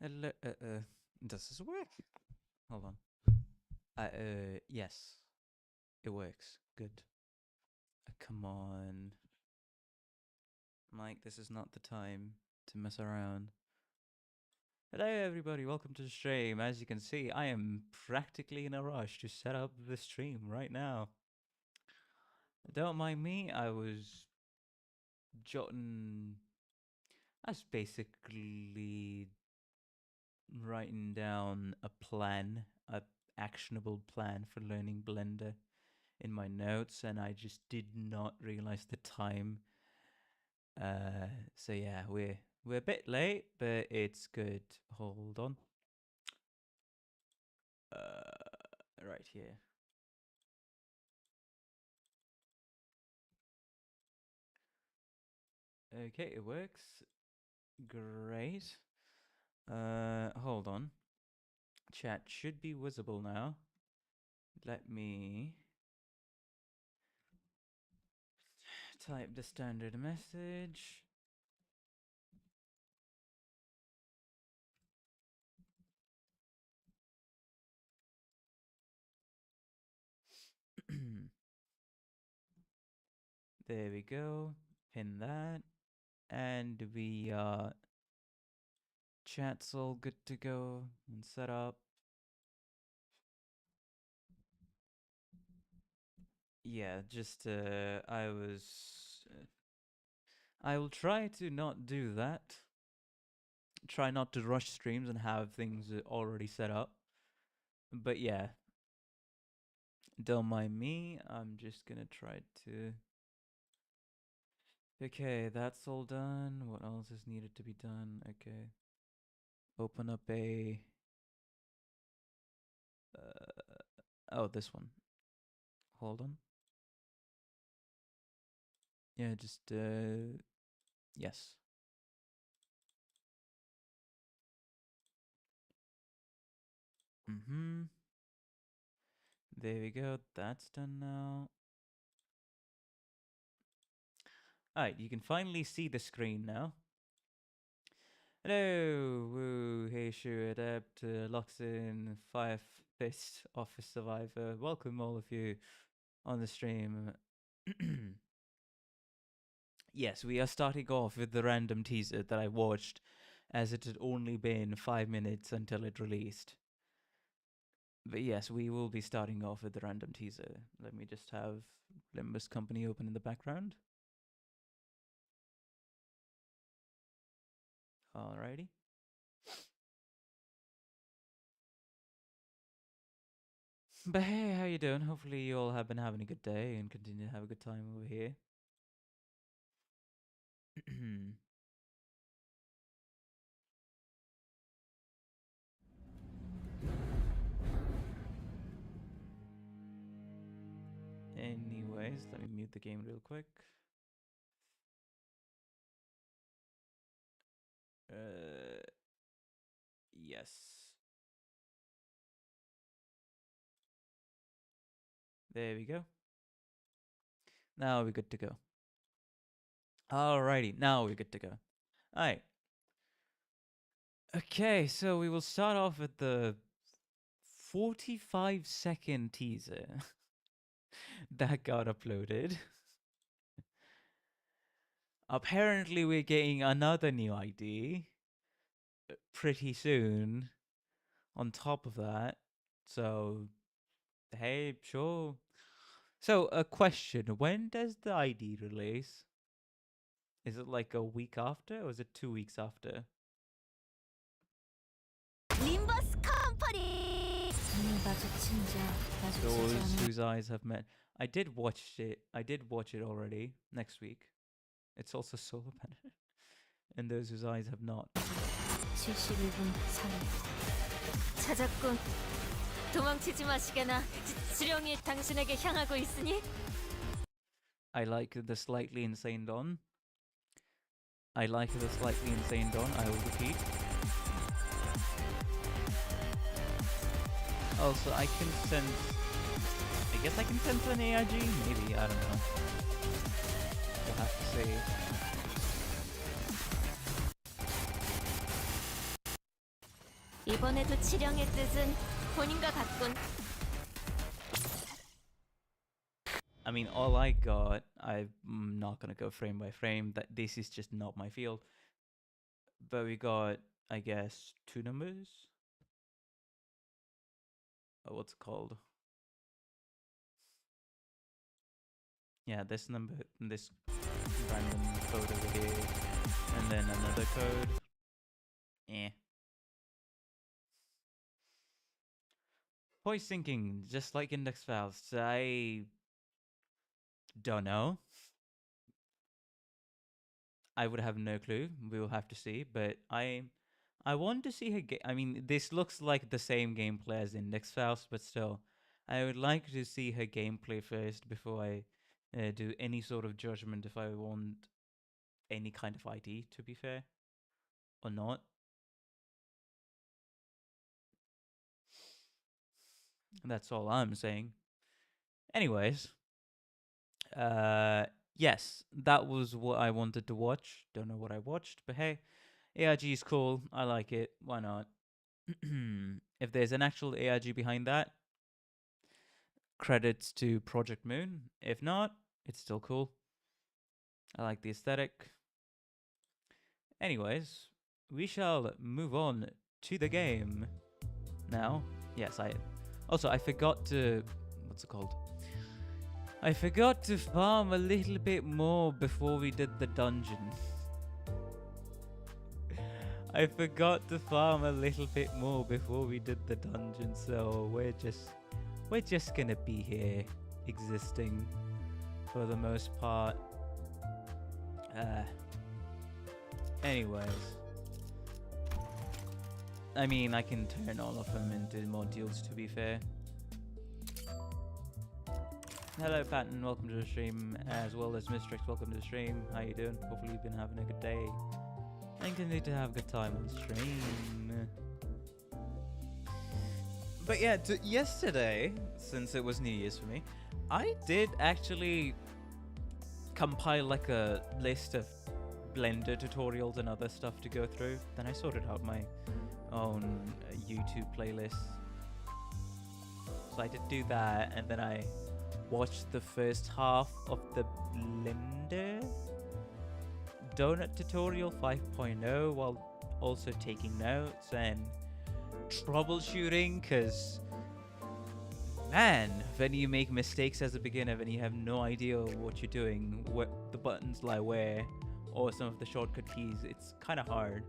Hello, does this work? Hold on. Yes. It works. Good. Come on. Mike, this is not the time to mess around. Hello everybody, welcome to the stream. As you can see, I am practically in a rush to set up the stream right now. Don't mind me, I was basically writing down a plan, a actionable plan for learning Blender in my notes, and I just did not realize the time. So yeah, we're a bit late, but it's good. Hold on. Right here. Okay, it works. Great. Hold on. Chat should be visible now. Let me type the standard message. There we go. Pin that. And chat's all good to go and set up. Yeah, just I will try to not do that. Try not to rush streams and have things already set up. But yeah, don't mind me. I'm just gonna try to. Okay, that's all done. What else is needed to be done? Okay. Open up a. Oh, this one. Hold on. Yeah, just yes. There we go. That's done now. Alright, you can finally see the screen now. Hello, woo, hey, Shu, Adept, Loxin, Fire Fist, Office Survivor. Welcome, all of you, on the stream. Yes, we are starting off with the random teaser that I watched, as it had only been 5 minutes until it released. But yes, we will be starting off with the random teaser. Let me just have Limbus Company open in the background. Alrighty. But hey, how you doing? Hopefully you all have been having a good day and continue to have a good time over here. Anyways, let me mute the game real quick. Yes. There we go. Now we're good to go. Alrighty, now we're good to go. Alright. Okay, so we will start off with the 45-second teaser that got uploaded. Apparently we're getting another new ID pretty soon on top of that. So, hey, sure. So, a question. When does the ID release? Is it like a week after, or is it 2 weeks after? Limbus company. Those whose eyes have met. I did watch it already. Next week. It's also solar panel. And those whose eyes have not. 71분 3일. 찾았군. 도망치지 마시게나. 지령이 당신에게 향하고 있으니. I like the slightly insane Don. I will repeat. Also, I guess I can sense an AIG? Maybe, I don't know. We'll have to see. 이번에도 지령의 뜻은 본인과 같군. I mean, all I got, I'm not gonna go frame by frame, that this is just not my field. But we got, I guess, 2 numbers? Oh, what's it called? Yeah, this number, this random code over here, and then another code. Eh. Voice syncing, just like index files. I don't know. I would have no clue. We will have to see. But I want to see her. I mean, this looks like the same gameplay as index files, but still, I would like to see her gameplay first before I do any sort of judgment if I want any kind of ID. To be fair, or not. That's all I'm saying. Anyways, yes, that was what I wanted to watch. Don't know what I watched, but hey, ARG is cool. I like it. Why not? If there's an actual ARG behind that, credits to Project Moon. If not, it's still cool. I like the aesthetic. Anyways, we shall move on to the game now. Yes, I forgot to... What's it called? I forgot to farm a little bit more before we did the dungeon. I forgot to farm a little bit more before we did the dungeon, so we're just gonna be here, existing, for the most part. Anyways. I mean, I can turn all of them into modules, to be fair. Hello, Patton, welcome to the stream, as well as Mistrix, welcome to the stream. How you doing? Hopefully you've been having a good day. And continue to have a good time on stream. But yeah, yesterday, since it was New Year's for me, I did actually compile like a list of Blender tutorials and other stuff to go through. Then I sorted out my own YouTube playlist. So I did do that, and then I watched the first half of the Blender Donut Tutorial 5.0 while also taking notes and troubleshooting, because man, when you make mistakes as a beginner, when you have no idea what you're doing, what the buttons lie where, or some of the shortcut keys, it's kind of hard.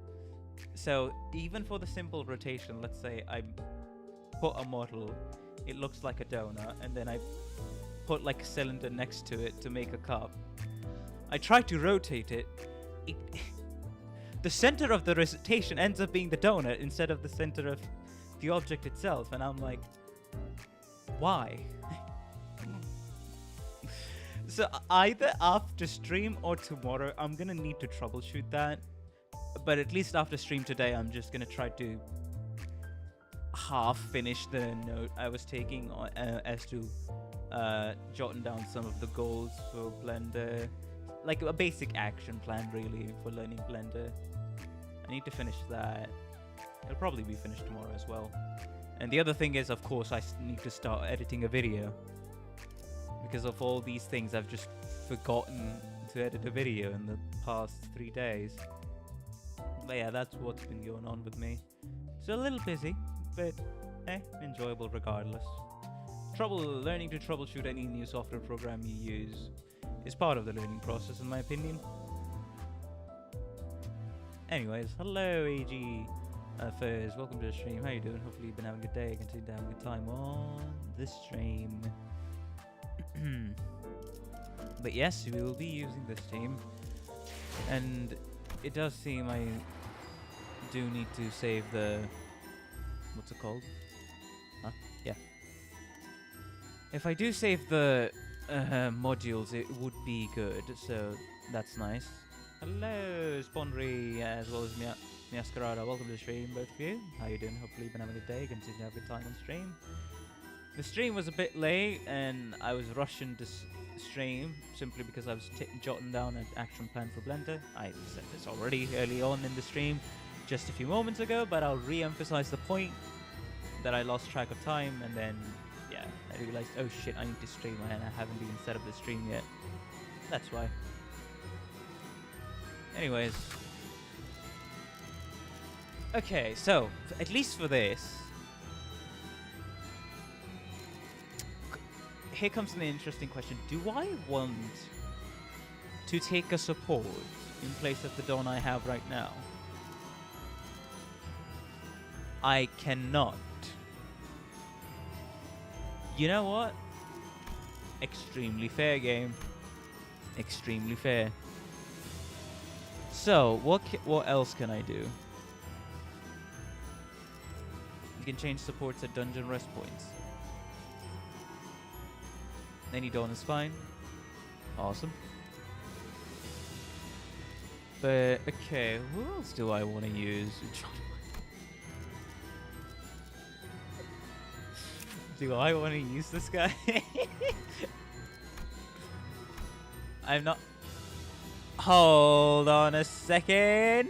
So even for the simple rotation, let's say I put a model, it looks like a donut, and then I put like a cylinder next to it to make a cup. I try to rotate it. The center of the rotation ends up being the donut instead of the center of the object itself, and I'm like, why? So either after stream or tomorrow, I'm gonna need to troubleshoot that. But at least after stream today, I'm just gonna try to half finish the note I was taking as to jotting down some of the goals for Blender, like a basic action plan really for learning Blender. I need to finish that. It'll probably be finished tomorrow as well. And the other thing is, of course, I need to start editing a video. Because of all these things, I've just forgotten to edit a video in the past 3 days. But yeah, that's what's been going on with me. So a little busy, but enjoyable regardless. Learning to troubleshoot any new software program you use is part of the learning process, in my opinion. Anyways, hello AG Furs, welcome to the stream. How you doing? Hopefully you've been having a good day. Continue to have a good time on the stream. But yes, we will be using this team, and it does seem I do need to save the... what's it called? Huh? Yeah. If I do save the modules, it would be good, so that's nice. Hello, Spawnry, as well as Miascarada. Welcome to the stream, both of you. How you doing? Hopefully you've been having a good day. Continue to have a good time on stream. The stream was a bit late, and I was rushing to stream simply because I was jotting down an action plan for Blender. I said this already early on in the stream. just a few moments ago, but I'll re-emphasize the point that I lost track of time, and then, yeah, I realized, oh shit, I need to stream, and I haven't even set up the stream yet. That's why. Anyways. Okay, so, at least for this, here comes an interesting question. Do I want to take a support in place of the Don I have right now? I cannot. You know what? Extremely fair game. Extremely fair. So, what else can I do? You can change supports at dungeon rest points. Any Dawn is fine. Awesome. But, okay, who else do I want to use? Do I want to use this guy? I'm not... Hold on a second.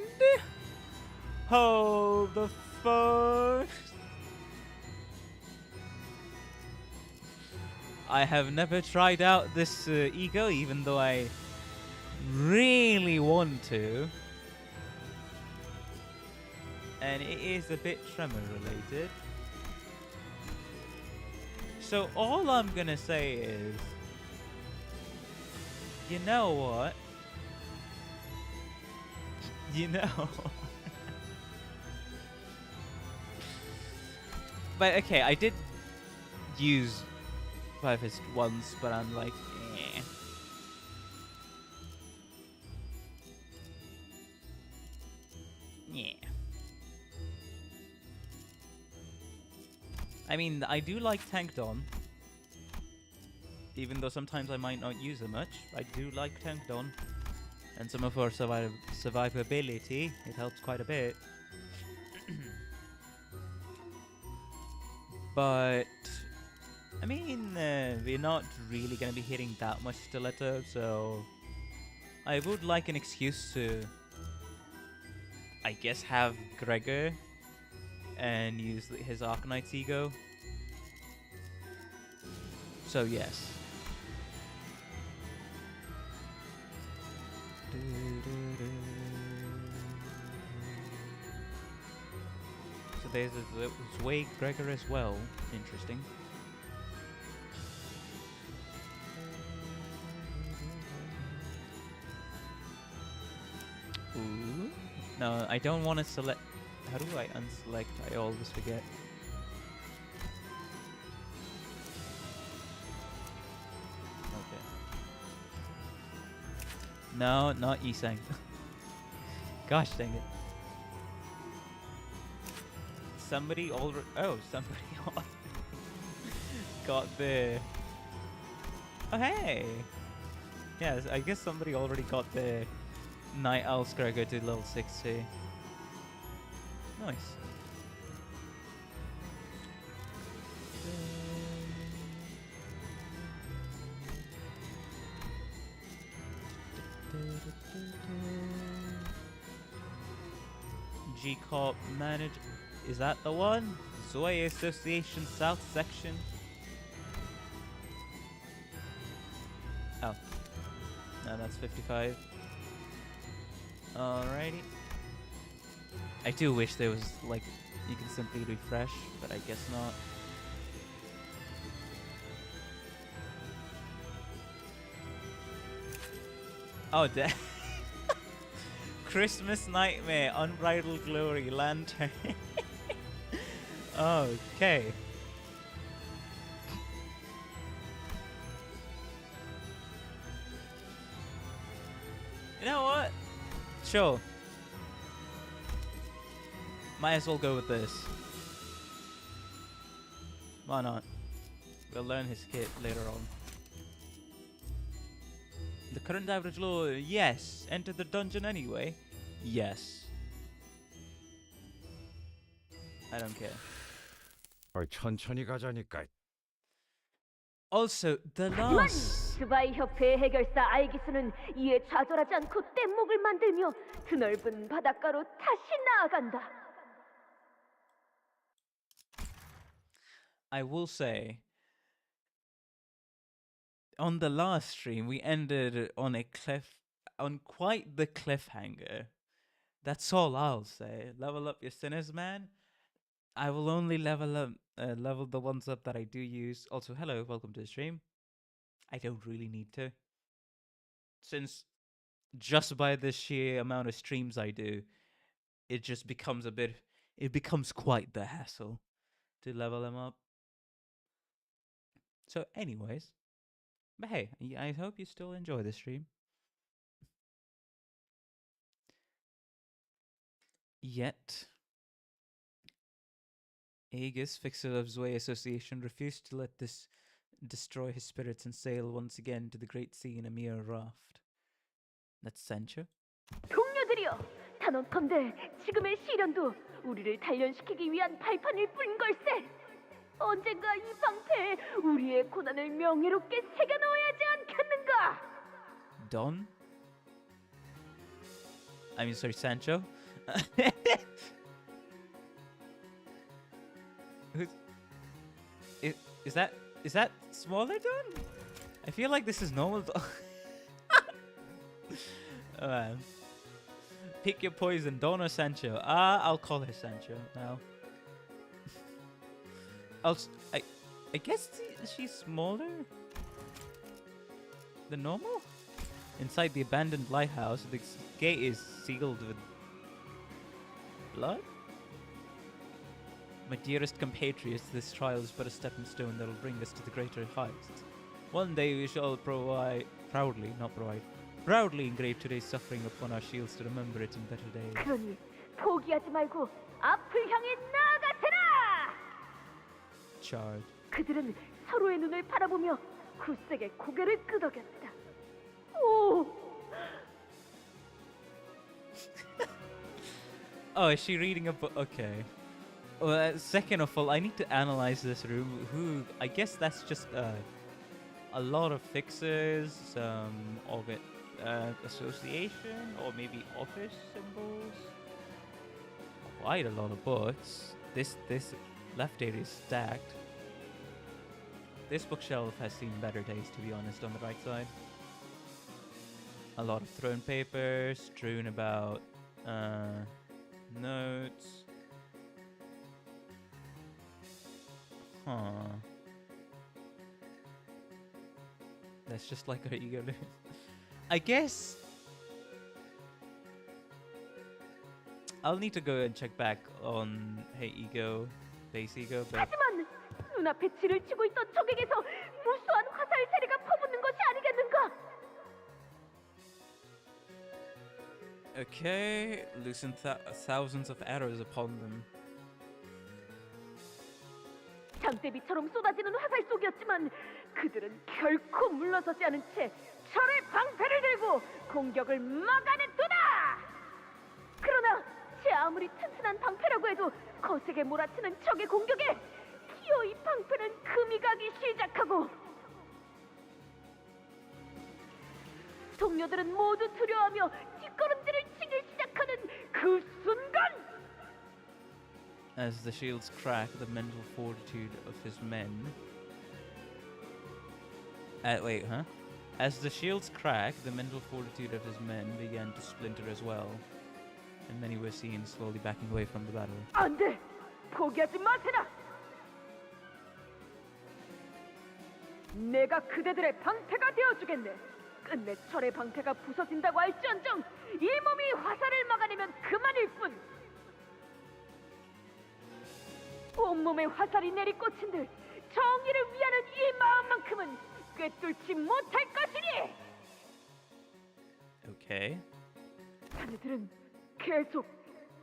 Hold the phone. I have never tried out this ego, even though I really want to. And it is a bit tremor related. So all I'm gonna say is, you know what? You know. But okay, I did use Fire Fist once, but I'm like, eh. Yeah. I mean, I do like Tank Don. Even though sometimes I might not use it much, I do like Tank Don. And some of our survivability, it helps quite a bit. But, I mean, we're not really going to be hitting that much stiletto, so I would like an excuse to, I guess, have Gregor and use his Arcanite's ego. So, yes. So there's a Zway Gregor as well. Interesting. Ooh. No, I don't want to select. How do I unselect? I always forget. Okay. No, not Isang. Gosh dang it. Somebody already. Oh, somebody already got the. Oh, hey! Yes, I guess somebody already got the Night Owl Gregor to level 60. Nice. G-Corp Manage. Is that the one? Zoe Association South Section. Oh. No, that's 55. Alrighty. I do wish there was, like, you can simply refresh, but I guess not. Oh, damn. Christmas Nightmare, Unbridled Glory, Lantern. Okay. You know what? Sure. Might as well go with this. Why not? We'll learn his kit later on. The current average law, yes. Enter the dungeon anyway. Yes. I don't care. 천천히 가자니까. Also, the last 스바이 협회의 해결사 알기스는 이에 좌절하지 않고 뗏목을 만들며 드넓은 바닷가로 다시 나아간다. I will say, on the last stream, we ended on on quite the cliffhanger. That's all I'll say. Level up your sinners, man. I will only level the ones up that I do use. Also, hello, welcome to the stream. I don't really need to, since just by the sheer amount of streams I do, it just becomes it becomes quite the hassle to level them up. So, anyways, but hey, I hope you still enjoy the stream. Yet, Aegis, fixer of Zwei Association, refused to let this destroy his spirits and sail once again to the great sea in a mere raft. That's Sancho. 동료들이여, 단언컨대 지금의 시련도 우리를 단련시키기 위한 발판일 뿐인 걸세. 언젠가 이 방패에 우리의 고난을 명예롭게 새겨 넣어야 하지 않겠는가? Don? I mean, sorry, Sancho? Is that smaller Don? I feel like this is normal Don. Oh, man. Pick your poison, Don or Sancho. I'll call her Sancho now. I guess she's smaller than normal? Inside the abandoned lighthouse, the gate is sealed with blood? My dearest compatriots, this trial is but a stepping stone that will bring us to the greater heights. One day we shall proudly engrave today's suffering upon our shields to remember it in better days. 그러니 포기하지 말고 앞을 향해 나아가세라! Charge. 그들은 서로의 눈을 바라보며 굳세게 고개를 끄덕였다. 오! Oh, is she reading a book? Okay. Well, second of all, I need to analyze this room. Who? I guess that's just a lot of fixers, association, or maybe office symbols. Quite a lot of books. This left area is stacked. This bookshelf has seen better days, to be honest, on the right side. A lot of thrown papers, strewn about, notes. Huh. That's just like our ego. I guess I'll need to go and check back on Hey Ego, Base Ego, but 하지만 눈앞에 지를 치고 있던 적에게서 무수한 화살 세례가 퍼붓는 것이 아니겠는가? okay, loosen thousands of arrows upon them. 장대비처럼 쏟아지는 화살 속이었지만 그들은 결코 물러서지 않은 채 철의 방패를 들고 공격을 막아냈도다! 그러나 제 아무리 튼튼한 방패라고 해도 거세게 몰아치는 적의 공격에 기어이 방패는 금이 가기 시작하고 동료들은 모두 두려워하며 뒷걸음질을 치기 시작하는 그 순간 As the shields crack, the mental fortitude of his men. Wait, huh? As the shields crack, the mental fortitude of his men began to splinter as well, and many were seen slowly backing away from the battle. 안 돼! 포기하지 마세라! 내가 그대들의 방패가 되어주겠네. 끝내 철의 방패가 부서진다고 할지언정 이 몸이 화살을 막아내면 그만일 뿐. 온몸에 화살이 내리꽂힌들 정의를 위하는 이 마음만큼은 꿰뚫지 못할 것이니. Okay. 자네들은 계속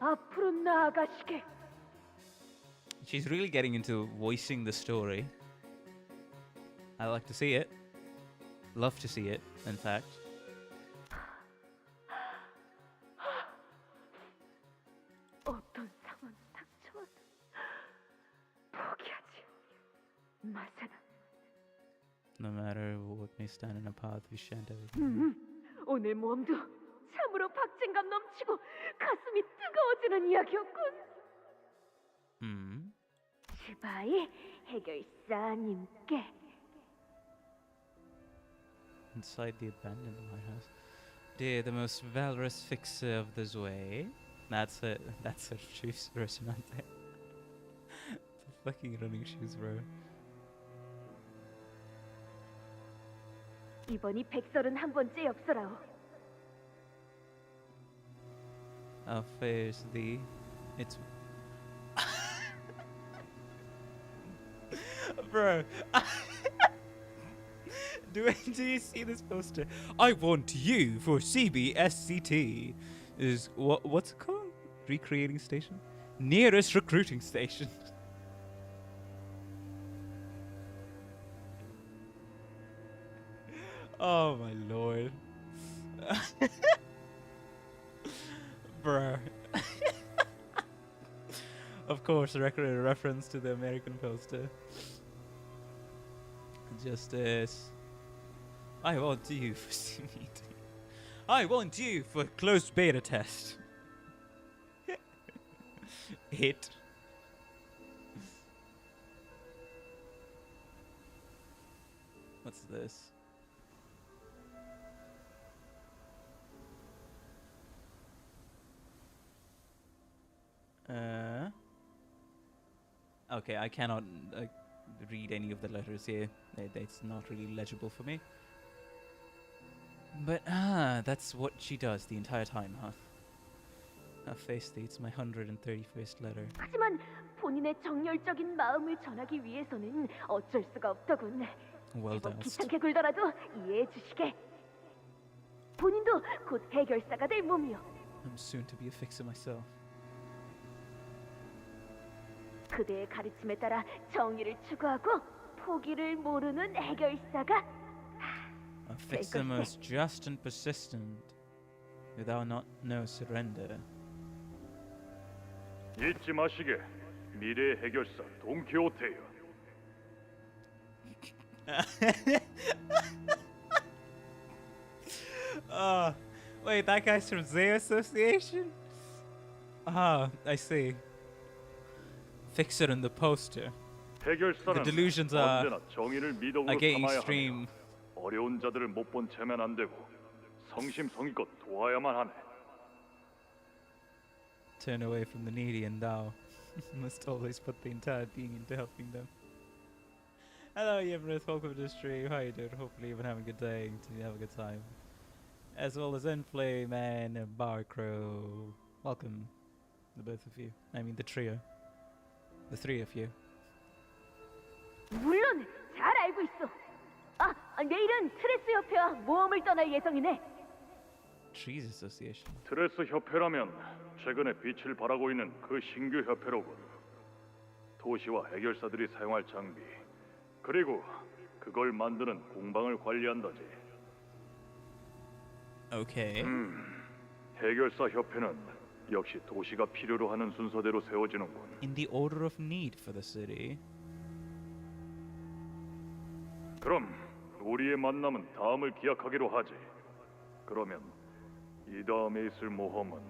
앞으로 나아가시게. She's really getting into voicing the story. I like to see it. Love to see it, in fact. 어떤 상황이 닥쳐와도 포기하지 마세라. No matter what may stand in our path, we shan't ever. 오늘 모험도 참으로 박진감 넘치고 가슴이 뜨거워지는 이야기였군. 스바이 해결사님께. Inside the abandoned lighthouse. Dear, the most valorous fixer of the Zwei. That's it. That's her shoes resonante. The fucking running shoes, bro. 이번이 131번째 엽서라오. How fares thee? It's bro. Do you see this poster? I want you for CBSCT. Is what's it called? Recreating station? Nearest recruiting station. Oh my lord. Bruh. Of course, a reference to the American poster. Justice. I want you for CBT. I want you for closed beta test. Hit. What's this? Okay, I cannot read any of the letters here. It's not really legible for me. But that's what she does the entire time, huh? Her face states my 131st letter. 하지만 본인의 정열적인 마음을 전하기 위해서는 어쩔 수가 없더군. Well 제법 done. 귀찮게 굴더라도 이해해 주시게. 본인도 곧 해결사가 될 몸이요. I'm soon to be a fixer myself. 그대의 가르침에 따라 정의를 추구하고 포기를 모르는 해결사가 A fixer most just and persistent, without no surrender. 잊지 마시게. 미래의 해결사 돈키호테요. Wait, that guy's from Zay Association? I see. Fixer in the poster. 해결사는 The delusions are 언제나 정의를 미덕으로 getting 삼아야 extreme. 하며 어려운 자들을 못 본 채면 안 되고 성심성의껏 도와야만 하네. Turn away from the needy and thou must always put the entire being into helping them. Hello, Yemrith. Welcome to the stream. How you doing? Hopefully you've been having a good day and you have a good time. As well as Enflame and Bar Crow. Welcome, the both of you. I mean the trio. The three of you. 물론 잘 알고 있어. 내일은 트레스 협회와 모험을 떠날 예정이네. Trees Association. 트레스 협회라면 최근에 빛을 발하고 있는 그 신규 협회로군. 도시와 해결사들이 사용할 장비, 그리고 그걸 만드는 공방을 관리한다지. Okay. 해결사 협회는 역시 도시가 필요로 하는 순서대로 세워지는군. In the order of need for the city. 그럼 우리의 만남은 다음을 기약하기로 하지. 그러면 이 다음에 있을 모험은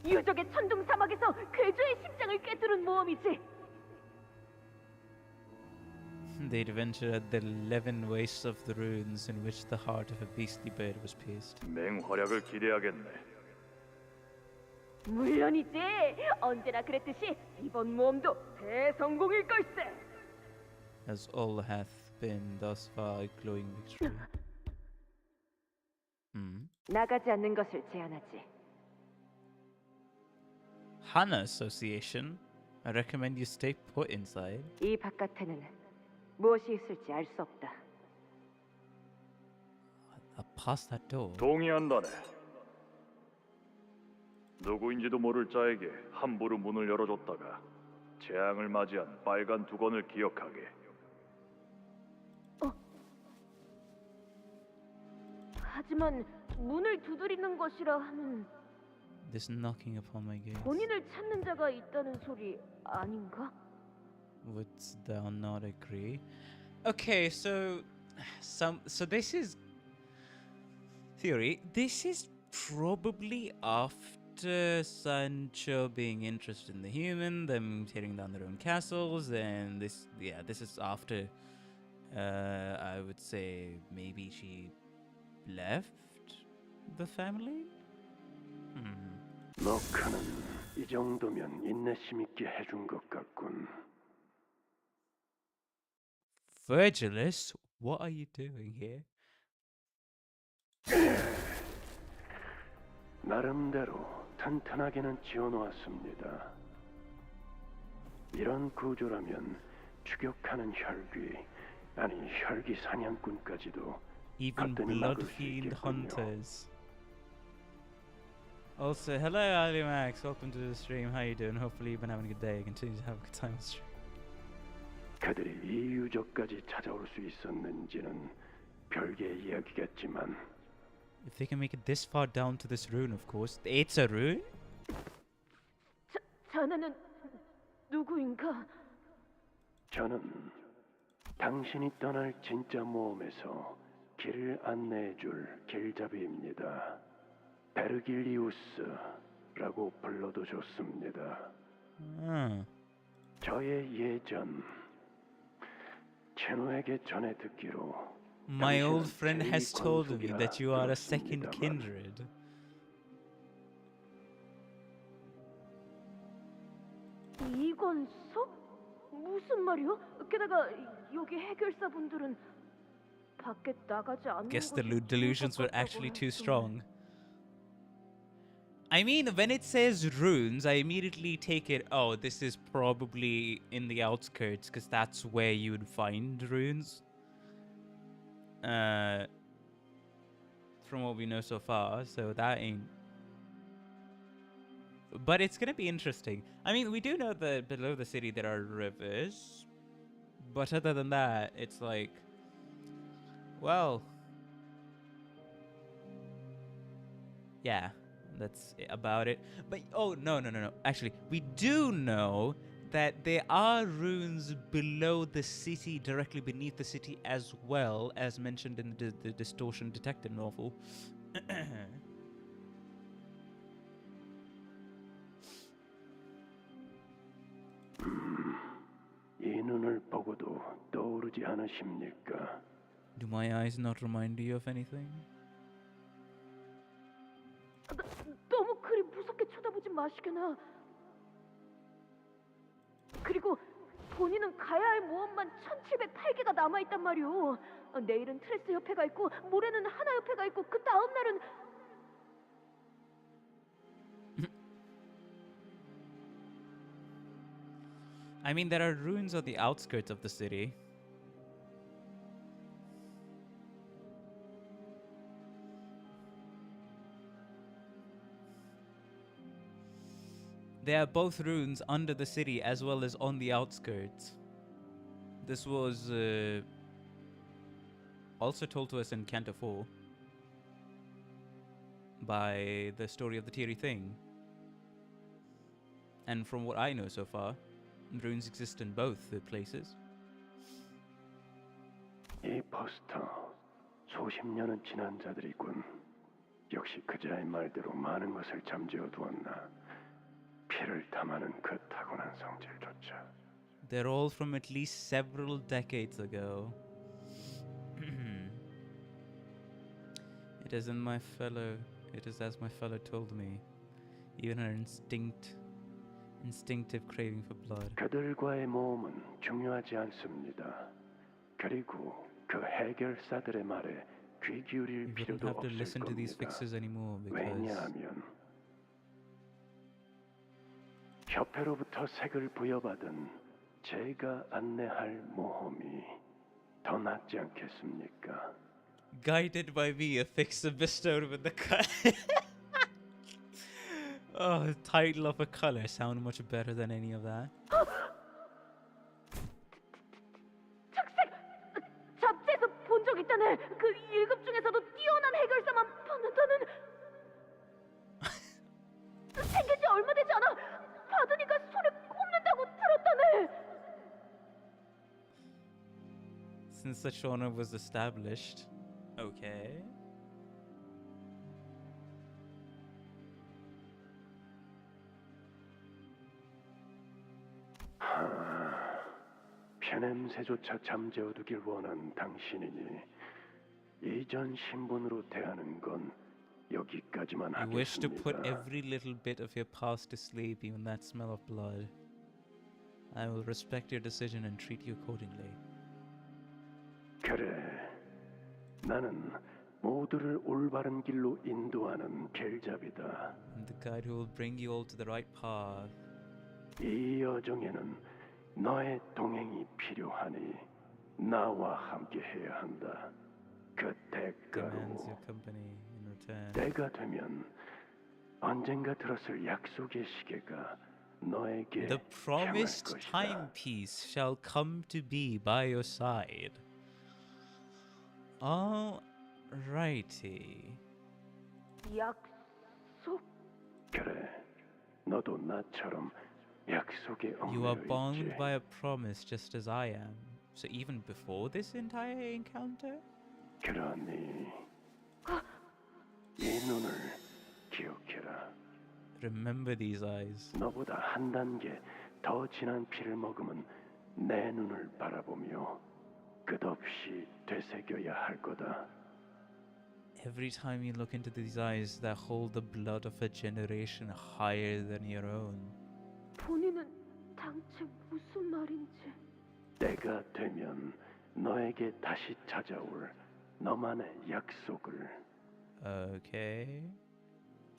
유적의 천둥 사막에서 괴조의 심장을 꿰뚫은 모험이지. They'd venture at the 11 wastes of the ruins in which the heart of a beastly bird was pierced. 맹활약을 기대하겠네. 물론이지. 언제나 그랬듯이 이번 모험도 대성공일 걸세. As all hath been thus far a glowing victory. 나가지 않는 것을 제안하지. Hana Association. I recommend you stay put inside. 이 바깥에는 무엇이 있을지 알 수 없다. Past that door. 동의한다네. 누구인지도 모를 자에게 함부로 문을 열어줬다가 재앙을 맞이한 빨간 두건을 기억하게. 하지만 문을 두드리는 것이라 하면 This knocking upon my gate. 본인을 찾는 자가 있다는 소리 아닌가? Wouldst thou not agree? Okay, so So this is theory. This is probably after Sancho being interested in the human, them tearing down their own castles, and this is after I would say maybe she left the family? 너카는 이 정도면 인내심 있게 해준 것 같군. Virgilus, what are you doing here? 나름대로 튼튼하게는 지어놓았습니다. 이런 구조라면 추격하는 혈귀, 아니 혈귀 사냥꾼까지도 Even 거뜬히 blood 막을 수 fiend 있겠군요. hunters. Also, hello Ali Max, welcome to the stream. How you doing? Hopefully you've been having a good day. Continue to have a good time on stream. 그들이 이 유적까지 찾아올 수 있었는지는 별개의 이야기겠지만 If they can make it this far down to this rune, of course. It's a rune? 자네는 누구인가? 저는 당신이 떠날 진짜 모험에서 길을 안내해줄 길잡이입니다. 베르길리우스라고 불러도 좋습니다. 저의 예전 제노에게 전해 듣기로 My 당신은 old friend has told me 제2관속이라 that you are a second 들었습니다만 kindred. 이권석? 무슨 말이요? 게다가 여기 해결사분들은 밖에 나가지 않는 Guess the 것이 delusions were 좋을 것 actually 같다고 too 했더니. strong. I mean, when it says runes, I immediately take it, oh, this is probably in the outskirts, because that's where you would find runes. From what we know so far, so that ain't... But it's gonna be interesting. I mean, we do know that below the city there are rivers, but other than that, it's like... Well... Yeah. That's about it. But oh no. Actually, we do know that there are runes below the city, directly beneath the city, as well as mentioned in the Distortion Detective novel. 이 눈을 보고도 떠오르지 않으십니까? Do my eyes not remind you of anything? 너무 그리 무섭게 쳐다보지 마시게나. 그리고 본인은 가야 할 모험만 1708개가 남아있단 말이오. 내일은 트레스 협회가 있고 모레는 하나 협회가 있고 그 다음 날은 I mean, there are ruins on the outskirts of the city. There are both ruins under the city as well as on the outskirts. This was also told to us in Canto 4 by the story of the Teary Thing. And from what I know so far, runes exist in both the places. 이 포스터 수십 년은 지난 자들이군. 역시 그자의 말대로 많은 것을 잠재워 두었나. 피를 탐하는 그 타고난 성질조차. They're all from at least several decades ago. It is as my fellow told me. Even her instinctive craving for blood. 그들과의 모험은 중요하지 않습니다. 그리고 그 해결사들의 말에 귀 기울일 You wouldn't 필요도 have to 없을 listen to these 겁니다. fixes anymore because 왜냐하면 협회로부터 색을 부여받은 제가 안내할 모험이 더 낫지 않겠습니까? guided by me, a fixer bestowed with the color. Oh, the title of a color sound much better than any of that. 착색! 잡지에서 본 적 있다네. 그 1급 중에서도 뛰어난 해결사만 받는다는. 생긴 지 얼마 되지 않아. 받으니까 손에 꼽는다고 들었다네. since such honor was established. Okay. 편냄새조차 잠재워두길 원한 당신이니 이전 신분으로 대하는 건 여기까지만 You wish to put 하겠습니다. every little bit of your past to sleep, even that smell of blood. I will respect your decision and treat you accordingly. 그래, 나는 모두를 올바른 길로 인도하는 길잡이다. I'm the guide who will bring you all to the right path. 이 여정에는 너의 동행이 필요하니 나와 함께 해야 한다. 그 Demands 대가로 your company in return. 때가 되면 언젠가 들었을 약속의 시계가 너에게 The 향할 promised 것이다. timepiece shall come to be by your side. Alrighty. 약속? 그래, 너도 나처럼 약속에 You are 얽매여 bound 있지. by a promise just as I am. So even before this entire encounter? 그러니 이 눈을 기억해라. Remember these eyes. 너보다 한 단계 더 진한 피를 머금은 내 눈을 바라보며 끝없이 되새겨야 할 거다. Every time you look into these eyes that hold the blood of a generation higher than your own. 본인은 당최 무슨 말인지. 때가 되면 너에게 다시 찾아올 너만의 약속을 Okay.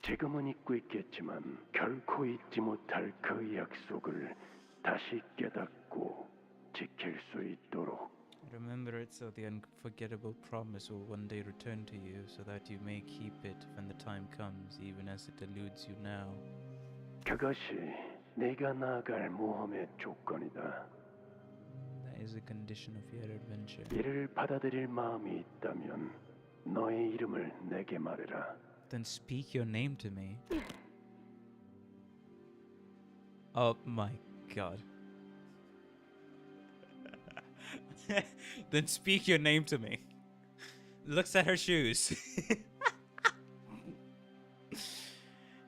지금은 잊고 있겠지만 결코 잊지 못할 그 약속을 다시 깨닫고 지킬 수 있도록 Remember it so the unforgettable promise will one day return to you so that you may keep it when the time comes, even as it eludes you now. 그것이 네가 나아갈 모험의 조건이다. That is a condition of your adventure. 이를 받아들일 마음이 있다면 너의 이름을 내게 말해라. Then speak your name to me. Oh my god. Then speak your name to me. Looks at her shoes.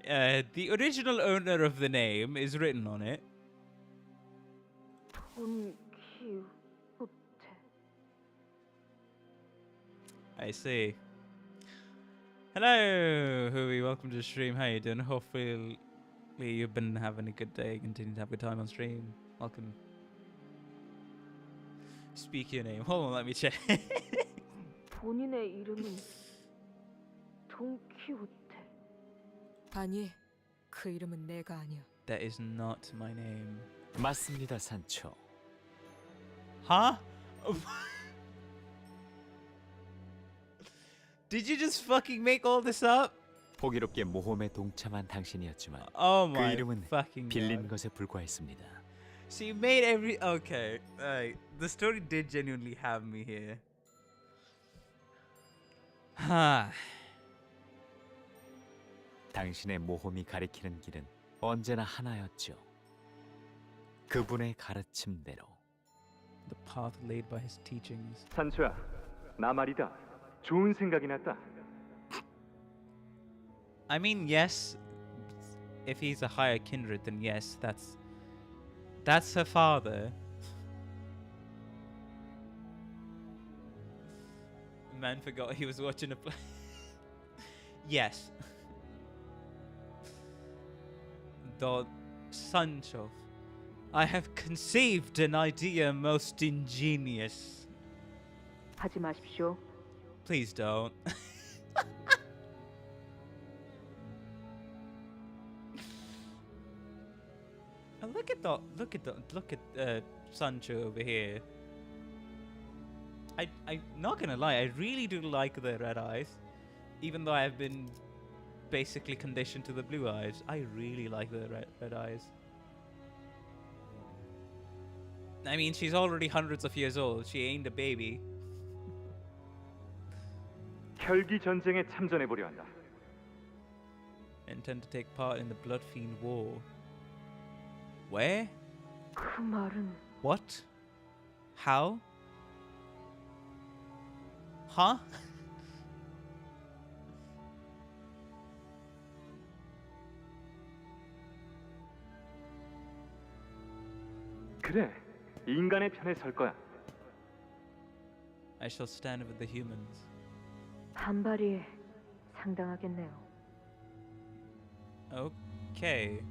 The original owner of the name is written on it. 돈 키우테. I see. Hello, Hui. Welcome to the stream. How you doing? Hopefully you've been having a good day. Continue to have a good time on stream. Welcome. Speak your name. Hold on, let me check. 본인의 이름은 돈 키우테. 아니, 그 이름은 내가 아니야. That is not my name. 맞습니다, 산초. Huh? Did you just fucking make all this up? 호기롭게 모험에 동참한 당신이었지만 Oh 그 my 이름은 fucking 빌린 god. 것에 불과했습니다. So you made every... Okay. The story did genuinely have me here. Ha. 당신의 모험이 가리키는 길은 언제나 하나였죠. 그분의 가르침대로. The path laid by his teachings. 산초야, 나 말이다. 좋은 생각이 났다. I mean, yes. If he's a higher kindred, then yes, that's her father. Man forgot he was watching a play. Yes. Don Sancho, I have conceived an idea most ingenious. 하지 마십시오. Please don't. And look at Sancho over here. I'm not gonna lie, I really do like the red eyes. Even though I've been basically conditioned to the blue eyes, I really like the red eyes. I mean, she's already hundreds of years old. She ain't a baby. 혈기 전쟁에 참전해 보려 한다. Intend to take part in the Blood Fiend War. Where? 그 말은 What? How? Huh? 그래, 인간의 편에 설 거야. I shall stand with the humans. 반발이 상당하겠네요. Okay.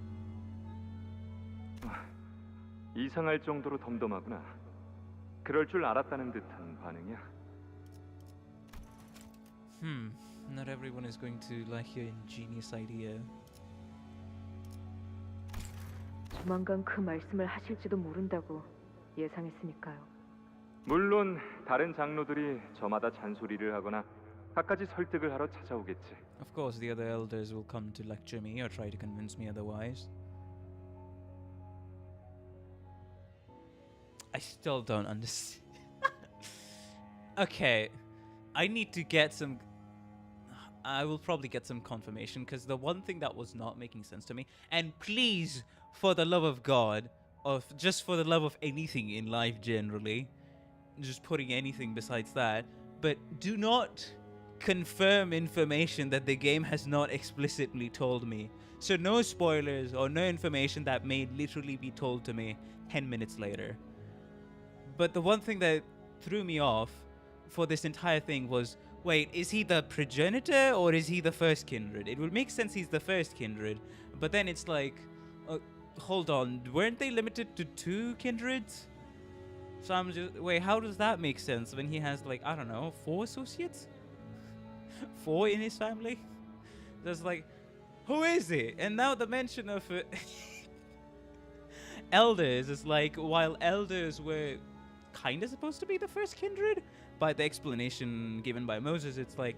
이상할 정도로 덤덤하구나. 그럴 줄 알았다는 듯한 반응이야. Not everyone is going to like your ingenious idea. 조만간 그 말씀을 하실지도 모른다고 예상했으니까요. 물론 다른 장로들이 저마다 잔소리를 하거나 갖가지 설득을 하러 찾아오겠지. Of course, the other elders will come to lecture me or try to convince me otherwise. I still don't understand. Okay, I need to get some... I will probably get some confirmation, because the one thing that was not making sense to me, and please, for the love of God, or just for the love of anything in life generally, just putting anything besides that, but do not confirm information that the game has not explicitly told me. So no spoilers or no information that may literally be told to me 10 minutes later. But the one thing that threw me off for this entire thing was, wait, is he the progenitor or is he the first kindred? It would make sense he's the first kindred, but then it's like, hold on, weren't they limited to 2 kindreds? So I'm just, wait, how does that make sense when he has, like, I don't know, 4 associates? 4 in his family? There's like, who is it? And now the mention of elders is like, while elders were kind of supposed to be the first kindred, by the explanation given by Moses, it's like,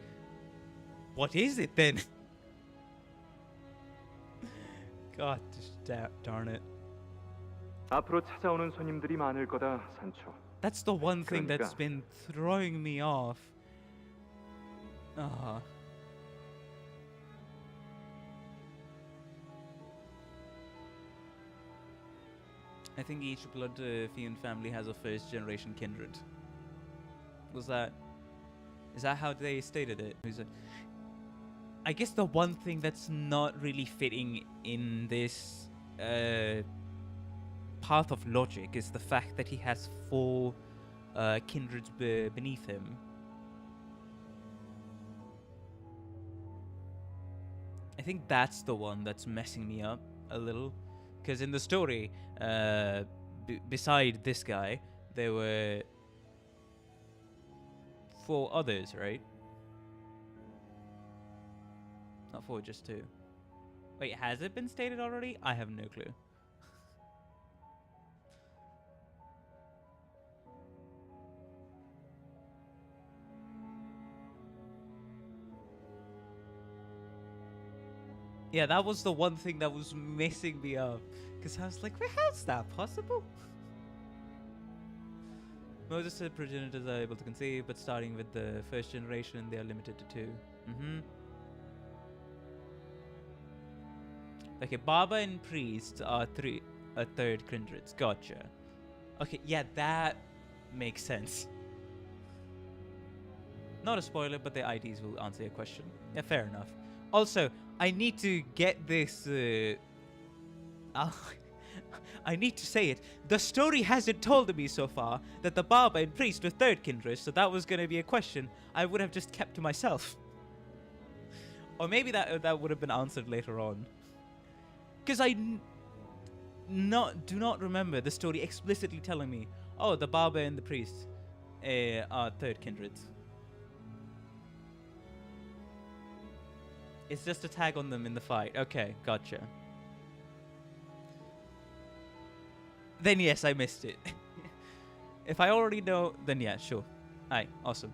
what is it then? God darn it. 앞으로 찾아오는 손님들이 많을 거다, 산초. That's the one thing 그러니까. that's been throwing me off. I think each blood fiend family has a first generation kindred. Is that how they stated it? I guess the one thing that's not really fitting in this path of logic is the fact that he has 4 kindreds beneath him. I think that's the one that's messing me up a little. Because in the story, beside this guy, there were 4 others, right? Not 4, just 2. Wait, has it been stated already? I have no clue. Yeah, that was the one thing that was messing me up. Because I was like, wait, how's that possible? Moses said progenitors are able to conceive, but starting with the first generation, they are limited to 2. Okay, Baba and Priest are 3rd kindreds. Gotcha. Okay, yeah, that makes sense. Not a spoiler, but the IDs will answer your question. Yeah, fair enough. Also, I need to get this... I need to say it. The story hasn't told me so far that the Baba and Priest were 3rd kindred, so that was going to be a question I would have just kept to myself. Or maybe that would have been answered later on. Because I do not remember the story explicitly telling me, oh, the Baba and the Priest are 3rd kindreds. It's just a tag on them in the fight. Okay, gotcha. Then yes, I missed it. If I already know, then yeah, sure. Aye, awesome.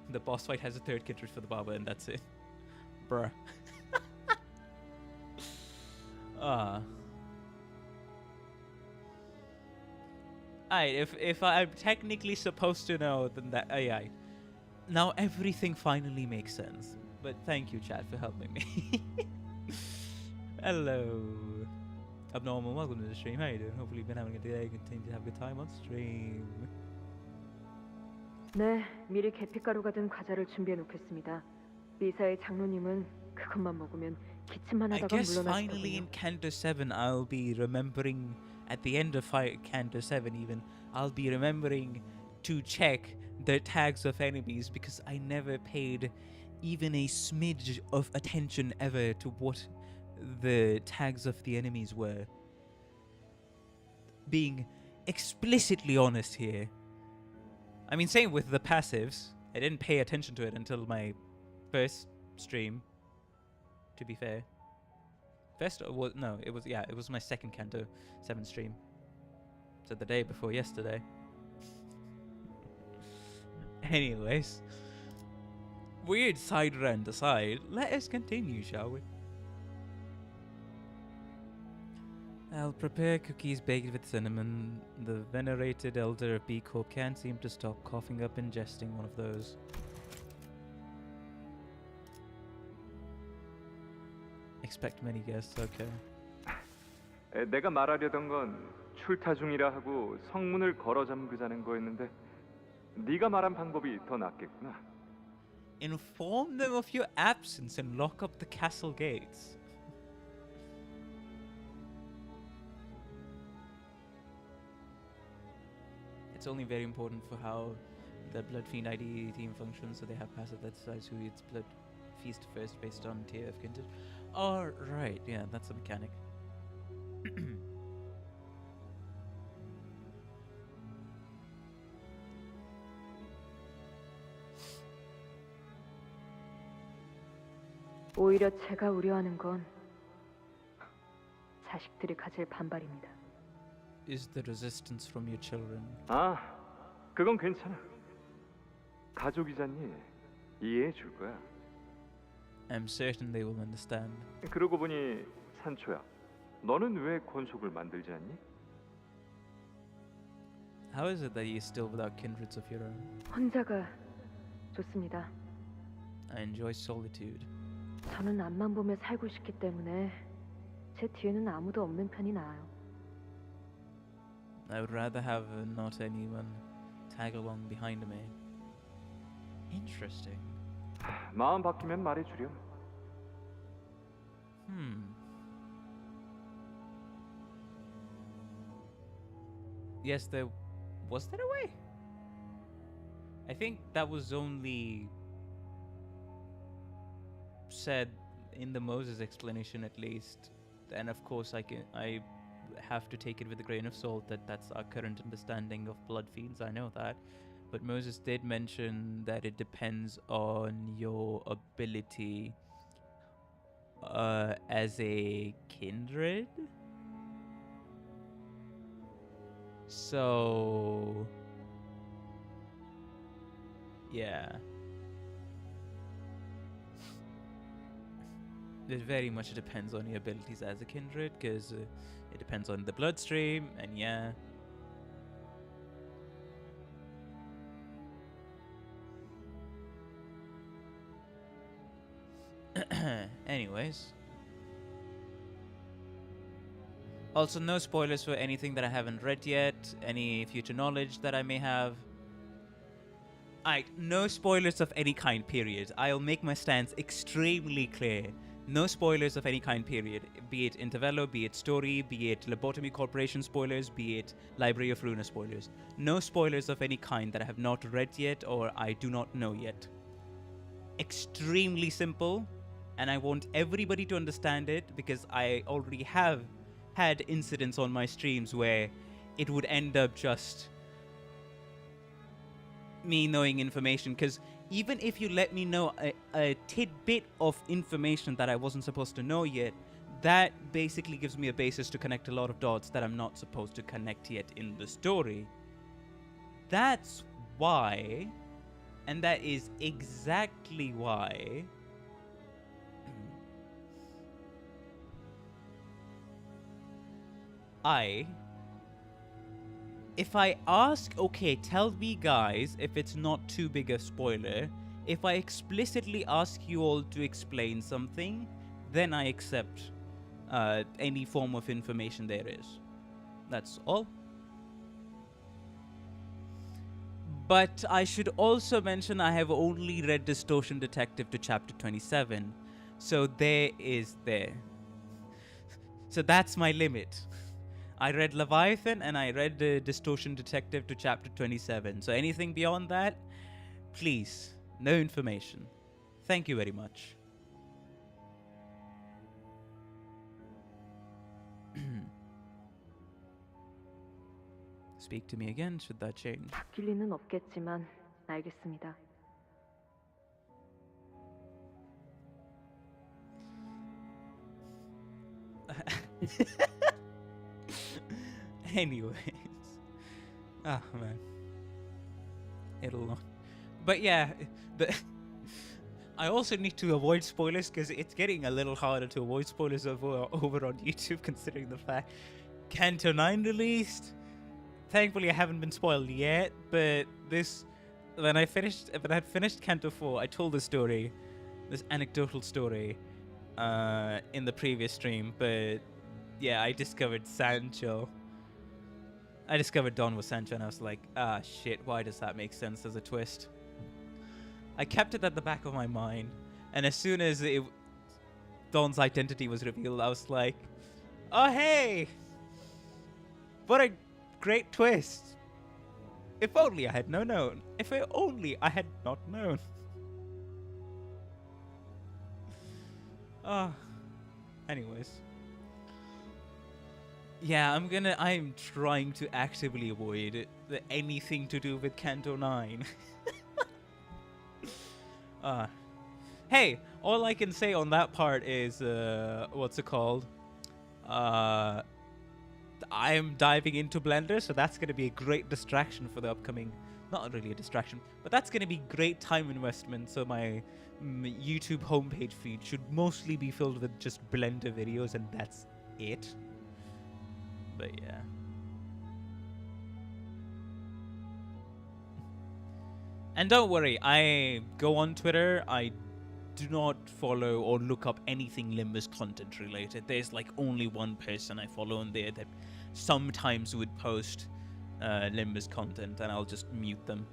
The boss fight has a 3rd kindred for the Baba, and that's it. Bruh. Alright, if I'm technically supposed to know, then that... aye. Now everything finally makes sense. But thank you, chat, for helping me. Hello. Abnormal, welcome to the stream. How you doing? Hopefully you've been having a good day. Continue to have a good time on stream. 네, 미리 계피가루가 든 과자를 준비해 놓겠습니다. 미사의 장로님은 그것만 먹으면 기침만 I 하다가 guess finally 물러나시더군요. in Canto 7 I'll be remembering, at the end of Canto 7 even, I'll be remembering to check the tags of enemies because I never paid even a smidge of attention ever to what the tags of the enemies were. Being explicitly honest here. I mean, same with the passives. I didn't pay attention to it until my first stream, to be fair. First, it was my second Canto 7 stream. So the day before yesterday. Anyways, weird side rant aside, let us continue, shall we? I'll prepare cookies baked with cinnamon. The venerated elder of B Corp can't seem to stop coughing up ingesting one of those. Expect many guests, okay. 내가 말하려던 건 출타 중이라 하고 성문을 걸어 잠그자는 거였는데 네가 말한 방법이 더 낫겠구나. Inform them of your absence and lock up the castle gates. It's only very important for how the Blood Fiend ID team functions, so they have passive that decides who eats blood feast first based on tier of kindred. Oh, right, yeah, that's a mechanic. 오히려 제가 우려하는 건 자식들이 가질 반발입니다. Is the resistance from your children? 아, 그건 괜찮아. 가족이잖니. 이해해 줄 거야. I'm certain they will understand. 그러고 보니 산초야, 너는 왜 권속을 만들지 않니? How is it that you're still without kindreds of your own? 혼자가 좋습니다. I enjoy solitude. 저는 앞만 보며 살고 싶기 때문에 제 뒤에는 아무도 없는 편이 나아요. I would rather have not anyone tag along behind me. Interesting. 마음 바뀌면 말해주렴. Yes, was there a way? I think that was only said in the Moses explanation, at least. And of course, I have to take it with a grain of salt that that's our current understanding of blood fiends. I know that, but Moses did mention that it depends on your ability as a kindred. So yeah, it very much depends on your abilities as a kindred, because it depends on the bloodstream, and yeah. Anyways. Also, no spoilers for anything that I haven't read yet, any future knowledge that I may have. Alright, no spoilers of any kind, period. I'll make my stance extremely clear. No spoilers of any kind, period. Be it Intervello, be it story, be it Lobotomy Corporation spoilers, be it Library of Runa spoilers. No spoilers of any kind that I have not read yet or I do not know yet. Extremely simple, and I want everybody to understand it because I already have had incidents on my streams where it would end up just me knowing information, because even if you let me know a tidbit of information that I wasn't supposed to know yet, that basically gives me a basis to connect a lot of dots that I'm not supposed to connect yet in the story. That's why, and that is exactly why, if I ask, okay, tell me guys if it's not too big a spoiler, if I explicitly ask you all to explain something, then I accept any form of information there is. That's all. But I should also mention I have only read Distortion Detective to chapter 27. So there is there. So that's my limit. I read Leviathan and I read the Distortion Detective to chapter 27. So anything beyond that, please, no information. Thank you very much. Speak to me again, should that change? 바뀔 리는 없겠지만 알겠습니다. Anyways. Ah, man. It'll not. But yeah, I also need to avoid spoilers because it's getting a little harder to avoid spoilers over on YouTube, considering the fact Canto 9 released. Thankfully, I haven't been spoiled yet, but when I had finished Canto 4, I told this anecdotal story, in the previous stream, but yeah, I discovered Sancho. I discovered Don was Sancho, and I was like, ah, shit, why does that make sense as a twist? I kept it at the back of my mind, and as soon as Don's identity was revealed, I was like, oh, hey! What a great twist! If only I had known. If only I had not known. Anyways. Yeah, I'm trying to actively avoid anything to do with Canto 9. Hey, all I can say on that part is, what's it called? I'm diving into Blender, so that's going to be a great distraction for the upcoming... Not really a distraction, but that's going to be great time investment, so my YouTube homepage feed should mostly be filled with just Blender videos, and that's it. But yeah. And don't worry, I go on Twitter, I do not follow or look up anything Limbus content related. There's like only one person I follow on there that sometimes would post Limbus content, and I'll just mute them.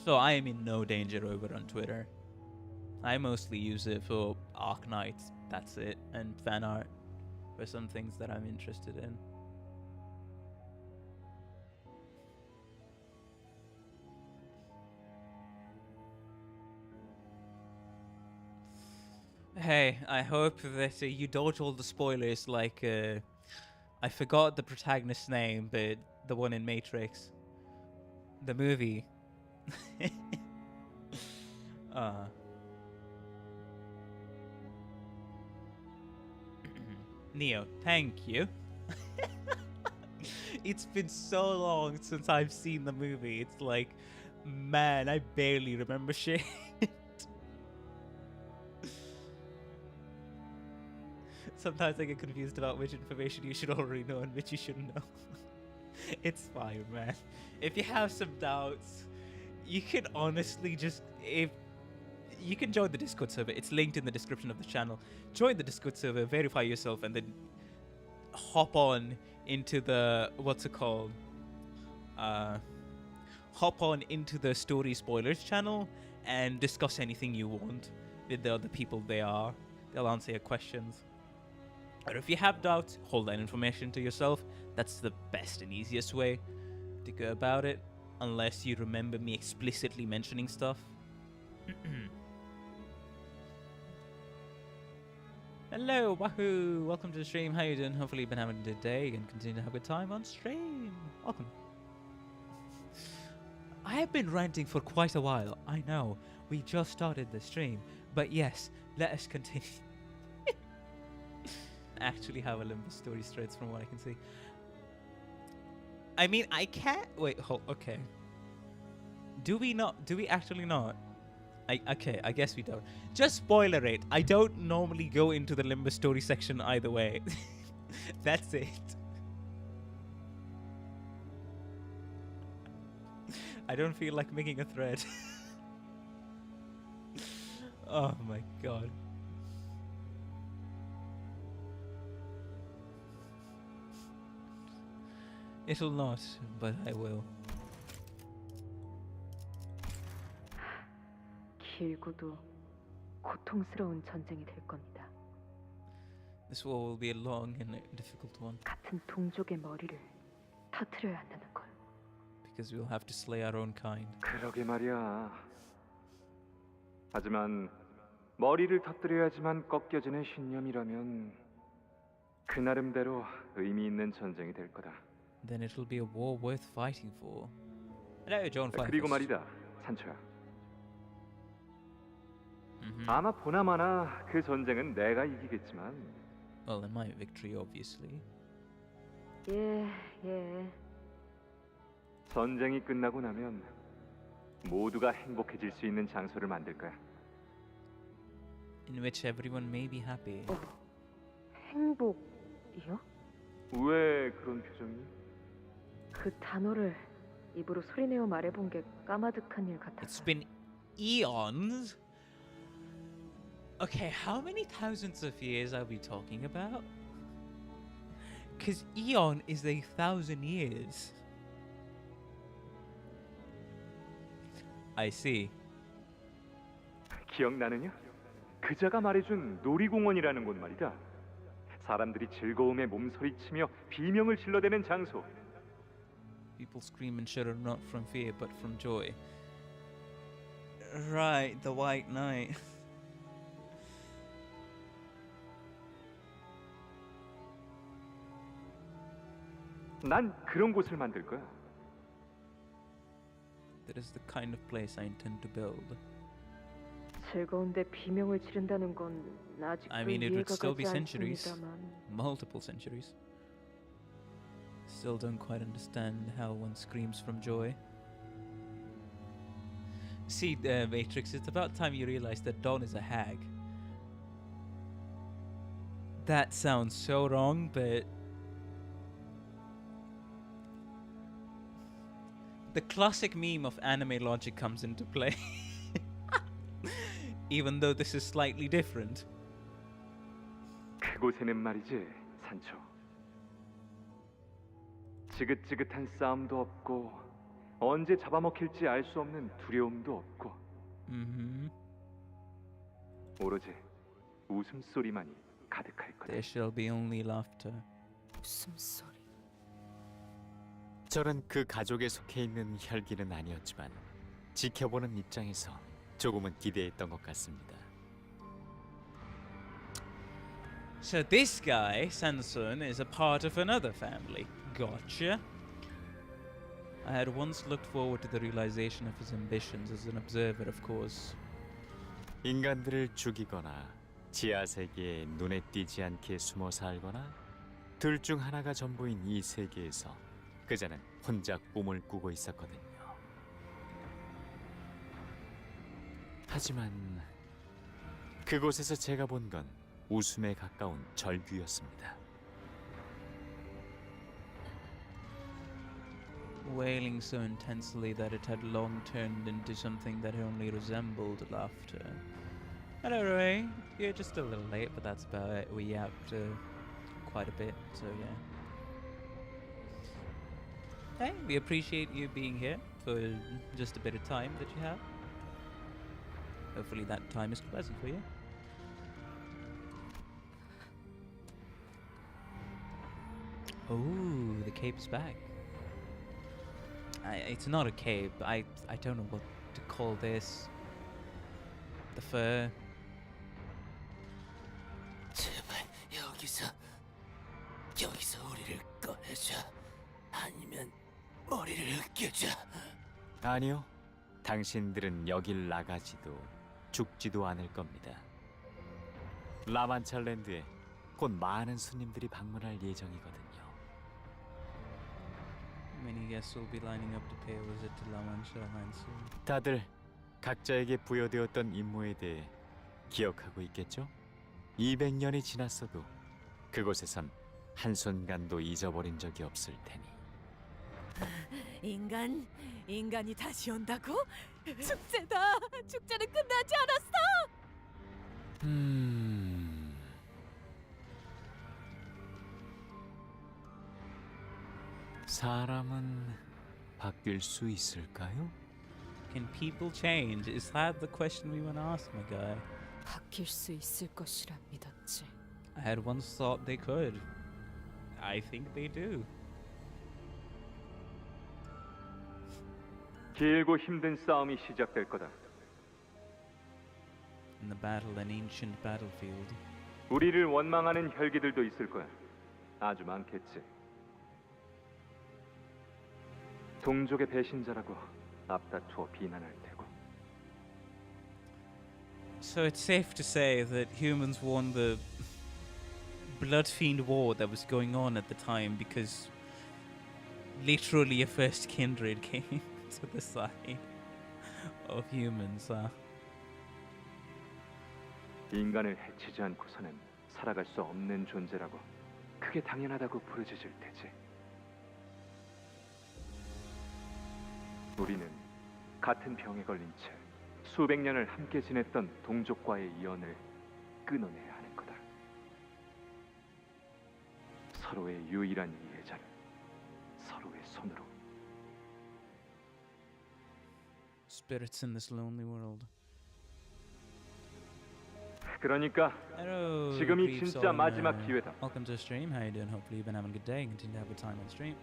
So I am in no danger over on Twitter. I mostly use it for Arknights, that's it, and fan art for some things that I'm interested in. Hey, I hope that you dodge all the spoilers, like, I forgot the protagonist's name, but the one in Matrix. The movie. Neo, thank you. It's been so long since I've seen the movie. It's like, man, I barely remember shit. Sometimes I get confused about which information you should already know and which you shouldn't know. It's fine, man. If you have some doubts, you can honestly just... You can join the Discord server. It's linked in the description of the channel. Join the Discord server, verify yourself, and then hop on into the... What's it called? Hop on into the Story Spoilers channel and discuss anything you want with the other people there. They'll answer your questions. Or if you have doubts, hold that information to yourself. That's the best and easiest way to go about it. Unless you remember me explicitly mentioning stuff. Hello, wahoo! Welcome to the stream. How you doing? Hopefully you've been having a good day and continue to have a good time on stream. Welcome. I have been ranting for quite a while. I know. We just started the stream. But yes, let us continue. Actually have a Limbus story threads from what I can see. I mean, I can't... Wait, hold... Okay. Do we not... Do we actually not? Okay, I guess we don't. Just spoiler it. I don't normally go into the Limbus story section either way. That's it. I don't feel like making a thread. Oh my god. It'll not, but I will. 길고도 고통스러운 전쟁이 될 겁니다. This war will be a long and difficult one 같은 동족의 머리를 터트려야 한다는 걸. because we'll have to slay our own kind. 그러게 말이야. 하지만 머리를 터뜨려야지만 꺾여지는 신념이라면 그 나름대로 의미 있는 전쟁이 될 거다. Then it'll be a war worth fighting for. Hello, John 그리고 Fifers. 말이다, 산초야. Mhm. 아마 보나마나 그 전쟁은 내가 이기겠지만 Well, in my victory, obviously. 예. 전쟁이 끝나고 나면 모두가 행복해질 수 있는 장소를 만들 거야. In which everyone may be happy. 행복이요? 왜 그런 표정이? 그 단어를 입으로 소리내어 말해본 게 까마득한 일 It's 같아서. been eons. Okay, how many thousands of years are we talking about? Because eon is 1,000 years. I see. 기억나느냐? 그자가 말해준 놀이공원이라는 곳 말이다. 사람들이 즐거움에 몸서리치며 비명을 질러대는 장소. People scream and shudder not from fear but from joy. Right, the White Knight. 난 그런 곳을 만들 거야. That is the kind of place I intend to build. 즐거운데 비명을 지른다는 건 아직도 I mean, it would 이해가 still be 가지 centuries. 않습니다만. Multiple centuries. Still don't quite understand how one screams from joy. See, Matrix, it's about time you realize that Dawn is a hag. That sounds so wrong, but the classic meme of anime logic comes into play. Even though this is slightly different. 그곳에는 말이지, 산초. 지긋지긋한 싸움도 없고 언제 잡아먹힐지 알 수 없는 두려움도 없고 Mm-hmm. 오로지 웃음소리만이 가득할 거다. There shall be only laughter. 웃음소리. 저는 그 가족에 속해 있는 혈기는 아니었지만 지켜보는 입장에서 조금은 기대했던 것 같습니다. So this guy, Sanson, is a part of another family. Gotcha. I had once looked forward to the realization of his ambitions as an observer, of course. 인간들을 죽이거나 지하 세계에 눈에 띄지 않게 숨어 살거나 둘 중 하나가 전부인 이 세계에서 그자는 혼자 꿈을 꾸고 있었거든요. 하지만 그곳에서 제가 본 건 웃음에 가까운 절규였습니다. Wailing so intensely that it had long turned into something that only resembled laughter. Hello, Ray. You're just a little late, but that's about it. We yapped quite a bit, so yeah. Hey, we appreciate you being here for just a bit of time that you have. Hopefully that time is pleasant for you. Oh, the cape's back. It's not a cape. I don't know what to call this. The fur. 제발 여기서 우리를 꺼내줘. 아니면 머리를 으깨줘. 아니요. 당신들은 여길 나가지도 죽지도 않을 겁니다. 라만찰랜드에 곧 많은 손님들이 방문할 예정이거든요. Many guests will be lining up to pay a visit to La Mancha soon. 다들 각자에게 부여되었던 임무에 대해 기억하고 있겠죠? 200년이 지났어도 그곳에선 한순간도 잊어버린 적이 없을 테니. 인간이 다시 온다고? 축제다. 축제는 끝나지 않았어. 사람은 바뀔 수 있을까요? Can people change? Is that the question we want to ask, my guy? 바뀔 수 있을 것이라 믿었지. I had once thought they could. I think they do. 길고 힘든 싸움이 시작될 거다. In the battle, an ancient battlefield. 우리를 원망하는 혈기들도 있을 거야. 아주 많겠지. 동족의 배신자라고 앞다투어 비난할 테고. So it's safe to say that humans won the blood fiend war that was going on at the time because literally a first kindred came to the side of humans. 인간을 해치지 않고서는 살아갈 수 없는 존재라고 그게 당연하다고 부르짖을 테지. 우리는 같은 병에 걸린 채 수백 년을 함께 지냈던 동족과의 연을 끊어내야 하는 거다. 서로의 유일한 이해자를 서로의 손으로. Spirits in this lonely world. 그러니까 Hello, 지금이 Creeps 진짜 on, 마지막 기회다. Welcome to the stream. How you doing? Hopefully you've been having a good day and continue to have a good time on stream.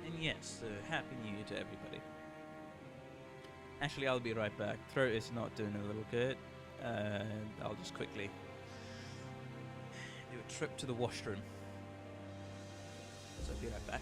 And yes, Happy New Year to everybody. Actually, I'll be right back. Throat is not doing a little good. I'll just quickly do a trip to the washroom. So I'll be right back.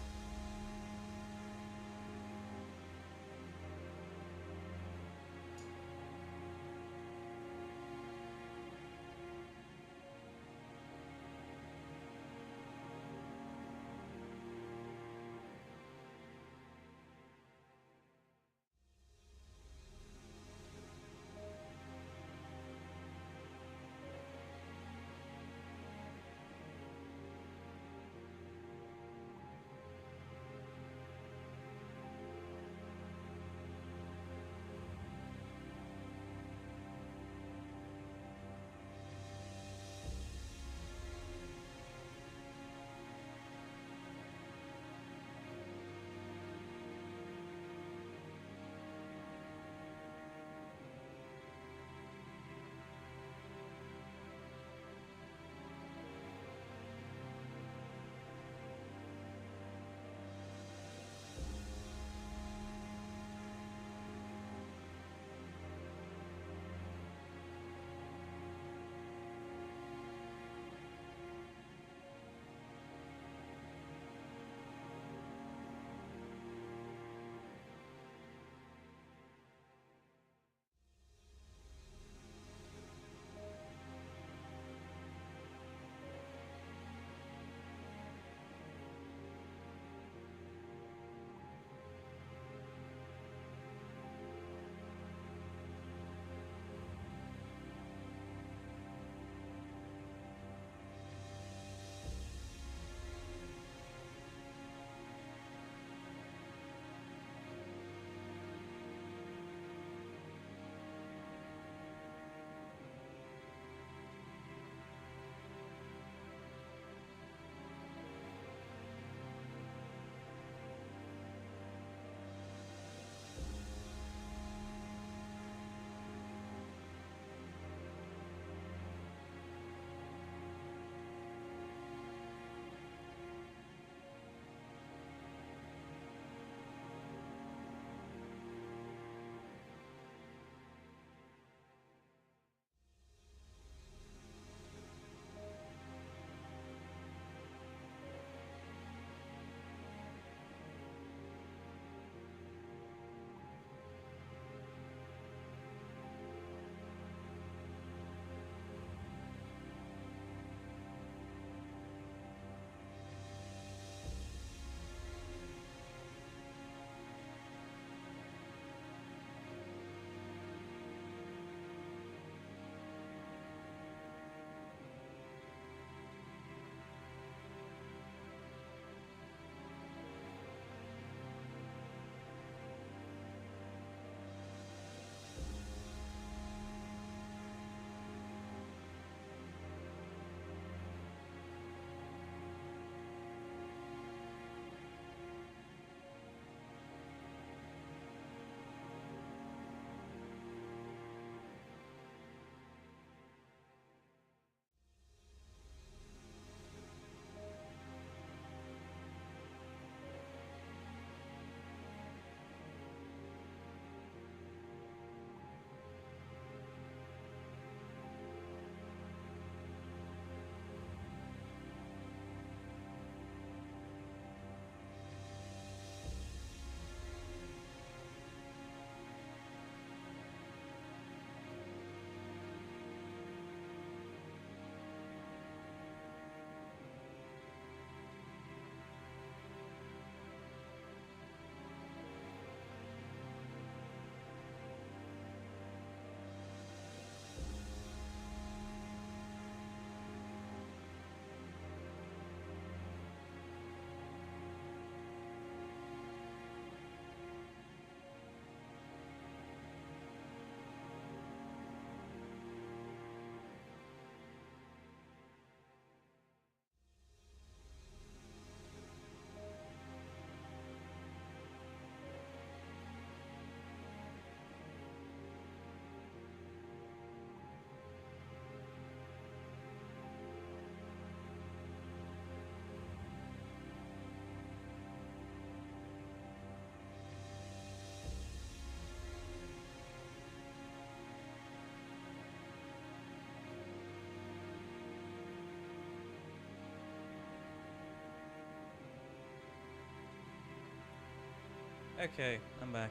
Okay, I'm back.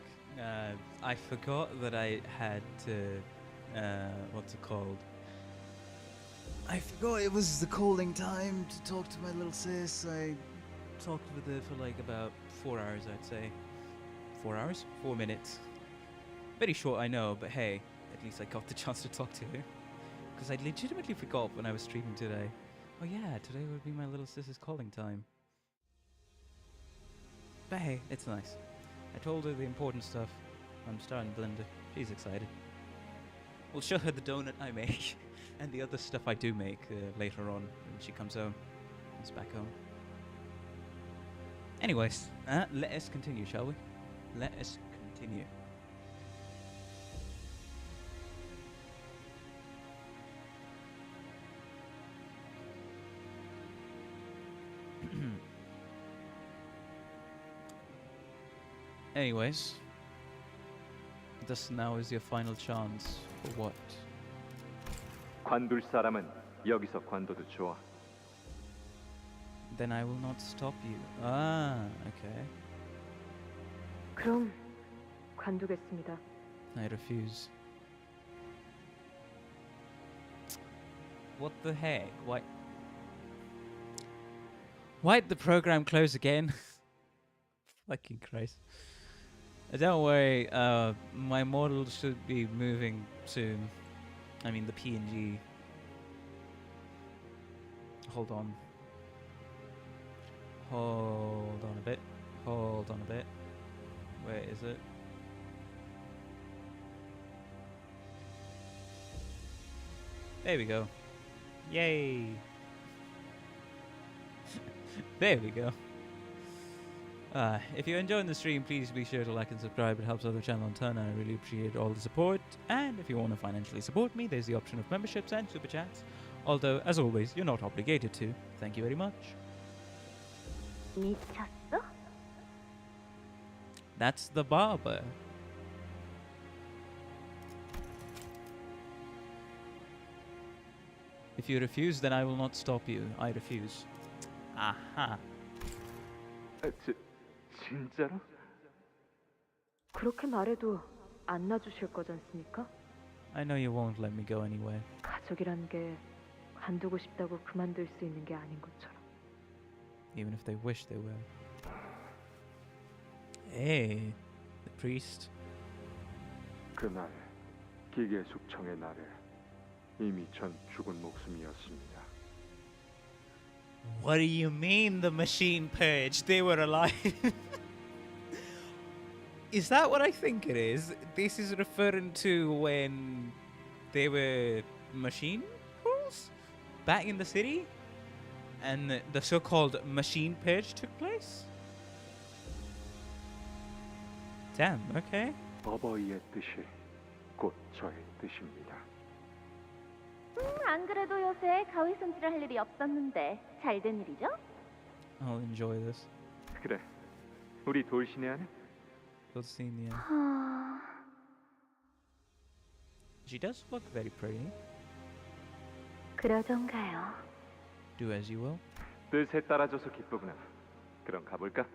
I forgot that I had to. What's it called? I forgot it was the calling time to talk to my little sis. I talked with her for like about 4 hours, I'd say. 4 hours? 4 minutes. Very short, I know, but hey, at least I got the chance to talk to her. Because I legitimately forgot when I was streaming today. Oh yeah, today would be my little sister's calling time. But hey, it's nice. I told her the important stuff. I'm starting Blender. She's excited. We'll show her the donut I make and the other stuff I do make later on when she comes home. Comes back home. Anyways, let us continue, shall we? Let us continue. Anyways, this now is your final chance for what? 관둘 사람은 여기서 관둬도 좋아. Then I will not stop you. Ah, okay. 그럼 관두겠습니다. I refuse. What the heck? Why'd the program close again? Fucking Christ. Don't worry, my model should be moving soon. I mean the PNG. Hold on. Hold on a bit. Hold on a bit. Where is it? There we go. Yay! There we go. If you're enjoying the stream, please be sure to like and subscribe. It helps out the channel in turn, and I really appreciate all the support. And if you want to financially support me, there's the option of memberships and super chats. Although, as always, you're not obligated to. Thank you very much. 미쳤어? That's the barber. If you refuse, then I will not stop you. I refuse. Aha. 진짜로? 그렇게 말해도 안 놔주실 거잖습니까? I know you won't let me go anywhere. 가족이란 게 관두고 싶다고 그만둘 수 있는 게 아닌 것처럼. Even if they wish they will. Hey, the priest. 그날 기계 숙청의 날에 이미 전 죽은 목숨이었습니다. What do you mean the machine purge? They were alive. Is that what I think it is? This is referring to when they were machine rules back in the city? And the so-called machine purge took place? Damn, okay. 어버이의 뜻이 곧 저의 뜻입니다. 안 그래도 요새 가위 손질할 일이 없었는데 잘 된 일이죠? I'll enjoy this. 그래, 우리 돌신의 아내? Dulcinea. She does look very pretty. 그러던가요. Do as you will. 뜻에 따라줘서 기쁘구나. 그럼 가볼까?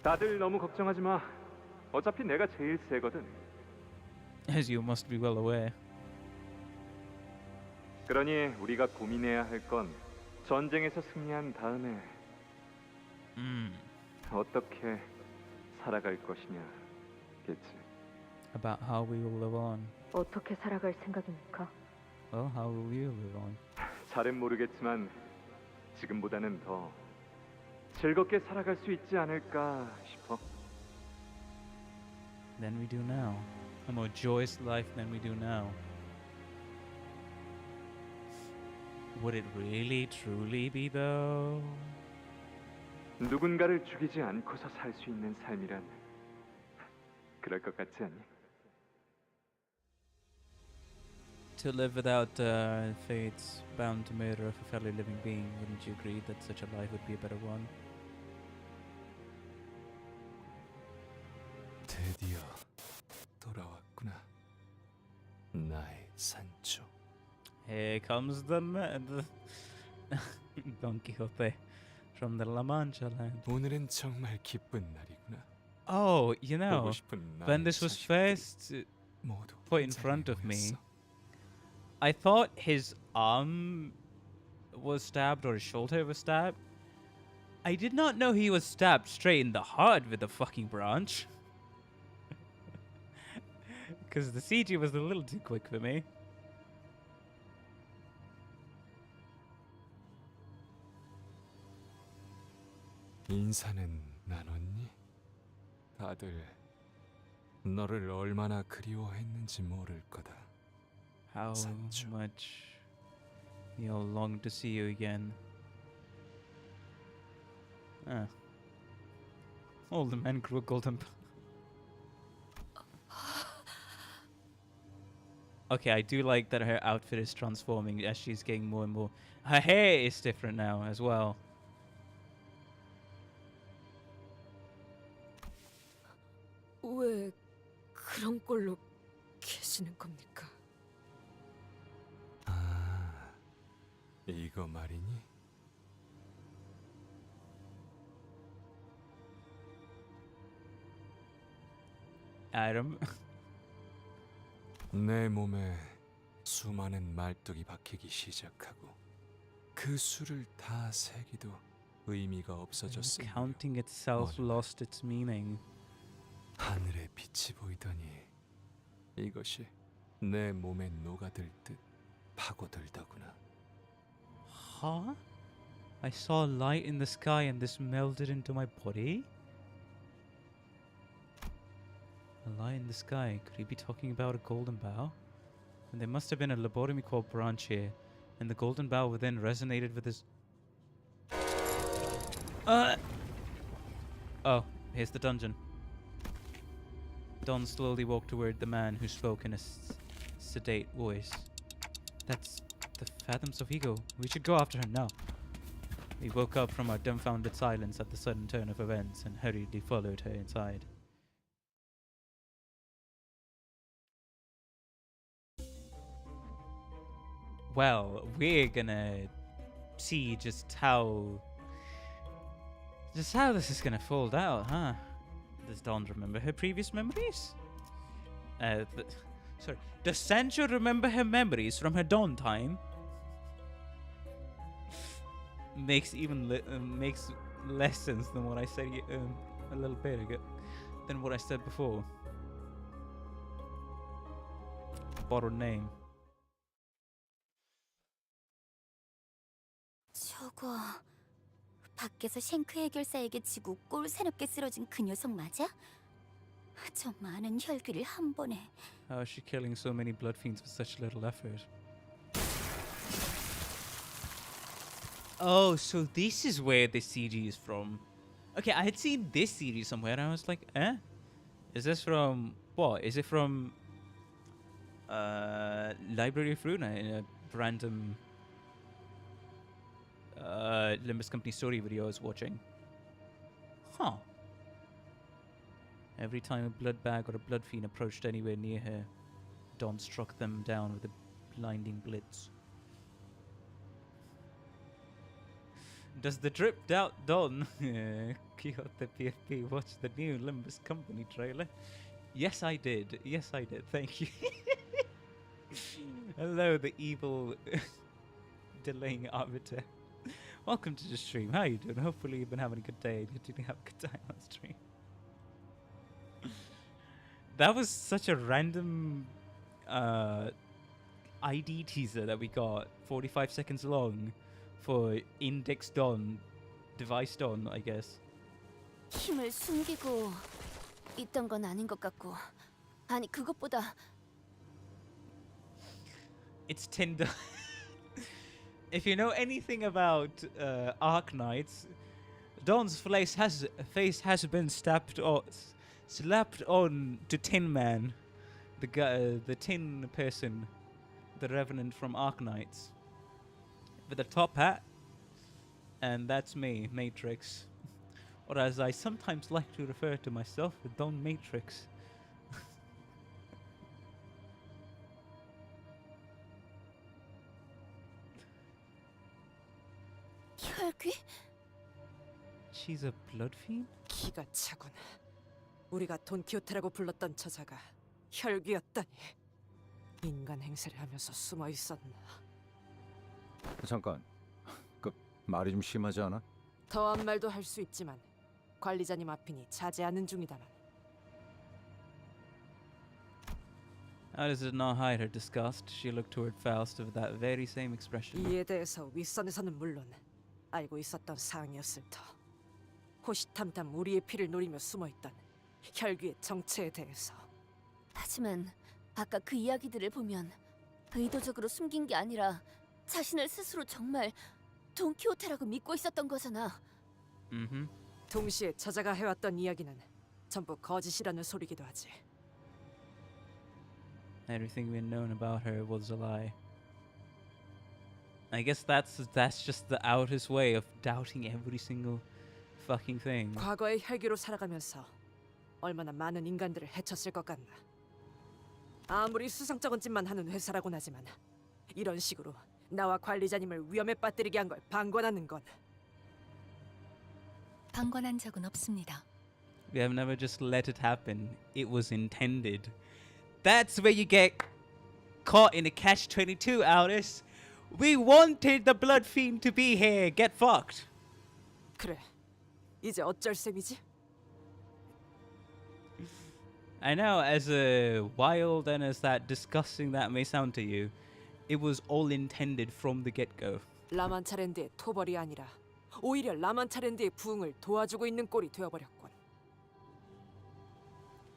다들 너무 걱정하지 마. 어차피 내가 제일 세거든. As you must be well aware. 그러니 우리가 고민해야 할 건 전쟁에서 승리한 다음에 어떻게 살아갈 것이냐겠지. About how we will live on. 어떻게 살아갈 생각입니까? Well, how will you live on? 잘은 모르겠지만 지금보다는 더 즐겁게 살아갈 수 있지 않을까 싶어. Than we do now. A more joyous life than we do now. Would it really, truly be though? 누군가를 죽이지 않고서 살 수 있는 삶이란 그럴 것 같지 않니? To live without fates bound to murder of a fellow living being, wouldn't you agree that such a life would be a better one? 드디어 돌아왔구나. 나의 산초. Here comes the Don Quixote from the La Mancha land. 오늘은 정말 기쁜 날이구나. Oh, you know, 보고 싶은 when 나의 this was 자식들이 first 모두 put in 이 자리에 front of me, 모였어. I thought his arm was stabbed or his shoulder was stabbed. I did not know he was stabbed straight in the heart with a fucking branch. Because the CG was a little too quick for me. 인사는 나눴니? 다들 너를 얼마나 그리워했는지 모를 거다. How Sancho. much we all long to see you again. Ah. All the men grew a golden. Okay, I do like that her outfit is transforming as she's getting more and more. Her hair is different now as well. 왜 그런 꼴로 계시는 겁니까? 아, 이거 말이니? Adam. 내 몸에 수많은 말뚝이 박히기 시작하고 그 수를 다 세기도 의미가 없어졌으며 Counting itself lost its meaning. 하늘의 빛이 보이더니 이것이 내 몸에 녹아들 듯 파고들더구나. Huh? I saw a light in the sky and this melted into my body? A light in the sky. Could he be talking about a golden bough? And there must have been a lobotomy core branch here, and the golden bough within resonated with his. Oh, here's the dungeon. Don slowly walked toward the man who spoke in a sedate voice. That's the Fathoms of Ego. We should go after her now. We woke up from our dumbfounded silence at the sudden turn of events and hurriedly followed her inside. Well, we're gonna see just how this is gonna fold out, huh? Does Don remember her previous memories? Sorry, does Sancho remember her memories from her Don time? Makes less sense than what I said a little bit ago, than what I said before. Borrowed name. 저거 밖에서 쉔크 해결사에게 지고 꼴사납게 쓰러진 그 녀석 맞아? 저 많은 혈귀를 한 번에. How is she killing so many blood fiends with such little effort? Oh, so this is where this CG is from. Okay, I had seen this CG somewhere and I was like, eh? Is this from what? Is it from Library of Runa in a random Limbus Company story video I was watching? Huh. Every time a blood bag or a blood fiend approached anywhere near her, Don struck them down with a blinding blitz. Does the dripped out Don Quixote PFP watch the new Limbus Company trailer? Yes, I did. Yes, I did. Thank you. Hello, the evil delaying arbiter. Welcome to the stream. How are you doing? Hopefully you've been having a good day and continuing to have a good time on stream. That was such a random ID teaser that we got, 45 seconds long, for Index Don, Device Don, I guess. 힘을 숨기고 있던 건 아닌 것 같고. 아니 그것보다 It's Tinder. If you know anything about Arknights, Don's face has been slapped on to Tin Man, the guy, the Tin person, the Revenant from Arknights, with a top hat, and that's me, Matrix, or as I sometimes like to refer to myself, Don Matrix. 혈귀? she's a blood fiend? 기가 차군. 우리가 돈키호테라고 불렀던 저자가 혈귀였다니. 인간 행세를 하면서 숨어 있었나. 잠깐, 그 말이 좀 심하지 않아? 더한 말도 할 수 있지만 관리자님 앞이니 자제하는 중이다만. Alice did not hide her disgust. She looked toward Faust with that very same expression. 이에 대해서 윗선에서는 물론 알고 있었던 사항이었을 터. 호시탐탐 우리의 피를 노리며 숨어있던 혈귀의 정체에 대해서. 하지만 아까 그 이야기들을 보면 의도적으로 숨긴 게 아니라 자신을 스스로 정말 돈키호테라고 믿고 있었던 거잖아. 동시에 저자가 해왔던 이야기는 전부 거짓이라는 소리기도 하지. Everything we had known about her was a lie. I guess that's just the outest way of doubting every single fucking thing. 과거의 혈기로 살아가면서 얼마나 많은 인간들을 해쳤을 것 같나. 아무리 수상쩍은 짓만 하는 회사라곤 하지만 이런 식으로 나와 관리자님을 위험에 빠뜨리게 한 걸 방관하는 건. 방관한 적은 없습니다. We have never just let it happen. It was intended. That's where you get caught in a catch-22, Alice. We wanted the blood fiend to be here. Get fucked. 그래, 이제 어쩔 셈이지? I know, as wild and as that disgusting that may sound to you, it was all intended from the get-go. 라만차랜드의 토벌이 아니라 오히려 라만차랜드의 부흥을 도와주고 있는 꼴이 되어버렸군.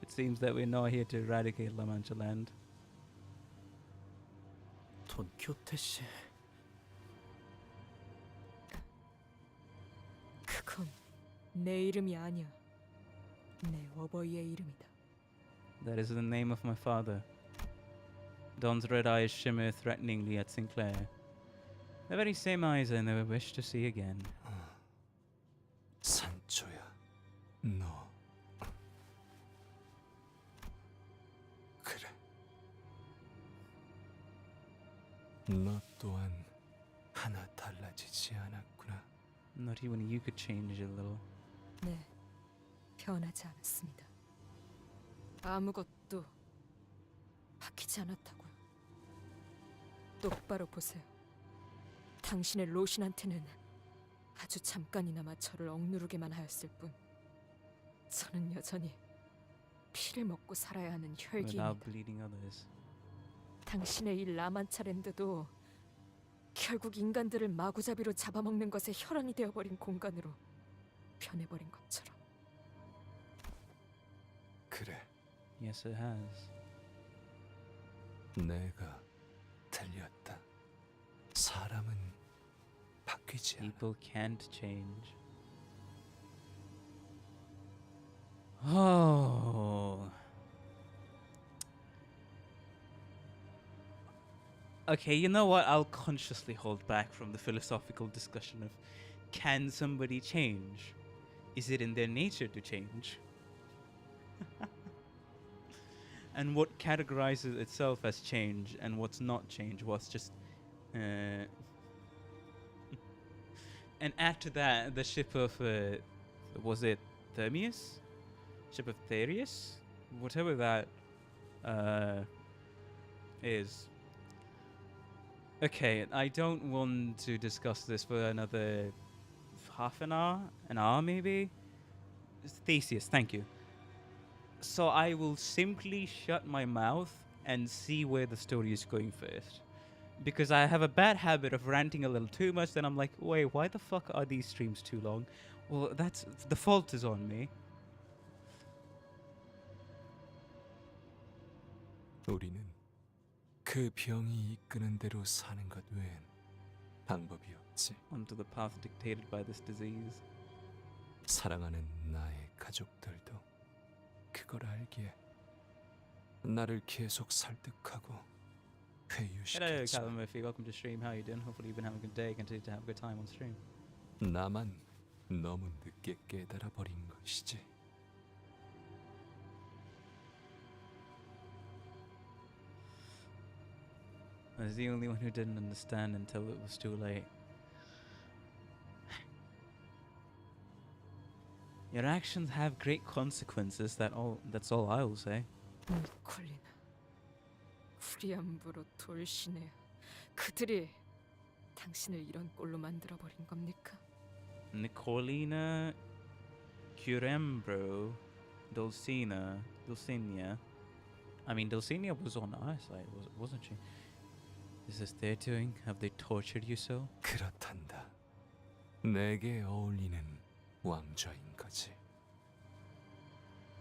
It seems that we're not here to eradicate La Mancha Land. 돈키호테 씨. 그건 내 이름이 아니야. 내 어버이의 이름이다. That is the name of my father. Don's red eyes shimmer threateningly at Sinclair. The very same eyes I never wished to see again. 산초야, 너. 그래. 너 또한 하나 달라지지 않았구나. Not even you could change a little. 네, 변하지 않았습니다. 아무것도 바뀌지 않았다고요. 똑바로 보세요. 당신의 로신한테는 아주 잠깐이나마 저를 억누르게만 하였을 뿐 저는 여전히 피를 먹고 살아야 하는 Without 혈기입니다. bleeding others. 당신의 이 라만차랜드도 결국 인간들을 마구잡이로 잡아먹는 것에 혈안이 되어버린 공간으로 변해버린 것처럼. 그래, Yes, it has. 내가 틀렸다. 사람은 바뀌지 않아. People can't change. Oh. Okay, you know what? I'll consciously hold back from the philosophical discussion of can somebody change? Is it in their nature to change? And what categorizes itself as change and what's not change? What's just and add to that the ship of was it Thermius? Ship of Therius? Whatever that is. Okay, I don't want to discuss this for another half an hour maybe. Theseus, thank you. So I will simply shut my mouth and see where the story is going first. Because I have a bad habit of ranting a little too much, then I'm like, wait, why the fuck are these streams too long? Well, that's the fault is on me. 우리는 그 병이 이끄는 대로 사는 것 외엔 방법이 없지. Onto the path dictated by this disease. 사랑하는 나의 가족들도 그걸 알기에 나를 계속 설득하고 Hello, 회유시켰지. Calvin Murphy. Welcome to stream. How are you doing? Hopefully you've been having a good day. Continue to have a good time on stream. 나만 너무 늦게 깨달아 버린 것이지. I was the only one who didn't understand until it was too late. Your actions have great consequences. That's all I'll say. 콜린, 후리안부로 돌시네. 그들이 당신을 이런 꼴로 만들어 버린 겁니까? Nicolina, Curembro, Dulcinea. I mean, Dulcinea was on our side, wasn't she? Is this their doing? Have they tortured you so? 그렇단다. 내게 어울리는 왕좌인 거지.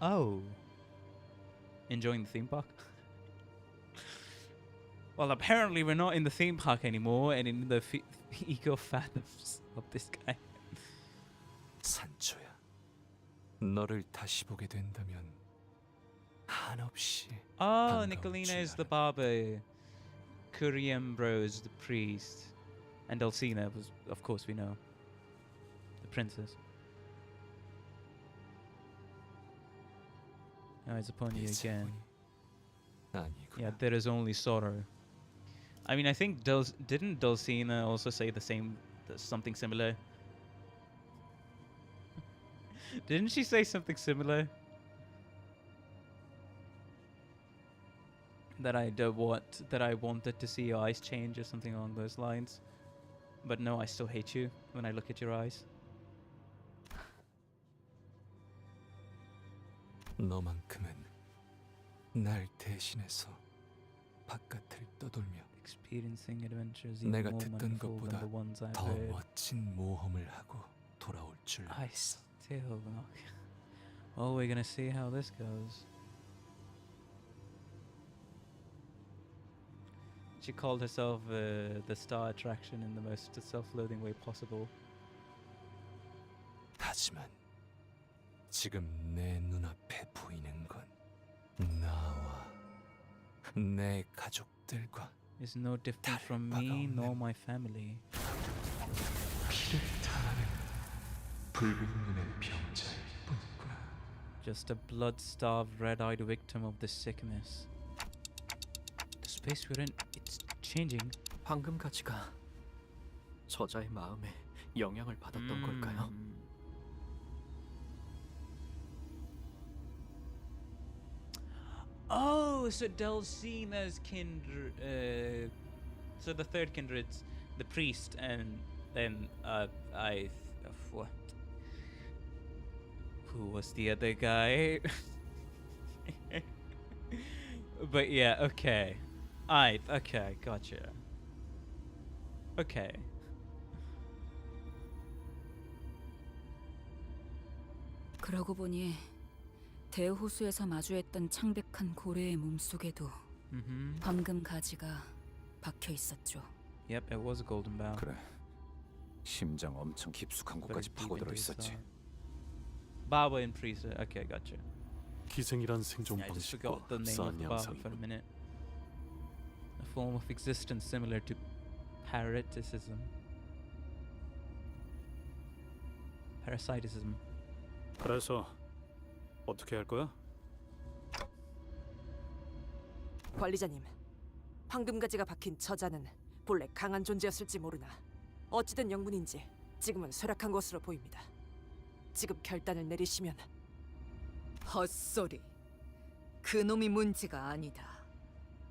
Oh. Enjoying the theme park? Well, apparently we're not in the theme park anymore and in the ego fathoms of this guy. 산초야, 너를 다시 보게 된다면 한없이 Oh, 반가울 Nicolina 줄 is the 알아. barber. Curiembro is the priest. And Dulcina was, of course, we know, the princess. Eyes upon you again. 아니구나. Yeah, there is only sorrow. I mean, I think didn't Dulcina also say the same, something similar? Didn't she say something similar? That I wanted to see your eyes change or something along those lines. But no, I still hate you when I look at your eyes. 너만큼은 날 대신해서 바깥을 떠돌며 Experiencing adventures even 내가 more 듣던 manifold than 것보다 the ones I've 더 heard. 멋진 모험을 하고 돌아올 줄 I 알았어. still. Oh, we're gonna see how this goes. She called herself the star attraction in the most self-loathing way possible. 하지만 지금 내 눈앞에 보이는 건 나와 내 가족들과 It's no different from me nor my family. 피를 타는 붉은 눈의 병자일 뿐이구나. Just a blood-starved, red-eyed victim of this sickness. The space we're in, it's changing. 황금 가지가 저자의 마음에 영향을 받았던 걸까요? Oh, so Dulcina's kindred. So the third kindred's the priest, and then what? Who was the other guy? But yeah, okay. Okay, gotcha. Okay. 그러고 보니 대호수에서 마주했던 창백한 고래의 몸속에도 황금 가지가 박혀 있었죠. Yep, it was a golden bough. 그래. 심장 엄청 깊숙한 But 곳까지 it's deep 파고들어 into his 있었지. heart. Barber and priest. Okay, gotcha. 기생이란 생존 Yeah, I just 방식과 forgot the name of 흡사한 the barber 양상이 for a minute. A form of existence similar to parasitism. Parasitism. 그래서 어떻게 할 거야? 관리자님, 황금 가지가 박힌 저자는 본래 강한 존재였을지 모르나 어찌된 영문인지 지금은 쇠락한 것으로 보입니다. 지금 결단을 내리시면 헛소리. 그놈이 문제가 아니다.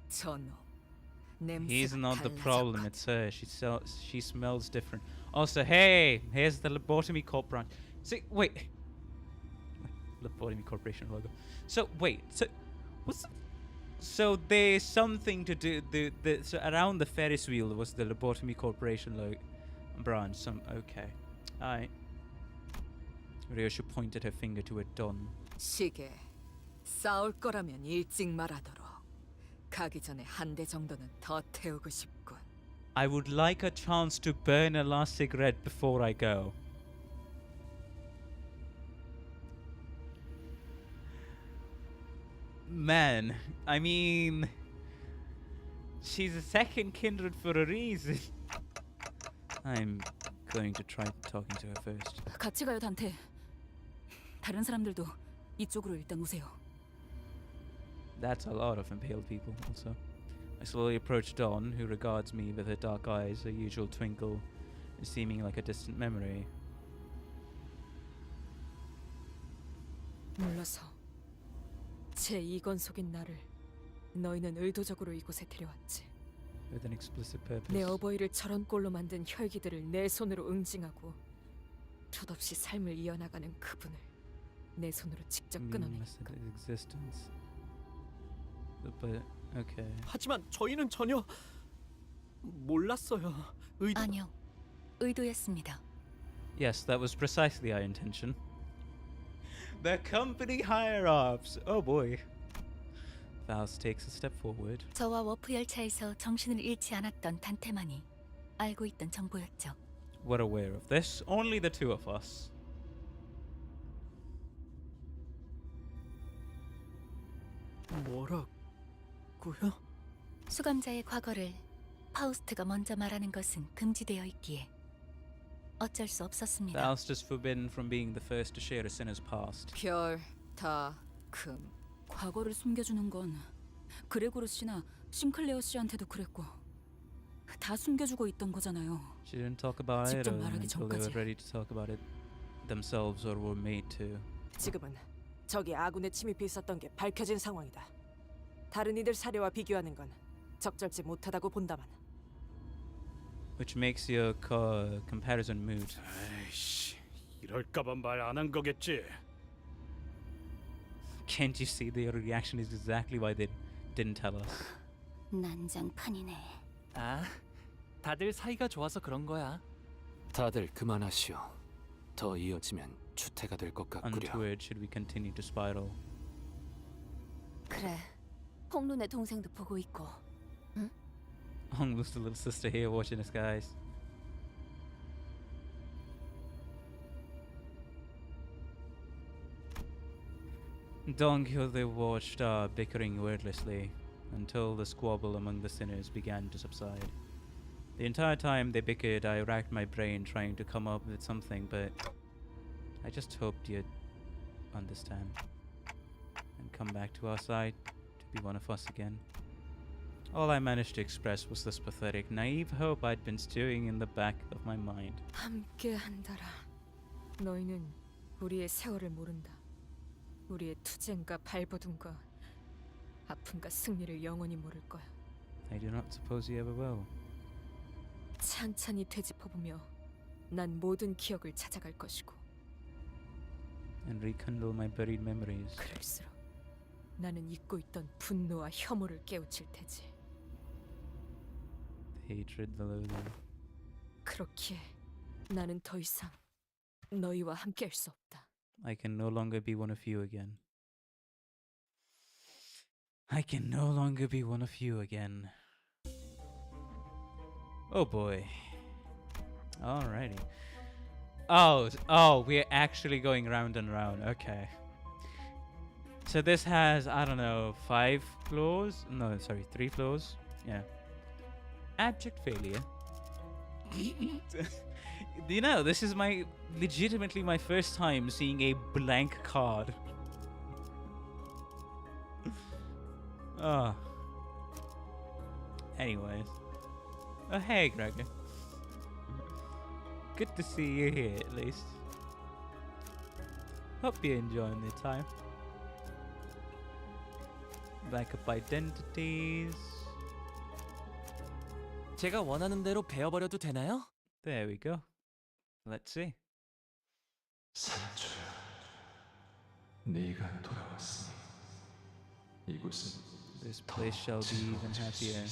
저놈. He's 냄새가 not the 달라졌거든. problem, it's her. She smells different. Also, hey, here's the Lobotomy Corp branch. See, wait. Lobotomy Corporation logo. So, wait, so, so there's something to do, so around the Ferris wheel was the Lobotomy Corporation logo branch, okay. Alright. Ryoshu pointed her finger to a Don. 시계. 싸울 거라면 일찍 말하도록. 가기 전에 한 대 정도는 더 태우고 싶군. I would like a chance to burn a last cigarette before I go. Man, I mean, she's a second kindred for a reason. I'm going to try talking to her first. 같이 가요, 단테. 다른 사람들도 이쪽으로 일단 오세요. That's a lot of impaled people, also. I slowly approach Dawn, who regards me with her dark eyes, her usual twinkle, seeming like a distant memory. 몰라서 제 이건속인 나를 너희는 의도적으로 이곳에 데려왔지. With an explicit purpose. 내 어버이를 저런 꼴로 만든 혈기들을 내 손으로 응징하고 끝없이 삶을 이어나가는 그분을 내 손으로 직접 끊어내니까. Existence. But okay. 하지만 저희는 전혀 몰랐어요. 아니요, 의도였습니다. Yes, that was precisely our intention. The company higher-ups. Oh boy. Faust takes a step forward. 저와 워프 열차에서 정신을 잃지 않았던 단테만이 알고 있던 정보였죠. We're aware of this. Only the two of us. 뭐라고요? 수감자의 과거를 파우스트가 먼저 말하는 것은 금지되어 있기에 어쩔 수 없었습니다. Faust is forbidden from being the first to share a sinner's past. 별, 다, 금. 과거를 숨겨주는 건 그레고르 씨나 싱클레어 씨한테도 그랬고 다 숨겨주고 있던 거잖아요. She didn't talk about it 직접 말하기 until they were 전까지. ready to talk about it themselves or were made to. 지금은 적이 아군의 침입이 있었던 게 밝혀진 상황이다. 다른 이들 사례와 비교하는 건 적절치 못하다고 본다만. Which makes your comparison moot. 에이씨, 이럴까봐 말 안 한 거겠지. Can't you see their reaction is exactly why they didn't tell us? 난장판이네. 아, 다들 사이가 좋아서 그런 거야. 다들 그만하시오. 더 이어지면 추태가 될 것 같구려. Untoward, should we continue to spiral? 그래, 홍룬의 동생도 보고 있고. Honglu's the little sister here watching us, guys. Don Quixote watched bickering wordlessly until the squabble among the sinners began to subside. The entire time they bickered, I racked my brain trying to come up with something, but I just hoped you'd understand and come back to our side to be one of us again. All I managed to express was this pathetic, naive hope I'd been stewing in the back of my mind. 함께 한다라. 너희는 우리의 세월을 모른다. 우리의 투쟁과 발버둥과 아픔과 승리를 영원히 모를 거야. I do not suppose you ever will. 찬찬히 되짚어보며 난 모든 기억을 찾아갈 것이고. And rekindle my buried memories. 그럴수록 나는 잊고 있던 분노와 혐오를 깨우칠 테지. The hatred, the loathing. 그렇기에 나는 더 이상 너희와 함께할 수 없다. I can no longer be one of you again. I can no longer be one of you again. Oh boy. Alrighty. Oh, we're actually going round and round. Okay. So this has, I don't know, 5 floors? No, sorry, 3 floors. Yeah. Abject failure. You know, this is legitimately my first time seeing a blank card. Anyways. Oh, hey, Gregor. Good to see you here, at least. Hope you're enjoying the time. Backup identities. 제가 원하는 대로 베어버려도 되나요? There we go. Let's see. 산초야, 네가 돌아왔으니 이곳은 This place shall be even happier.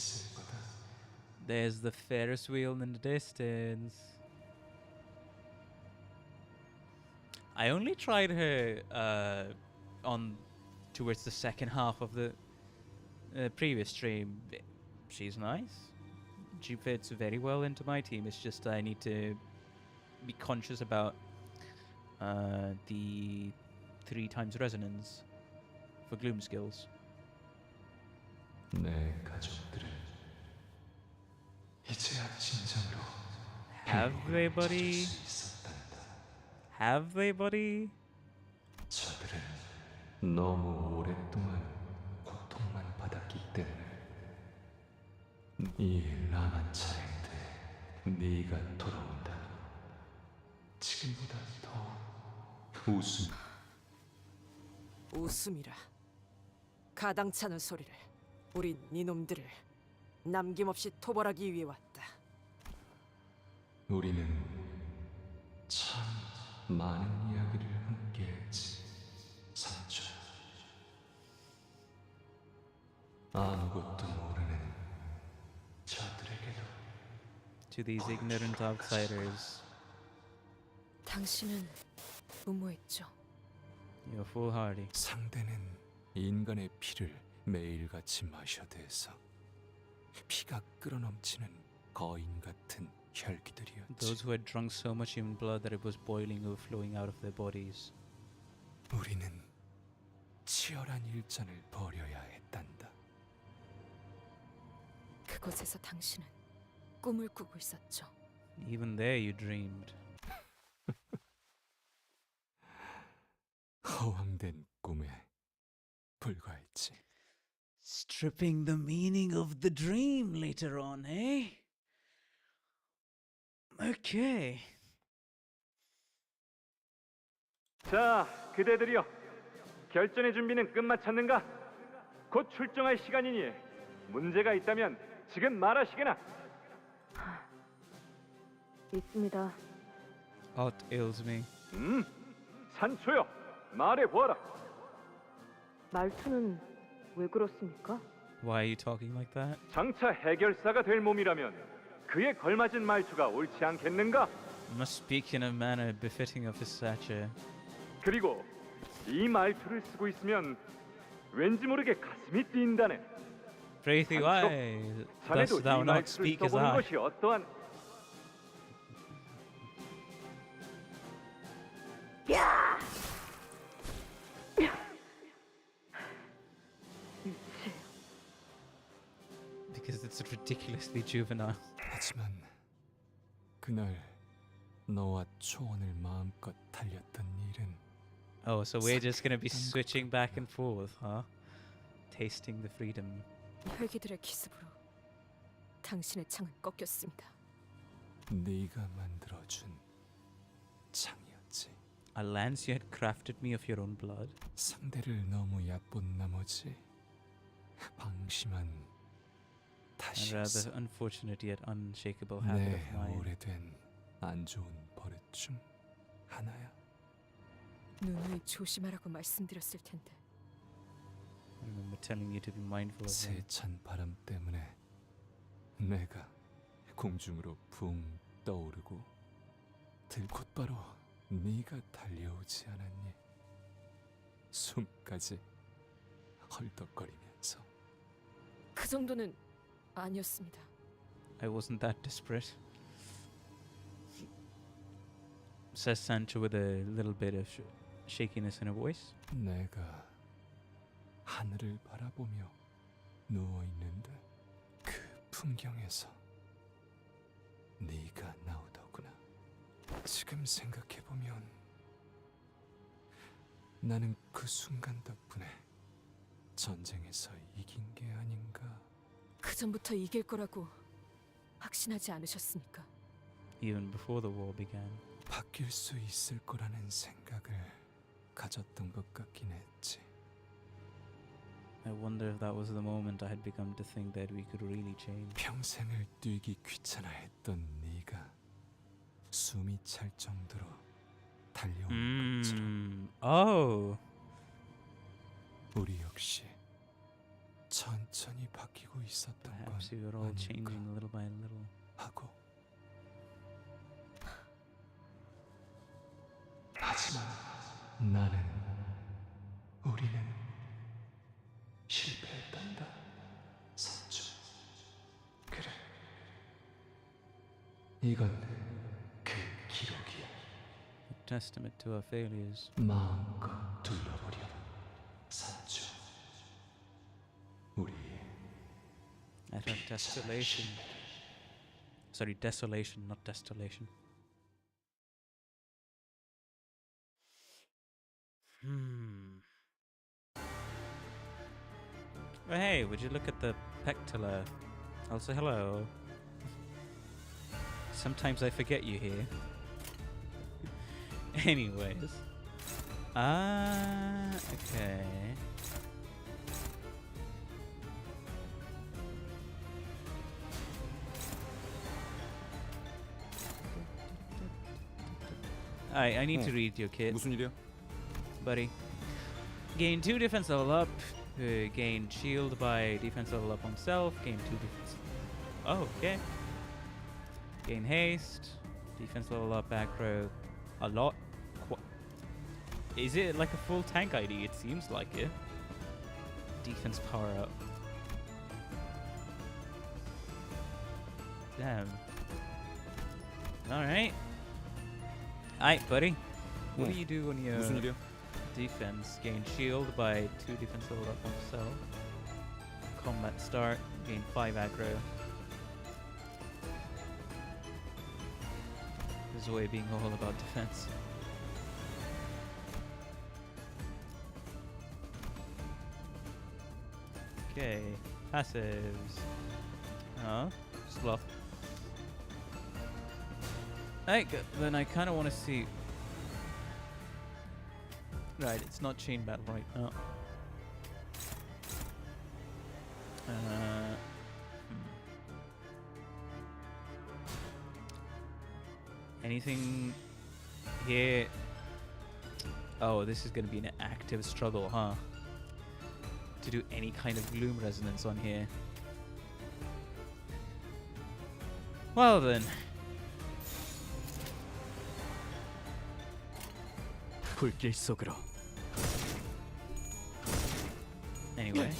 There's the Ferris wheel in the distance. I only tried her on towards the second half of the previous stream. She's nice. She fits very well into my team. It's just I need to be conscious about the 3 times resonance for gloom skills. 내 가족들은 이제야 진정으로 Have they, buddy? Have they, buddy? 저들은 너무 오랫동안 고통만 받았기 때문에 이 라마 차례 때 네가 돌아온다. 지금보다 더 웃음. 웃음이라. 가당찮은 소리를. 우린 이놈들을 남김없이 토벌하기 위해 왔다. 우리는 참 많은 이야기를 함께했지, 산초. 아무것도 모르는 저들에게도. To these ignorant outsiders, 당신은 무모했죠. you're foolhardy. 상대는 인간의 피를 매일같이 마셔대서 피가 끓어넘치는 거인 같은 혈기들이었지. Those who had drunk so much human blood that it was boiling or flowing out of their bodies. 우리는 치열한 일전을 벌여야 했단다. 그곳에서 당신은 꿈을 꾸고 있었죠. Even there, you dreamed. 허황된 꿈에 불과했지. Stripping the meaning of the dream later on, eh? Okay. 자, 그대들이여. 결전의 준비는 끝마쳤는가? 곧 출정할 시간이니 문제가 있다면 지금 말하시게나. 있습니다. What ails me? 산초여, 말해보아라. 말투는 왜 그렇습니까? Why are you talking like that? 장차 해결사가 될 몸이라면 그에 걸맞은 말투가 옳지 않겠는가? You must speak in a manner befitting of his stature. 그리고 이 말투를 쓰고 있으면 왠지 모르게 가슴이 뛴다네. Prithee, why 자네도 dost thou 이 not 말투를 speak as 써보는 I? 것이 어떠한? 야! Because it's ridiculously juvenile. 하지만 그날 너와 초원을 마음껏 달렸던 일은 Oh, so we're just gonna be switching back and forth, huh? Tasting the freedom. 혈기들의 기습으로 당신의 창은 꺾였습니다. 네가 만들어준 창이었지. A lance you had crafted me of your own blood. 상대를 너무 얕본 나머지 방심한 And 탓이었어. rather unfortunate yet unshakable habit of 내 mine. 오래된 안 좋은 버릇 중 하나야. 누누이 조심하라고 말씀드렸을 텐데. I remember telling you to be mindful of them. 세찬 바람 때문에 내가 공중으로 붕 떠오르고 곧바로 네가 달려오지 않았니? 숨까지 헐떡거리면서. 그 정도는 아니었습니다. I wasn't that desperate. Says Sancho with a little bit of shakiness in her voice. 내가 하늘을 바라보며 누워 있는데 그 풍경에서 네가 나오더구나. 지금 생각해 보면 나는 그 순간 덕분에 전쟁에서 이긴 게 아닌가. 그 전부터 이길 거라고 확신하지 않으셨습니까? Even before the war began. 바뀔 수 있을 거라는 생각을 가졌던 것 같긴 했지. I wonder if that was the moment I had begun to think that we could really change. 평생을 뛰기 귀찮아했던 네가 숨이 찰 정도로 달려오는 것처럼 Oh. 우리 역시 천천히 바뀌고 있었던 건 Perhaps we were all changing 아닌가 little by little. 하고. 하지만 나는 우리는 실패했단다, 산초. 그래, 이건 그 기록이야. A testament to our failures. 마음껏 둘러보렴, 산초. 우리 At our desolation. Sorry, desolation, not distillation. Oh, hey, would you look at the pectola? I'll say hello. Sometimes I forget you here. Anyways, Ah, okay. Alright, I need to read your kit. 무슨 일이야? Buddy. Gain 2 defense level up. Gain shield by defense level up on self. Gain 2 defense. Oh, okay. Gain haste. Defense level up aggro. A lot. Is it like a full tank ID? It seems like it. Defense power up. Damn. Alright. Alright, buddy. What do you do when you 무슨 일이야? defense? Gain shield by 2 defense level up on self. Combat start. Gain 5 aggro. This way being all about defense. Okay, passives. Oh, sloth. Alright, then I kind of want to see. Right, it's not chain battle right now. Anything here? Oh, this is going to be an active struggle, huh? To do any kind of gloom resonance on here. Well then. 불길 속으로. Anyway.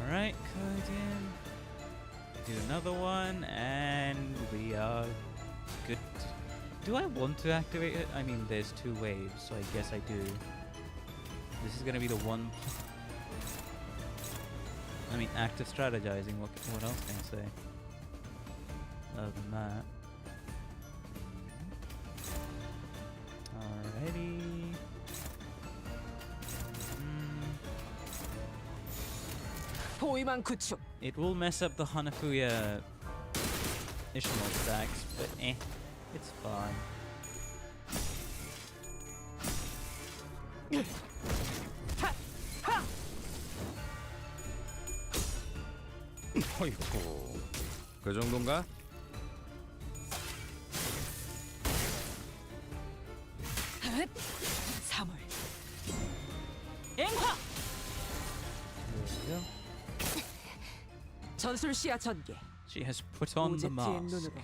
Alright, Guardian. Do another one, and we are good. Do I want to activate it? I mean, there's 2 waves, so I guess I do. This is gonna be the one. I mean, active strategizing. What else can I say? Other than that. Alrighty. 포위만 구축. It will mess up the Hanafuya Ishmael stacks, but it's fine. 어이구, 그 정도인가? 사물. 앵화. There we go. 전술 시야 전개. She has put on the 오제트의 mask. 눈으로.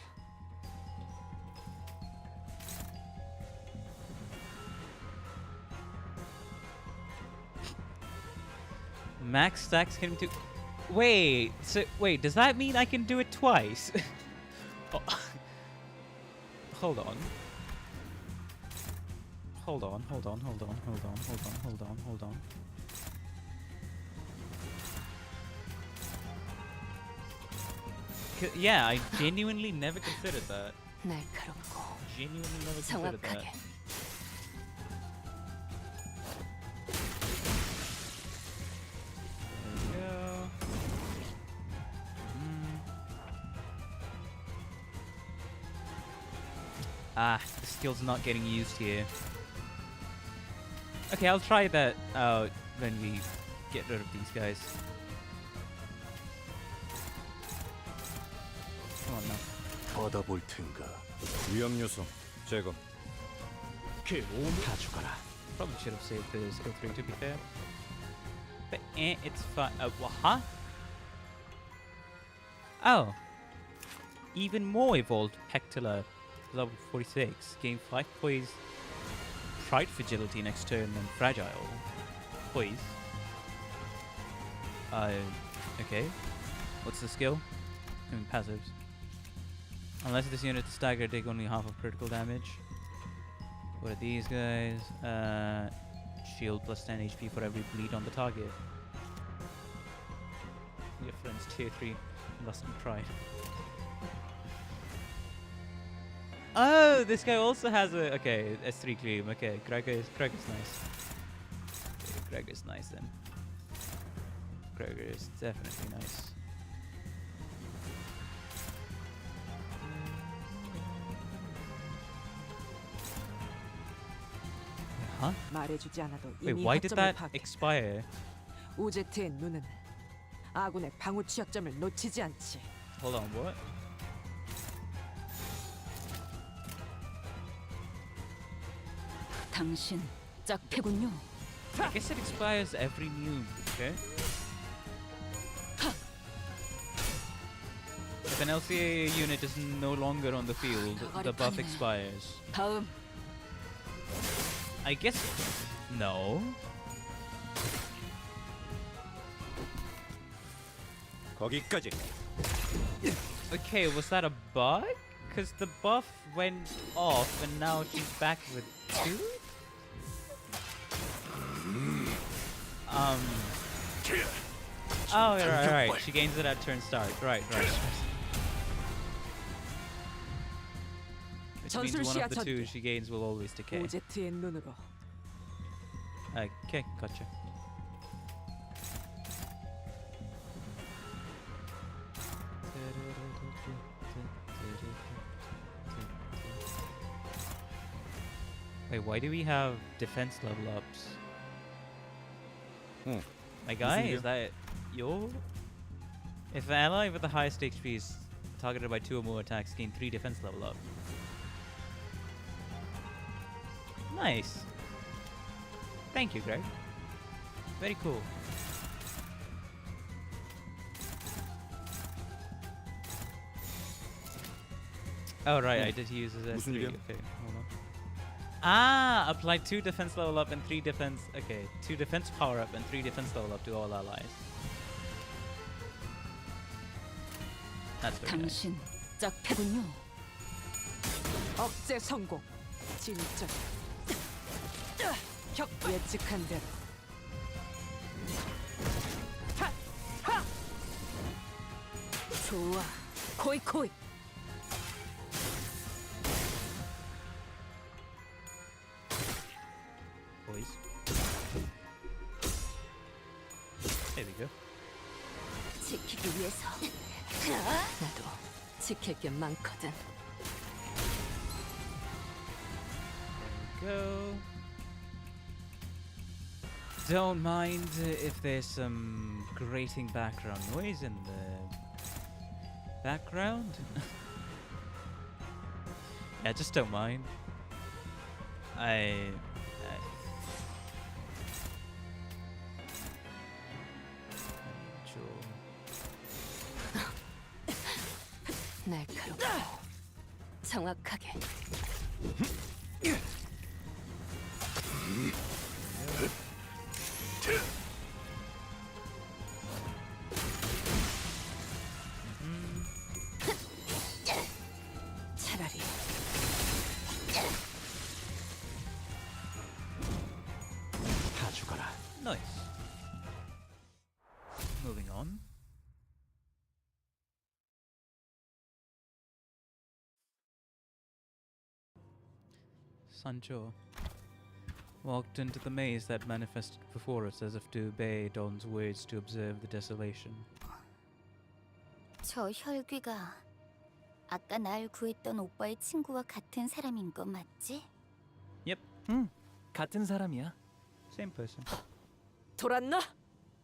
Max stacks can do. Wait, does that mean I can do it twice? Oh. Hold on. Hold on. Yeah, I genuinely never considered that. 날카롭고 Genuinely never considered that. 정확하게. There we go. Ah, the skill's not getting used here. Okay, I'll try that out when we get rid of these guys. Come on now. 받아볼 텐가. 위험 요소 제거. 다 죽어라. Probably should have saved the skill 3 to be fair. But it's fine. Huh? Oh. Even more evolved Pectilla. Level 46. Gain 5 poise. Pride fragility next turn and fragile. Poise. Okay. What's the skill? I mean, passives. Unless this unit is staggered, take only half of critical damage. What are these guys? Shield plus 10 HP for every bleed on the target. Your friend's tier 3 lust and pride. Oh, this guy also has a... Okay, S3 claim. Okay, Greg is nice. Okay, Greg is nice then. Gregor is definitely nice. Huh? 말해주지 않아도 Wait, 이미 why did 허점을 that 파악했다. expire? 오제트의 눈은 아군의 방어 취약점을 놓치지 않지. Hold on, what? 당신 짝패군요. I guess it expires every new, okay? If an LCA unit is no longer on the field, the buff expires. 다음. I guess... No? 거기까지. Okay, was that a bug? Because the buff went off and now she's back with 2? Oh, right. She gains it at turn start. Right. Which means one of the two she gains will always decay. 오제트의 눈으로. Okay, gotcha. Wait, why do we have defense level ups? My guy, is that your... If an ally with the highest HP is targeted by 2 or more attacks, gain 3 defense level up. Nice. Thank you, Greg. Very cool. Oh right, I did use his S3. Okay, hold on. Ah, apply 2 defense level up and 3 defense... Okay, 2 defense power up and 3 defense level up to all allies. That's very nice. 당신 짝패군요. 억제 성공. 진짜. 격 예측한 대로. 좋아. 코이코이. Boys. There we go. 지키기 위해서. 나도 지킬 게 많거든. Go. Don't mind if there's some grating background noise in the background. Yeah, just don't mind. 날카롭고 정확하게. 차라리 다 죽어라. Nice. Moving on. Sancho walked into the maze that manifested before us as if to obey Don's words to observe the desolation. 저 혈귀가 아까 날 구했던 오빠의 친구와 같은 사람인 거 맞지? Yep, 응, 같은 사람이야. same person. 돌았나?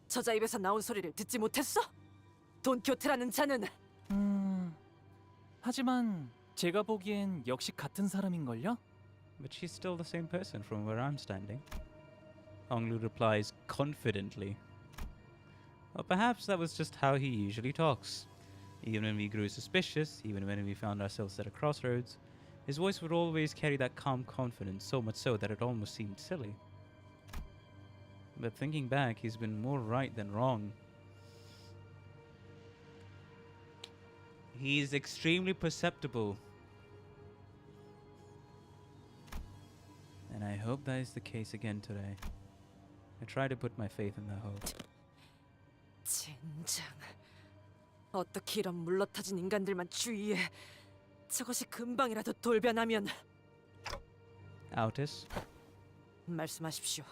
저자 입에서 나온 소리를 듣지 못했어? 돈키호테라는 자는 하지만 제가 보기엔 역시 같은 사람인걸요? But she's still the same person from where I'm standing. Honglu replies confidently. Or perhaps that was just how he usually talks. Even when we grew suspicious, even when we found ourselves at a crossroads, his voice would always carry that calm confidence, so much so that it almost seemed silly. But thinking back, he's been more right than wrong. He's extremely perceptible. And I hope that is the case again today. I try to put my faith in the hope. 젠장. 어떻게 이런 물러터진 인간들만 주의해. 저것이 금방이라도 돌변하면. Autis. 말씀하십시오.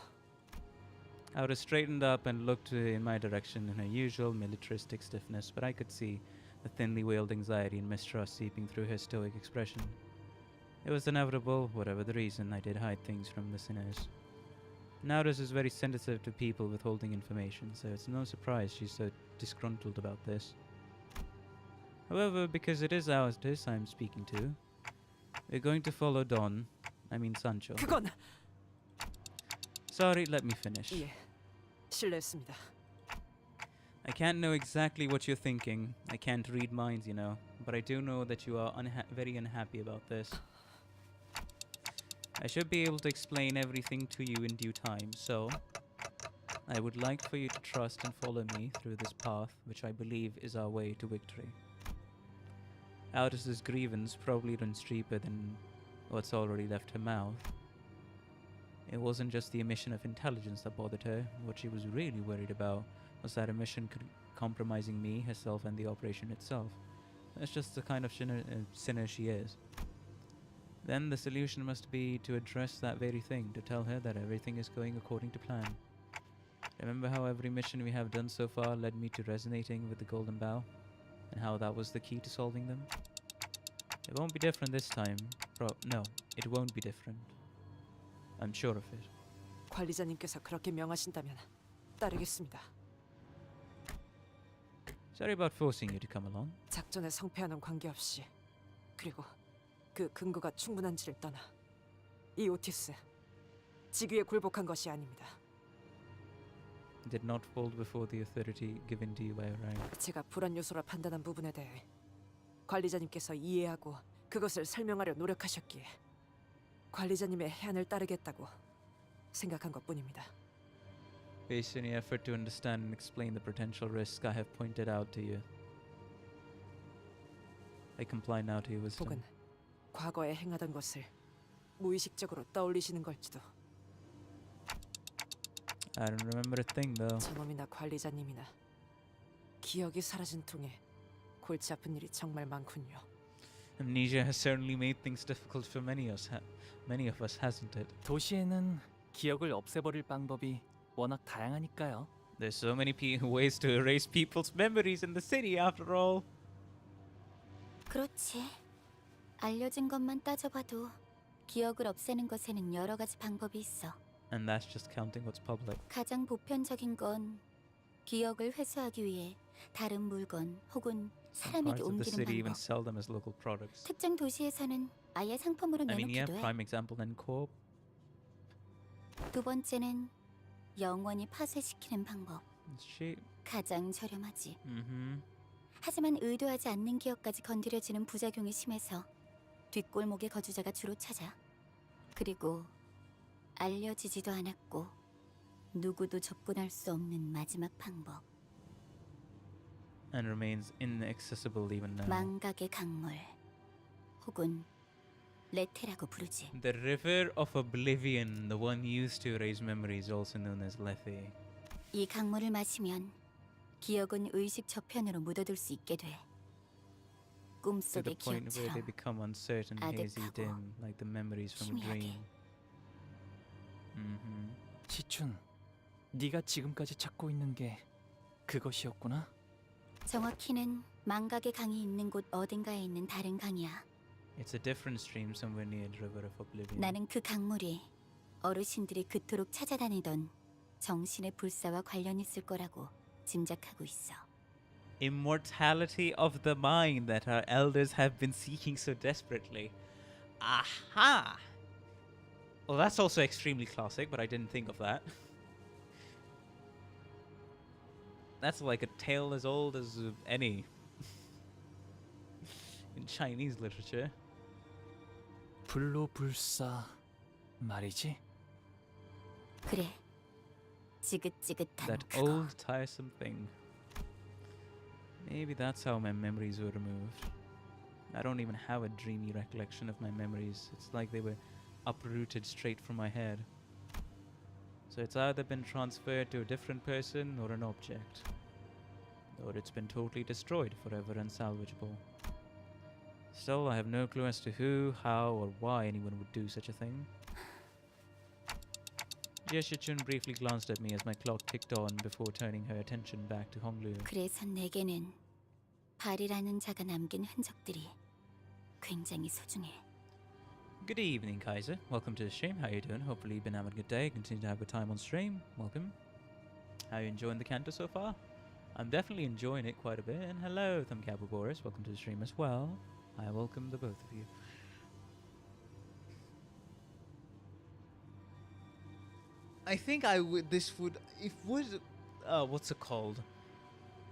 Autis straightened up and looked in my direction in her usual militaristic stiffness, but I could see the thinly veiled anxiety and mistrust seeping through her stoic expression. It was inevitable, whatever the reason, I did hide things from the sinners. Autis is very sensitive to people withholding information, so it's no surprise she's so disgruntled about this. However, because it is Autis I'm speaking to, we're going to follow Sancho. 그건 Sorry, let me finish. 예, 실례했습니다. I can't know exactly what you're thinking. I can't read minds, you know. But I do know that you are very unhappy about this. I should be able to explain everything to you in due time, so I would like for you to trust and follow me through this path, which I believe is our way to victory. Autis's grievance probably runs deeper than what's already left her mouth. It wasn't just the omission of intelligence that bothered her. What she was really worried about was that omission compromising me, herself, and the operation itself. That's just the kind of sinner she is. Then the solution must be to address that very thing, to tell her that everything is going according to plan. Remember how every mission we have done so far led me to resonating with the Golden Bough? And how that was the key to solving them? It won't be different this time. No, it won't be different. I'm sure of it. 관리자님께서 그렇게 명하신다면 따르겠습니다. Sorry about forcing you to come along. 작전의 성패와는 관계없이 그리고 그 근거가 충분한지를 떠나 이 오티스 직위에 굴복한 것이 아닙니다. Did not fold before the authority given to you by Orion. 제가 불안 요소라 판단한 부분에 대해 관리자님께서 이해하고 그것을 설명하려 노력하셨기에 관리자님의 해안을 따르겠다고 생각한 것뿐입니다. Based on your effort to understand and explain the potential risk I have pointed out to you. I comply now to your wisdom. 혹은 과거에 행하던 것을 무의식적으로 떠올리시는 걸지도. I don't remember a thing though. 저놈이나 관리자님이나 기억이 사라진 통에 골치 아픈 일이 정말 많군요. Amnesia has certainly made things difficult for many of us, hasn't it? 도시에는 기억을 없애버릴 방법이 워낙 다양하니까요. There's so many ways to erase people's memories in the city, after all. 그렇지. 알려진 것만 따져봐도 기억을 없애는 것에는 여러 가지 방법이 있어. And that's just counting what's public. 가장 보편적인 건 기억을 회수하기 위해 다른 물건 혹은 사람에게 Parts of the 옮기는 city even 방법. sell them as local products. 특정 도시에서는 아예 상품으로 I mean, yeah, 내놓기도 해. prime example then Coop. 두 번째는 영원히 파쇄시키는 방법. It's cheap. 가장 저렴하지. Mm-hmm. 하지만 의도하지 않는 기억까지 건드려지는 부작용이 심해서 뒷골목의 거주자가 주로 찾아. 그리고 알려지지도 않았고 누구도 접근할 수 없는 마지막 방법. And remains inaccessible even now. 망각의 강물 혹은 레테라고 부르지. The River of Oblivion, the one used to erase memories, also known as Lethe. 이 강물을 마시면 기억은 의식 저편으로 묻어둘 수 있게 돼. To the 꿈속의 point where they 기억처럼 become uncertain, hazy, 아득하고 dim, like the memories from a 희미하게. dream. Mm-hmm. 시춘, 네가 지금까지 찾고 있는 게 그것이었구나. 정확히는 망각의 강이 있는 곳 어딘가에 있는 다른 강이야. It's a different stream somewhere near the River of Oblivion. 나는 그 강물이 어르신들이 그토록 찾아다니던 정신의 불사와 관련 있을 거라고 짐작하고 있어. Immortality of the mind that our elders have been seeking so desperately. Aha! Well, that's also extremely classic, but I didn't think of that. That's like a tale as old as any in Chinese literature. 불로불사 말이지? 그래. 지긋지긋한 That 그거. old tiresome thing. Maybe that's how my memories were removed. I don't even have a dreamy recollection of my memories. It's like they were uprooted straight from my head. So it's either been transferred to a different person or an object. Or it's been totally destroyed, forever unsalvageable. Still, I have no clue as to who, how, or why anyone would do such a thing. Jie briefly glanced at me as my clock ticked on before turning her attention back to Honglu. 그래서 내게는 발이라는 자가 남긴 흔적들이 굉장히 소중해. Good evening, Kaiser. Welcome to the stream. How you doing? Hopefully you've been having a good day. Continue to have a good time on stream. Welcome. How you enjoying the Canto so far? I'm definitely enjoying it quite a bit. And hello, Thumbcap Boris. Welcome to the stream as well. I welcome the both of you. I think this would, what's it called?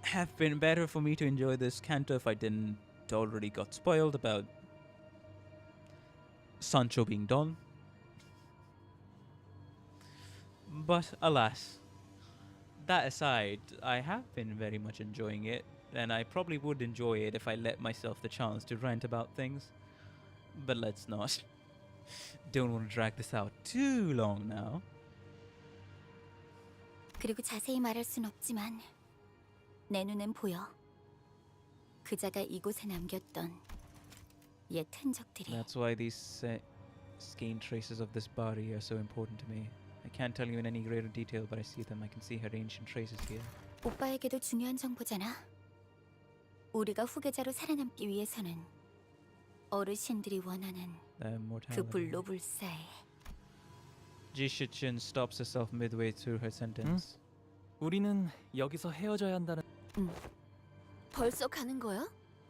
Have been better for me to enjoy this Canto if I didn't already got spoiled about Sancho being Don. But alas, that aside, I have been very much enjoying it, and I probably would enjoy it if I let myself the chance to rant about things. But let's not. Don't want to drag this out too long now. 그리고 자세히 말할 순 없지만 내 눈엔 보여. 그자가 이곳에 남겼던 옛 흔적들이. That's why these skein traces of this body are so important to me. I can't tell you in any greater detail, but I see them. I can see her ancient traces here. 오빠에게도 중요한 정보잖아. 우리가 후계자로 살아남기 위해서는 어르신들이 원하는 그 불로불사에. Jishin stops herself midway through her sentence. 우리는 여기서 헤어져야 한다는. 벌써 가는 거야?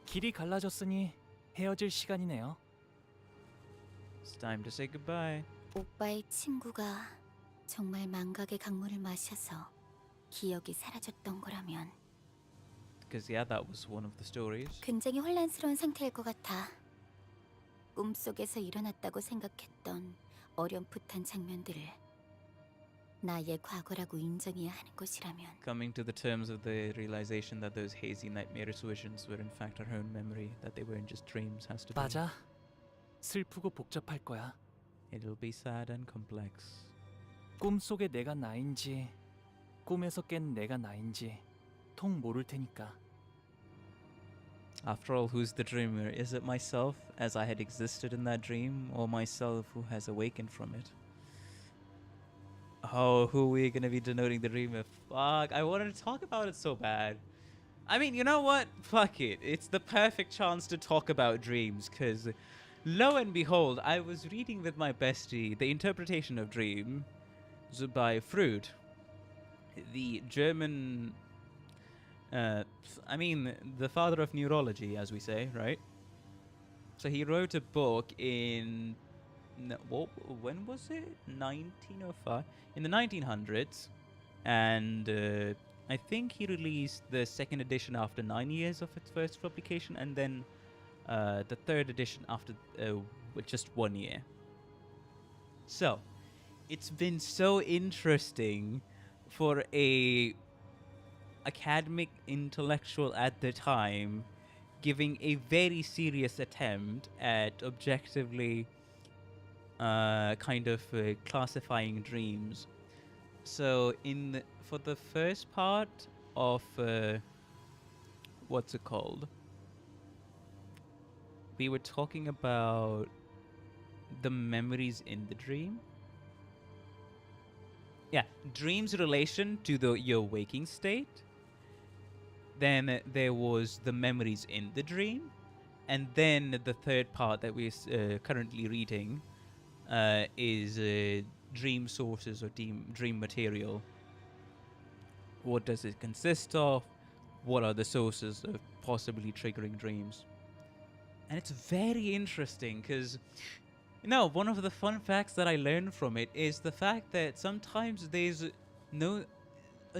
길이 갈라졌으니 헤어질 시간이네요. It's time to say goodbye. 오빠의 친구가 정말 망각의 강물을 마셔서 기억이 사라졌던 거라면. Because yeah, that was one of the stories. 굉장히 혼란스러운 상태일 것 같아. 꿈속에서 일어났다고 생각했던 어렴풋한 장면들을 나의 과거라고 인정해야 하는 것이라면. Coming to the terms of the realization that those hazy nightmarish visions were in fact her own memory, that they weren't just dreams, has to be. 맞아. 슬프고 복잡할 거야. It'll be sad and complex. 꿈속의 내가 나인지 꿈에서 깬 내가 나인지 통 모를 테니까. After all, who's the dreamer? Is it myself, as I had existed in that dream, or myself who has awakened from it? Oh, who are we gonna be denoting the dreamer? Fuck, I wanted to talk about it so bad. I mean, you know what? Fuck it. It's the perfect chance to talk about dreams, because lo and behold, I was reading with my bestie the interpretation of dreams by Freud, the German... I mean, the father of neurology, as we say, right? So he wrote a book in... when was it? 1905? In the 1900s. And I think he released the second edition after 9 years of its first publication, and then the third edition after just 1 year. So, it's been so interesting for a academic intellectual at the time giving a very serious attempt at objectively classifying dreams. So for the first part of what's it called, we were talking about the memories in the dream. Yeah, dreams relation to your waking state. Then there was the memories in the dream, and then the third part that we're currently reading is dream sources or dream material. What does it consist of? What are the sources of possibly triggering dreams? And it's very interesting because, you know, one of the fun facts that I learned from it is the fact that sometimes there's a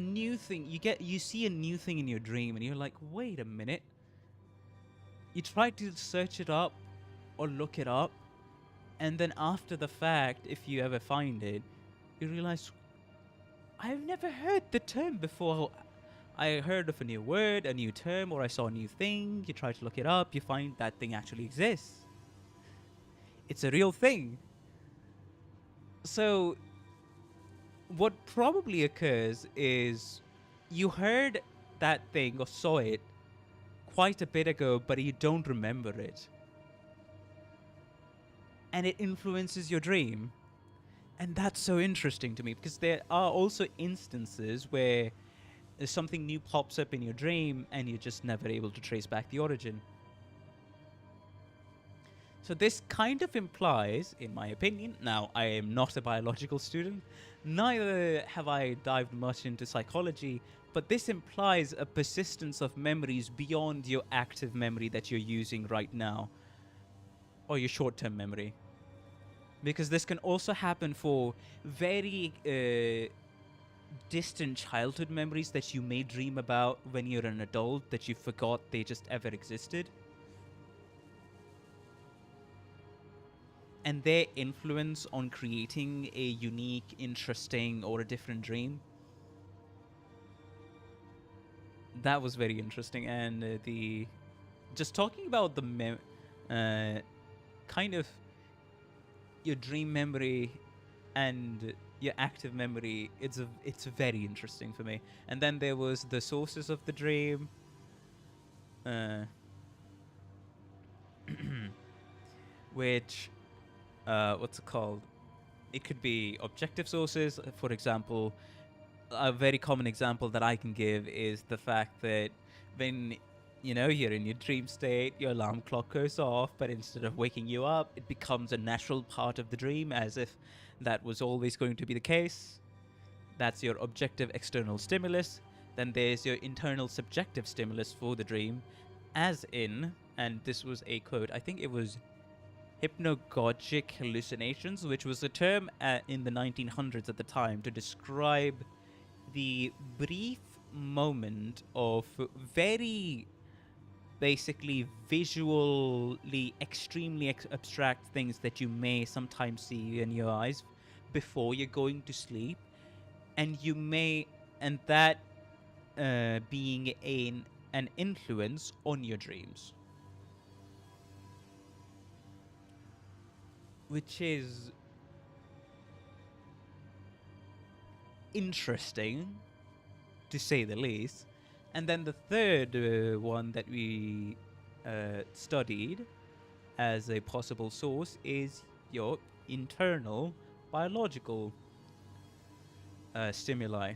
new thing. You see a new thing in your dream and you're like, wait a minute. You try to search it up or look it up, and then after the fact, if you ever find it, you realize, I've never heard the term before. I heard of a new word, a new term, or I saw a new thing. You try to look it up, you find that thing actually exists. It's a real thing. So what probably occurs is you heard that thing or saw it quite a bit ago, but you don't remember it. And it influences your dream. And that's so interesting to me because there are also instances where something new pops up in your dream and you're just never able to trace back the origin. So this kind of implies, in my opinion, now I am not a biological student, neither have I dived much into psychology, but this implies a persistence of memories beyond your active memory that you're using right now, or your short-term memory. Because this can also happen for very distant childhood memories that you may dream about when you're an adult that you forgot they just ever existed. And their influence on creating a unique, interesting, or a different dream. That was very interesting. And just talking about the kind of your dream memory and your active memory, it's very interesting for me. And then there was the sources of the dream, which what's it called? It could be objective sources. For example, a very common example that I can give is the fact that when you're in your dream state, your alarm clock goes off, but instead of waking you up, it becomes a natural part of the dream, as if that was always going to be the case. That's your objective external stimulus. Then there's your internal subjective stimulus for the dream, as in, and this was a quote, I think it was hypnagogic hallucinations, which was a term in the 1900s at the time to describe the brief moment of very basically visually extremely abstract things that you may sometimes see in your eyes before you're going to sleep, and that being an influence on your dreams, which is interesting to say the least. And then the third one that we studied as a possible source is your internal biological stimuli,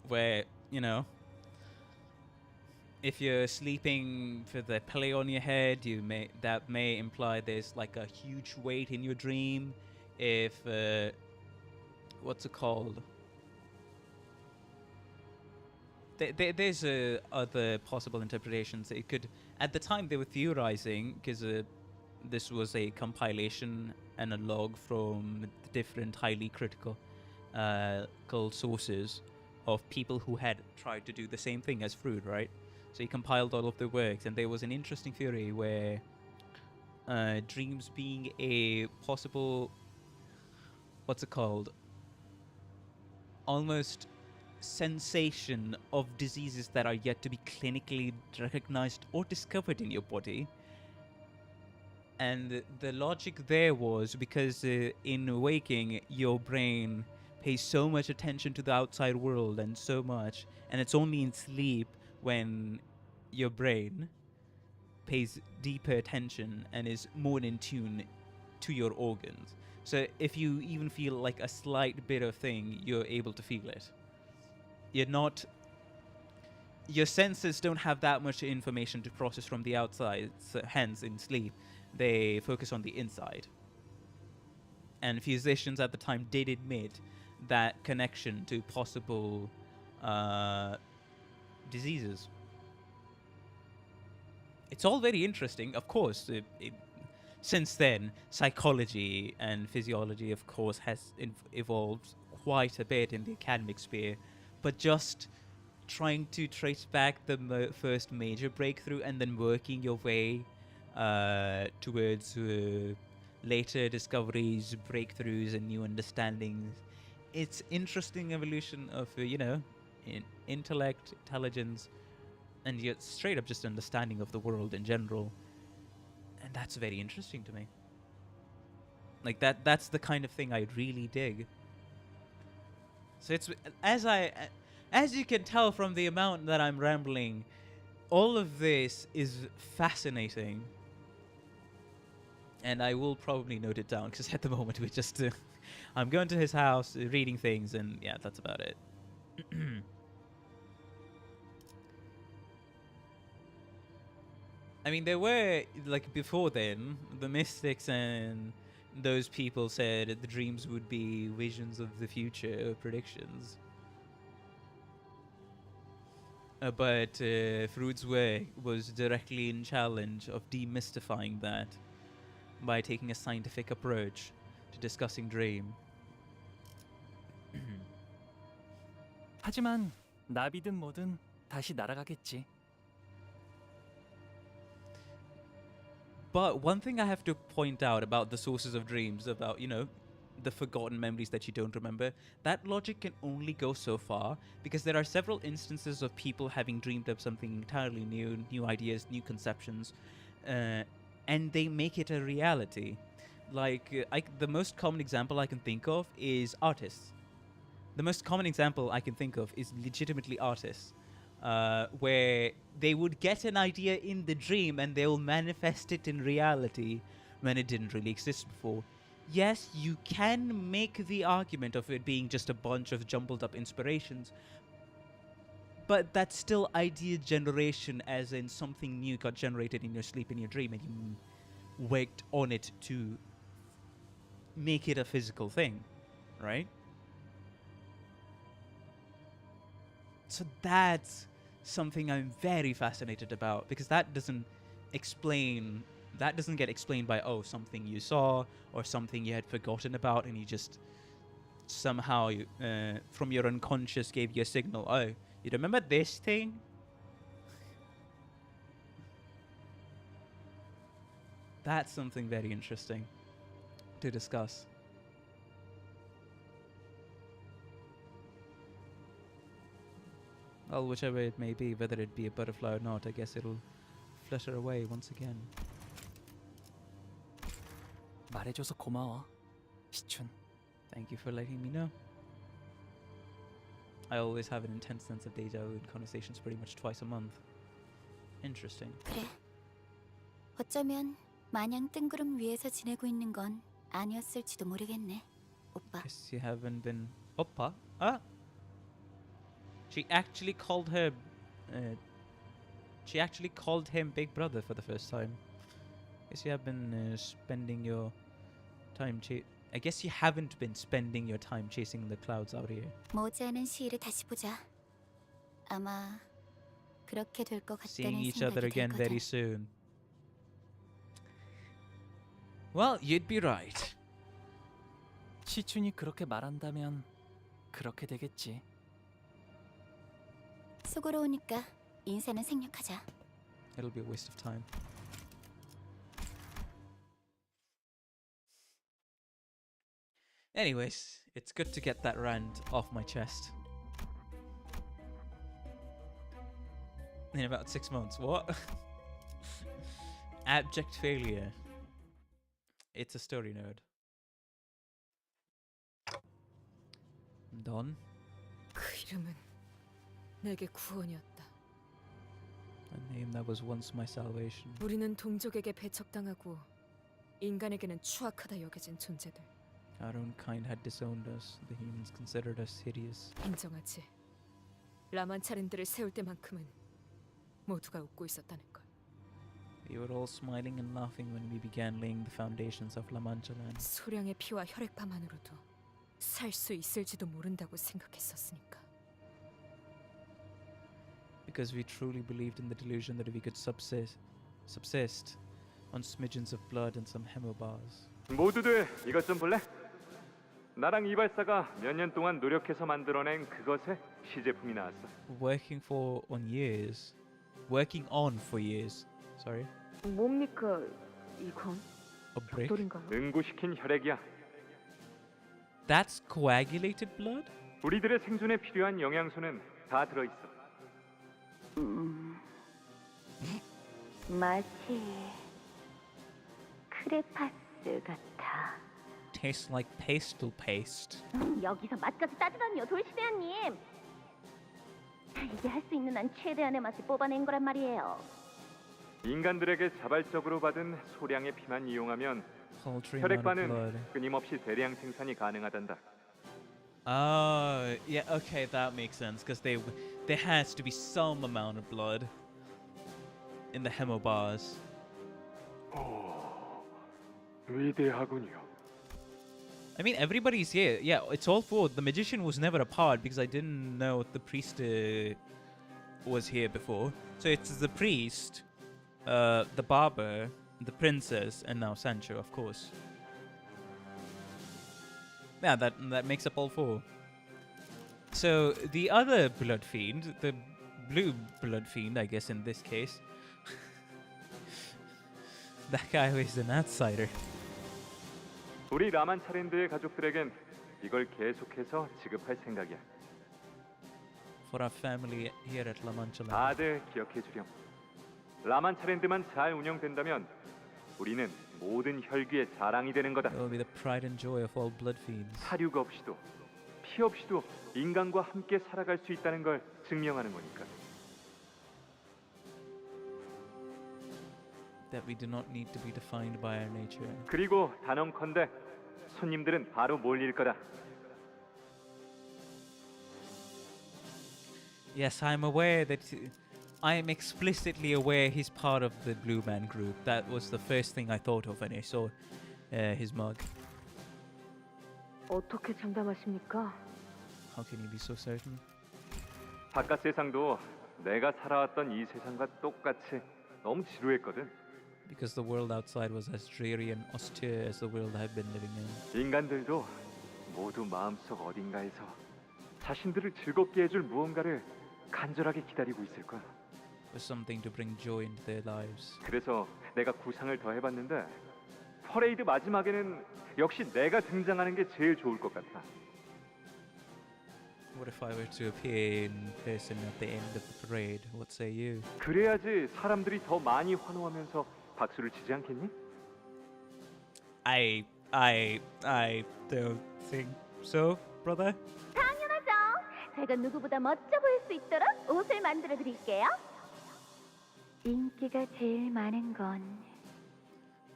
where if you're sleeping with a pillow on your head, that may imply there's like a huge weight in your dream. If what's it called? There's other possible interpretations. It could, at the time they were theorizing, because this was a compilation and a log from different highly critical sources of people who had tried to do the same thing as Freud, right? So he compiled all of the works, and there was an interesting theory where dreams being a possible, what's it called? Almost sensation of diseases that are yet to be clinically recognized or discovered in your body. And the logic there was because in waking, your brain pays so much attention to the outside world and it's only in sleep when your brain pays deeper attention and is more in tune to your organs. So if you even feel like a slight bit of thing, you're able to feel it. Your senses don't have that much information to process from the outside, so hence in sleep they focus on the inside. And physicians at the time did admit that connection to possible diseases. It's all very interesting, of course. Since then, psychology and physiology, of course, has evolved quite a bit in the academic sphere. But just trying to trace back the first major breakthrough and then working your way towards later discoveries, breakthroughs, and new understandings. It's interesting evolution of, intellect, intelligence, and yet straight up just understanding of the world in general. And that's very interesting to me. Like that's the kind of thing I really dig. So it's as you can tell from the amount that I'm rambling, all of this is fascinating. And I will probably note it down because at the moment we just I'm going to his house, reading things, and yeah, that's about it. I mean, there were, like, before then, the mystics and those people said the dreams would be visions of the future, or predictions. But Freud's work was directly in challenge of demystifying that by taking a scientific approach to discussing dream. 하지만 나비든 뭐든 다시 날아가겠지. But one thing I have to point out about the sources of dreams, about, you know, the forgotten memories that you don't remember, that logic can only go so far, because there are several instances of people having dreamed up something entirely new ideas, new conceptions, and they make it a reality. Like, the most common example I can think of is artists. The most common example I can think of is legitimately artists. Where they would get an idea in the dream and they'll manifest it in reality when it didn't really exist before. Yes, you can make the argument of it being just a bunch of jumbled up inspirations, but that's still idea generation, as in something new got generated in your sleep, in your dream, and you worked on it to make it a physical thing, right? So that's something I'm very fascinated about, because that doesn't get explained by, oh, something you saw or something you had forgotten about and you just somehow from your unconscious gave you a signal. Oh, you remember this thing? That's something very interesting to discuss. Well, whichever it may be, whether it be a butterfly or not, I guess it'll flutter away once again. 말해줘서 고마워, 시춘. Thank you for letting me know. I always have an intense sense of deja vu in conversations pretty much twice a month. Interesting. 그래. 어쩌면 마냥 뜬구름 위에서 지내고 있는 건 아니었을지도 모르겠네, 오빠. Guess you haven't been... Oppa? Ah! She actually called her... she actually called him Big Brother for the first time. Guess you have been spending your time I guess you haven't been spending your time chasing the clouds out here. 머지않은 시일에 다시 보자. 아마 그렇게 될 것 Seeing 같다는 each other 생각이 again very 들거든. soon. Well, you'd be right. 시춘이 그렇게 말한다면 그렇게 되겠지. 속으로 오니까 인사는 생략하자. It'll be a waste of time. Anyways, it's good to get that rant off my chest. In about 6 months. What? Abject failure. It's a story node. Don? 그 이름은 내게 구원이었다. A name that was once my salvation. 우리는 동족에게 배척당하고 인간에게는 추악하다 여겨진 존재들. Our own kind had disowned us. The humans considered us hideous. 인정하지. 라만차린들을 세울 때만큼은 모두가 웃고 있었다는 걸. We were all smiling and laughing when we began laying the foundations of La Mancha land. 소량의 피와 혈액파만으로도 살 수 있을지도 모른다고 생각했었으니까. Because we truly believed in the delusion that we could subsist on smidgens of blood and some hemobars. 모두들 이것 좀 볼래? 나랑 이발사가 몇 년 동안 노력해서 만들어낸 그것의 시제품이 나왔어. Working on for years. Sorry. 뭡니까 이건? A brick? 돌인가요? 응고시킨 혈액이야. That's coagulated blood? 우리들의 생존에 필요한 영양소는 다 들어있어. 마치 크레파스 같아. tastes like pastel paste. 여기서 맛까지 따지다니요, 돌시대한님. 이게 할 수 있는 한 최대한의 맛을 뽑아낸 거란 말이에요. 인간들에게 자발적으로 받은 소량의 피만 이용하면 Paltry amount of 혈액반은 blood. 끊임없이 대량 생산이 가능하단다. Oh, yeah, okay, that makes sense, because there has to be some amount of blood in the hemobars. 위대하군요. I mean, everybody's here. Yeah, it's all four. The magician was never a part because I didn't know the priest was here before. So it's the priest, the barber, the princess, and now Sancho, of course. Yeah, that makes up all four. So the other blood fiend, the blue blood fiend, I guess in this case, that guy is an outsider. 우리 라만 차랜드의 가족들에겐 이걸 계속해서 지급할 생각이야. For our family here at La Mancha Land. 다들 기억해 주렴. 라만 차랜드만 잘 운영된다면 우리는 모든 혈귀의 자랑이 되는 거다. It will be the pride and joy of all blood fiends. 사륙 없이도 피 없이도 인간과 함께 살아갈 수 있다는 걸 증명하는 거니까. That we do not need to be defined by our nature. 그리고 단언컨대 손님들은 바로 몰릴 거다. Yes, I'm aware that I am explicitly aware he's part of the Blue Man group. That was the first thing I thought of when I saw his mug. 어떻게 장담하십니까? How can you be so certain? 바깥 세상도 내가 살아왔던 이 세상과 똑같이 너무 지루했거든. Because the world outside was as dreary and austere as the world I've been living in. 인간들도 모두 마음속 어딘가에서 자신들을 즐겁게 해줄 무언가를 간절하게 기다리고 있을 거야. For something to bring joy into their lives. 그래서 내가 구상을 더 해봤는데 퍼레이드 마지막에는 역시 내가 등장하는 게 제일 좋을 것 같아. What if I were to appear in person at the end of the parade? What say you? 그래야지 사람들이 더 많이 환호하면서 박수를 치지 않겠니? I don't think so, brother. 당연하죠. 제가 누구보다 멋져 보일 수 있도록 옷을 만들어 드릴게요. 인기가 제일 많은 건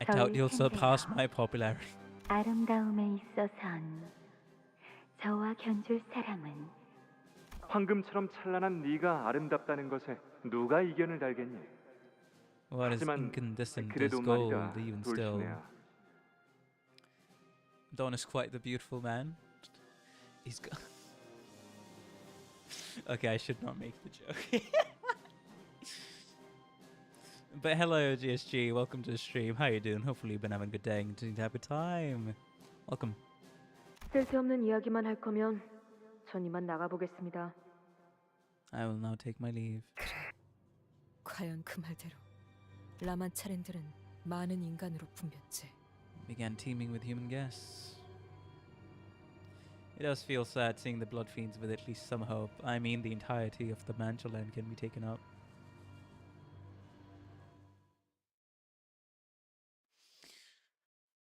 I doubt you'll surpass my popularity. 아름다움에 있어선 저와 견줄 사람은 황금처럼 찬란한 네가 아름답다는 것에 누가 이견을 달겠니? What is 하지만 incandescent as 그래도 gold, 말이다, even still. 돌시네야. Don is quite the beautiful man. He's got. Okay, I should not make the joke. But hello, GSG. Welcome to the stream. How you doing? Hopefully you've been having a good day and continuing to have a good time. Welcome. 쓸데없는 이야기만 할 거면 전 이만 나가보겠습니다. I will now take my leave. 과연 그 말대로 라만 차렌들은 많은 인간으로 분변체. Began teeming with human guests. It does feel sad seeing the blood fiends with at least some hope. I mean, the entirety of the Mancha land can be taken up.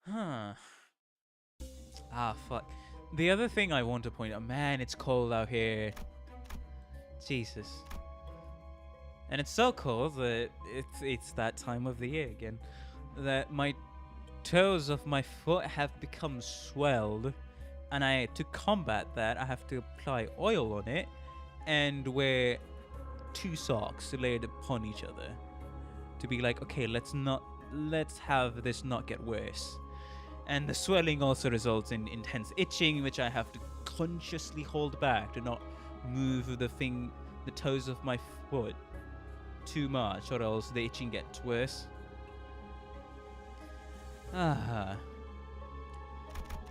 Huh. Ah, fuck. The other thing I want to point out, man, it's cold out here. Jesus. And it's so cold that it's that time of the year again. That my toes of my foot have become swelled. And to combat that, I have to apply oil on it and wear 2 socks laid upon each other. To be like, okay, let's have this not get worse. And the swelling also results in intense itching, which I have to consciously hold back to not move the toes of my foot too much, or else the itching gets worse. Ah.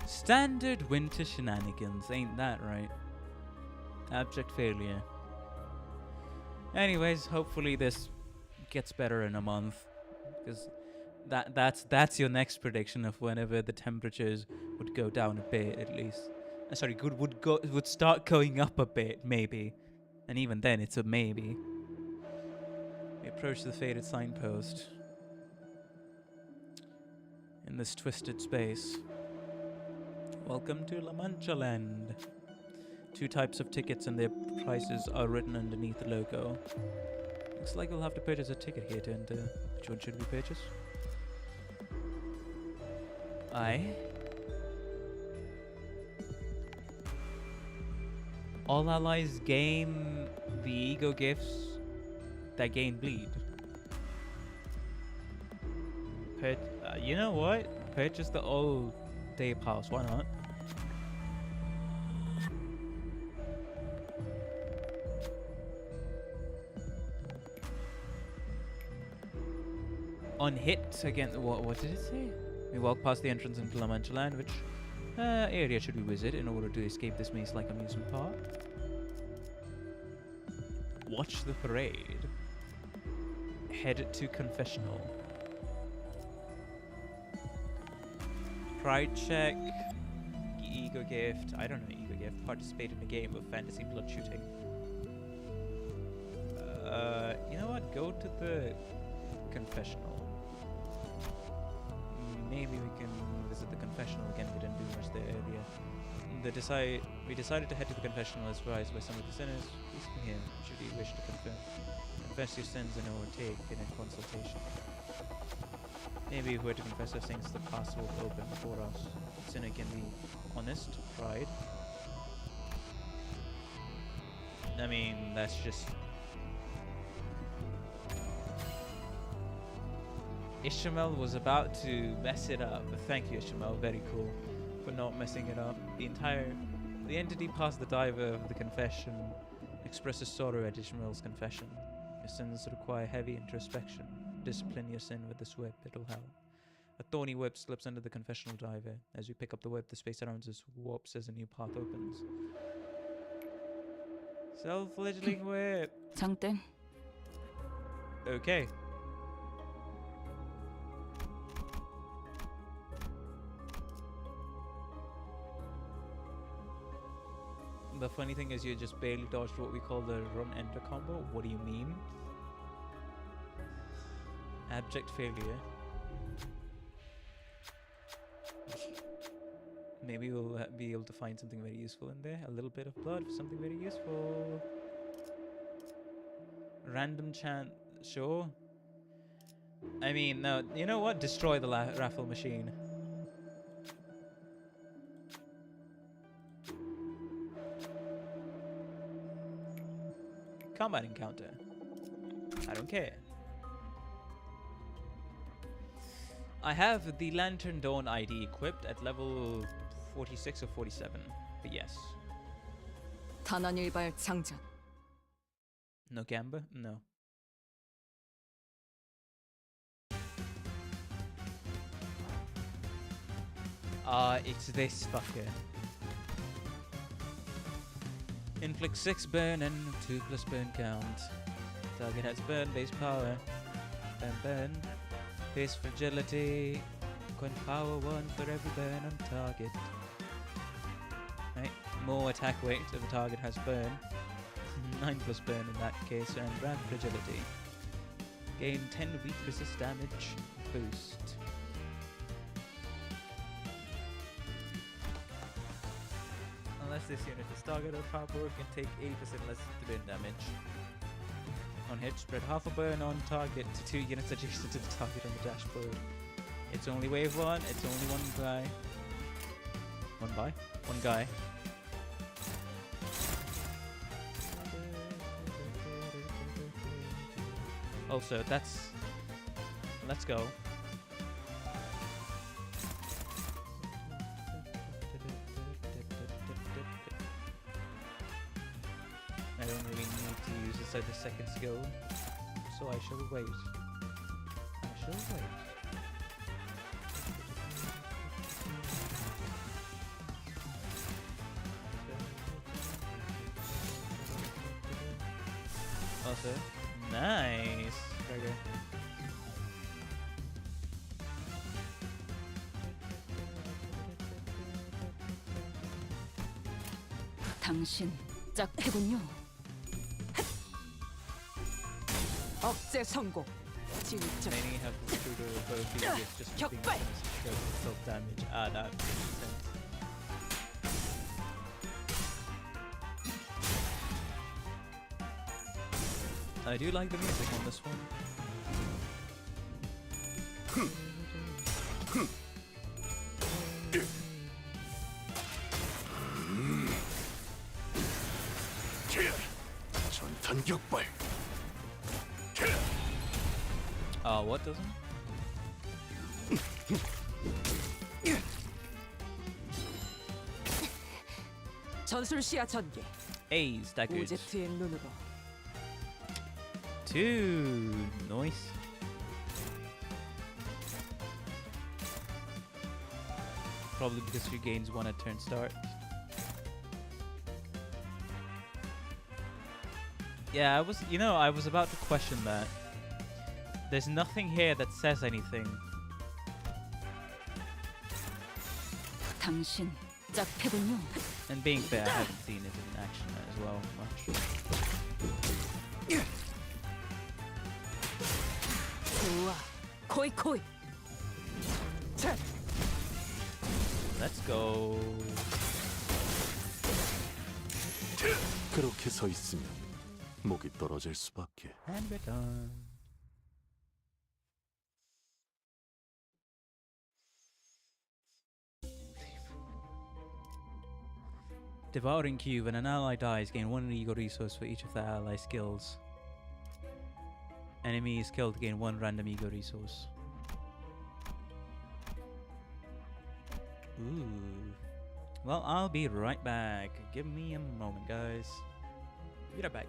Standard winter shenanigans, ain't that right? Abject failure. Anyways, hopefully this gets better in a month, because that's your next prediction of whenever the temperatures would go down a bit at least. Sorry, would start going up a bit maybe, and even then it's a maybe. We approach the faded signpost in this twisted space. Welcome to La Mancha Land. 2 types of tickets and their prices are written underneath the logo. Looks like we'll have to purchase a ticket here to enter. Which one should we purchase? All allies gain the ego gifts that gain bleed. You know what? Purchase the all day pass. Why not? On hit again. What did it say? We walk past the entrance into La Mancha Land, which area should we visit in order to escape this maze-like amusement park? Watch the parade. Head to confessional. Pride check. Ego gift. I don't know ego gift. Participate in a game of fantasy blood shooting. You know what? Go to the confessional. Maybe we can visit the confessional again. We didn't do much there earlier. We decided to head to the confessional as advised by some of the sinners. Please come here should you wish to confess your sins and overtake in a consultation. Maybe if we're to confess our sins, the path will open before us. The sinner can be honest, pride. I mean, that's just... Ishmael was about to mess it up. Thank you, Ishmael. Very cool for not messing it up. The entity past the diver of the confession expresses sorrow at Ishmael's confession. Your sins require heavy introspection. Discipline your sin with this whip, it'll help. A thorny whip slips under the confessional diver. As you pick up the whip, the space around us warps as a new path opens. Self-fledgling whip. 장땡. Okay. The funny thing is you just barely dodged what we call the run enter combo. What do you mean? Abject failure. Maybe we'll be able to find something very useful in there. A little bit of blood for something very useful. Random chant, sure. I mean, no, you know what? Destroy the raffle machine. Combat encounter. I don't care. I have the Lantern Dawn ID equipped at level 46 or 47, but yes. 단한일발 장전. No gamba? No. It's this fucker. Inflict 6 burn and 2 plus burn count. Target has burn, base power. Burn. Base fragility. Coin power 1 for every burn on target. Right. More attack weight if the target has burn. 9 plus burn in that case, and brand fragility. Gain 10 weak resist damage boost. Unless this unit is target or power can take 80% less burn damage. On hit, spread half a burn on target to 2 units adjacent to the target on the dashboard. It's only wave 1, it's only one guy. One guy. Also, that's... Let's go. I don't really need to use the second skill, so I shall wait. Also, nice. Very good. 당신 짝패군요. 억제 성공. 진입점. Many have recruited both these gifts just for being self damage. That makes sense. I do like the music on this one. 전탄 격발. What doesn't? 전술 시야 전개. Hey, staggered. 오제트의 눈으로. Two. Nice. Probably because your gains one at turn start. Yeah, I was about to question that. There's nothing here that says anything. 당신 짝패군요. And being fair, I haven't seen it in action as well much. 좋아. 코이. Let's go. 그렇게 서 있으면 목이 떨어질 수밖에. And we're done. Devouring Cube. When an ally dies, gain 1 ego resource for each of the ally skills. Enemy is killed, gain 1 random ego resource. Ooh. Well, I'll be right back. Give me a moment, guys. Be right back.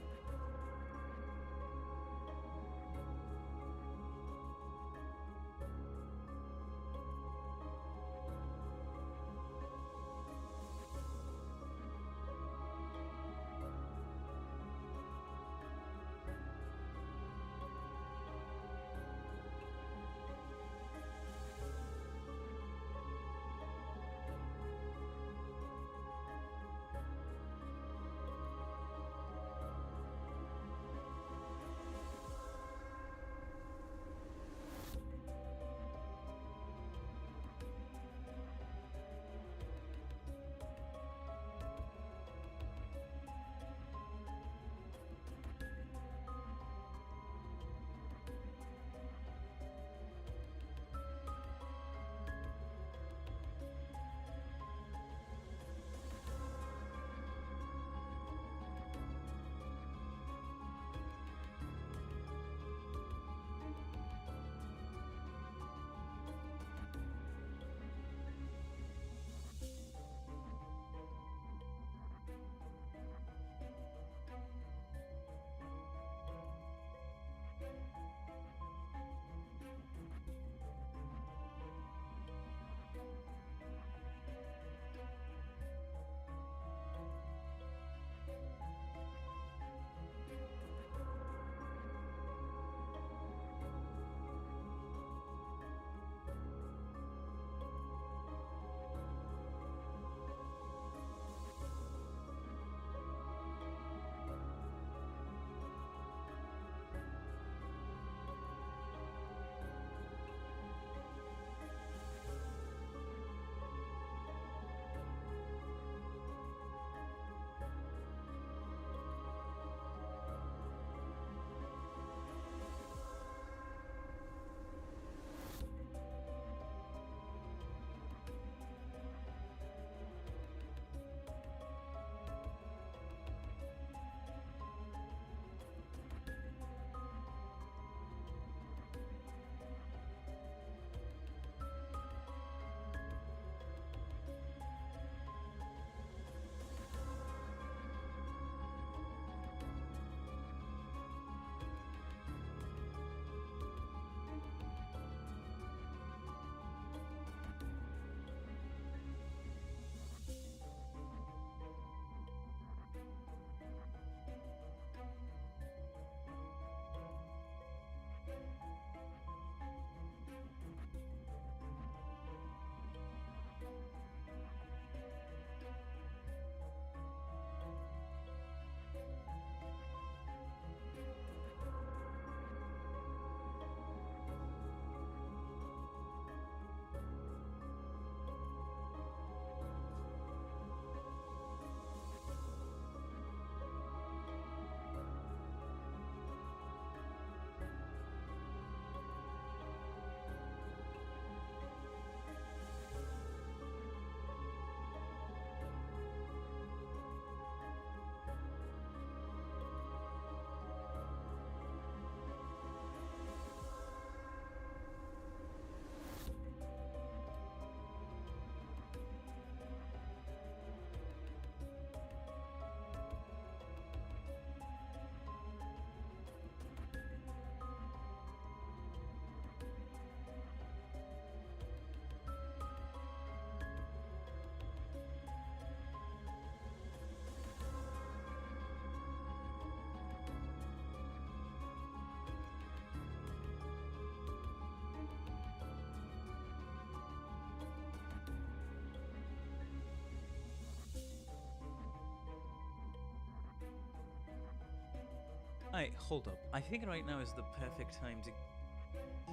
Hold up. I think right now is the perfect time to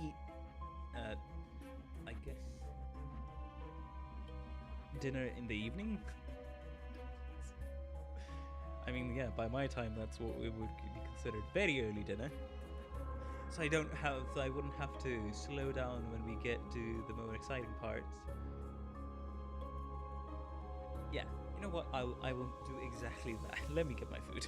eat, I guess, dinner in the evening? I mean, yeah, by my time, that's what it would be considered very early dinner. So I wouldn't have to slow down when we get to the more exciting parts. Yeah, you know what? I will do exactly that. Let me get my food.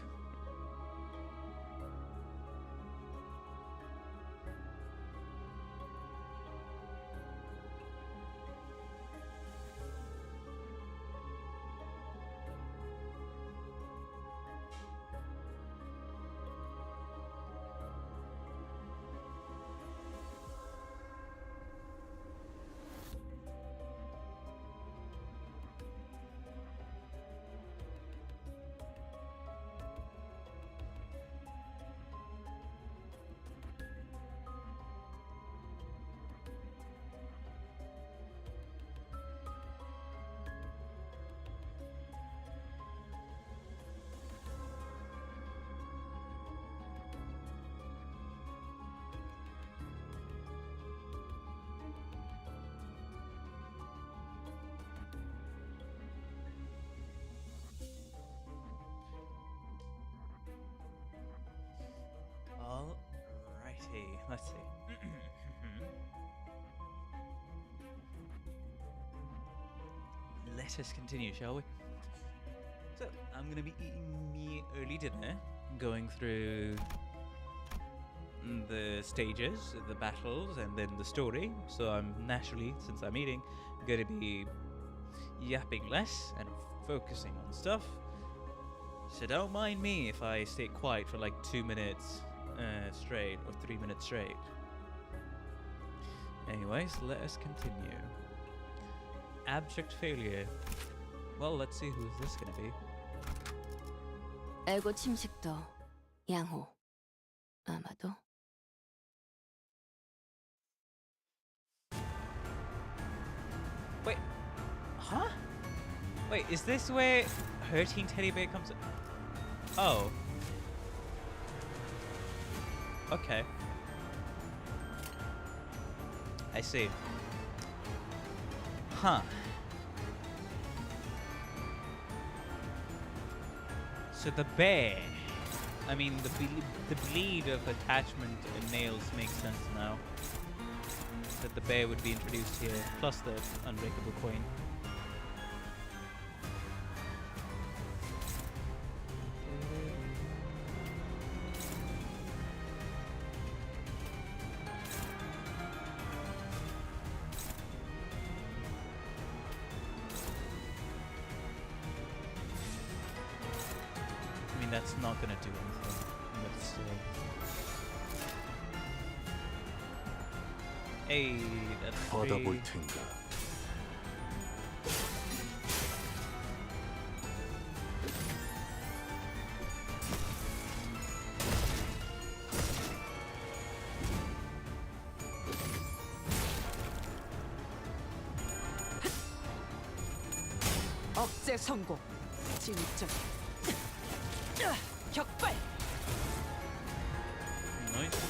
Alrighty, let's see. Let us continue, shall we? So, I'm gonna be eating me early dinner, going through the stages, the battles, and then the story. So I'm naturally, since I'm eating, gonna be yapping less and focusing on stuff. So don't mind me if I stay quiet for like 2 minutes straight, or 3 minutes straight. Anyways, let us continue. Abject failure. Well, let's see who's this gonna be. 에고 침식도 양호. 아마도. Wait, huh? Wait, is this where Hurting Teddy Bear comes in? Oh. Okay. I see. Huh. So the bear, I mean the bleed of attachment and nails makes sense now. That the bear would be introduced here, plus the unbreakable coin. I mean, that's not gonna do anything, but still. Hey, that's 받아볼 텐가. 억제 성공. 진입전. 격발. Nice.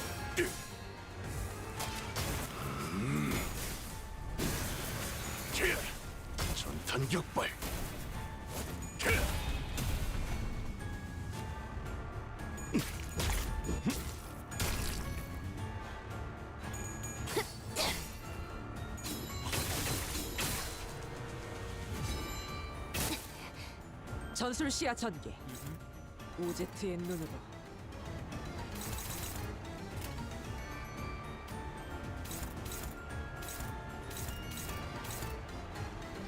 전탄 격발. 전술 시야 전개. 오제트의 눈으로.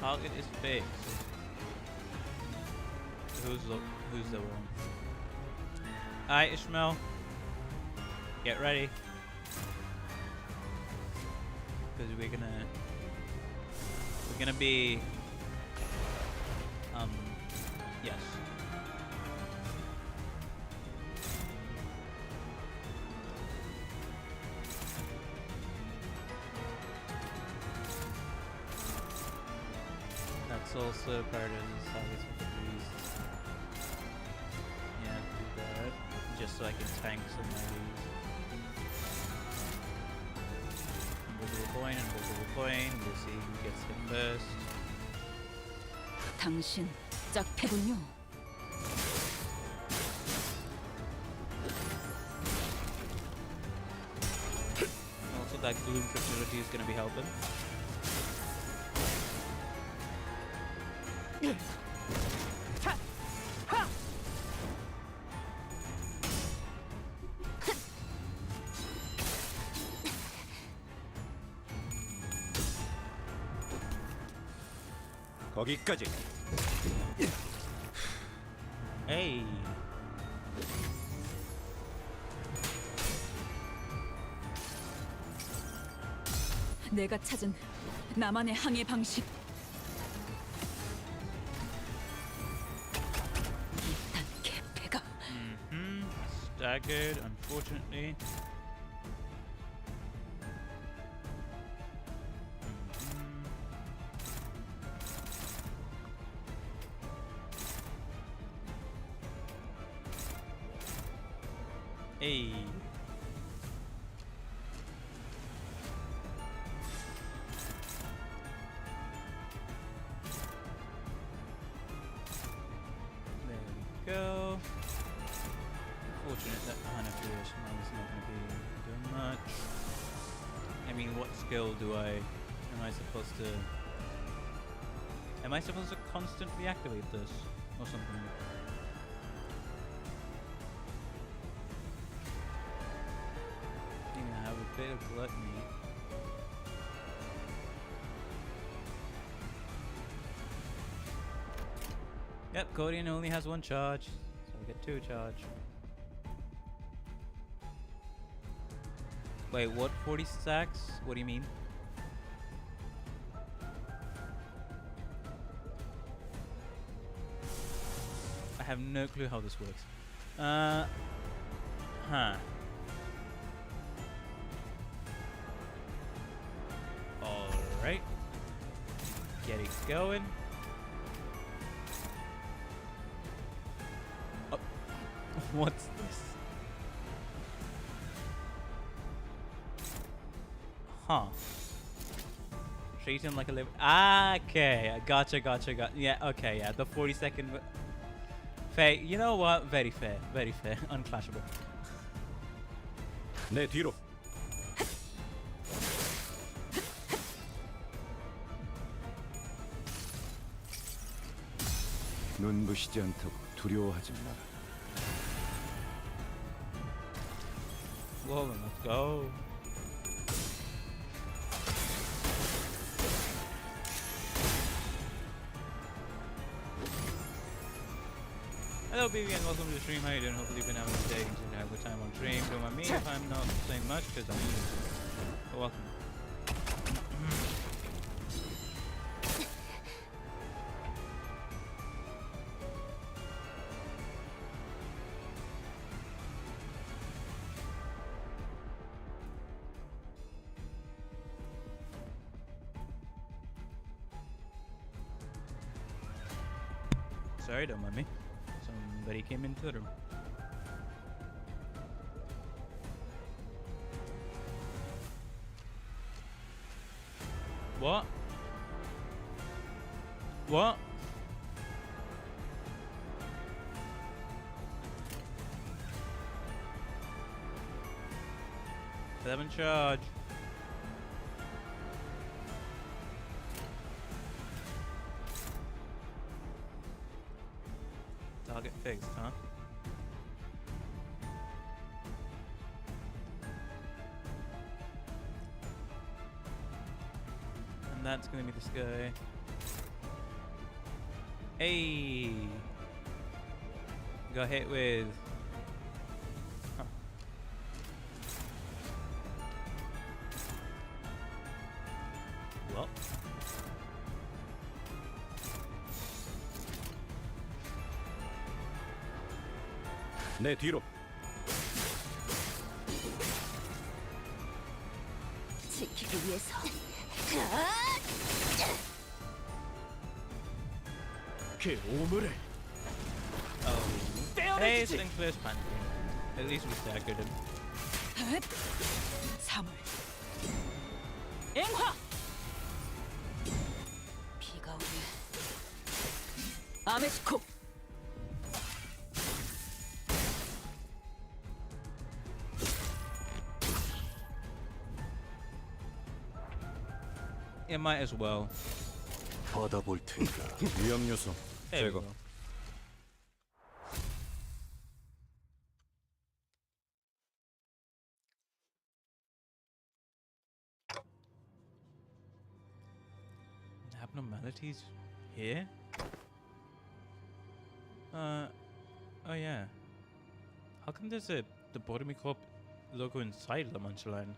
Target is fixed. Who's the one? Alright, Ishmael. Get ready. Because we're gonna be yes. That's also part of the Sagas of the Beast. Yeah, do that. just so I can tank some of these. Invisible coin, we'll see who gets hit first. 당신 짝패군요. Also that gloom fertility is gonna be helping. 거기까지. Hey. 내가 찾은 나만의 항해 방식. 일단 개패가. Staggered, unfortunately. Hey. There we go. Fortunate that Hanafuya is not going to be doing much. I mean, what skill do am I supposed to... Am I supposed to constantly activate this? Or something? I have a bit of gluttony. Yep, Codian only has one charge, so I get 2 charge. Wait, what? 40 stacks? What do you mean? I have no clue how this works. Huh. Alright. Get it going. Oh. What's this? Huh. Treat him like a liver. Ah, okay. Gotcha. Yeah, okay, yeah. The 40-second. Fair. You know what? Very fair. Unclashable. 내 뒤로. 눈부시지 않다고 두려워하지 마라. Well, then let's go. Hello, BB, and welcome to the stream. How you doing? Hopefully, you've been having a good day. Continue to have a good time on stream. Don't mind me if I'm not saying much, because I'm new. But welcome. Sorry, don't mind me. Somebody came into the room. What? What? Seven charge. Target fixed, huh? And that's gonna be this guy. Hey! Got hit with... Huh. Well. 내 뒤로. 지키기 위해서. 그 오물을. Hey, Sinclair's panicking. At least we staggered him. 사물 앵화 비가 오네 아메스코 It might as well. 받아볼 테니까. 위험 요소 There we 제거. go. Abnormalities here? Oh yeah. How come there's the Bottomy Corp logo inside the Munchland?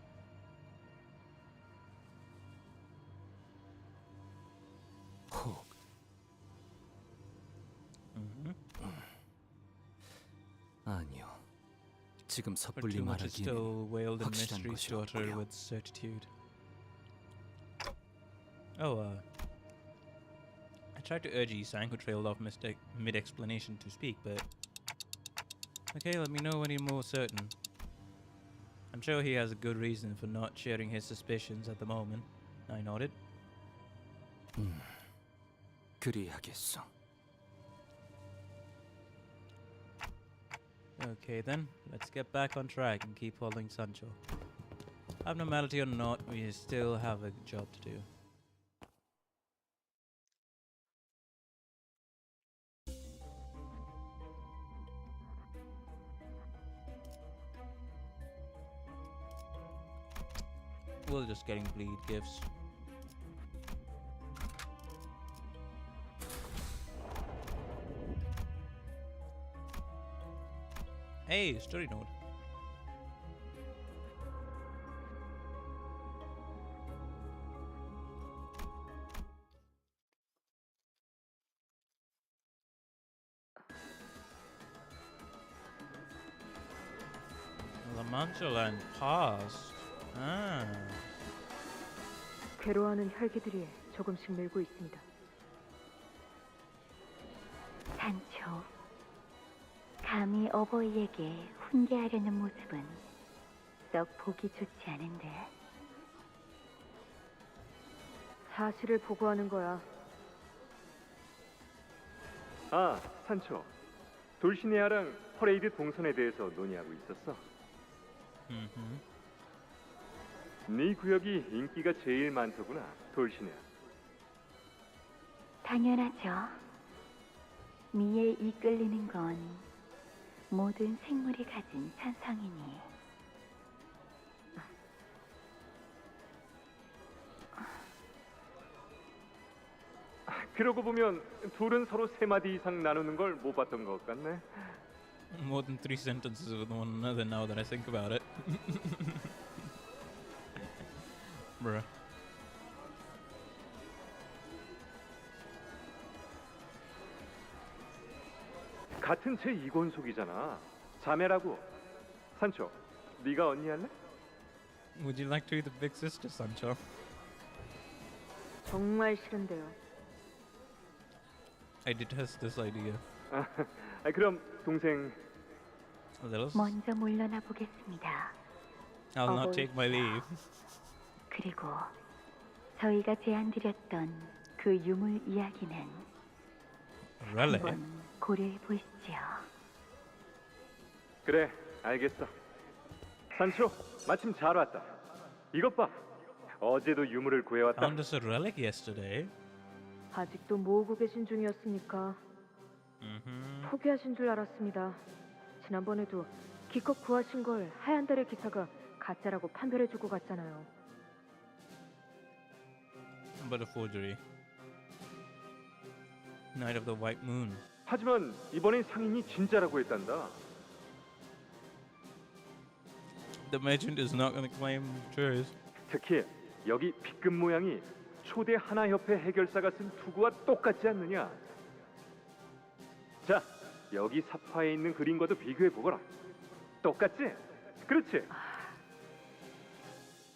혹 아니요. 지금 But 섣불리 too much is 말하기에는 still wailed in 확실한 Mystery's 것이 daughter 없고요. with certitude. Oh, I tried to urge Isang, who trailed off mid-explanation to speak, but... Okay, let me know when you're more certain. I'm sure he has a good reason for not sharing his suspicions at the moment. I nodded. 그리하겠어. Okay then, let's get back on track and keep following Sancho. Abnormality or not, we still have a job to do. We're just getting bleed gifts. Hey, story node. La Mancha Land passed. Ah. 괴로워하는 혈기들이 조금씩 늘고 있습니다. 산초, 감히 어버이에게 훈계하려는 모습은 썩 보기 좋지 않은데. 사실을 보고하는 거야. 아, 산초. 돌시네아랑 퍼레이드 동선에 대해서 논의하고 있었어. 네 구역이 인기가 제일 많더구나, 돌시네아. 당연하죠. 미에 이끌리는 건 모든 생물이 가진 천성이니. 그러고 보면 둘은 서로 세 마디 이상 나누는 걸 못 봤던 것 같네. More than 3 sentences with one another now that I think about it. Bruh. 같은 제 이권속이잖아. 자매라고. 산초, 네가 언니 할래? Would you like to be the big sister, Sancho? 정말 싫은데요. I detest this idea. 그럼 동생. 먼저 물러나 보겠습니다. I'll not take my leave. 그리고 저희가 제안드렸던 그 유물 이야기는 Really? 한번 고려해 보시죠. 그래, 알겠어. 산초, 마침 잘 왔다. 이것 봐. 어제도 유물을 구해왔다. Found us a relic yesterday. 아직도 모으고 계신 중이었습니까? 포기하신 줄 알았습니다. 지난번에도 기껏 구하신 걸 하얀 달의 기사가 가짜라고 판별해주고 갔잖아요. But a forgery. Night of the White Moon. 하지만 이번엔 상인이 진짜라고 했단다. The merchant is not going to claim truth. 특히 여기 빗금 모양이 초대 하나협회 해결사가 쓴 투구와 똑같지 않느냐? 자, 여기 사파에 있는 그림과도 비교해 보거라. 똑같지? 그렇지?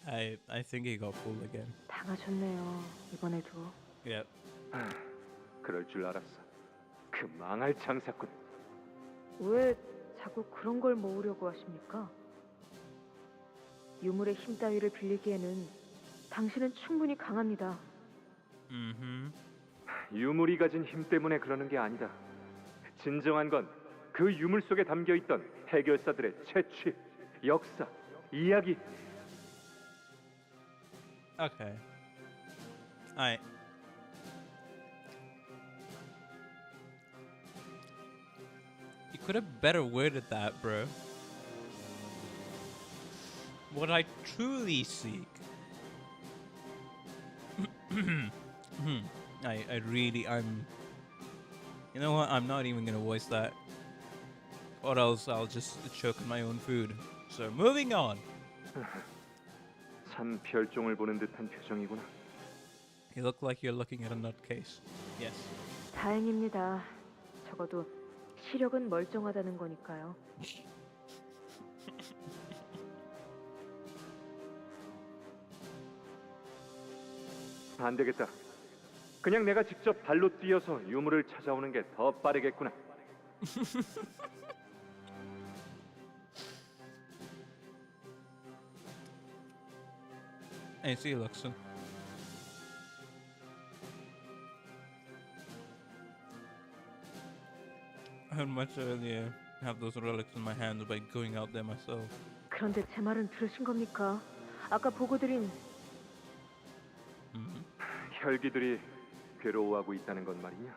I think he got fooled again. 당하셨네요. 이번에도. Yep. 그럴 줄 알았어. 그 망할 장사꾼. 왜 자꾸 그런 걸 모으려고 하십니까? 유물의 힘 따위를 빌리기에는 당신은 충분히 강합니다. 유물이 가진 힘 때문에 그러는 게 아니다. 진정한 건 그 유물 속에 담겨 있던 해결사들의 채취, 역사, 이야기. Okay. Alright. You could have better worded that, bro. What I truly seek. I'm. You know what? I'm not even gonna voice that. Or else I'll just choke on my own food. So moving on. 참 별종을 보는 듯한 표정이구나. You look like you're looking at a nutcase. Yes. 다행입니다. 적어도 시력은 멀쩡하다는 거니까요. 안 되겠다. 그냥 내가 직접 발로 뛰어서 유물을 찾아오는 게 더 빠르겠구나. Hey, see you, Luxon. I'd much earlier have those relics in my hands by going out there myself. 그런데 제 말은 들으신 겁니까? 아까 보고드린 혈기들이 괴로워하고 있다는 건 말이냐?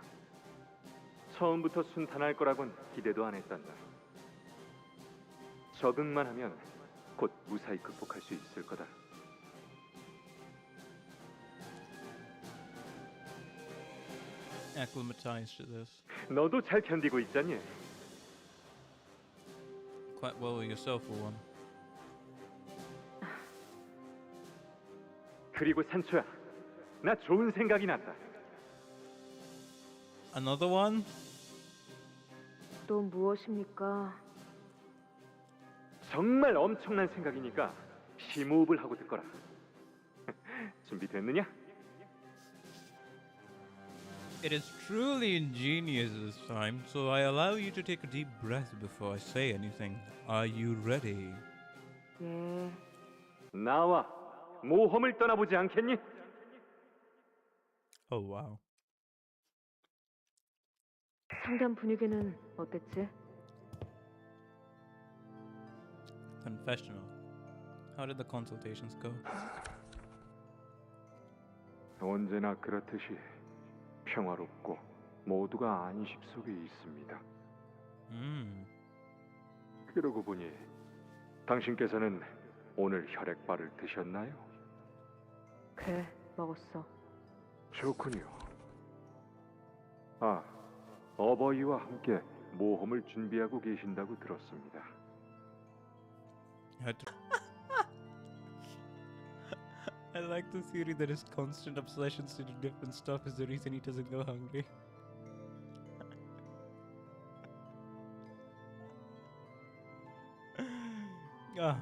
처음부터 순탄할 거라곤 기대도 안 했단다. 적응만 하면 곧 무사히 극복할 수 있을 거다. Acclimatized to this. 너도 잘 견디고 있잖니? Quite well yourself for one. 그리고 산초야, 나 좋은 생각이 났다. Another one? 또 무엇입니까? 정말 엄청난 생각이니까 심호흡을 하고 듣거라. 준비됐느냐? It is truly ingenious this time, so I allow you to take a deep breath before I say anything. Are you ready? 예. 나와 모험을 떠나보지 않겠니? Oh wow. 상담 분위기는 어땠지? Confessional. How did the consultations go? 언제나 그렇듯이 평화롭고 모두가 안식 속에 있습니다. 그러고 보니 당신께서는 오늘 혈액발을 드셨나요? 그래, 먹었어. 좋군요. 아, 어버이와 함께 모험을 준비하고 계신다고 들었습니다. I like the theory that his constant obsessions to do different stuff is the reason he doesn't go hungry. Ah.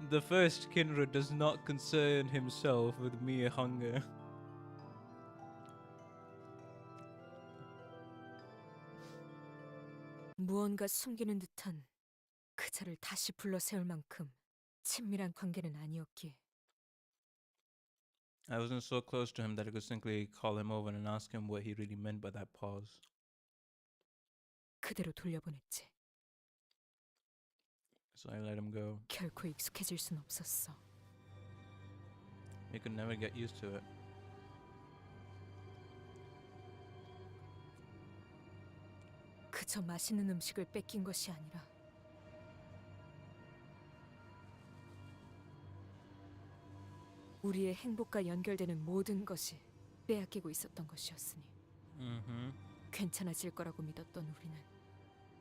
The first Kinra does not concern himself with mere hunger. 무언가 숨기는 듯한 그자를 다시 불러 세울 만큼 친밀한 관계는 아니었기에. I wasn't so close to him that I could simply call him over and ask him what he really meant by that pause. 그대로 돌려보냈지. So I let him go. 결코 익숙해질 순 없었어. He could never get used to it. 그저 맛있는 음식을 뺏긴 것이 아니라 우리의 행복과 연결되는 모든 것이 빼앗기고 있었던 것이었으니 괜찮아질 거라고 믿었던 우리는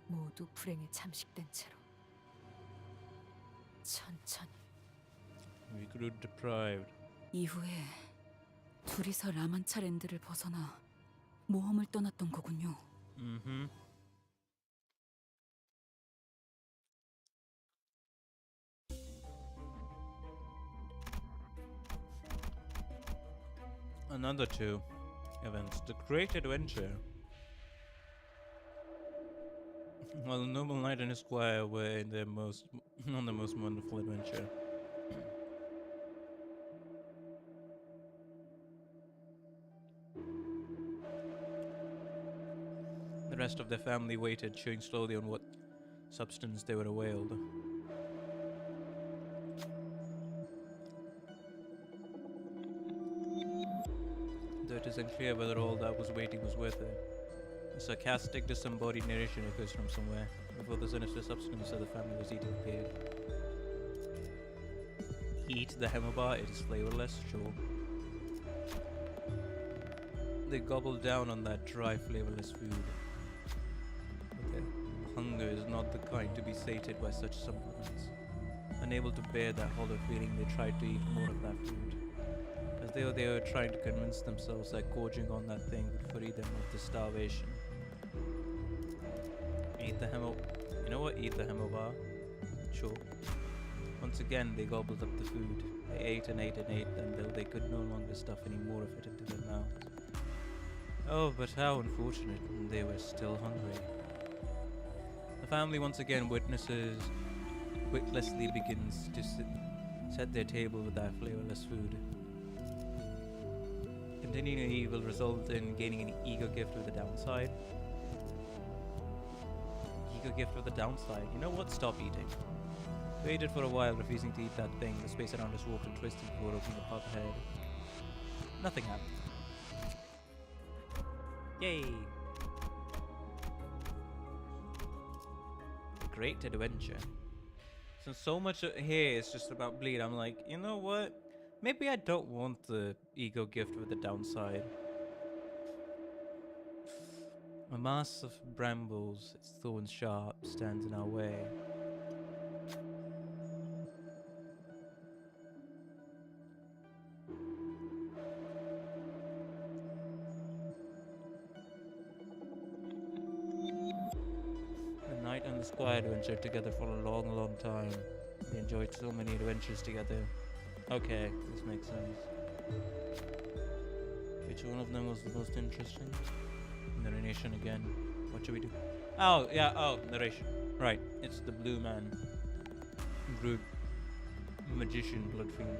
모두 불행에 잠식된 채로 천천히 We grew deprived. 이후에 둘이서 라만차 랜드를 벗어나 모험을 떠났던 거군요. Another two events. The Great Adventure. Well, the noble knight and his squire were in their most on the most wonderful adventure. The rest of their family waited, chewing slowly on what substance they were availed. Though it is unclear whether all that was waiting was worth it. A sarcastic, disembodied narration echoes from somewhere, before the sinister substance that the family was eating appeared. Eat the hemmer it is flavorless, sure. They gobbled down on that dry, flavorless food. But their hunger is not the kind to be sated by such supplements. Unable to bear that hollow feeling, they tried to eat more of that food. As though they were trying to convince themselves that gorging on that thing would free them of the starvation. Eat the hemo... You know what? Eat the hemo bar? Sure. Once again, they gobbled up the food. They ate and ate and ate until they could no longer stuff any more of it into their mouths. Oh, but how unfortunate. They were still hungry. The family once again witlessly begins to set their table with that flavorless food. Continuing to eat will result in gaining an ego gift with a downside. Ego gift with a downside. You know what? Stop eating. Waited for a while, refusing to eat that thing. The space around us warped and twisted before opening the path ahead. Nothing happened. Yay! A great adventure. Since so much here is just about bleed, I'm like, you know what? Maybe I don't want the ego gift with the downside. A mass of brambles, its thorns sharp, stands in our way. The knight and the squire adventured together for a long, long time. They enjoyed so many adventures together. Okay, this makes sense. Which one of them was the most interesting? Narration again. What should we do? Oh, yeah, narration. Right, it's the blue man. Grug. Magician Bloodfiend.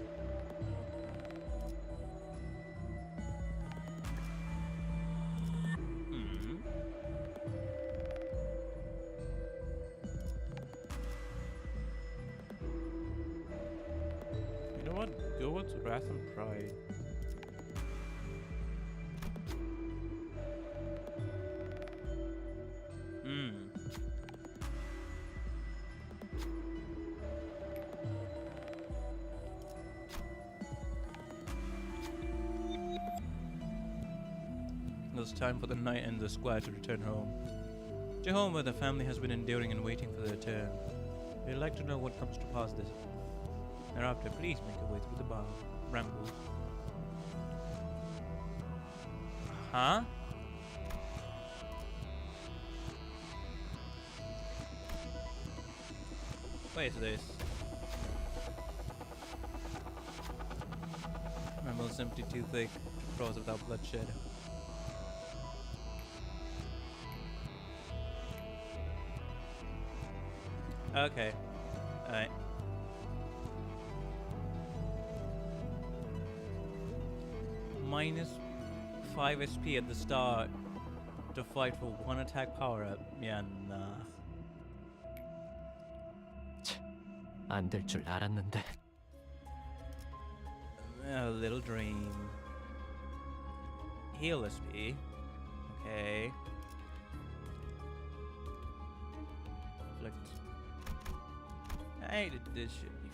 You know what? Go with Wrath and Pride. It's time for the knight and the squire to return home. To home where the family has been enduring and waiting for their turn. We'd like to know what comes to pass this. Thereafter, please make your way through the brambles. Huh? What is this? Brambles empty too thick to cross without bloodshed. Okay. Alright. Minus 5 SP at the start to fight for 1 attack power up. Yeah, nah. 안 될 줄 알았는데. A little dream. Heal SP. Okay. Reflect. This should be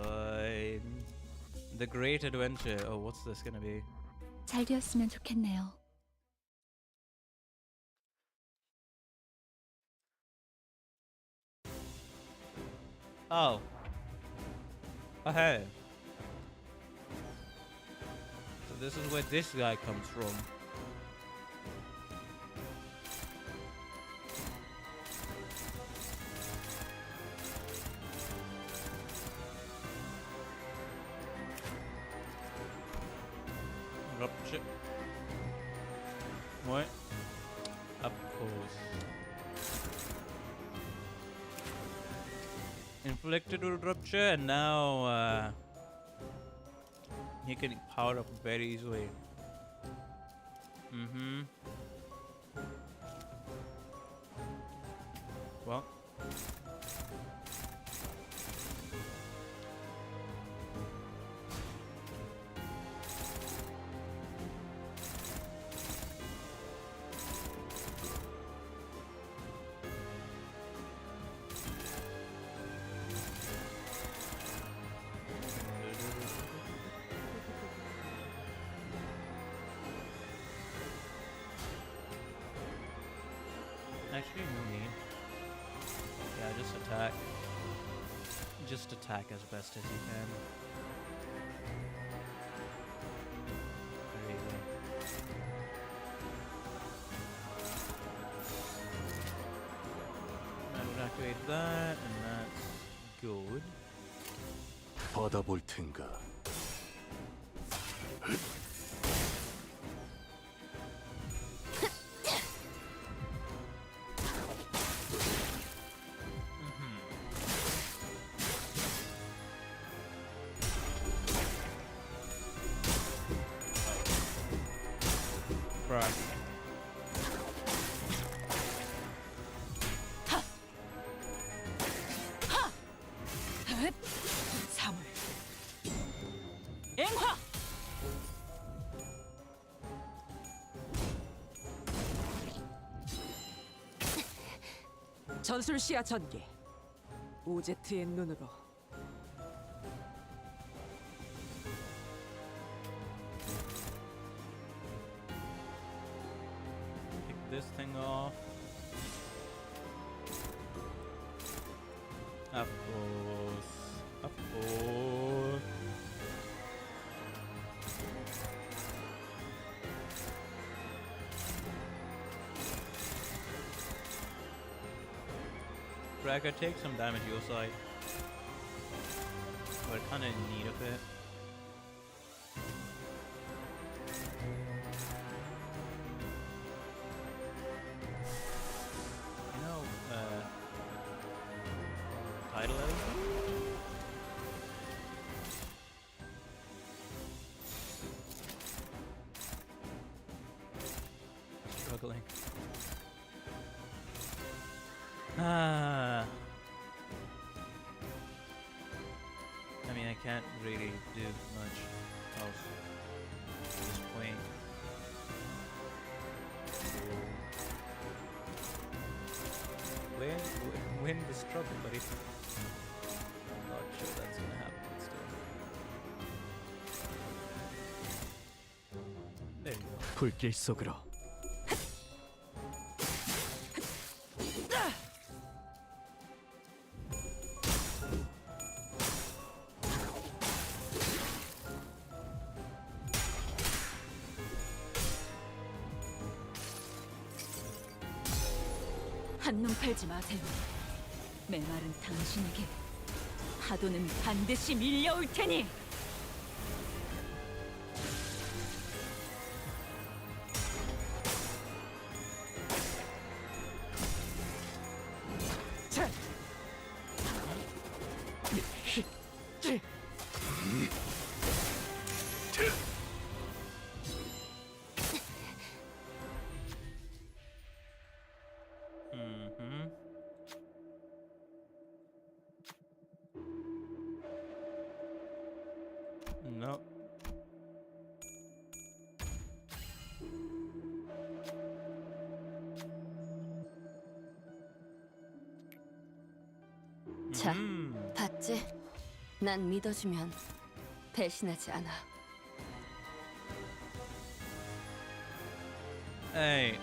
fine. The Great Adventure. Oh, what's this gonna be? 잘 되었으면 좋겠네요. Oh. Okay. So this is where this guy comes from. Rupture. What? Of course. inflicted with rupture, and now he can power up very easily. Well. Actually, no need. Yeah, just attack. Just attack as best as you can. Very easy. I would activate that, and that's good. 받아볼 텐가. 사물 앵화 전술 시야 전개 오제트의 눈으로 Take this thing off. Of course. Of course. Cracker, take some damage your side. We're kinda in need of it. You know, tidal edge? Struggling. I mean, I can't really do much else at this point. Win the struggle, buddy. Not sure that's gonna happen, but still. There you go. 불길 속으로. 한눈 팔지 마세요. 메마른 당신에게 파도는 반드시 밀려올 테니. No. 자, 봤지? 난 믿어주면 배신하지 않아. Hey,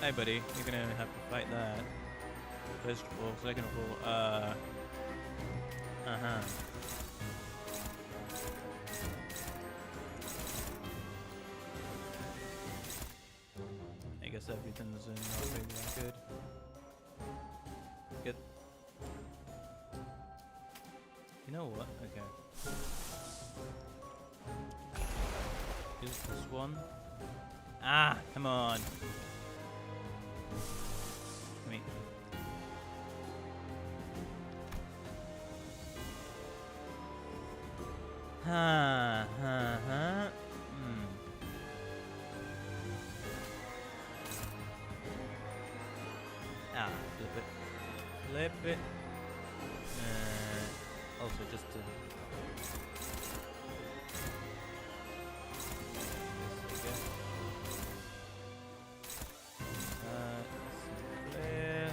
hey buddy, you're gonna have to fight that. First of all, second of all, I guess everything's in not really that good. Good. You know what? Okay. Is this one? Ah, come on. I mean, Ah, flip it. Flip it. Also, just to. Clear.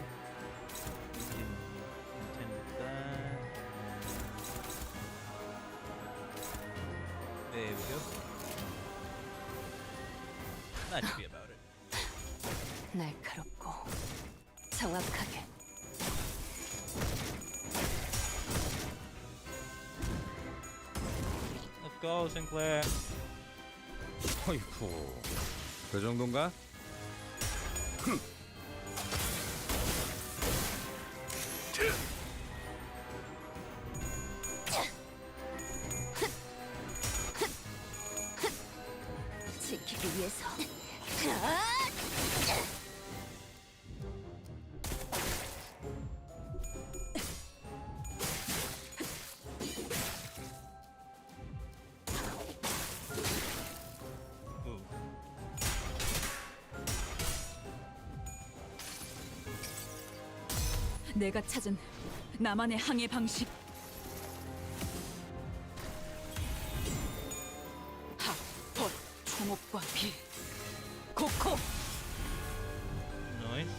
Intended that. There we go. That should be about it. 날카롭고 정확하게. Let's go, Sinclair. 어이쿠, 그 정도인가? 지키기 위해서. 내가 찾은 나만의 항해 방식. 핫, 총옥과 비, 코코. Nice.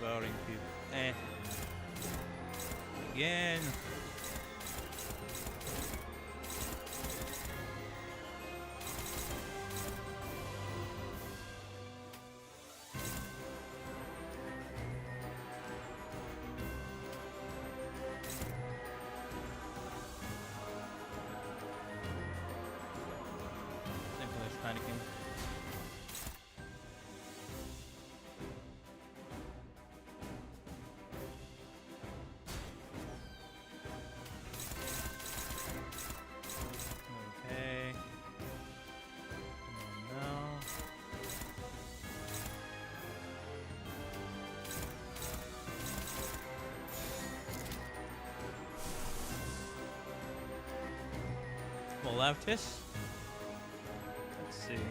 Devouring people. Again. Sinclair's panicking. Okay. No. Well, Lautis. Let's see.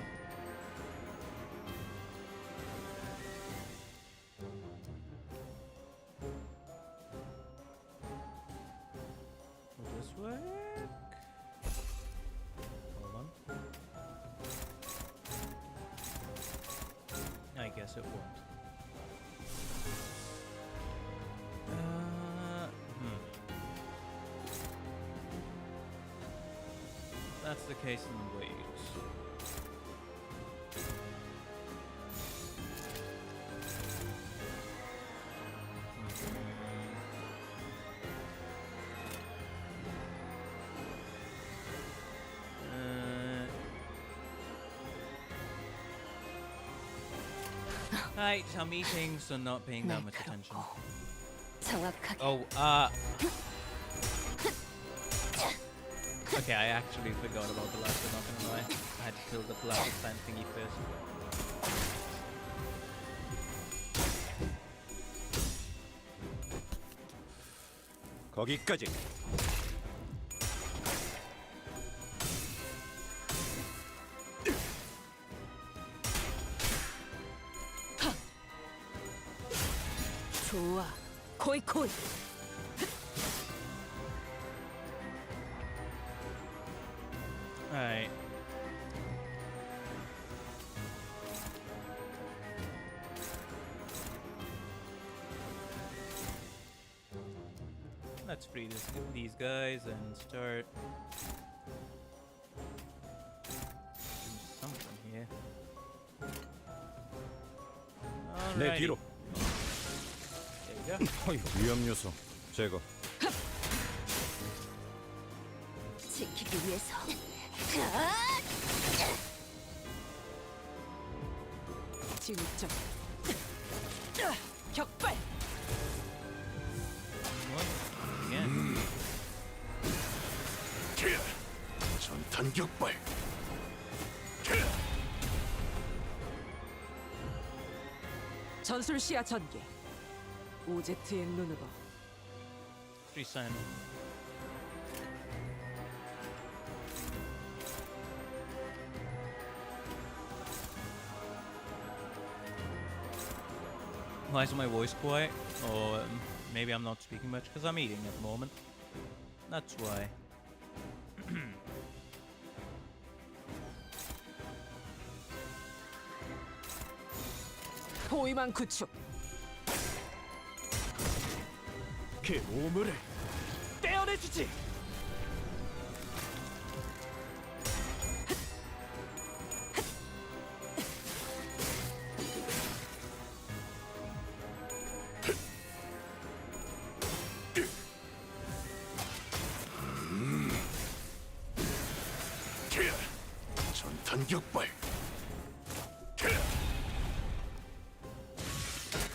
Will this work? Hold on. I guess it won't. That's the case, in wait. Right, I'm eating, so not paying that much attention. 정확하게. Oh, okay, I actually forgot about the last one, not gonna lie. I had to kill the plastic plant thingy first. 거기까지. 좋아, 코이코이. Alright. Let's free these guys and start doing something here. 내 Alrighty. 뒤로. There we go. 어이, 위험 요소 제거. 지키기 위해서. 진정. 격발. Again. 전탄 격발. 전술 시야 전개. 오제트의 눈으로. Free Simon. Why is my voice quiet? Or maybe I'm not speaking much because I'm eating at the moment. That's why. 포위망 구축. 그 오물을 떼어내주지. 전탄격발.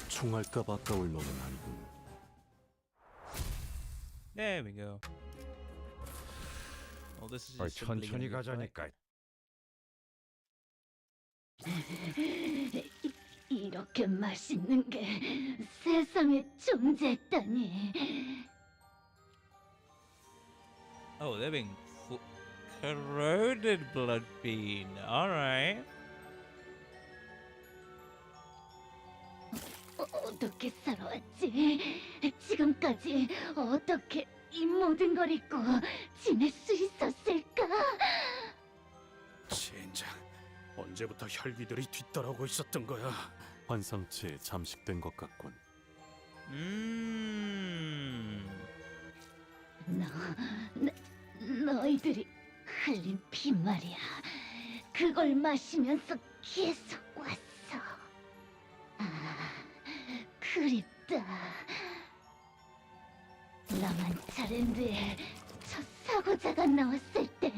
총알값 아까울 놈은 아니군. There we go. Well, this is just simply 천천히 gonna be quick. 가자니까. 이렇게 맛있는 게 세상에 존재했다니. Oh, they're being corroded blood bean. Alright. 어떻게 살아왔지? 지금까지 어떻게 이 모든 걸 잊고 지낼 수 있었을까? 젠장, 언제부터 혈기들이 뒤따라오고 있었던 거야? 환상체에 잠식된 것 같군. 너희들이 흘린 피 말이야. 그걸 마시면서 계속 왔어. 아, 그립다. 나만 차랜드에 첫 사고자가 나왔을 때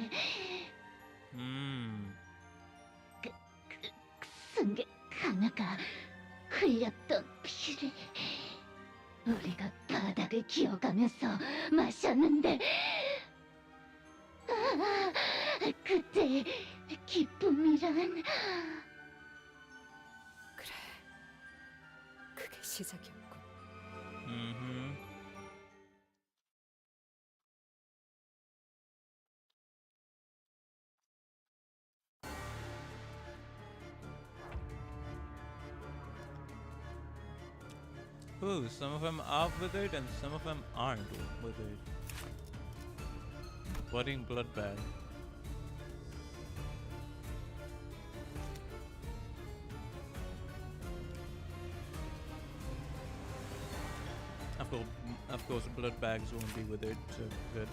승객 하나가 흘렸던 피를 우리가 바닥을 기어가면서 마셨는데 그때 기쁨이란 그래, 그게 시작이었군. Ooh, some of them are withered and some of them aren't withered. Budding blood bag. Of course, blood bags won't be withered, so good.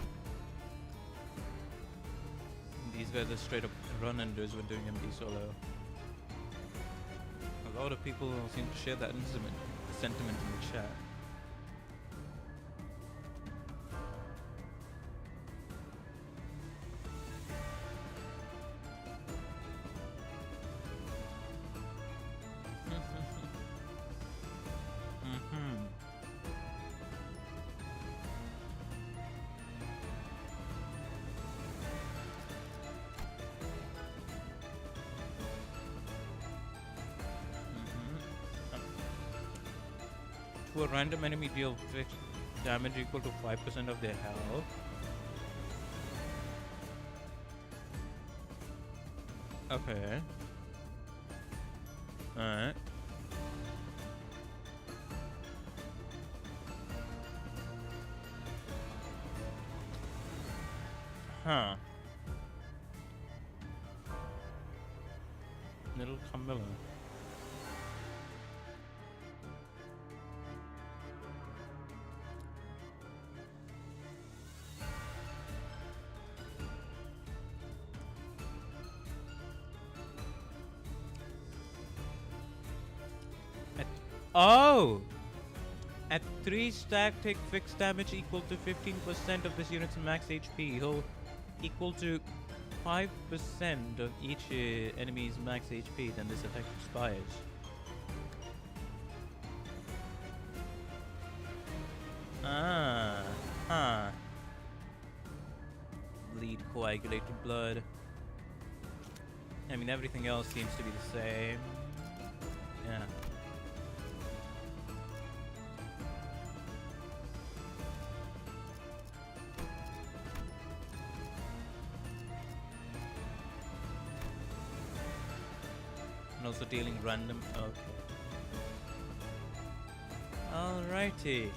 These guys are straight up run-unders when doing MD solo. A lot of people seem to share that sentiment in the chat. To a random enemy deal fixed damage equal to 5% of their health. Okay. Alright. Huh. Little Camilla. Oh! At 3 stack, take fixed damage equal to 15% of this unit's max HP. He'll equal to 5% of each enemy's max HP, then this effect expires. Ah, huh. Bleed coagulated blood. I mean, everything else seems to be the same. Yeah. And also dealing random. Okay. Alrighty.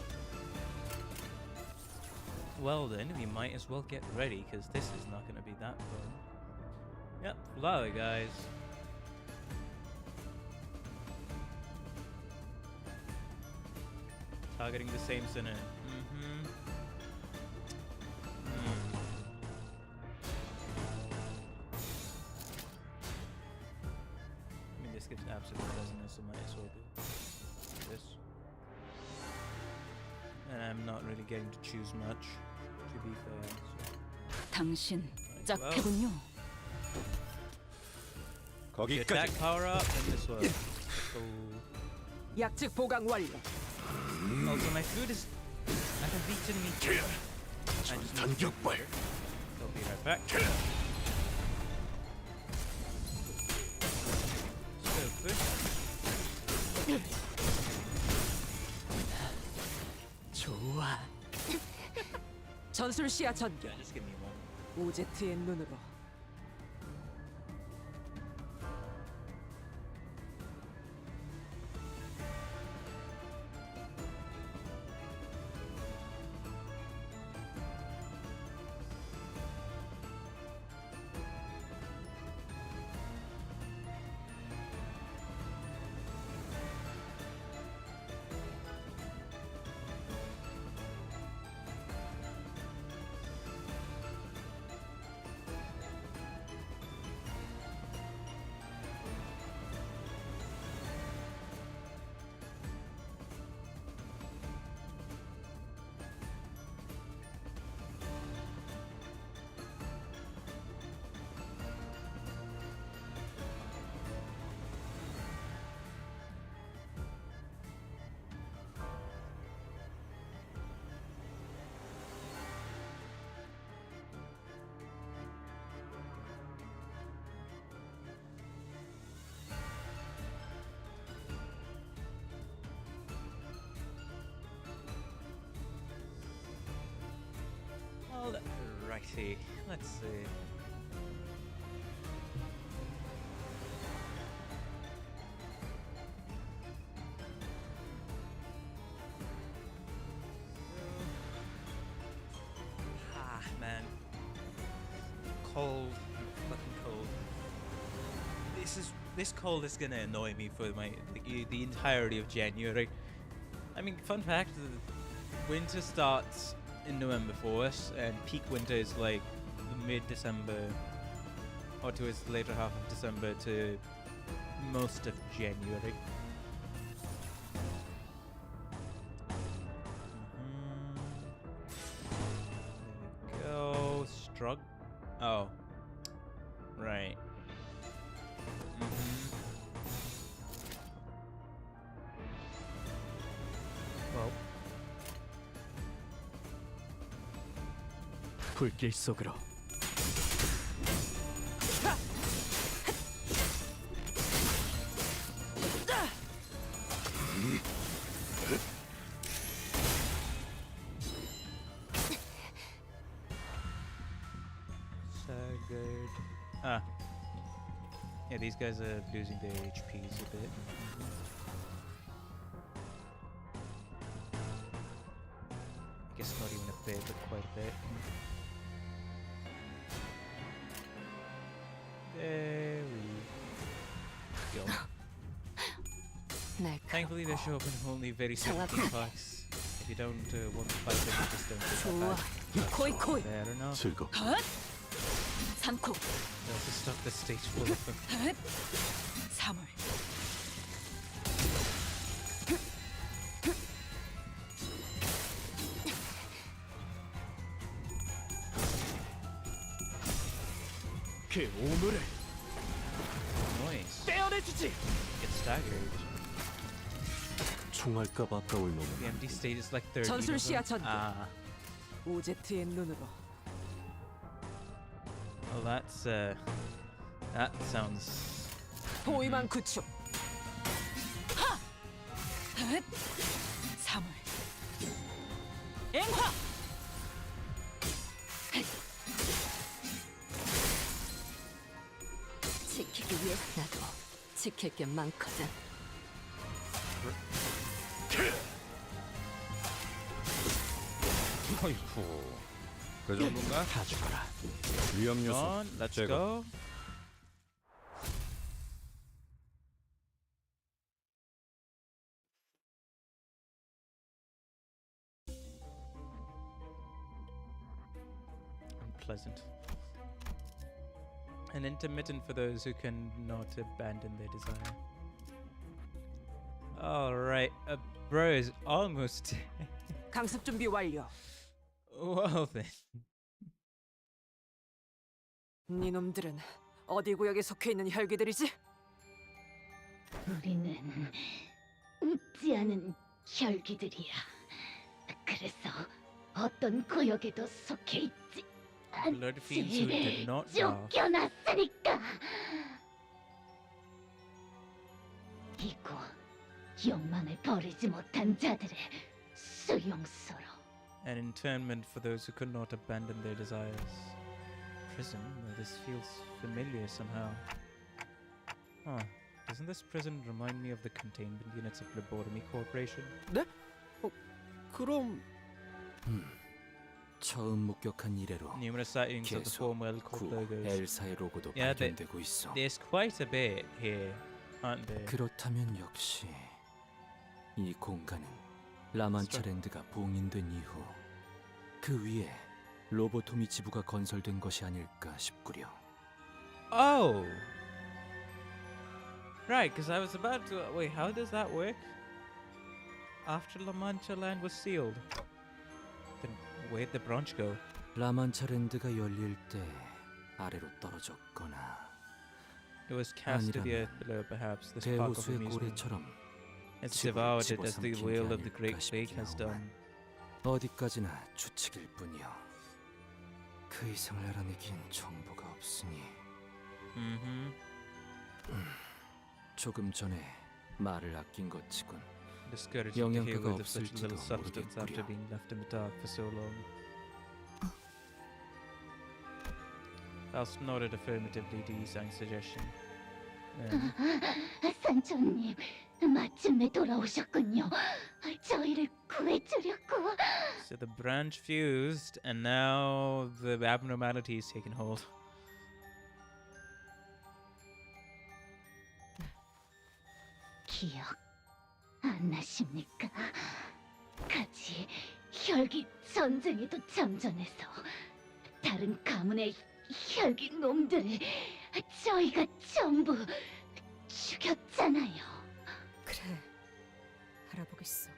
Well then, we might as well get ready, because this is not going to be that fun. Yep, flower guys. Targeting the same sinner. I mean, this gives absolute resonance, so might as well do this. And I'm not really getting to choose much, to be fair. So. 당신 짝패군요. The attack power up and this one. So. 약직 보강 완료. Also, my food is. I have beaten me. 단격발. I'll be right back. So good. 좋아. 전술 시야 전개. Just give me one. 오제트의 눈으로. Alrighty, let's see. Man. Cold. Fucking cold. This cold is gonna annoy me for the entirety of January. I mean, fun fact, the winter starts in November for us, and peak winter is like mid-December, or towards the later half of December to most of January. There we go. Strug. Oh. Right. Well. 불길 속으로. Staggered. Ah. Yeah, these guys are losing their HPs a bit. I guess not even a bit, but quite a bit. There we go. Thankfully, they show up in only very certain parts. If you don't want to fight them, just don't do that. Fair enough. 즐겁. 3코. They'll just stop the stage full of them. 3월. 그 오물을 Nice. 떼어내주지. Get staggered. 총알값 아까울 놈은 The empty state is like 30. 전술 시야 전개. Ah. 오제트의 눈으로. Well, that sounds. 포위망 구축. 3월. 앵화. 지키기 위해 나도 지킬 게 많거든. 어이쿠. 그 정도인가? 다 죽어라. 위험 Come 요소 on, let's 제거. go. Unpleasant. And intermittent for those who cannot abandon their desire. Alright, bro is almost 강습 준비 완료. well then. 니놈들은 어디 구역에 속해 있는 혈기들이지? 우리는 웃지 않은 혈기들이야. 그래서 어떤 구역에도 속해 있지 Blood fiends who did 않지. not laugh. 쫓겨났으니까. 이곳 욕망을 버리지 못한 자들의 수용소로. An internment for those who could not abandon their desires. Prison? Well, this feels familiar somehow. Huh. Doesn't this prison remind me of the containment units of Lobotomy Corporation? 네? 그럼 처음 목격한 이래로 Numerous sightings of the 계속 former cult 구 logos. 엘사의 로고도 Yeah, 발견되고 있어. there's quite a bit here, aren't there? 그렇다면 역시 이 공간은 라만차랜드가 봉인된 이후 그 위에 로보토미 지부가 건설된 것이 아닐까 싶구려. Oh! Right, because I was about to... Wait, how does that work? After La Mancha land was sealed? Then where'd the branch go? 라만차랜드가 열릴 때 아래로 떨어졌거나 It was cast to the 아니라면 earth below, perhaps. The spark of 대호수의 amusement. 고래처럼 It's 지구를 devoured it as the 집어삼킨 게 whale of the 아닐까 Great Lake 싶긴 has 하구만. done. 어디까지나 추측일 뿐이요. 그 이상을 알아내긴 정보가 없으니. 조금 전에 말을 아낀 것 치곤 Discouraging to hear 영양가가 word of such 없을지도 little substance after 모르겠구려. being left in the dark for so long. Faust nodded affirmatively to Yisang's suggestion. 산초님, 마침내 돌아오셨군요. 저희를 구해주려고. So the branch fused, and now the abnormality is taking hold. 기억 안 나십니까? 같이 혈기 전쟁에도 참전해서 다른 가문의 혈기 놈들을 저희가 전부 죽였잖아요. 그래, 알아보겠어.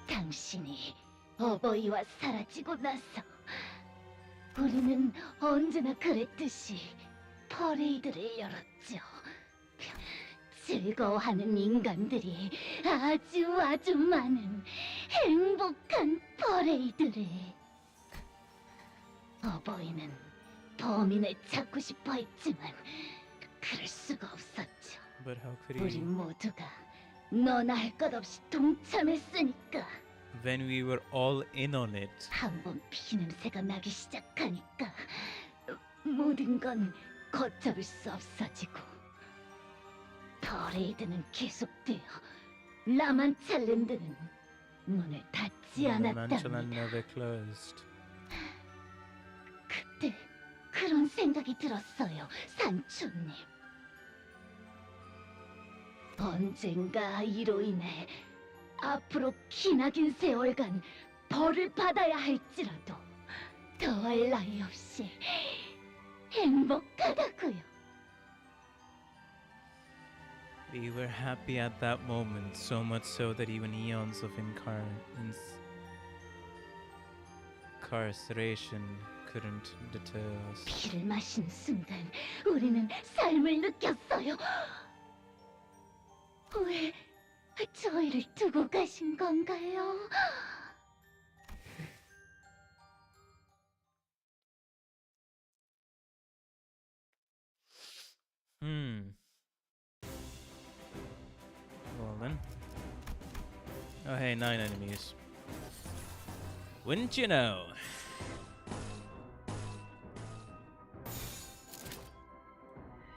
당신이 어버이와 사라지고 나서 우리는 언제나 그랬듯이 퍼레이드를 열었죠. 즐거워하는 인간들이 아주 많은 행복한 퍼레이드를. 어버이는 범인을 찾고 싶어 했지만 그럴 수가 없었죠. But how could 우리 he? 모두가 너나 할 것 없이 동참했으니까. When we were all in on it. 한번 피냄새가 나기 시작하니까 모든 건 걷잡을 수 없어지고 퍼레이드는 계속되어 라만찰랜드는 문을 닫지 The Manchaland 않았답니다. never closed. 그때 그런 생각이 들었어요, 산초님. 언젠가 이로 인해 앞으로 기나긴 세월간 벌을 받아야 할지라도 더할 나위 없이 행복하다고요. We were happy at that moment, so much so that even eons of incarceration couldn't deter us. 피를 마시는 순간 우리는 삶을 느꼈어요. 왜 저희를 두고 가신 건가요? Well then. Oh hey, 9 enemies. Wouldn't you know?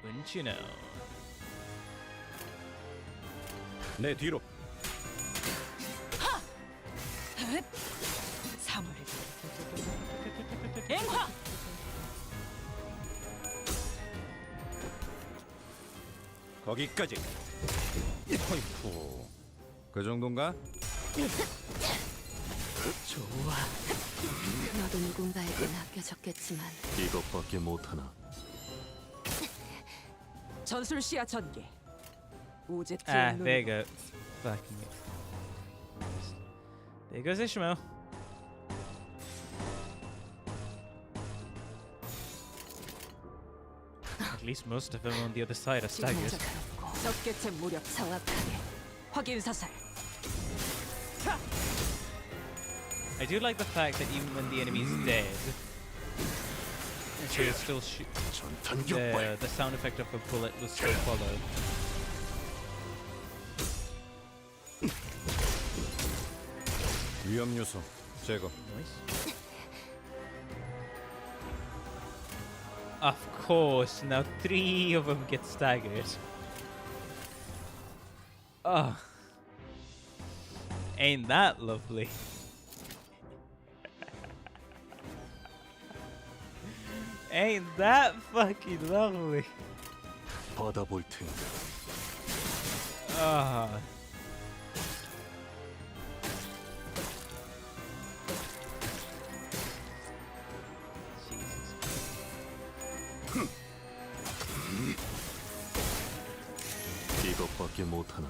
Wouldn't you know? 내 뒤로. 사물을 앵화! 거기까지. 어이쿠. 그 정도인가? 좋아. 너도 누군가에게 맡겨졌겠지만 이것밖에 못하나. 전술시야 전개. 오제트의 Ah, 눈으로 there you go. Fucking it. There goes Ishmael. At least most of them on the other side are staggered. 적개체 무력 정확하게 확인 사살. I do like the fact that even when the enemy's dead, she'll still shoot. The sound effect of a bullet will still follow. 위험 요소 제거. Nice. Of course, now 3 of them get staggered. Oh. Ain't that lovely? Ain't that fucking lovely? 받아볼 테니. Ah. 이것밖에 못하나.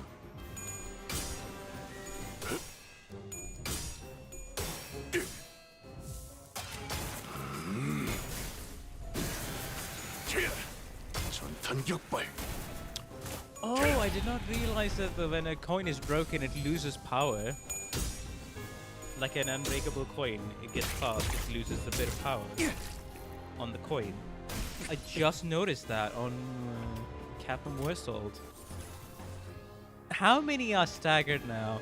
전탄 격발. Oh, I did not realize that when a coin is broken, it loses power. Like an unbreakable coin, it gets passed, it loses a bit of power on the coin. I just noticed that on Captain Westhold. How many are staggered now?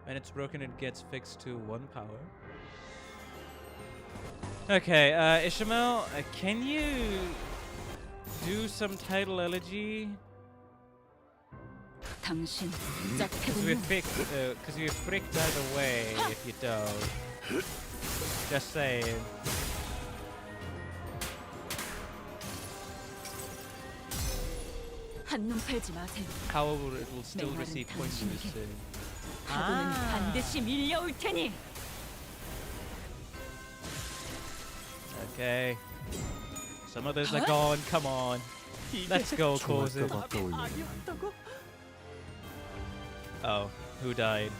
When it's broken, it gets fixed to 1 power. Okay, Ishmael, can you do some title elegy? 당신 Because we're fricked either way if you don't. Just saying. 한눈 팔지 마세요. However, it will still receive points in this turn. 파도는 반드시 밀려올 테니. Okay. Some others are gone. Come on. Let's go, Corsin. Oh, who died?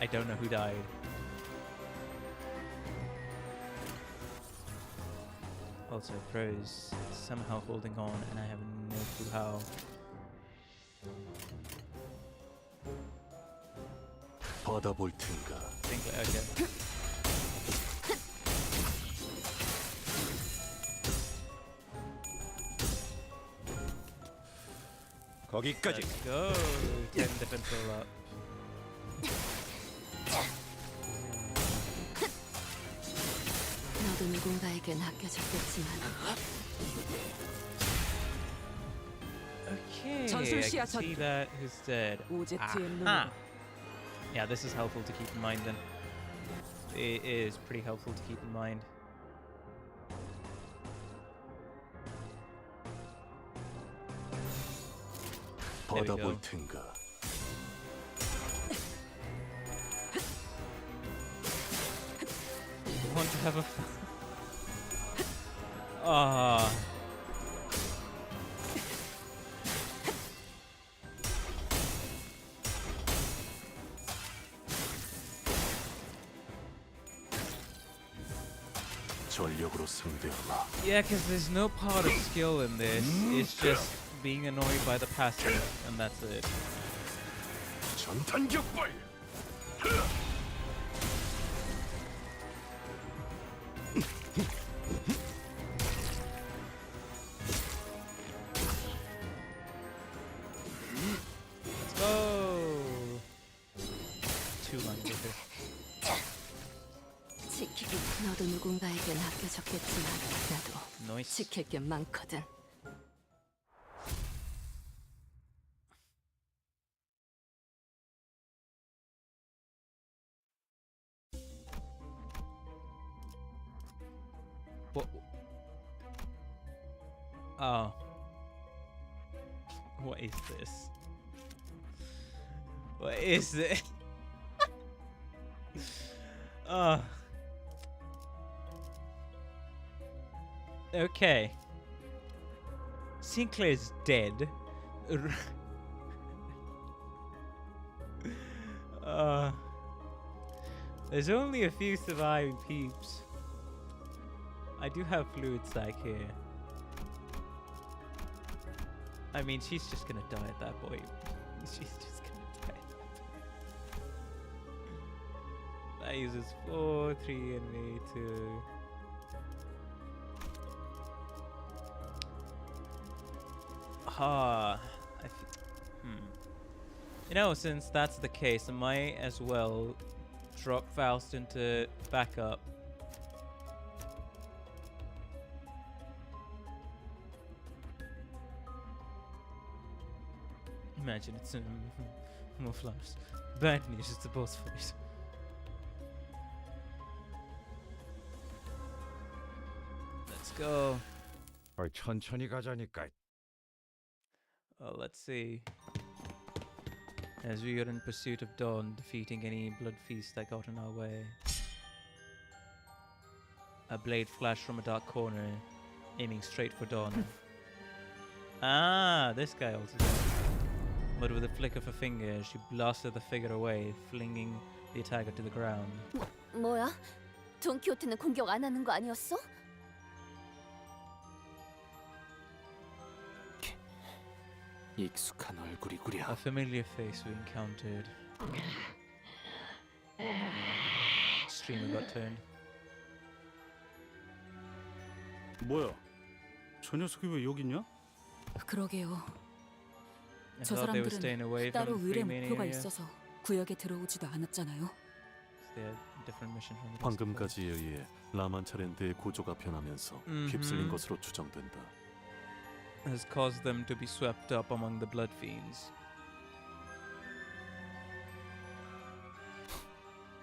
I don't know who died. Also, Pro's somehow holding on, and I have no clue how. 받아볼 텐가. Okay. 거기까지. Let's go. 10 defense roll up. 너도 누군가에게 맡겨졌겠지만 Okay, I can see that who's dead. Aha. Yeah, this is helpful to keep in mind then. It is pretty helpful to keep in mind. 받아볼 텐가. Want to have a ah. 전력으로 상대하마. Yeah, because there's no part of skill in this. It's just being annoyed by the passive, and that's it. 전탄 격발. Let's go. 2 languages. 지키기 너도 누군가에게 맡겨졌겠지만 나도 Nice. 지킬 게 많거든. Oh. What is this? What is this? Oh. Okay. Sinclair's dead. There's only a few surviving peeps. I do have fluid sac here. I mean, she's just gonna die at that point. She's just gonna die. That uses 4, 3, and me 2. You know, since that's the case, I might as well drop Faust into backup. Imagine it's more flowers. Bad news, it's a boss fight. Let's go. 천천히 가자니까. Let's see. As we are in pursuit of Dawn, defeating any blood feast that got in our way. A blade flashed from a dark corner, aiming straight for Dawn. Ah, this guy also. But with a flick of a finger, she blasted the figure away, flinging the attacker to the ground. 뭐야? 돈키호테는 공격 안 하는 거 아니었어? 익숙한 얼굴이구려. A familiar face we encountered. Streamer got turned. 뭐야? 저 녀석이 왜 여기 있냐? 그러게요. I 저 thought they were staying away 사람들은 따로 from the 의뢰 Freeman 목표가 area. 있어서 구역에 들어오지도 않았잖아요. They had different mission from the rest of them. 황금가지에 의해 라만차랜드의 구조가 변하면서 휩쓸린 것으로 추정된다. Has caused them to be swept up among the blood fiends.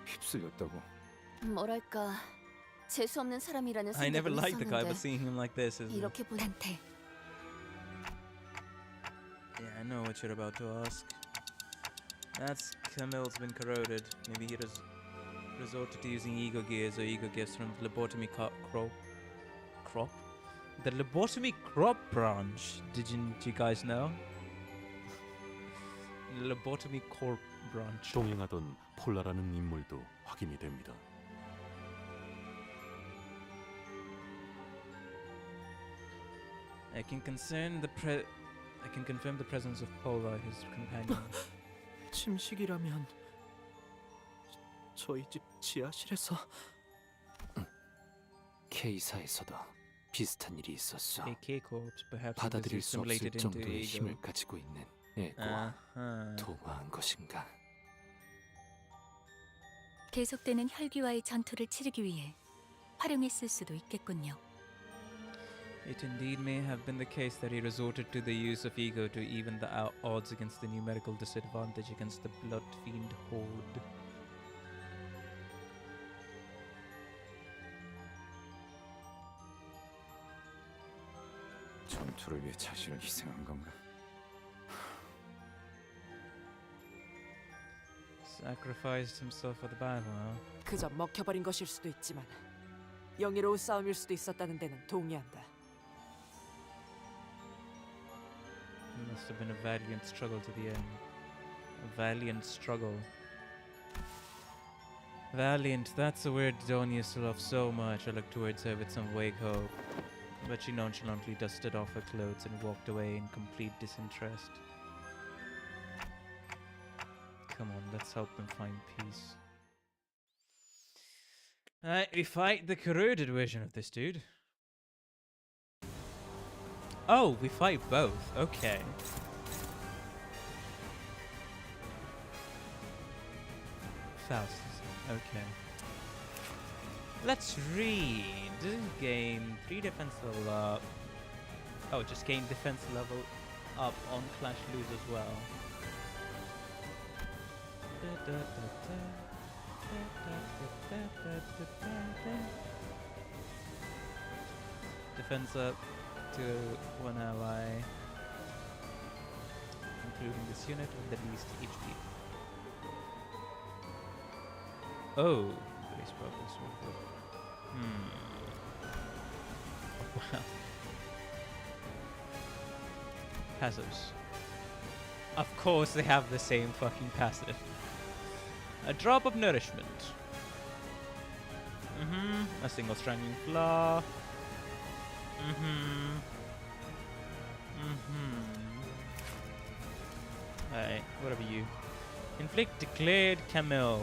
휩쓸렸다고. 뭐랄까 재수 없는 사람이라는 I never 생각을 liked the guy, but 했었는데 seeing him like this is. 이렇게 보한테 Yeah, I know what you're about to ask. That's Camille's been corroded. Maybe he resorted to using ego gears or ego gifts from the lobotomy crop? The lobotomy crop branch. Didn't you guys know? The lobotomy corp branch. 동행하던 폴라라는 인물도 확인이 됩니다. I can confirm the presence of Pola, his companion. 침식이라면 저희 집 지하실에서 K사에서도 비슷한 일이 있었어. AK corpse, perhaps it was 받아들일 수 없을 assimilated into 정도의 ego. 힘을 가지고 있는 에고와 동화한 것인가? 계속되는 혈기와의 전투를 치르기 위해 활용했을 수도 있겠군요. It indeed may have been the case that he resorted to the use of ego to even the odds against the numerical disadvantage against the blood fiend horde. 전투를 위해 자신을 희생한 건가? Sacrificed himself for the battle, huh? 그저 먹혀버린 것일 수도 있지만 영예로운 싸움일 수도 있었다는 데는 동의한다. It must have been a valiant struggle to the end. A valiant struggle. Valiant, that's a word Dawn used to love so much. I looked towards her with some vague hope. But she nonchalantly dusted off her clothes and walked away in complete disinterest. Come on, let's help them find peace. Alright, we fight the corroded version of this dude. Oh, we fight both. Okay. Faust. Okay. Let's read. Gain 3 defense level up. Oh, just gain defense level up on Clash Lose as well. Defense up. to 1 ally, including this unit with the least HP. Oh, base purpose. Wow. Passives. Of course they have the same fucking passive. A drop of nourishment. A single strangling flaw. Alright, whatever you. Inflict declared Camel.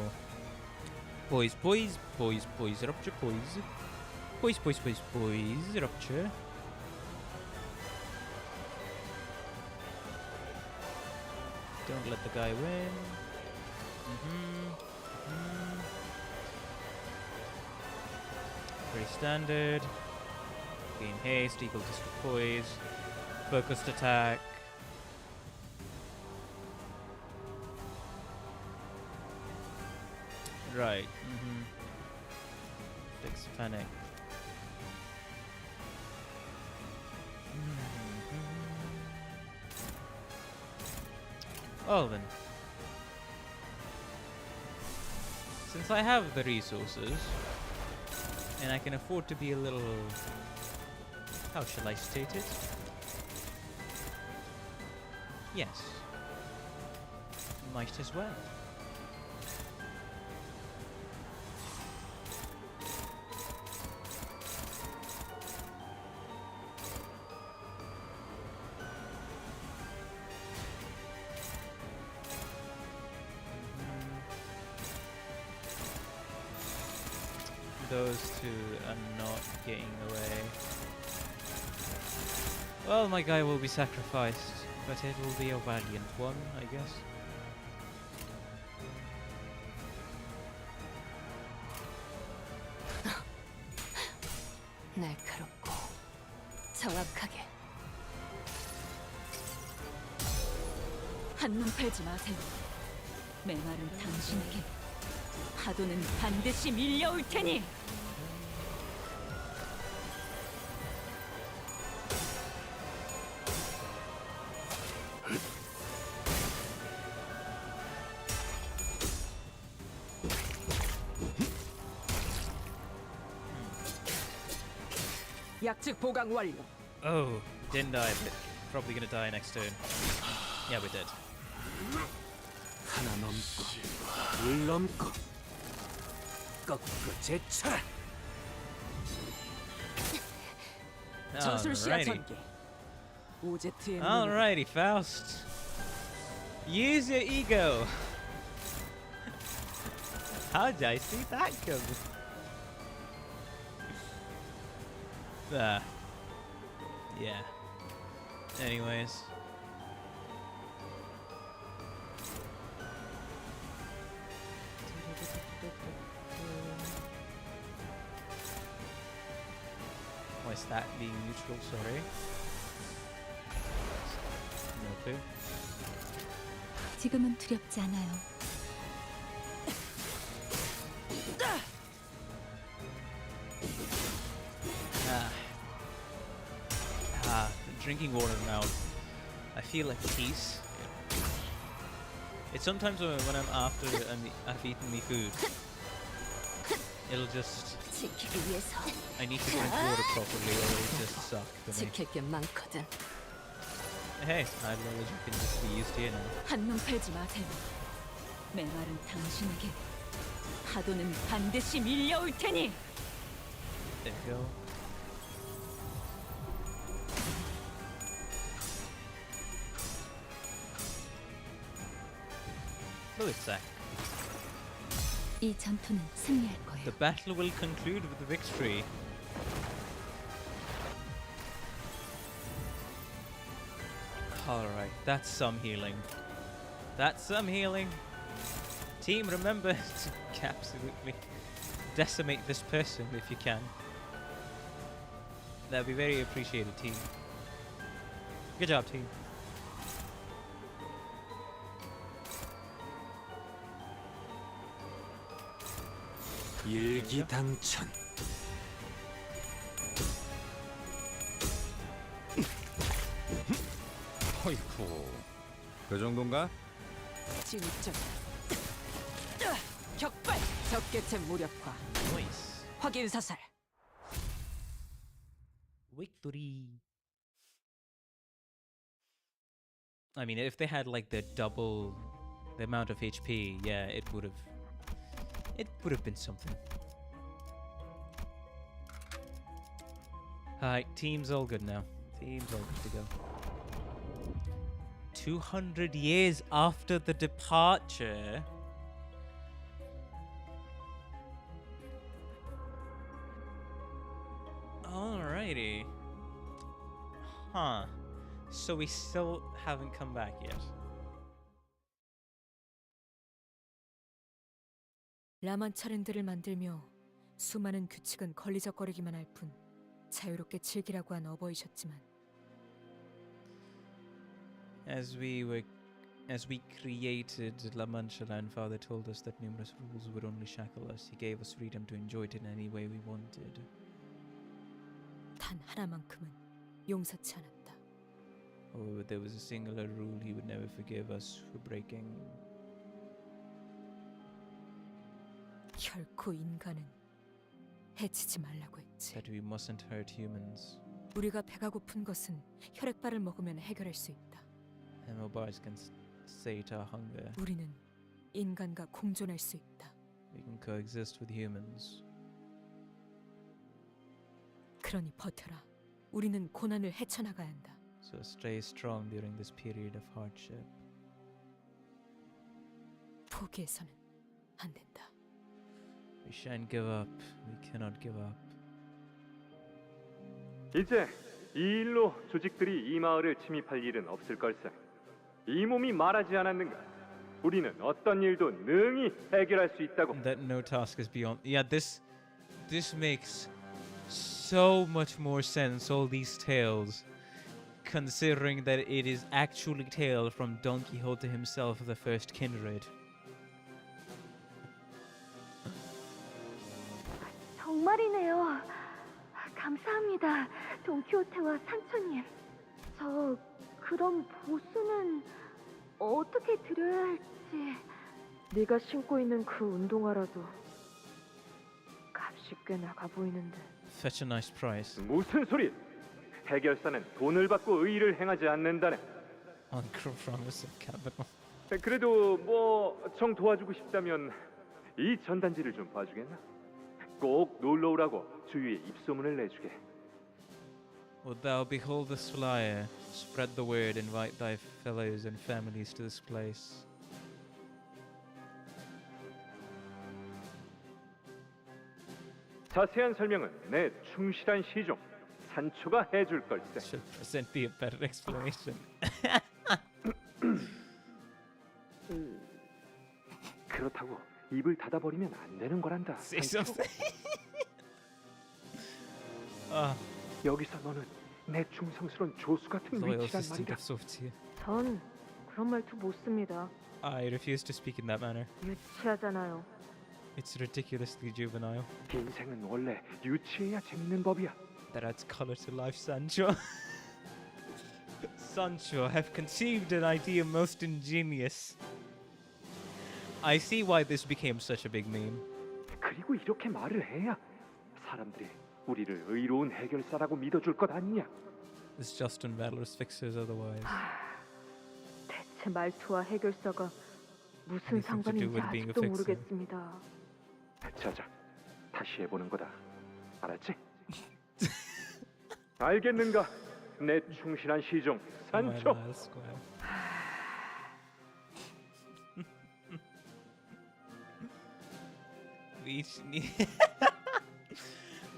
Poise, rupture, poise. Poise, rupture. Don't let the guy win. Pretty standard. Gain haste equal to poise. Focused attack. Right. Fix panic. Well then. Since I have the resources, and I can afford to be a little... how shall I state it? Yes. Might as well. Those two are not getting away. Well, my guy will be sacrificed, but it will be a valiant one, I guess. 날카롭고 정확하게. 한눈 팔지 마세요. 메마른 당신에게 파도는 반드시 밀려올 테니. 약직 보강 완료. Oh, didn't die, but probably gonna die next turn. Yeah, we're dead. 하나 넘고 둘 넘고 꺾고 제쳐라. 전술시야 전개. 오제트의 Alrighty, Faust. Use your ego. How did I see that coming? Yeah. Anyways. Why is that being neutral? Sorry. No clue. 지금은 두렵지 않아요. Drinking water now. I feel like peace. It's sometimes when I'm after I've eaten me food, it'll just... I need to drink water properly or it'll just suck for me. 지킬 게 많거든. Hey, I knowledge you can just be used here now. 한눈 팔지 마세요. 메마른 당신에게 파도는 반드시 밀려올 테니. There you go. 이 전투는 승리할 거예요. The battle will conclude with victory. Alright, that's some healing. That's some healing. Team, remember to absolutely decimate this person if you can. That'd be very appreciated, team. Good job, team. 일기당천. 어이쿠. 그 정도인가? 진입전. 격발. 적개체 무력화. Nice. 확인 사살. Victory. I mean, if they had like the double the amount of HP, yeah, it would have been something. Alright, team's all good now. Team's all good to go. 200 years after the departure. Alrighty. Huh. So we still haven't come back yet. 라만차랜드를 만들며 수많은 규칙은 걸리적거리기만 할 뿐 자유롭게 즐기라고 한 어버이셨지만 As we created La Mancha Land, Father told us that numerous rules would only shackle us. He gave us freedom to enjoy it in any way we wanted. 단 하나만큼은 용서치 않았다. However, there was a singular rule he would never forgive us for breaking. 결코 인간은 해치지 말라고 했지. That we mustn't hurt humans. 우리가 배가 고픈 것은 혈액발을 먹으면 해결할 수 있다. And our bodies can sate our hunger. 우리는 인간과 공존할 수 있다. We can coexist with humans. 그러니 버텨라. 우리는 고난을 헤쳐나가야 한다. So stay strong during this period of hardship. 포기해서는 안 된다. We shan't give up. We cannot give up. 이제 이 일로 조직들이 이 마을을 침입할 일은 없을 걸세. 이 몸이 말하지 않았는가? 우리는 어떤 일도 능히 해결할 수 있다고. That no task is beyond. Yeah, this makes so much more sense. All these tales, considering that it is actually tale from Don Quixote himself, the first kindred. 정말이네요. 감사합니다, 돈키호테와 산초님. 저 그럼 보수는 어떻게 드려야 할지. 네가 신고 있는 그 운동화라도 값이 꽤 나가 보이는데. Such a nice price. 무슨 소리? 해결사는 돈을 받고 의의를 행하지 않는다네. On promise of capital. 그래도 뭐 정 도와주고 싶다면 이 전단지를 좀 봐주겠나? 꼭 놀러 오라고 주위에 입소문을 내주게. Wilt thou behold this flyer? Spread the word, invite thy fellows and families to this place. 자세한 설명은 내 충실한 시종 산초가 해줄 걸세. Should present thee a better explanation. 그렇다고 입을 닫아버리면 안 되는 거란다. Say something. 여기서 너는 내 충성스러운 조수 같은 Loyal 위치란 assistant 말이다. of Softia. 전 그런 말투 못 씁니다. I refuse to speak in that manner. 유치하잖아요. It's ridiculously juvenile. 인생은 원래 유치해야 재밌는 법이야. That adds color to life, Sancho. Sancho, have conceived an idea most ingenious. I see why this became such a big meme. 그리고 이렇게 말을 해야 사람들이 우리를 의로운 해결사라고 믿어줄 것 아니냐? It's just and valorous fixers otherwise. 대체 말투와 해결사가 무슨 Anything to do 상관인지 with being a 아직도 fixer. 모르겠습니다. 자자, 다시 해보는 거다. 알았지? 알겠는가? 내 충실한 시종 산초.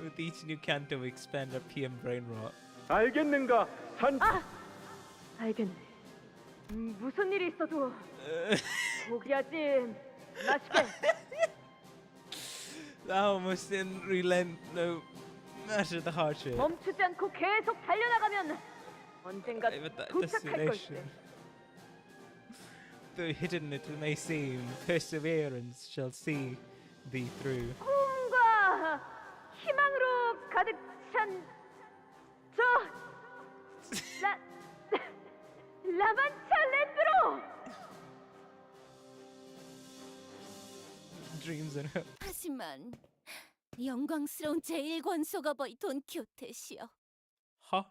With each new canto, we expand our PM brain rot. 알겠는가? 알겠네. 무슨 일이 있어도 포기하지 마시게. Thou must then relent no matter the hardship. 멈추지 않고 계속 달려나가면 언젠가 도착할 걸세. Though hidden it may seem, perseverance shall see thee through. 꿈과 희망으로 가득 찬 저 라만차랜드로! Dreams in her. 하지만 영광스러운 제1권속어버이 돈키호테시여. Huh?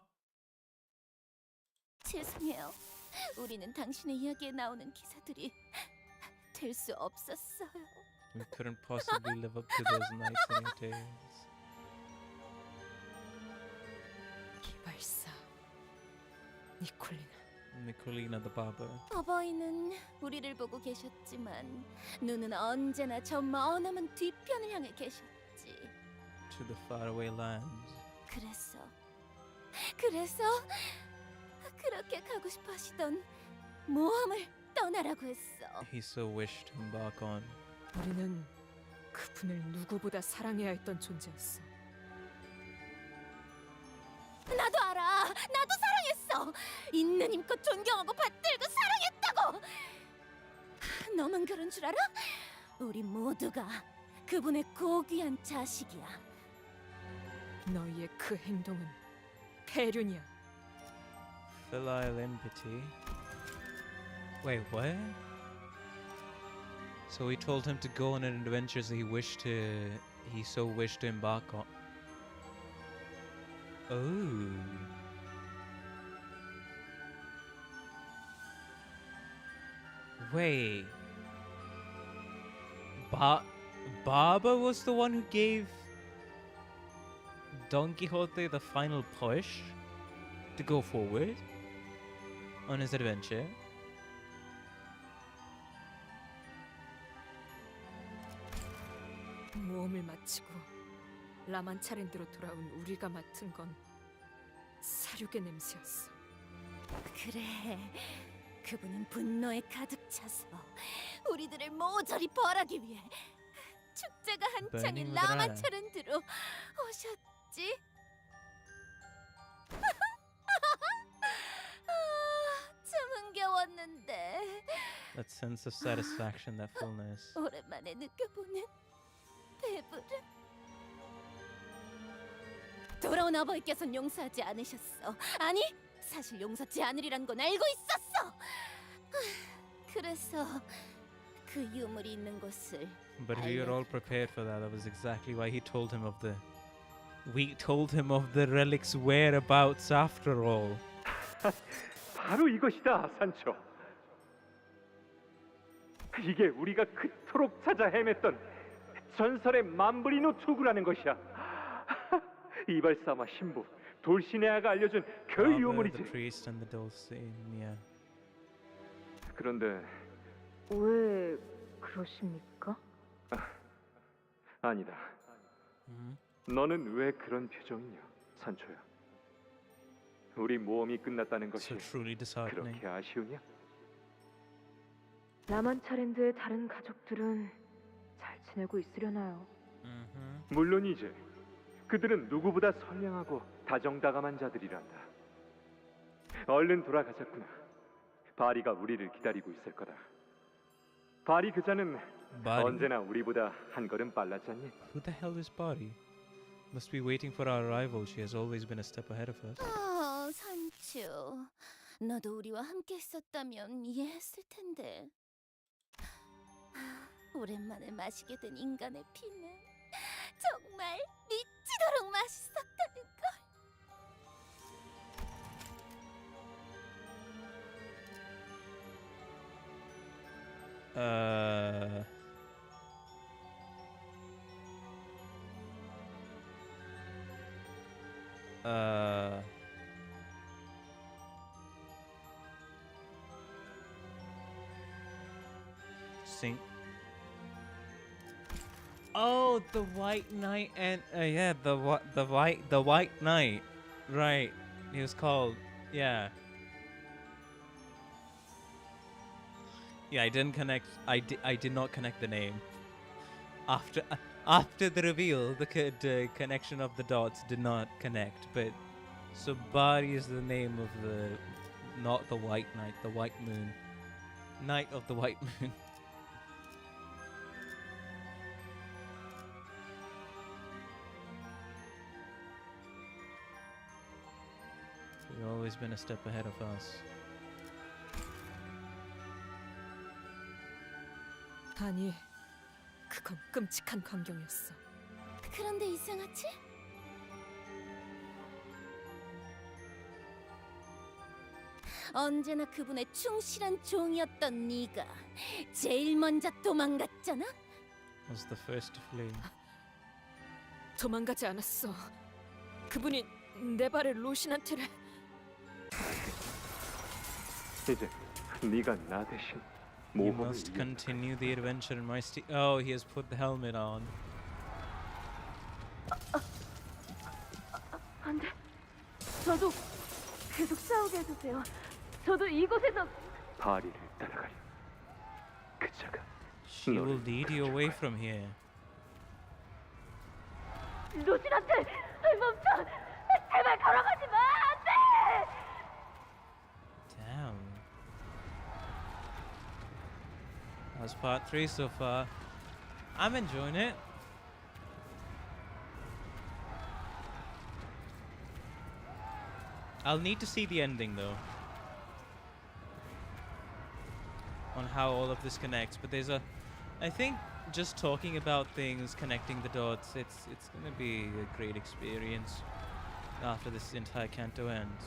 죄송해요. 우리는 당신의 이야기에 나오는 기사들이 될 수 없었어요. We couldn't possibly live up to those knights in your tales. 이발사 니콜리나. Nicolina the barber. 어버이는 우리를 보고 계셨지만 눈은 언제나 저 머나먼 뒤편을 향해 계셨지. To the faraway lands. 그래서 그렇게 가고 싶어 하시던 모험을 떠나라고 했어. He so wished to embark on. 우리는 그분을 누구보다 사랑해야 했던 존재였어. 나도 알아. 나도 사랑했어. 있는 힘껏 존경하고 받들고 사랑했다고. 너만 그런 줄 알아? 우리 모두가 그분의 고귀한 자식이야. 너희의 그 행동은 폐륜이야. Filial empathy. Wait, what? So he told him to go on an adventure he so wished to embark on. Oh. Wait. Barber was the one who gave Don Quixote the final push to go forward on his adventure. 모험을 마치고 라만차랜드로 돌아온 우리가 맡은 건 사륙의 냄새였어. 그래. 그분은 분노에 가득 차서 우리들을 모조리 벌하기 위해 축제가 한창인 라만차랜드로 오셨지. 참 흥겨웠는데. That sense of satisfaction, that fullness. 오랜만에 느껴보는 배부름. 돌아온 아버지께서는 용서하지 않으셨어. 아니, 사실 용서치 않으리란 건 알고 있었어. 그래서 그 유물이 있는 곳을. But we were all prepared for that. That was exactly why he told him of the. We told him of the relic's whereabouts after all. 바로 이것이다, 산초. 이게 우리가 그토록 찾아 헤맸던 전설의 만브리노 투구라는 것이야. 이발사마 신부 돌시네아가 알려준 그 유물이지. The priest and the Dulcinea. 그런데 왜 그러십니까? 아니다. 너는 왜 그런 표정이냐, 산초야? 우리 모험이 끝났다는 것이 그렇게 아쉬우냐? 라만차랜드의 다른 가족들은 잘 지내고 있으려나요? 물론이지. 그들은 누구보다 선량하고 다정다감한 자들이란다. 얼른 돌아가자꾸나. 바리가 우리를 기다리고 있을 거다. 바리 그자는 언제나 우리보다 한 걸음 빨랐지 않니? Who the hell is Bari? Must be waiting for our arrival. She has always been a step ahead of us. 산초. 너도 우리와 함께 했었다면 이해했을 텐데. 오랜만에 마시게 된 인간의 피는 정말 미치도록 맛있었다는 걸. Sing. Oh, the White Knight and yeah, the White Knight, right? He was called, yeah. Yeah, I didn't connect. I did not connect the name. After the reveal, the connection of the dots did not connect. But so Bari is the name of the, not the White Knight, the White Moon, Knight of the White Moon. You've always been a step ahead of us. 아니, 그건 끔찍한 광경이었어. 그런데 이상하지? 언제나 그분의 충실한 종이었던 네가 제일 먼저 도망갔잖아? Was the first to flee. 도망가지 않았어. 그분이 내 발에 로신한테를. 이제 네가 나 대신 You 모험을 must continue the adventure in my Oh, he has put the helmet on. 안 돼. 저도 계속 싸우게 해주세요. 저도 이곳에서 바리를 따라가려. 그자가 She will lead you away from here. 로신한테 멈춰! 제발 걸어가지 마! 안 돼! Damn. That's part 3 so far. I'm enjoying it. I'll need to see the ending though. On how all of this connects, but there's I think just talking about things, connecting the dots, it's gonna be a great experience after this entire canto ends.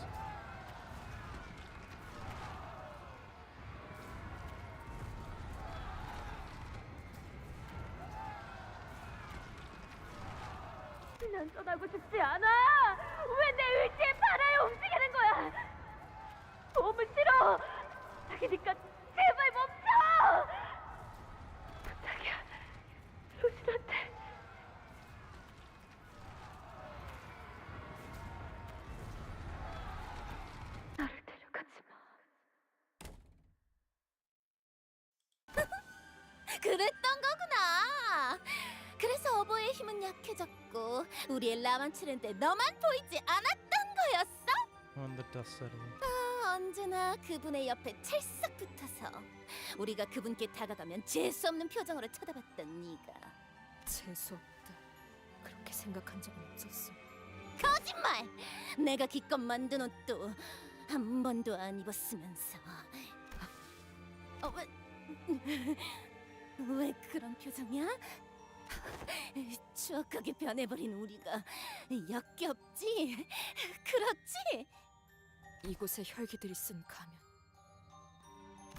난 떠나고 싶지 않아! 왜 내 의지에 반하여 움직이는 거야! 도움은 싫어! 부탁이니까 제발 멈춰! 부탁이야, 로신한테. 나를 데려가지 마. 그랬던 거구나. 그래서 어버이의 힘은 약해졌고 우리의 라만치렌데 너만 보이지 않았던 거였어? On the dust settling. 언제나 그분의 옆에 찰싹 붙어서 우리가 그분께 다가가면 재수 없는 표정으로 쳐다봤던 네가 재수 없다. 그렇게 생각한 적은 없었어. 거짓말! 내가 기껏 만든 옷도 한 번도 안 입었으면서 왜 그런 표정이야? 추악하게 변해버린 우리가 역겹지? 그렇지? 이곳에 혈기들이 쓴 가면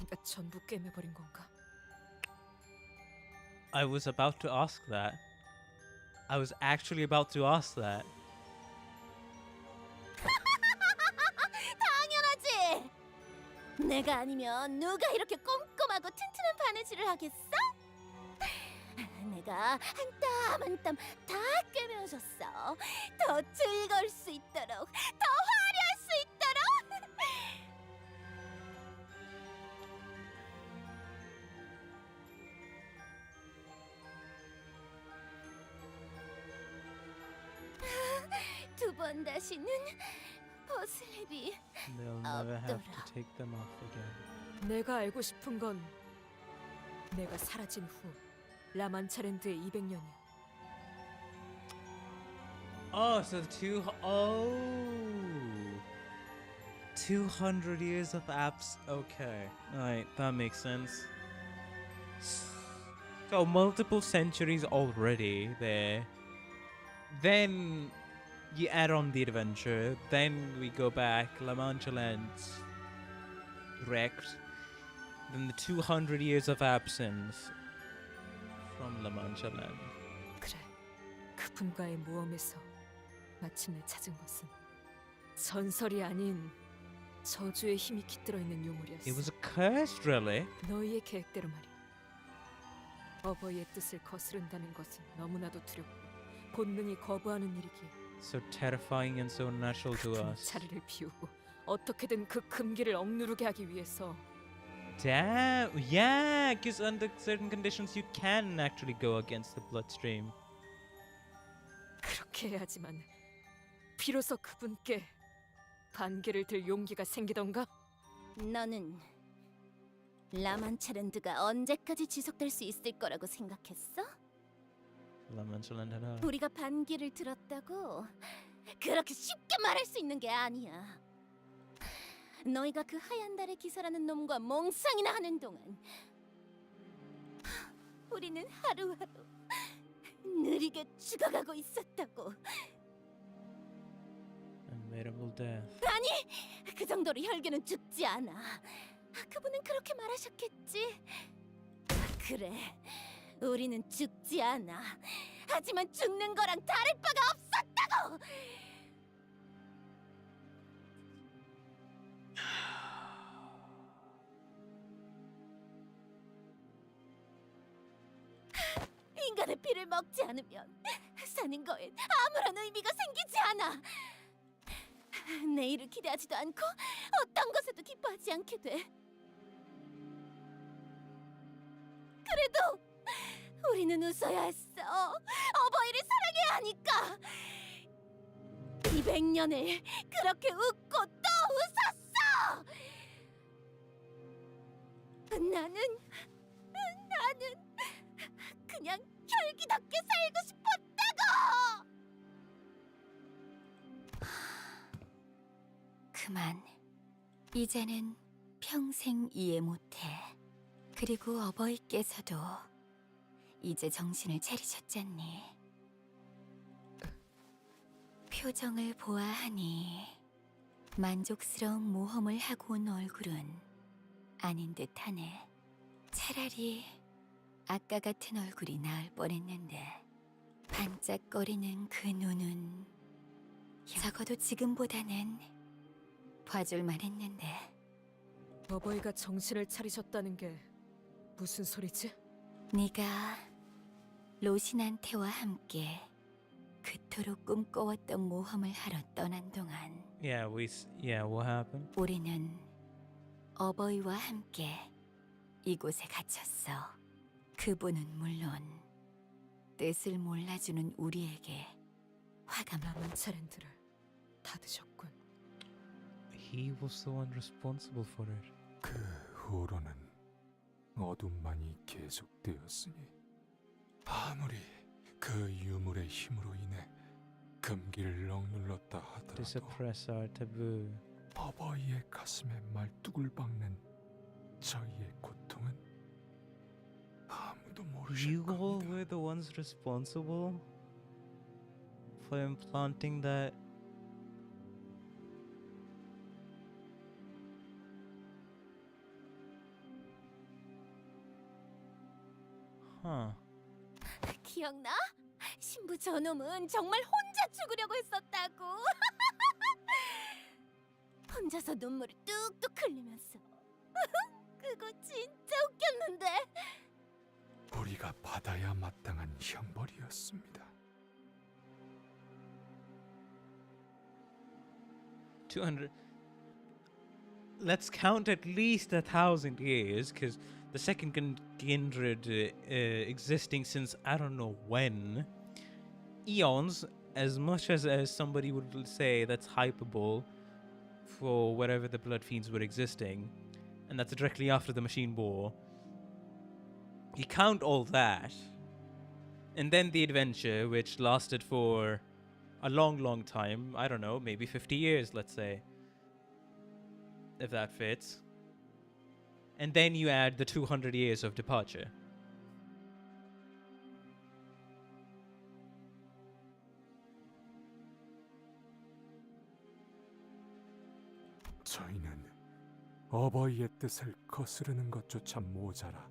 네가 전부 꿰매버린 건가? I was about to ask that. I was actually about to ask that. 당연하지! 내가 아니면 누가 이렇게 꼼꼼하고 튼튼한 바느질을 하겠어? 내가 한 땀 한 땀 다 꿰매어줬어. 더 즐거울 수 있도록, 더 화려할 수 있도록. 두 번 다시는 벗을 일이 They'll never have to take them off again. 내가 알고 싶은 건 내가 사라진 후 라만차랜드의 200년이야. Oh, so 200 years of apps. Okay, alright, that makes sense. So multiple centuries already there. Then you add on the adventure. Then we go back. La Mancha Land's wrecked. Then the 200 years of absence from La Mancha Land. 그래, 그분과의 모험에서 마침내 찾은 것은 전설이 아닌 저주의 힘이 깃들어 있는 유물이었어. It was a curse, really? 너희의 계획대로 말이야. 어버이의 뜻을 거스른다는 것은 너무나도 두렵고 본능이 거부하는 일이기에. So terrifying and so natural to us. 자리를 비우고 어떻게든 그 금기를 억누르게 하기 위해서. Damn, yeah, because under certain conditions you can actually go against the bloodstream. 그렇게 해야지만 비로소 그분께 반기를 들 용기가 생기던가? 너는 라만차랜드가 언제까지 지속될 수 있을 거라고 생각했어? 우리가 반기를 들었다고 그렇게 쉽게 말할 수 있는 게 아니야. 너희가 그 하얀 달의 기사라는 놈과 몽상이나 하는 동안 우리는 하루하루 느리게 죽어가고 있었다고. Unbearable death. 아니, 그 정도로 혈기는 죽지 않아. 그분은 그렇게 말하셨겠지. 그래, 우리는 죽지 않아. 하지만 죽는 거랑 다를 바가 없었다고. 인간의 피를 먹지 않으면 사는 거엔 아무런 의미가 생기지 않아. 내일을 기대하지도 않고 어떤 것에도 기뻐하지 않게 돼. 그래도 우리는 웃어야 했어. 어버이를 사랑해야 하니까. 200년을 그렇게 웃고 또 웃었어. 나는 그냥 혈기답게 살고 싶었다고. 그만. 이제는 평생 이해 못해. 그리고 어버이께서도 이제 정신을 차리셨잖니. 표정을 보아하니 만족스러운 모험을 하고 온 얼굴은 아닌 듯하네. 차라리 아까 같은 얼굴이 나을 뻔했는데. 반짝거리는 그 눈은 적어도 지금보다는 봐줄만 했는데. 어버이가 정신을 차리셨다는 게 무슨 소리지? 네가 로신한테와 함께 그토록 꿈꿔왔던 모험을 하러 떠난 동안 what happened? 우리는 어버이와 함께 이곳에 갇혔어. 그분은 물론 뜻을 몰라주는 우리에게 화가 남은 차렌들을 닫으셨군. He was the one responsible for it. 그 후로는 어둠만이 계속되었으니 아무리 그 유물의 힘으로 인해 금기를 억눌렀다 하더라도 To suppress our taboo. 어버이의 가슴에 말뚝을 박는 저희의 고통은 아무도 모르실 You all 겁니다. were the ones responsible for implanting that. Huh. 기억나? 신부 저놈은 정말 혼자 죽으려고 했었다고. 혼자서 눈물을 뚝뚝 흘리면서. 그거 진짜 웃겼는데. 우리가 받아야 마땅한 형벌이었습니다. 200. Let's count at least 1,000 years, because the second kindred existing since I don't know when. Eons, as much as somebody would say that's hyperbole for wherever the Blood Fiends were existing, and that's directly after the Machine War. You count all that, and then the adventure, which lasted for a long time. I don't know, maybe 50 years, let's say, if that fits. And then you add the 200 years of departure. 저희는 어버이의 뜻을 거스르는 것조차 모자라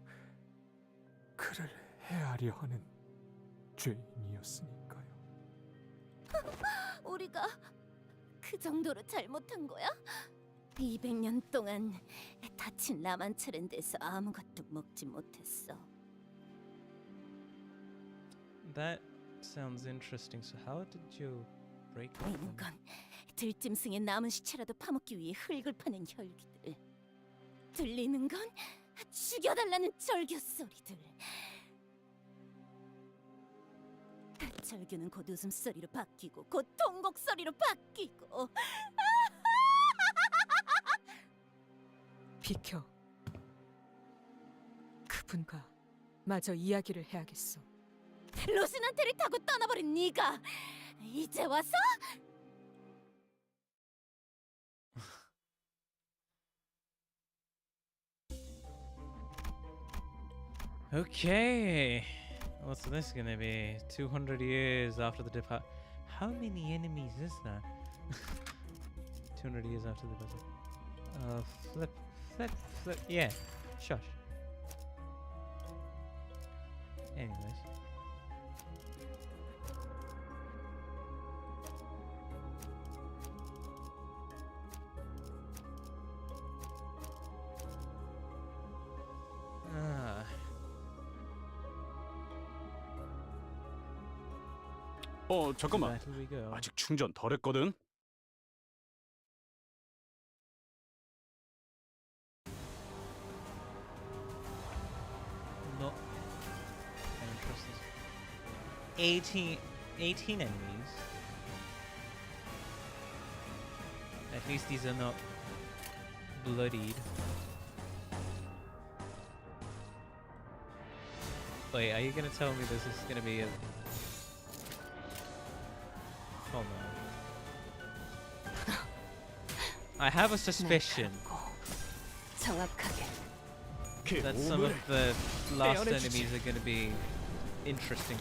그를 해하려 하는 죄인이었으니까요. 우리가 그 정도로 잘못한 거야? 200년 동안 다친 라만차렌드에서 아무것도 먹지 못했어. That sounds interesting. So how did you break up? 보이는 건 들짐승의 남은 시체라도 파먹기 위해 흙을 파는 혈기들. 들리는 건 죽여달라는 절규 소리들. 절규는 곧 웃음소리로 바뀌고 곧 통곡 소리로 바뀌고. 비켜. 그분과 마저 이야기를 해야겠어. 로신한테를 타고 떠나버린 네가 이제 와서? Okay. What's this gonna be? 200 years after the depart. How many enemies is that? 200 years after the battle. Flip. Yeah. Shush. Anyways. 잠깐만. Battle we go. 아직 충전 덜 했거든. No. I don't trust this. 18 enemies. At least these are not bloodied. Wait, are you gonna tell me this is gonna be a... Hold on. I have a suspicion that some of the last enemies are gonna be interesting.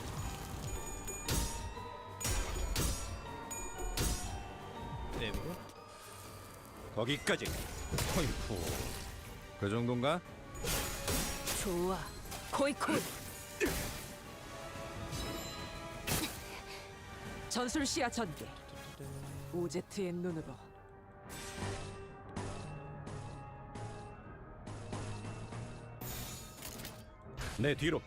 There we go. 거기까지. 어이쿠. 그 정도인가? 좋아. 코이코이. 전술 시야 전개. 오제트의 눈으로. 내 뒤로.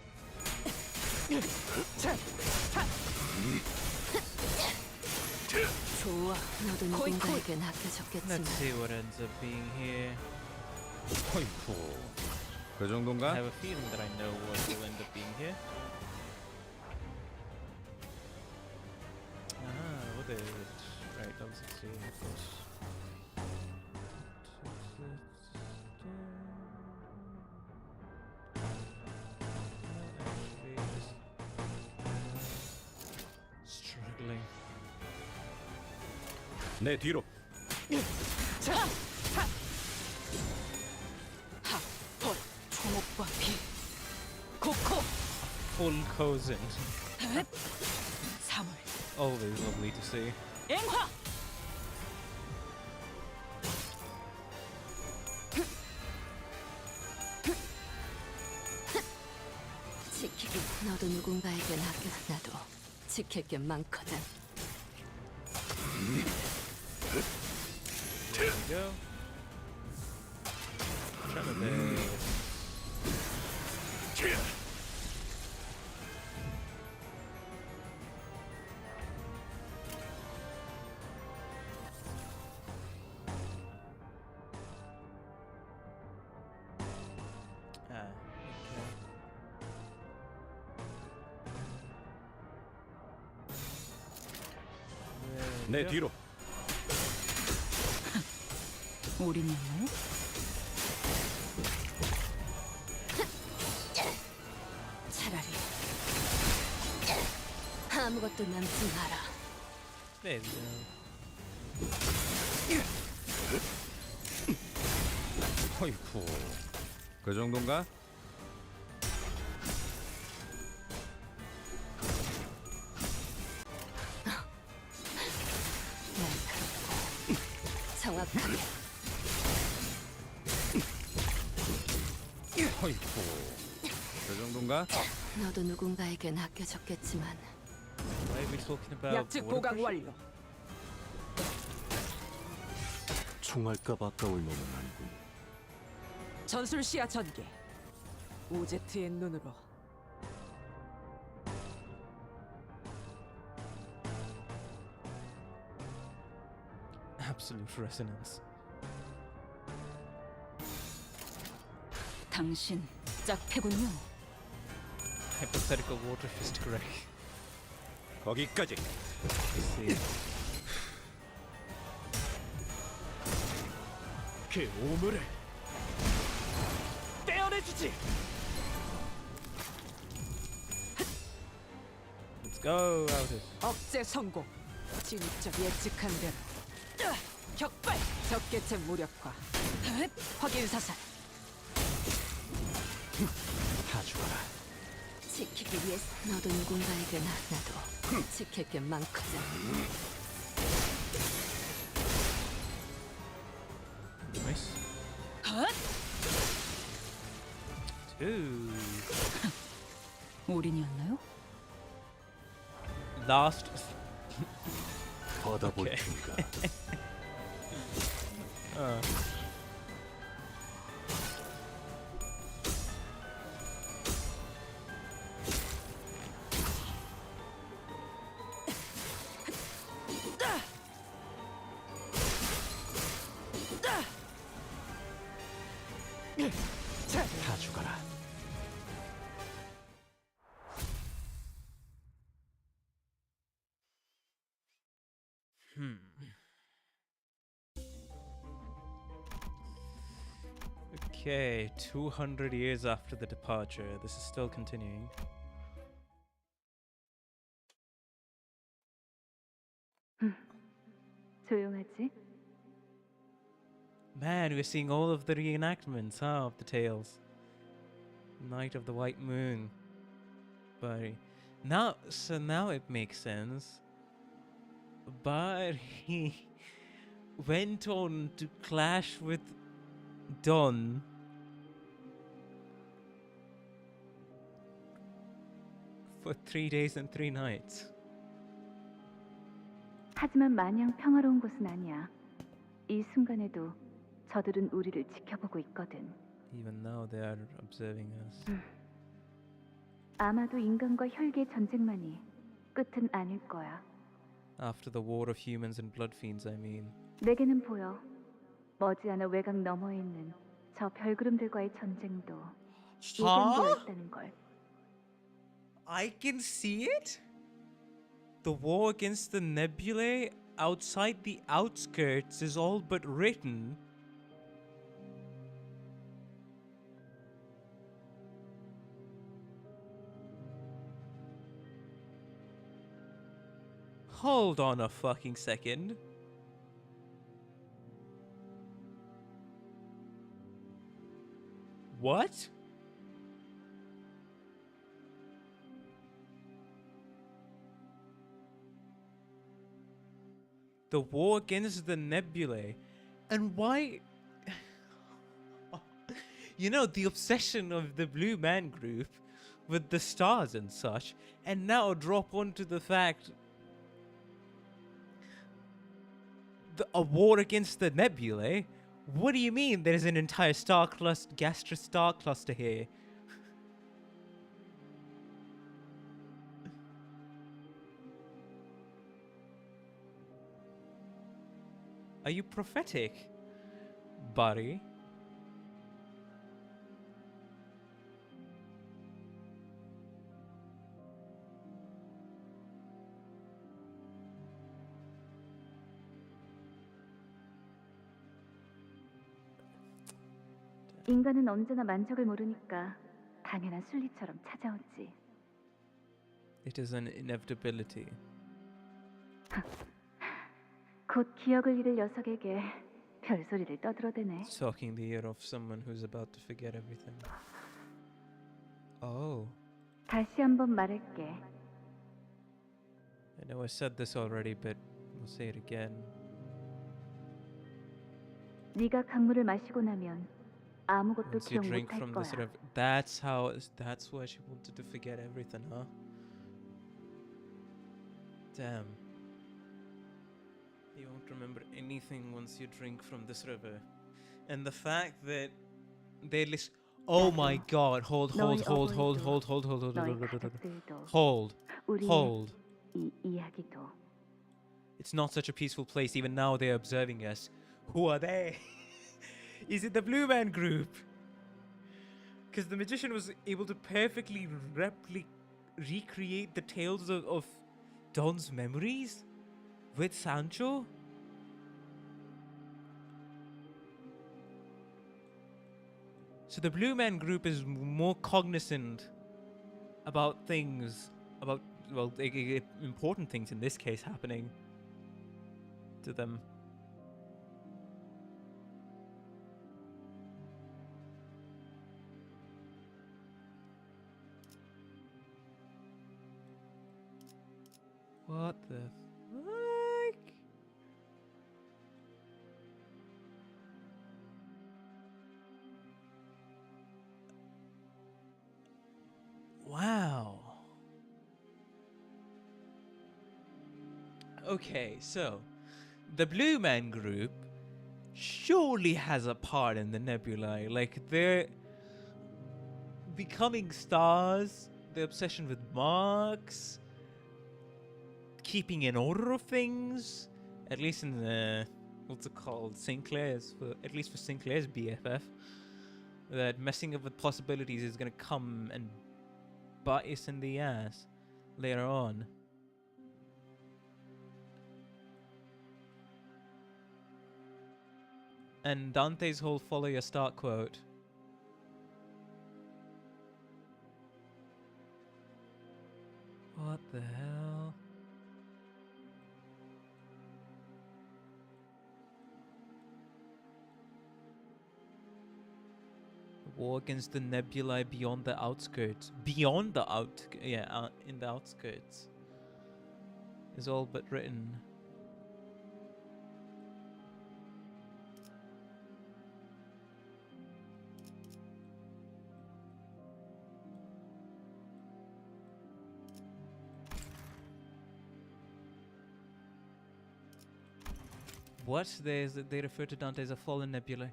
좋아. 너도 누군가에게 맡겨졌겠지만. Let's see what ends up being here. 어이쿠. 그 I 정도인가? have a feeling that I know what will end up being here. What is it? Right, let's see, of course. Struggling. 내 뒤로. 초목과 비. 코코. Full cousin. 사물. Always lovely to see. 앵화. 지키기. 너도 누군가에게 맡겨놔도 지킬 게 많거든. There we go. 내 뒤로. 우리는 뭐? 차라리 아무것도 남지 마라. There we go. 어이쿠. 그 정도인가? 정확하게. 어이쿠. 그 정도인가? 너도 누군가에게 맡겨졌겠지만. Why are we talking about 약직 water 보강 pressure? 완료. 총알값 아까울 놈은 아니군. 전술 시야 전개. 오제트의 눈으로. Absolute resonance. 당신 짝패군요. Hypothetical water fist Greg. 거기까지. Let's see. 그 오물을 떼어내주지. Let's go out it. 억제 성공. 진입적 예측한 대로. 격발. 적개체 무력화. 확인 사살. 다 죽어라. 지키기 위해서 너도 누군가에게나 나도 지킬 게 많거든. Nice. Two. 올인이었나요? Last. 받아볼 Okay. 테니까. 다 죽어라. Okay, 200 years after the departure, this is still continuing. 조용하지? Man, we're seeing all of the reenactments, huh, of the tales. Night of the White Moon. But now it makes sense. But he went on to clash with Don for 3 days and 3 nights. 하지만 마냥 평화로운 곳은 아니야. 이 순간에도 저들은 우리를 지켜보고 있거든. Even now they are observing us. 아마도 인간과 혈계 전쟁만이 끝은 아닐 거야. After the war of humans and blood fiends, I mean. 내게는 보여. 머지않아 외곽 너머에 있는 저 별구름들과의 전쟁도 예견되었다는 걸. I can see it? The war against the nebulae outside the outskirts is all but written. Hold on a fucking second. What? The war against the nebulae. And why? You know, the obsession of the Blue Man Group with the stars and such, and now drop onto the fact a war against the nebulae? What do you mean there's an entire star cluster, gaseous star cluster here? Are you prophetic, buddy? 인간은 언제나 만족을 모르니까 당연한 순리처럼 찾아오지. It is an inevitability. 곧 기억을 잃을 녀석에게 별소리를 떠들어대네. Talking the ear of someone who's about to forget everything. Oh. 다시 한번 말할게. I know I said this already, but I'll say it again. 네가 강물을 마시고 나면 아무것도 Once you 기억 drink 못할 from this 거야. that's why she wanted to forget everything, huh? Damn. You won't remember anything once you drink from this river. And the fact that they list. Oh my god, hold. It's not such a peaceful place, even now they're observing us. Who are they? Is it the Blue Man Group? Because the magician was able to perfectly recreate the tales of Don's memories with Sancho. So the Blue Man Group is more cognizant about things, about, well, important things in this case happening to them. What the fuck? Wow. Okay, so the Blue Man Group surely has a part in the nebulae. Like, they're becoming stars, the obsession with marks, keeping in order of things, at least in the, what's it called, Sinclair's, at least for Sinclair's BFF, that messing up with possibilities is going to come and bite us in the ass later on. And Dante's whole follow your start quote. What the hell? War against the nebulae beyond the outskirts. Beyond the in the outskirts. Is all but written. What? They refer to Dante as a fallen nebula.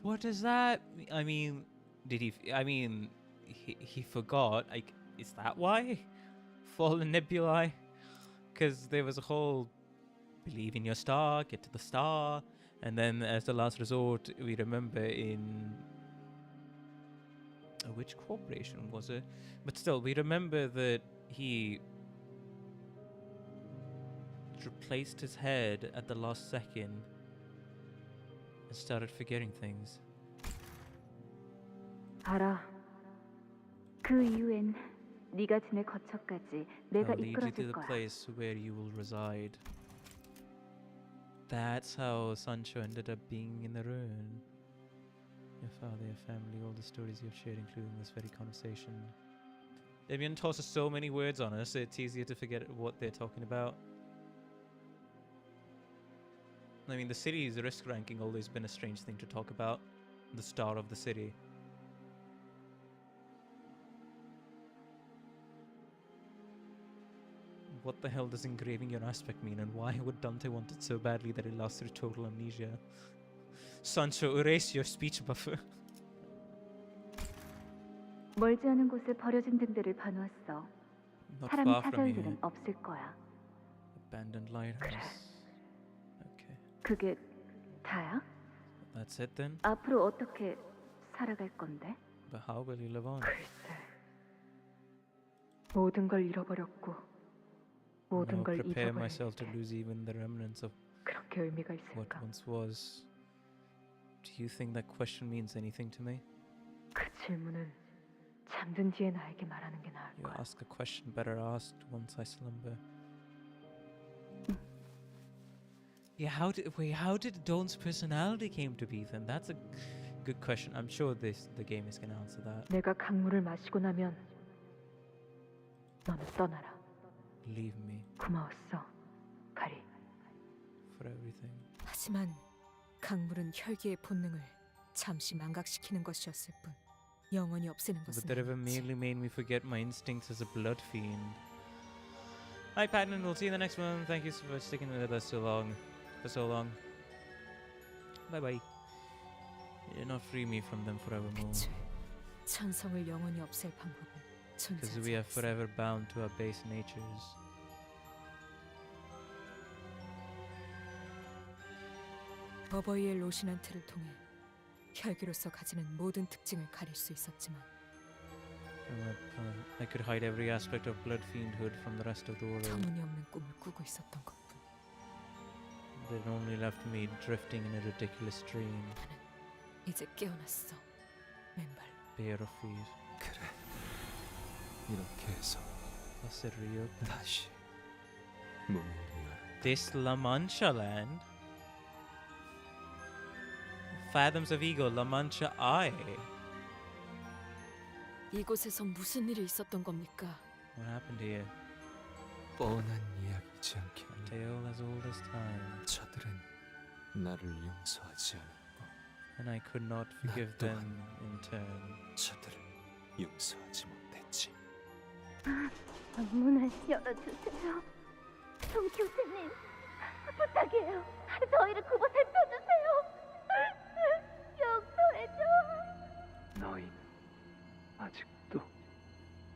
What does that mean? I mean, did he? I mean, he forgot. Like, is that why? Fallen nebulae? Because there was a whole believe in your star, get to the star, and then as the last resort, we remember in which corporation was it? But still, we remember that he replaced his head at the last second and started forgetting things. 알아. 그 이후엔 네가 지낼 거처까지 내가 I'll lead you to 이끌어줄 the 거야. place where you will reside. That's how Sancho ended up being in the ruin. Your father, your family, all the stories you've shared, including this very conversation. Debian tosses so many words on us, it's easier to forget what they're talking about. I mean, the city's risk ranking always been a strange thing to talk about. The star of the city. What the hell does engraving your aspect mean, and why would Dante want it so badly that it lasts through total amnesia? Sancho, erase your speech buffer. 멀지 않은 곳에 버려진 등대를 봐놓았어. Not 사람이 far from 찾아올 here. 일은 없을 거야. Abandoned lighthouse. Okay. 그게 다야? That's it then? 앞으로 어떻게 살아갈 건데? But how will you live on? 글쎄. 모든 걸 잃어버렸고 모든 Now 걸 prepare 잊어버릴 myself to lose even the remnants of 그렇게 의미가 what 있을까? once was. Do you think that question means anything to me? 그 질문은 잠든 뒤에 나에게 말하는 게 나을 You 거야. ask a question better asked once I slumber. Yeah, how did Dawn's personality came to be then? That's a good question. I'm sure the game is gonna answer that. 내가 강물을 마시고 나면 너는 떠나라. Leave me 고마웠어, 가리. for everything. 하지만 강물은 혈기의 본능을 잠시 망각시키는 것이었을 뿐 영원히 없애는 But 것은 that ever 아니었지. merely made me forget my instincts as a blood fiend. Hi, Patton. We'll see you in the next one. Thank you for sticking with us for so long. Bye bye. You did not free me from them forevermore. 그치. 천성을 영원히 없앨 방법은 Because 존재하지 we are 않았어. forever bound to our base natures. 버버이의 로시난트를 통해 혈기로서 가지는 모든 특징을 가릴 수 있었지만 I could hide every aspect of blood fiendhood from the rest of the world. 터무니없는 꿈을 꾸고 있었던 것뿐. It only left me drifting in a ridiculous dream. 이제 깨어났어. 맨발. Bare of feet. 그래. 이렇게 해서 I said reopen. 다시 문을 열. This La Mancha land? Fathoms of Ego, La Mancha Eye. 이곳에서 무슨 일이 있었던 겁니까? What happened here? 뻔한 이야기지. 잊지 않게. A tale as old as time. 저들은 나를 용서하지 않았고, And I could not forgive them in turn. 저들을 용서하지 못했지. 문을 열어주세요. 송 교수님, 부탁이에요. 저희를 굽어 살펴주세요. 용서해줘. 너희는 아직도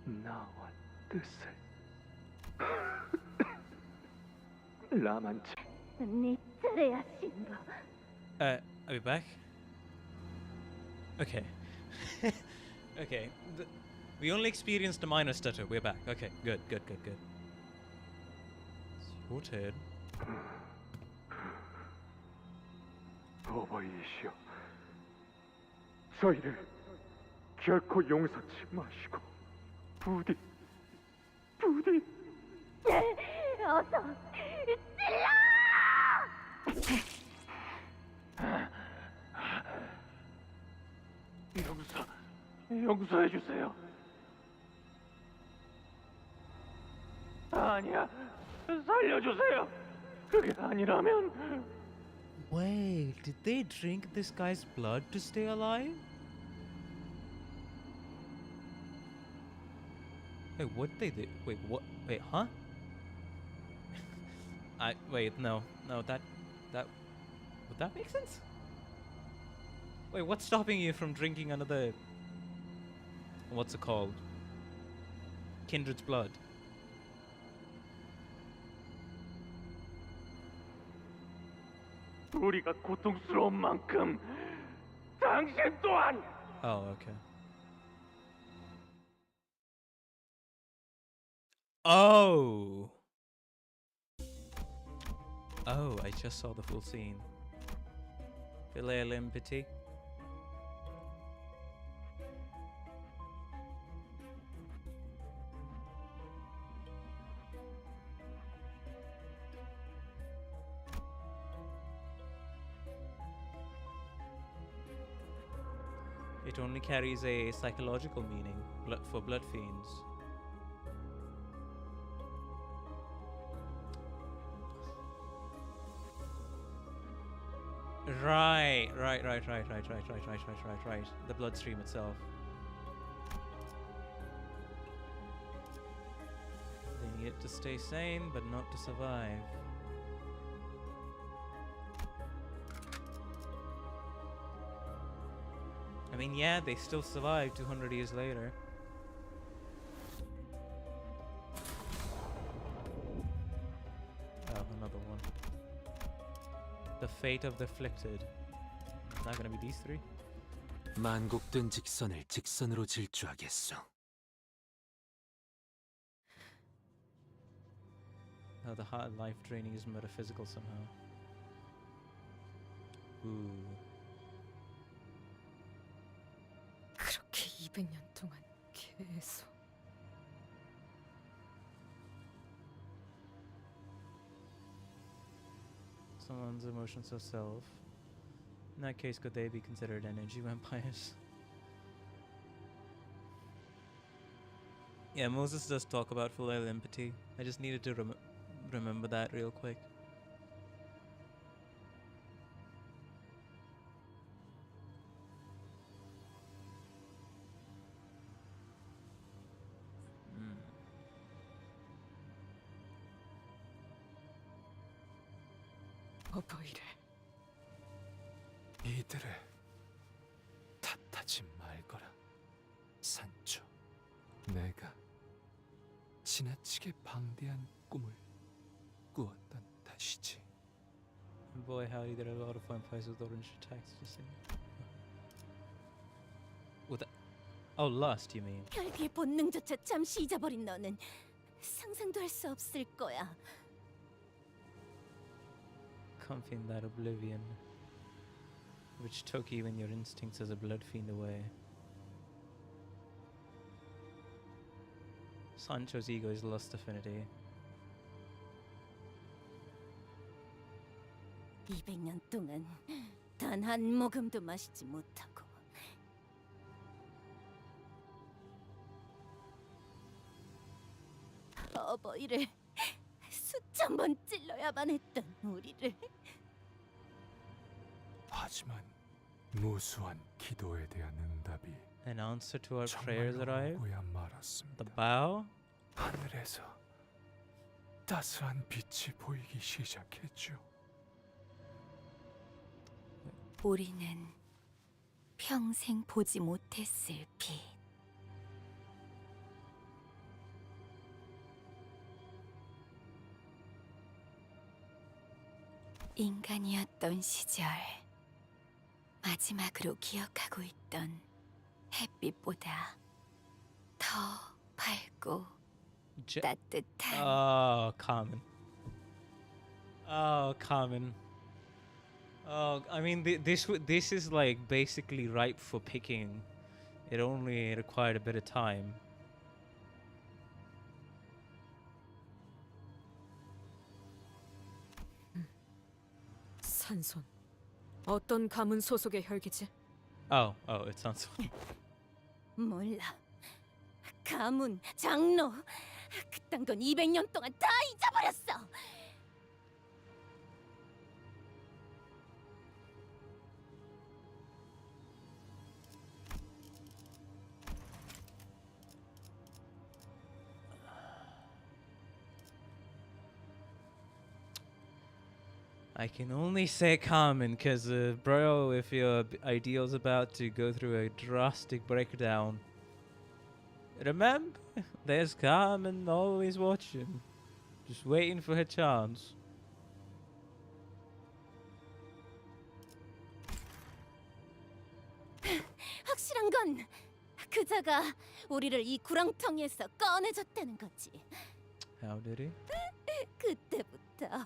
나와 뜻을 라만차. 네 차례야, 신부. Are we back? Okay. Okay. We only experienced a minor stutter. We're back. Okay. Good. It's your turn. 어버이시여, 저희를 결코 용서치 마시고 부디 어서 찔러! 용서해 주세요. 아니야, 살려주세요. 그게 아니라면. Wait, did they drink this guy's blood to stay alive? Wait, what they did? Wait, what? Wait, huh? No, that would that make sense? Wait, what's stopping you from drinking another? What's it called? Kindred's blood. 우리가 고통스러운 만큼 당신 또한. Oh, okay. Oh, I just saw the full scene. Filial empathy. It only carries a psychological meaning for blood fiends. Right. The bloodstream itself. They need it to stay sane, but not to survive. I mean, yeah, they still survive 200 years later. Oh, another one. The fate of the afflicted. It's not gonna be these three? 만곡된 직선을 직선으로 질주하겠소. Oh, the hard life draining is metaphysical somehow. Ooh. 그렇게 200년 동안 계속. Someone's emotions of self. In that case, could they be considered energy vampires? Yeah, Moses does talk about filial empathy. I just needed to remember that real quick. 어버이를. 이들을 탓하지 말거라, 산초. 내가 지나치게 방대한 꿈을 꾸었던 탓이지. Boy, howdy, there are a lot of vampires with orange attacks. Just saying. With oh, lust, you mean? 혈기의 본능조차 잠시 잊어버린 너는 상상도 할 수 없을 거야. Comfy in that oblivion, which took even your instincts as a blood fiend away. Sancho's ego is lust affinity. 200년 동안 단 한 모금도 마시지 못하고 어버이를 수천 번 찔러야만 했던 우리를. 하지만 무수한 기도에 대한 응답이 An answer to our 정말 prayers arrived. 오고야 말았습니다. The bow. 하늘에서 따스한 빛이 보이기 시작했죠. 우리는 평생 보지 못했을 빛. 인간이었던 시절 마지막으로 기억하고 있던 햇빛보다 더 밝고 따뜻한 Oh, Carmen. Oh, Carmen. Oh, I mean, this is like basically ripe for picking. It only required a bit of time. 산손. 어떤 가문 소속의 혈기지? Oh, it sounds. 몰라. 가문, 장로, 그딴 건 200년 동안 다 잊어버렸어. I can only say Carmen, because, bro, if your ideal's about to go through a drastic breakdown, remember, there's Carmen always watching, just waiting for her chance. 확실한 건 그자가 우리를 이 구렁텅이에서 꺼내줬다는 거지. How did he? 그때부터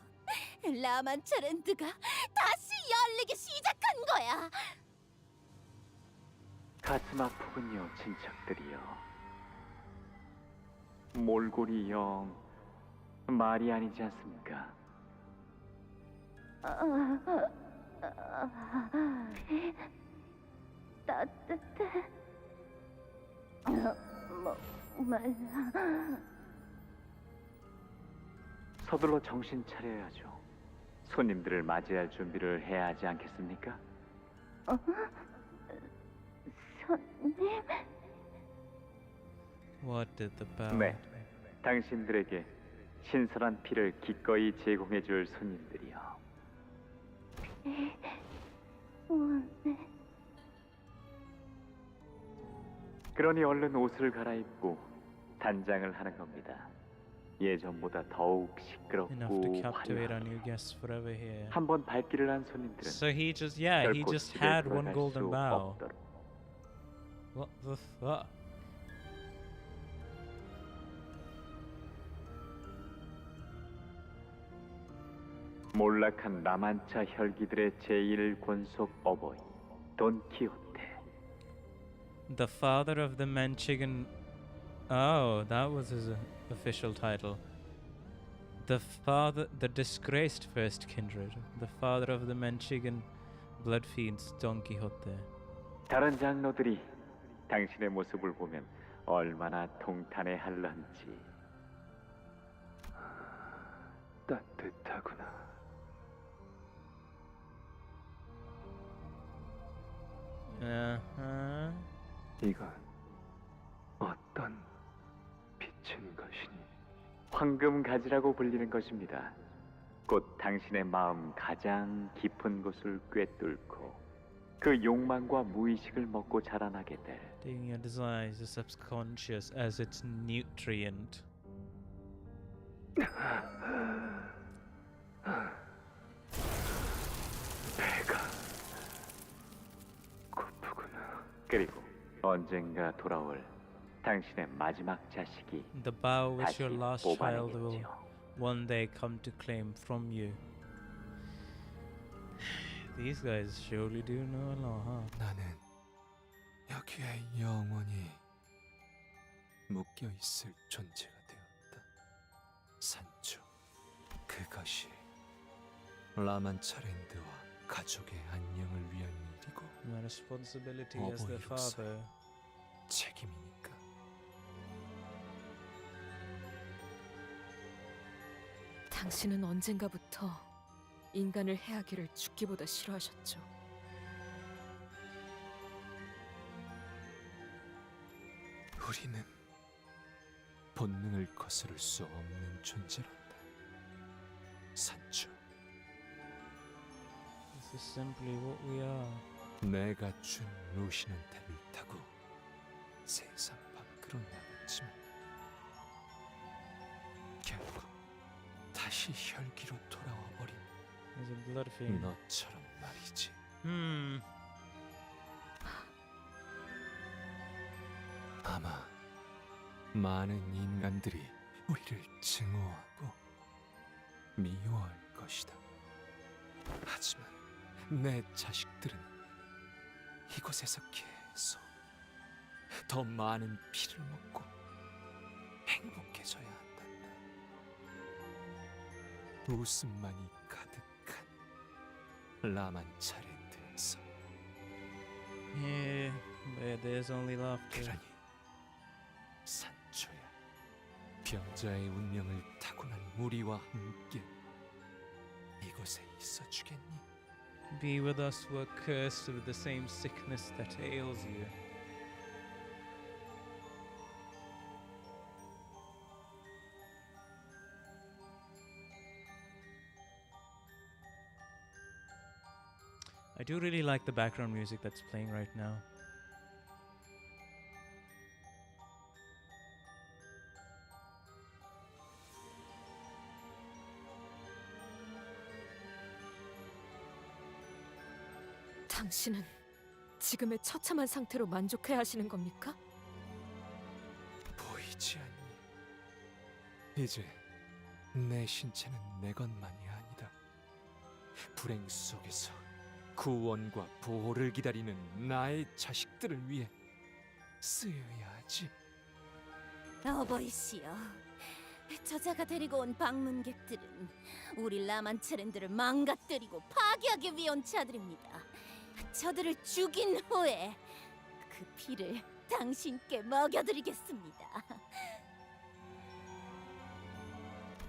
라만차랜드가 다시 열리기 시작한 거야. 가슴 아프군요, 친척들이요. 몰골이 영 말이 아니지 않습니까? 따뜻해. 말라. 서둘러 정신 차려야죠. 손님들을 맞이할 준비를 해야 하지 않겠습니까? 손님? What did the bow? 네, 당신들에게 신선한 피를 기꺼이 제공해 줄 손님들이요. 원해. 그러니 얼른 옷을 갈아입고 단장을 하는 겁니다. 예전보다 더욱 Enough to 시끄럽고 captivate our 화려하게. new guests forever here. 한번 발길을 한 손님들은 So he just, yeah, he 결코 just 집에 had one 돌아갈 golden 수 bow. 없도록. What the fuck? 몰락한 라만차 혈기들의 제1 권속 어버이 돈 키호테. The father of the Manchegan. Oh, that was his official title. The disgraced first kindred, the father of the Manchegan bloodfiends Don Quixote. 다른 장로들이 당신의 모습을 보면 얼마나 통탄해할런지. 따뜻하구나. Uh-huh. 이건 어떤 빛인 것이니? 황금 가지라고 불리는 것입니다. 곧 당신의 마음 가장 깊은 곳을 꿰뚫고 그 욕망과 무의식을 먹고 자라나게 될 Taking your desires, the subconscious as its nutrient. 배가 고프구나. 그리고 언젠가 돌아올 당신의 마지막 자식이 The bow which your 다시 last child will 뽑아내겠지요. one day come to claim from you. These guys surely do know a lot, huh? 나는 여기에 영원히 묶여 있을 존재가 되었다. 산초. 그것이 라만차랜드와 가족의 안녕을 위한 일이고 My responsibility as their 어버이로서 father. 책임이니까. 당신은 언젠가부터 인간을 해하기를 죽기보다 싫어하셨죠. 우리는 본능을 거스를 수 없는 존재란다. 산초. This is simply what we are. 내가 준 루시넌테를 타고 세상 밖으로 나갔지만 결국 다시 혈기로 돌아와 버린 There's a blood fiend. 너처럼 말이지. 아마 많은 인간들이 우리를 증오하고 미워할 것이다. 하지만 내 자식들은 이곳에서 계속 더 많은 피를 먹고 행복해져야 한단다. 웃음만이 가득한 라만차랜드에서. Yeah, but there's only laughter. 그러니 산초야, 병자의 운명을 타고난 우리와 함께 이곳에 있어주겠니? Be with us who are cursed with the same sickness that ails you. I do really like the background music that's playing right now. 당신은 지금의 처참한 상태로 만족해야 하시는 겁니까? 보이지 않니? 이제 내 신체는 내 것만이 아니다. 불행 속에서 구원과 보호를 기다리는 나의 자식들을 위해 쓰여야 하지. 어버이시여, 저자가 데리고 온 방문객들은 우리 라만차랜드를 망가뜨리고 파괴하기 위해 온 자들입니다. 저들을 죽인 후에 그 피를 당신께 먹여드리겠습니다.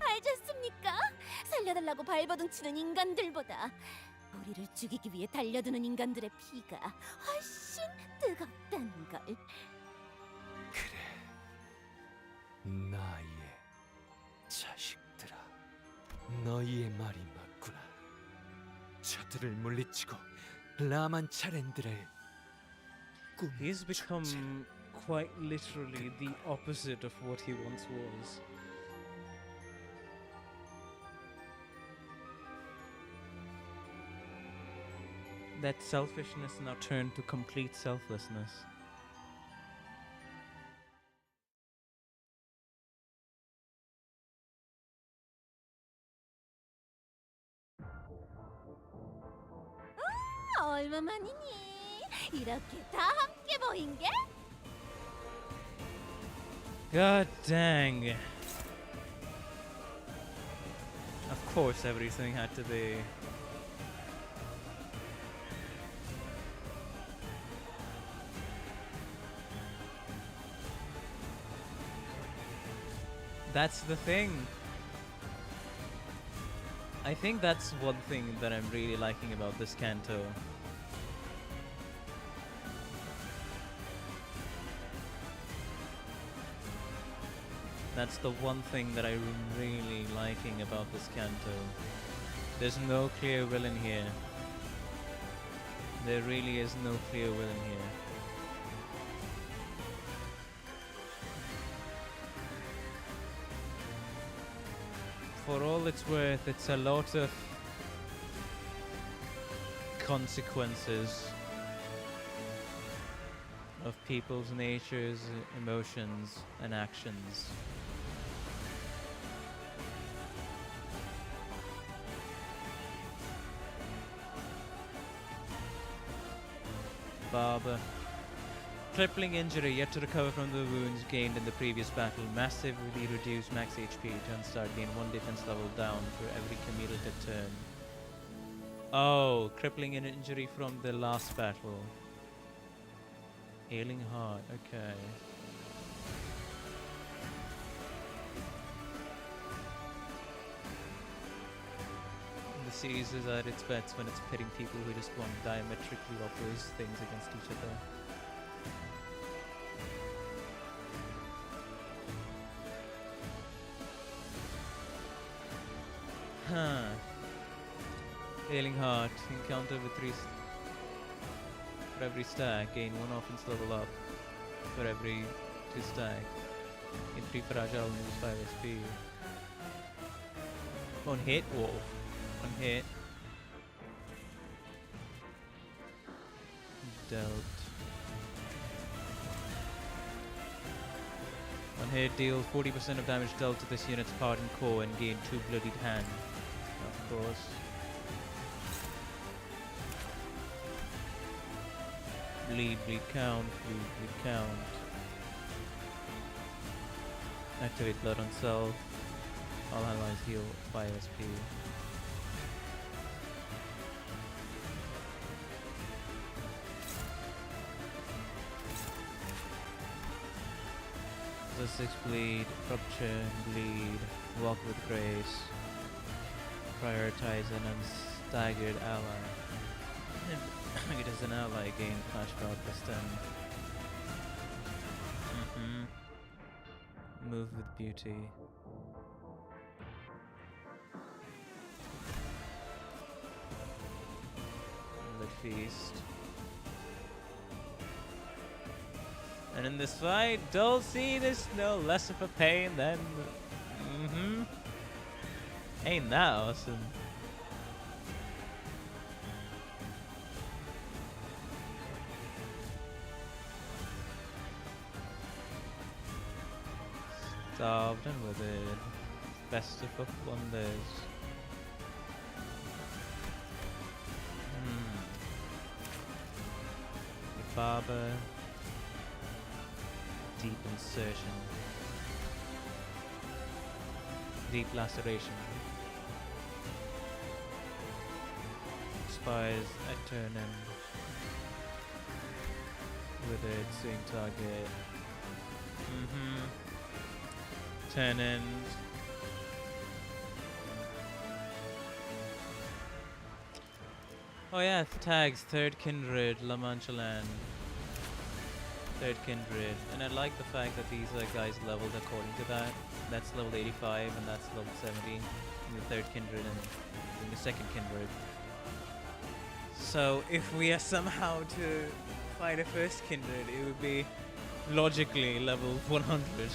알겠습니까? 살려달라고 발버둥치는 인간들보다 우리를 죽이기 위해 달려드는 인간들의 피가 훨씬 뜨겁다는 걸. 그래, 나의 자식들아, 너희의 말이 맞구나. 저들을 물리치고 라만차랜드를 He's become quite literally the opposite of what he once was. That selfishness now turned to complete selflessness. 얼마만이니? 이렇게 다 함께 모인 게? God dang. Of course everything had to be. That's the thing. I think that's one thing that I'm really liking about this canto. That's the one thing that I'm really liking about this canto. There's no clear villain here. There really is no clear villain here. For all it's worth, it's a lot of consequences of people's natures, emotions, and actions. Barber. Crippling injury, yet to recover from the wounds gained in the previous battle. Massively reduced max HP. Turn start, gain 1 defense level down for every cumulative turn. Oh, crippling an injury from the last battle. Ailing heart, okay. the seas is at its best when it's pitting people who just want diametrically opposed things against each other. Huh. Ailing Heart. Encounter with 3 for every stack. Gain 1 offense level up for every 2 stack. In 3 fragile and lose 5 SP. On hit? Whoa. On hit. Dealt. On hit, deal 40% of damage dealt to this unit's part and core and gain 2 bloodied hand. Of course. Bleed count, bleed count. Activate blood on self. All allies heal 5 SP. So 6 bleed, rupture, bleed, walk with grace. Prioritize an unstaggered ally. It is an ally, gain flashback for stun. Move with beauty. The feast. And in this fight, Dulcie is no less of a pain than... Ain't that awesome? Starved and withered. Best of wonders. Barber. Deep insertion. Deep laceration. Expires at turn end. Withered, swing target. Turn end. Oh yeah, tags, third kindred, La Mancha land. Third kindred. And I like the fact that these are guys leveled according to that. That's level 85 and that's level 70 in the third kindred and in the second kindred. So if we are somehow to fight a first kindred, it would be logically level 100.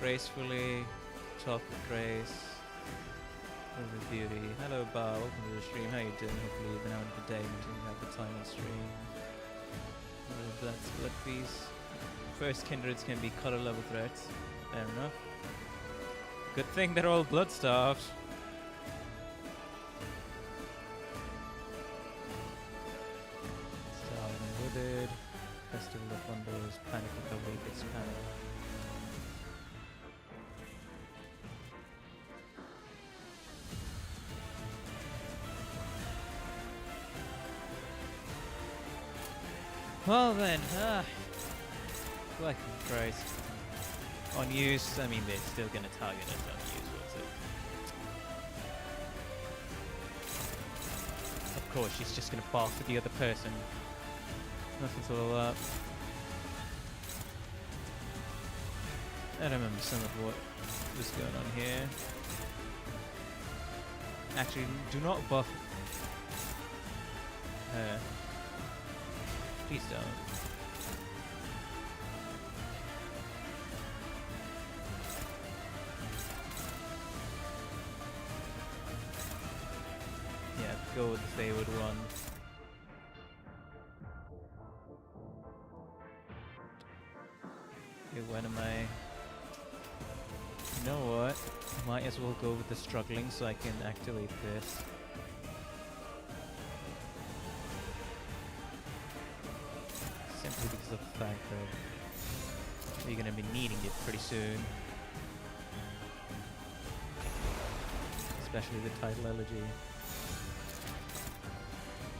Gracefully, talk with grace, with beauty. Hello Bar, welcome to the stream. How you doing? Hopefully you've been having a good day and you have the time on stream. That's blood feast. First kindreds can be color level threats. Fair enough. Good thing they're all blood starved. Starved and withered. Festival of Wonders. Panic recovery. Fixed panic. Well then, fucking Christ. On use, I mean they're still gonna target us on use, what's it? Of course, she's just gonna barf at the other person. Nothing's all up. I remember some of what was going on here. Actually, do not buff her. Please don't. Yeah, go with the favored one. Okay, when am I? You know what? Might as well go with the struggling so I can activate this. Simply because of the fact that you're going to be needing it pretty soon. especially the title elegy,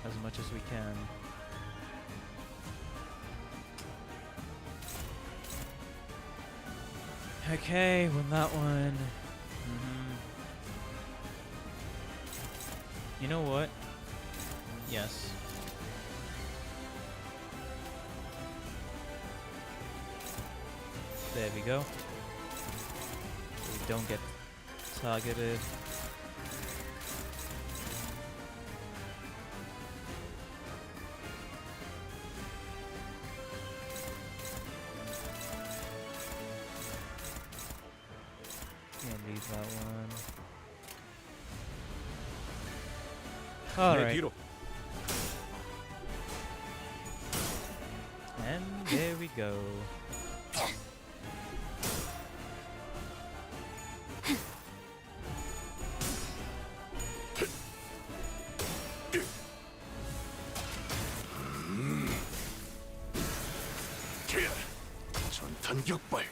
as much as we can. Okay, won that one. You know what? Yes. There we go. We don't get targeted. Can't leave that one. Alright. And there we go. 전탄 격발.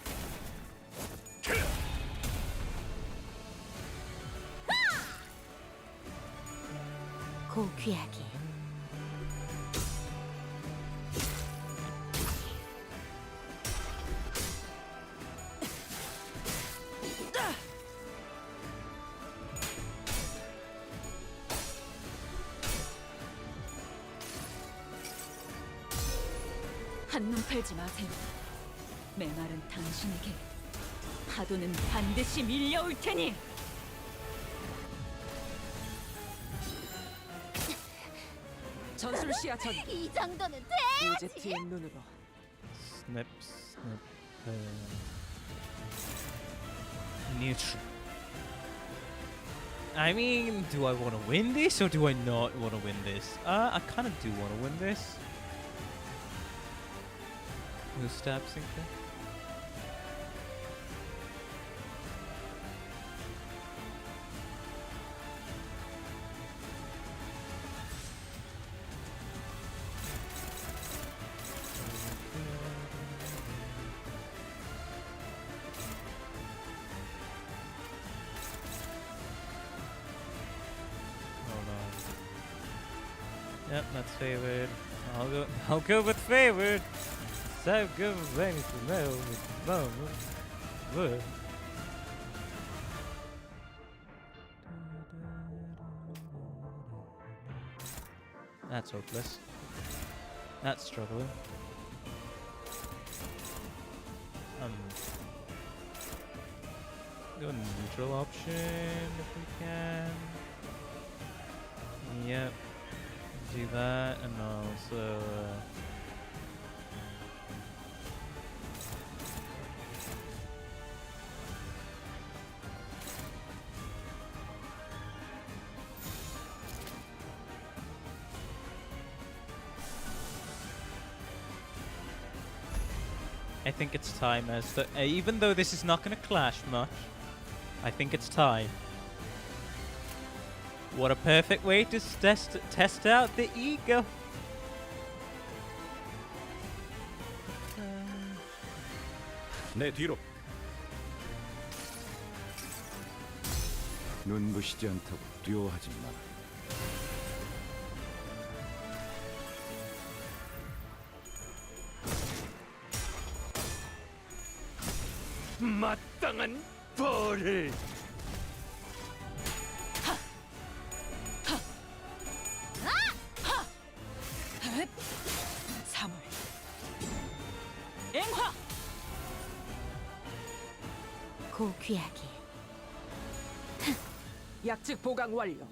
고귀하게. 한눈 팔지 마세요. 메말은 당신에게 파도는 반드시 밀려올 테니. 전술시야 전. 이 정도는 돼야지. 오제트의 눈으로. Snip, snip. Neutral. I mean, do I want to win this or do I not want to win this? I kind of do want to win this. Who stab sinker? Yep, that's favored. I'll go with favored. So good with anything else. Good. That's hopeless. That's struggling. Go neutral option if we can. Yep. Do that and also I think it's time as the even though this is not going to clash much, I think it's time. What a perfect way to test out the ego. 내 뒤로. 눈부시지 않다고 두려워하지 마라. 마땅한 벌을. 3월 앵화 고귀하게. 약직 보강 완료.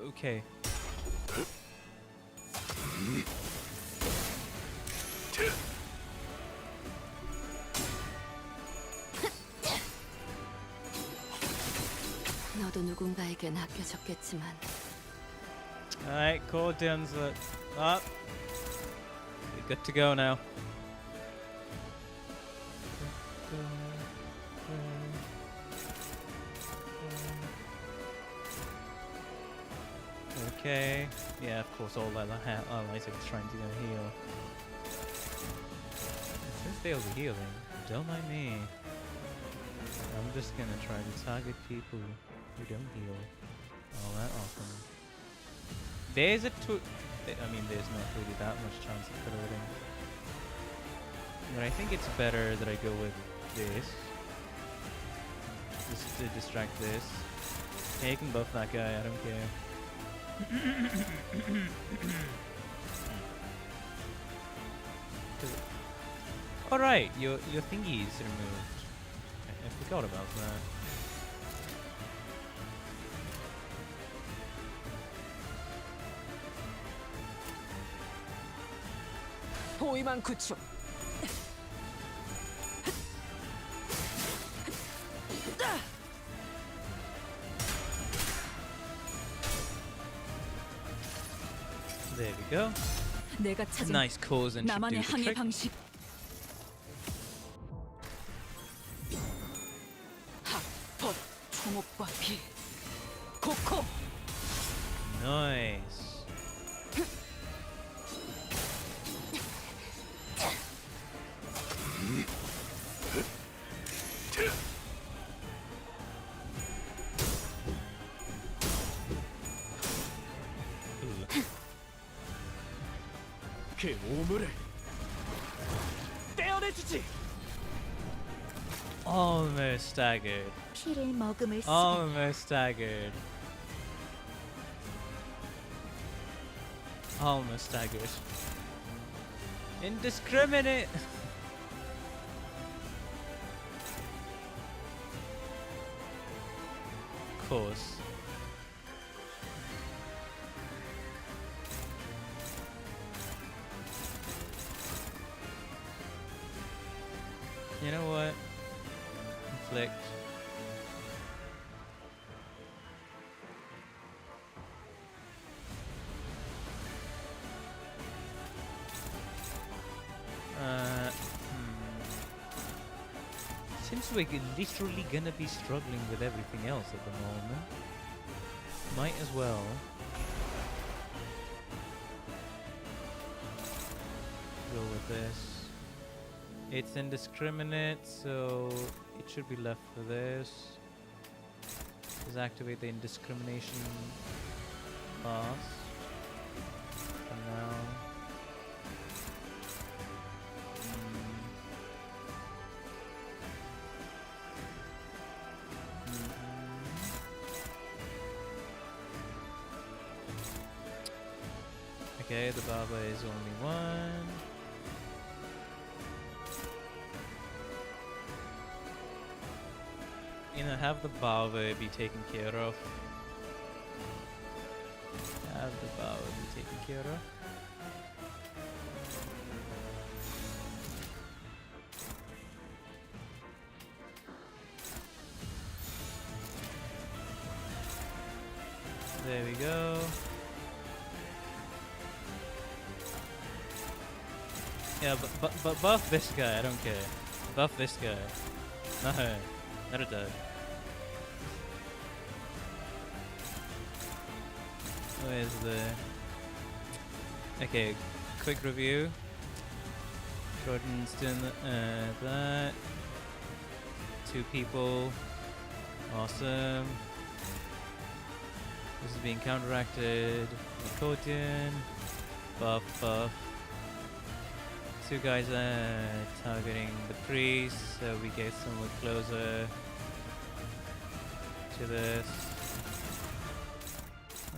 Okay. 너도 누군가에겐 아껴졌겠지만 Alright, cooldowns up. You're good to go now. Okay. Yeah, of course, all that allies are trying to go heal. Since they were healing, don't mind me. I'm just gonna try to target people who don't heal all that often. There's a I mean, there's not really that much chance of critting. But I think it's better that I go with this. Just to distract this. Yeah, you can buff that guy, I don't care. Alright, your thingy's removed. I forgot about that. 포위망 구축. There we go. 내가 찾은 Nice cause and should do 나만의 the 항해 trick. 방식. 핫, 초목과 비, 코코. Nice. 그 오물을 떼어내주지. Almost staggered. 피를 머금을 시간. Almost staggered. Almost staggered. Indiscriminate. Of course. You know what? Inflict. Since we're literally gonna be struggling with everything else at the moment, might as well go with this. It's indiscriminate, so it should be left for this. Just activate the indiscrimination pass for now. Okay, the Baba is only one. You know, have the Baba be taken care of. Have the Baba be taken care of. There we go. Yeah, but buff this guy, I don't care. Buff this guy. No, not a dog. Where's the... Okay, quick review. Short instant, that. 2 people. Awesome. This is being counteracted. Mutonium. Buff, buff. 2 guys targeting the priest, so we get somewhat closer to this.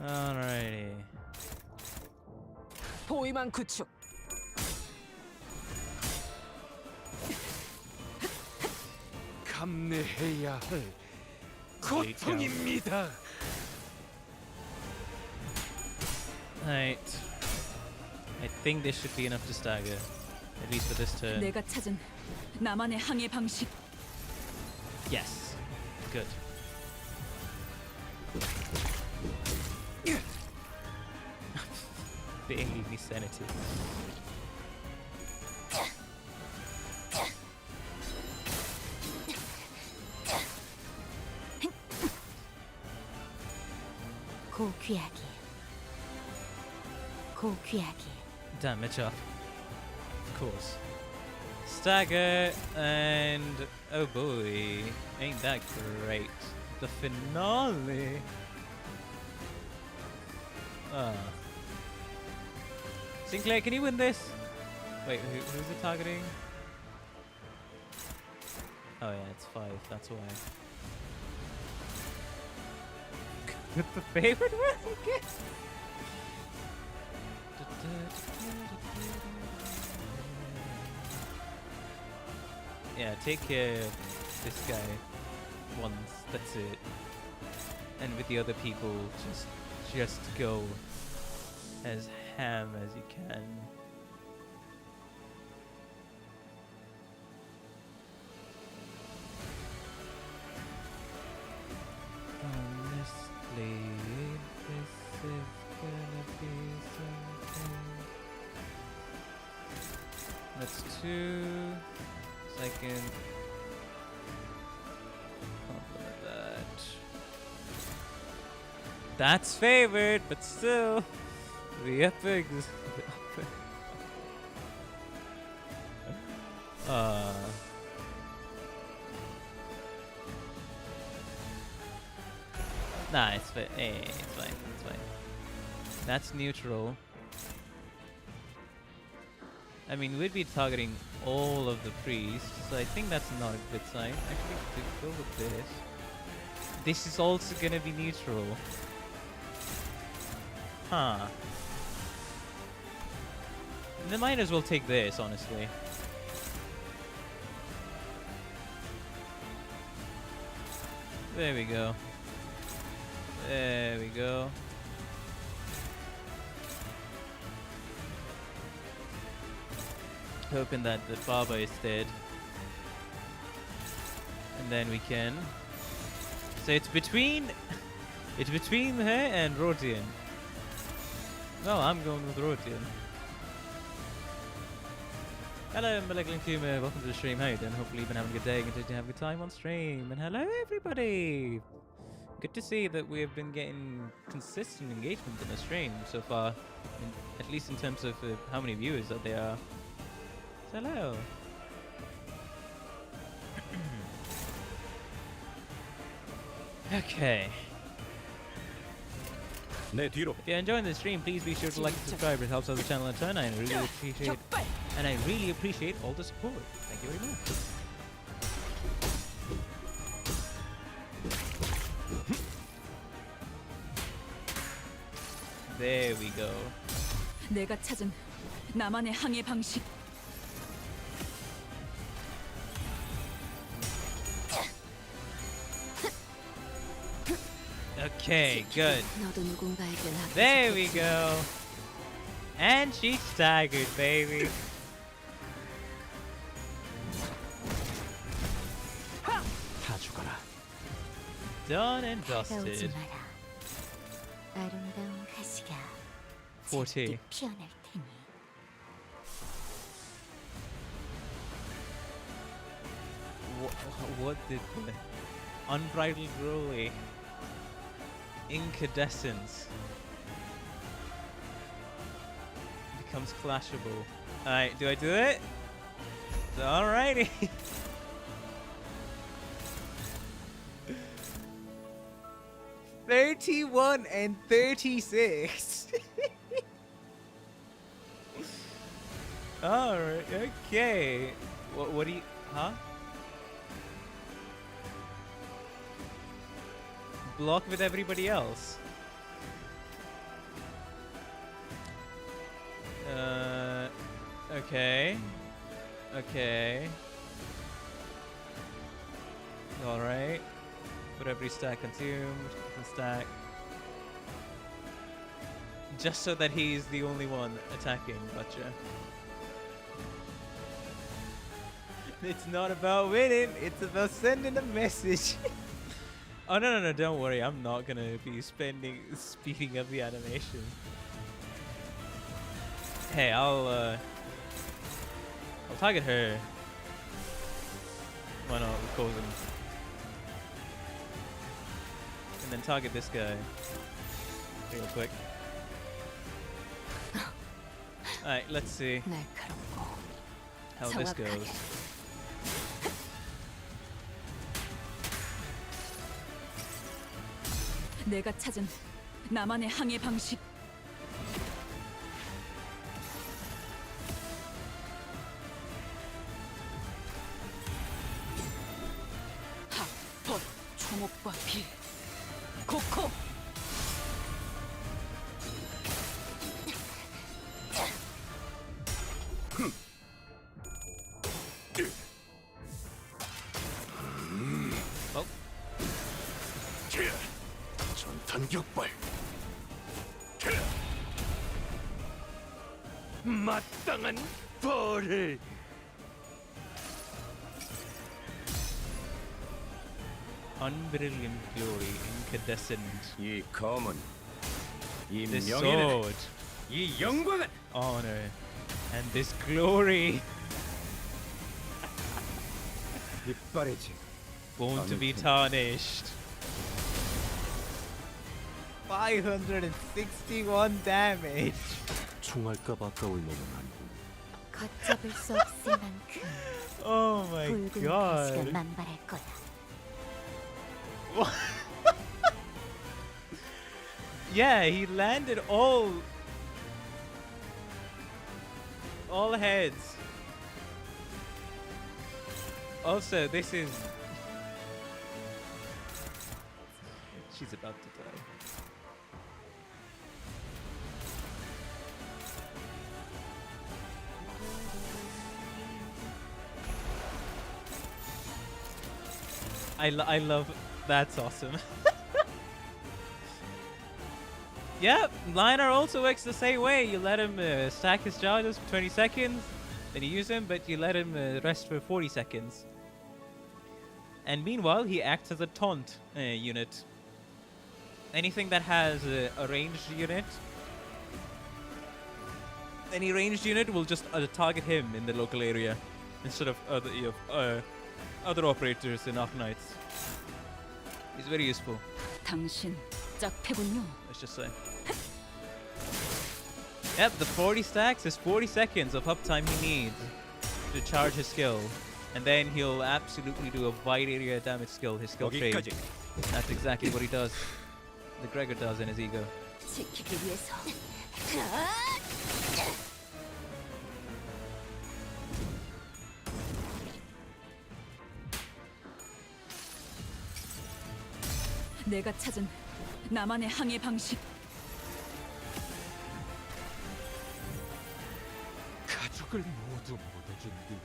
Alrighty. 포위망 구축. 감내해야 할 고통입니다. Right. I think this should be enough to stagger. At least for this turn. 내가 찾은 나만의 항해 방식. Yes. Good. Barely me sanity. 고귀하게. 고귀하게. Damage up. Of course. Stagger, and oh boy, ain't that great. The finale. Sinclair, can you win this? Wait, who's it targeting? Oh yeah, it's 5, that's why. With the favorite one? Yeah, take care of this guy once, that's it. And with the other people, just go as ham as you can. Honestly, this is gonna be something. That's 2 second. Compliment that. That's favored, but still, the epics. Nah, it's fine. It's fine. It's fine. That's neutral. I mean, we'd be targeting all of the priests, so I think that's not a good sign. Actually, to go with this. This is also gonna be neutral. Huh. They might as well take this, honestly. There we go. There we go. Hoping that the Baba is dead. And then we can... So it's between... It's between her and Rodian. Well, I'm going with Rodian. Hello, Malevolent Humor. Welcome to the stream. How you doing? Hopefully you've been having a good day. Continue to have a good time on stream. And hello, everybody. Good to see that we have been getting consistent engagement in the stream so far. At least in terms of how many viewers that there are. So hello. Okay. If you're enjoying the stream, please be sure to like and subscribe. It helps out the channel a ton. I really appreciate all the support. Thank you very much. There we go. 내가 찾은 나만의 항해 방식. Okay, good. There we go. And she staggered, baby. 다 죽어라. Done and dusted. 40. What did the unbridled glory? Incandescence becomes clashable. Alright, do I do it? Alrighty. $31 and $36. Alright, okay. What do you... Huh? Block with everybody else. Okay. Okay. Alright. Put every stack consumed. The stack. Just so that he's the only one attacking. Gotcha. It's not about winning. It's about sending a message. Oh no, don't worry, I'm not gonna be speeding up the animation. Hey, I'll target her. Why not, with Coulson. And then target this guy. Real quick. Alright, let's see. how this goes. 내가 찾은 나만의 항해 방식. 하, 법, 초목과 빌, 코코. 전탄격발. 마땅한 벌을. Unbrilliant glory, incandescent. 이 검은, 이 This 명예는, sword, 이 영광은 honor, and this glory 이빨이지. won't to be tarnished. 561 damage. 총알값 아까울 놈은 아니고. 걷잡을 수 없을 만큼 Oh my 붉은 god. 가시가 만발할 거야. Yeah, he landed all heads. Also, this is she's about to die. I love that's awesome. Yeah, Liner also works the same way. You let him stack his charges for 20 seconds, then you use him, but you let him rest for 40 seconds. And meanwhile, he acts as a taunt unit. Anything that has a ranged unit, any ranged unit will just target him in the local area instead of other operators in Arknights. He's very useful. 당신 짝패군요. Let's just say. Yep, the 40 stacks is 40 seconds of uptime he needs to charge his skill. And then he'll absolutely do a wide area damage skill, his skill trade. That's exactly what he does. The Gregor does in his ego. 지키기 위해서. 내가 찾은 나만의 항해 방식. 가족을 모두 묻어준 뒤에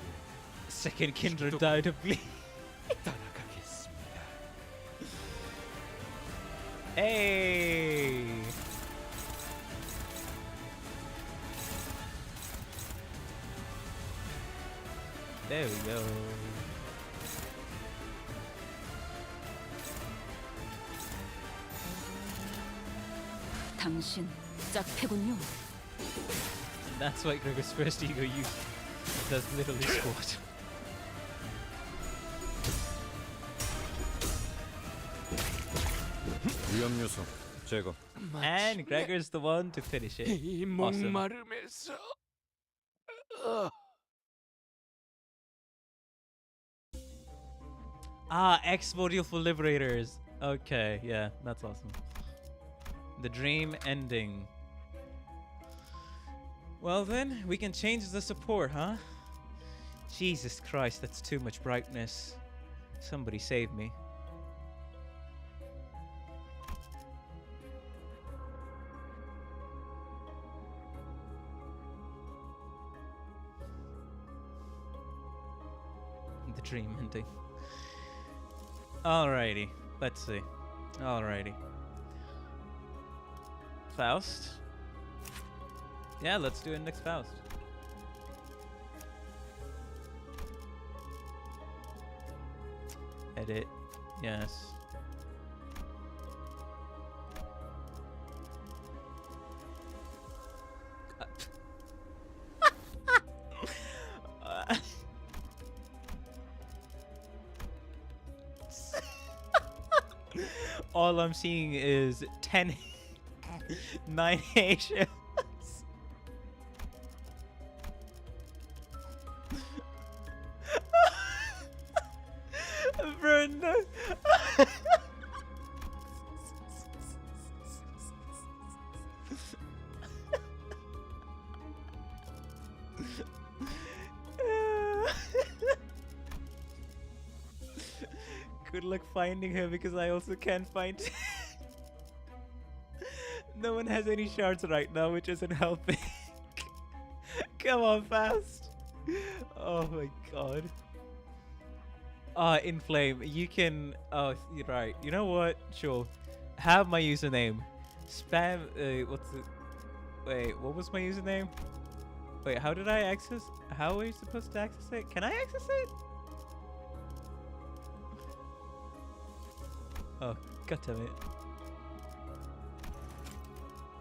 Second kindred died of bleed. 떠나가겠습니다. Hey! There we go. 당신 짝패군요. That's what Gregor's first ego used. It does literally squat. 위험 요소 제거. And Gregor's the one to finish it. 이 Awesome. 목마름에서 Ah, ex-Beautiful Liberators. Okay, yeah, that's awesome. The dream ending. Well then, we can change the support, huh? Jesus Christ, that's too much brightness. Somebody save me. The dream ending. Alrighty, let's see. Alrighty. Faust? Yeah, let's do it next Faust. Edit. Yes. All I'm seeing is 10 9 Asians. Good luck finding her because I also can't find. No one has any shards right now, which isn't helping. Come on, fast. Oh my god. Inflame, you can. Oh, you're right. You know what? Sure. Have my username. Spam. What's it? Wait, what was my username? Wait, how did I access? How are you supposed to access it? Can I access it? Oh, god damn it.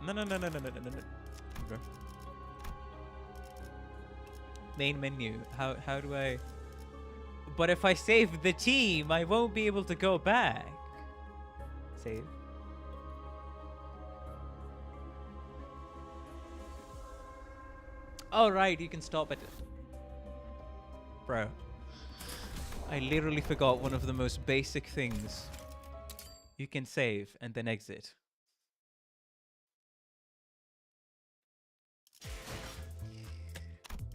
No. Bro. Main menu. How do I? But if I save the team, I won't be able to go back. Save. Oh right, you can stop it. Bro. I literally forgot one of the most basic things. You can save and then exit.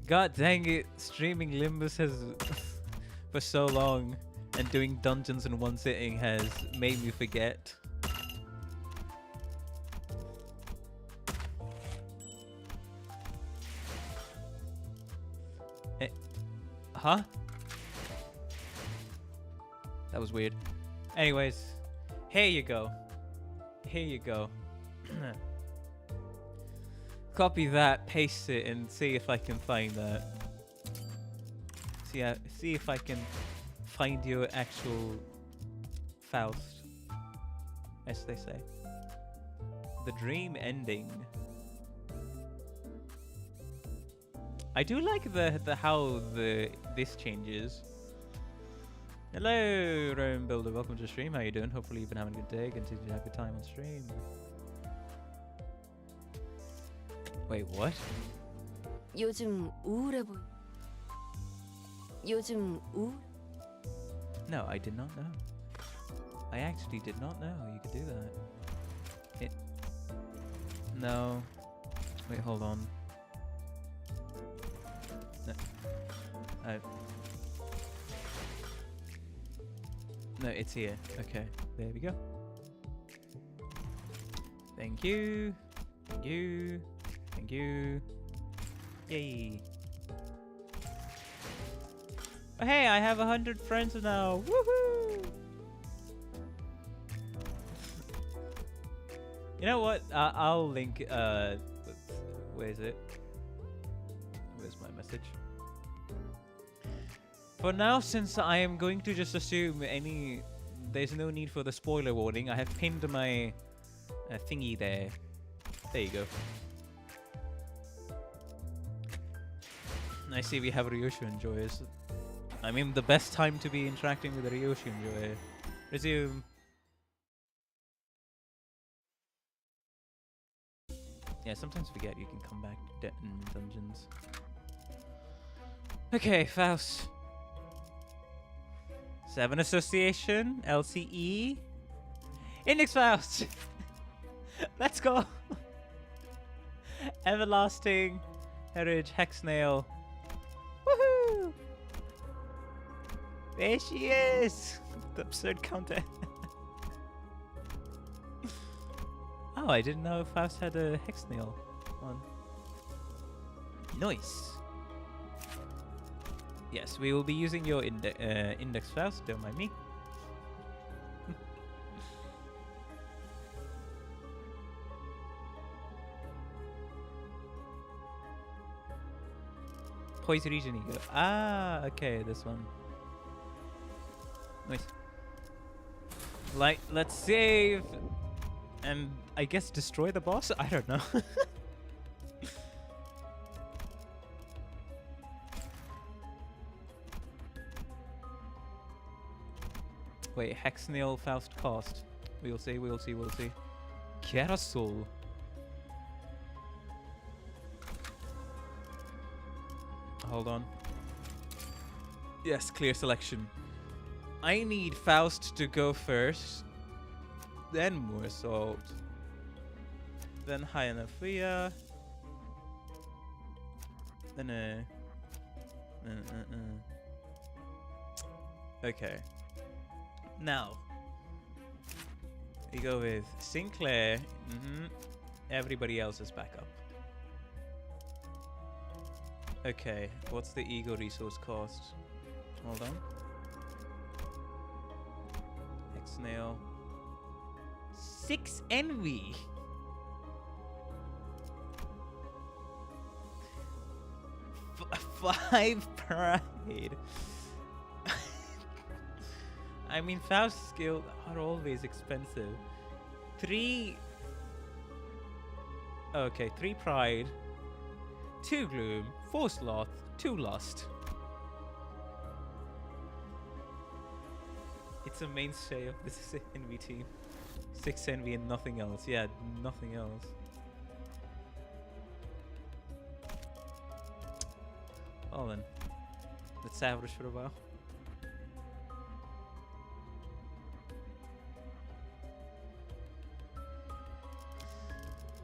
God dang it, streaming Limbus has for so long and doing dungeons in one sitting has made me forget. Huh? That was weird. Anyways, here you go. Here you go. Copy that, paste it, and see if I can find that. See if I can find your actual Faust, as they say. The dream ending. I do like the how this changes. Hello, Rome Builder. Welcome to the stream. How you doing? Hopefully you've been having a good day. Continue to have a good time on stream. Wait, what? 요즘 우울해 보이. 요즘 No, I did not know. I actually did not know you could do that. No. Wait, hold on. No. No, it's here. Okay, there we go. Thank you. Thank you. Thank you. Yay. Oh, hey, I have 100 friends now. Woohoo! You know what? I'll link. Where is it? Where's my message? For now, since I am going to just assume there's no need for the spoiler warning, I have pinned my thingy there. There you go. I see we have Ryoshu enjoyers. I mean, the best time to be interacting with a Ryoshu enjoyer. Resume. Yeah, sometimes forget you can come back to dungeons. Okay, Faust. 7 Association, LCE. Index Faust! Let's go! Everlasting, Heritage, Hexnail. Woohoo! There she is! The absurd counter. Oh, I didn't know Faust had a Hexnail on. Nice! Yes, we will be using your Index Faust, don't mind me. Poison region ego. Ah, okay, this one. Nice. Like, let's save and I guess destroy the boss? I don't know. Wait, Hexnail Faust cost. We'll see, we'll see, we'll see. Carousel. Hold on. Yes, clear selection. I need Faust to go first. Then more salt. Then Hyanafia. Okay. Now, we go with Sinclair. Everybody else is back up. Okay, what's the ego resource cost? Hold on. X-Snail. 6 envy! Five pride! I mean, Faust's skills are always expensive. 3... Okay, 3 pride. 2 gloom, 4 sloth, 2 lust. It's a mainstay of this envy team. 6 envy and nothing else. Yeah, nothing else. Well then, let's average for a while.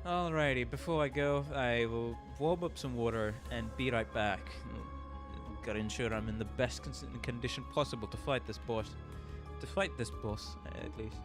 Alrighty, before I go, I will warm up some water and be right back. Gotta ensure I'm in the best condition possible to fight this boss. To fight this boss, at least.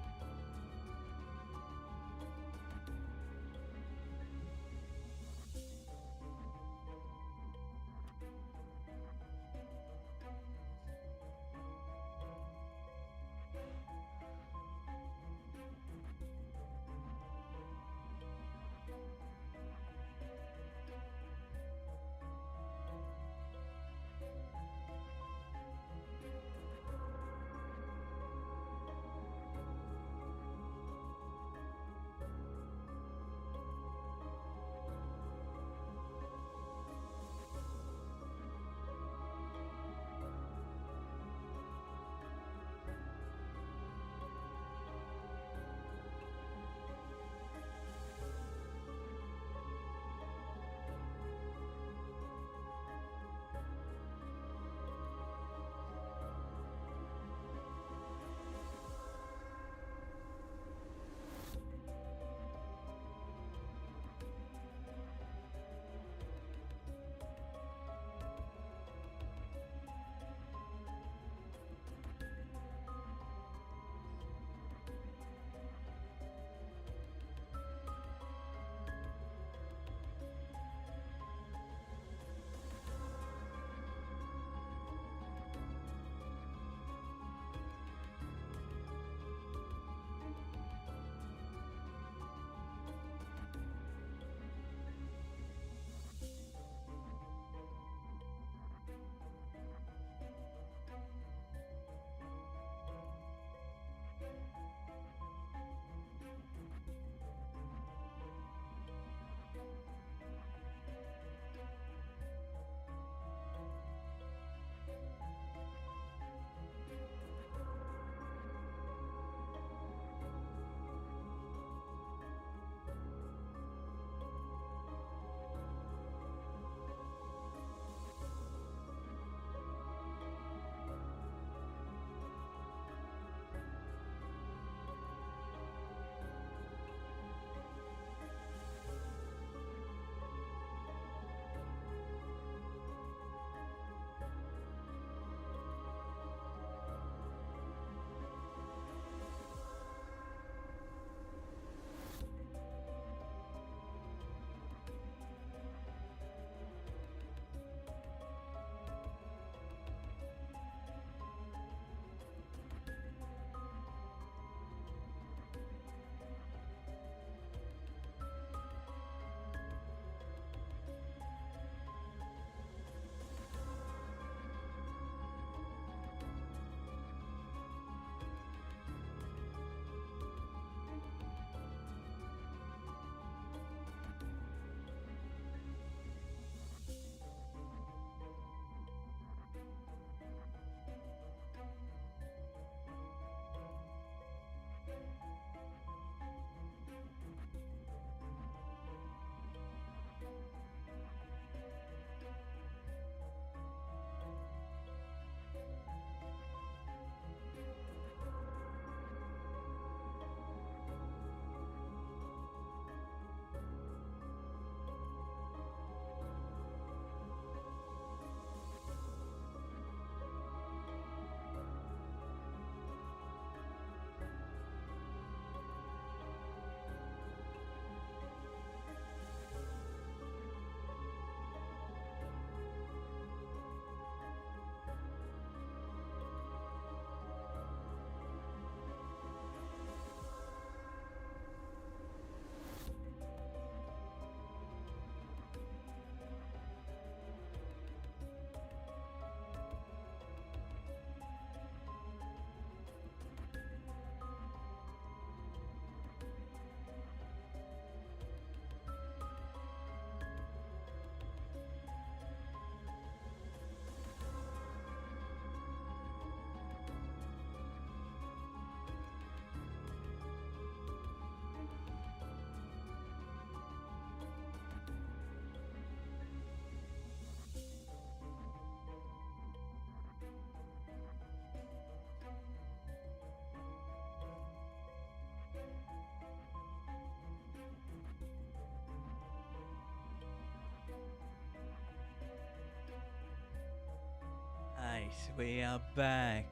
we are back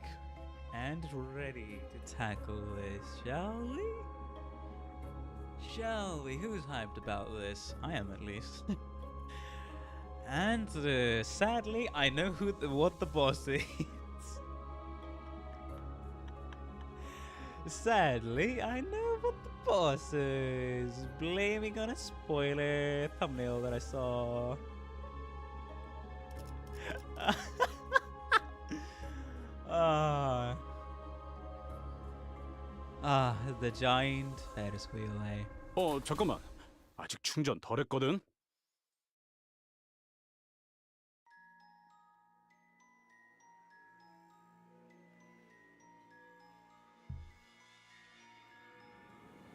and ready to tackle this, shall we? Shall we? Who's hyped about this? I am, at least. And sadly, I know what the boss is. Sadly, I know what the boss is. Blaming on a spoiler thumbnail that I saw. The giant Ferris wheel, eh? 잠깐만. 아직 충전 덜 했거든.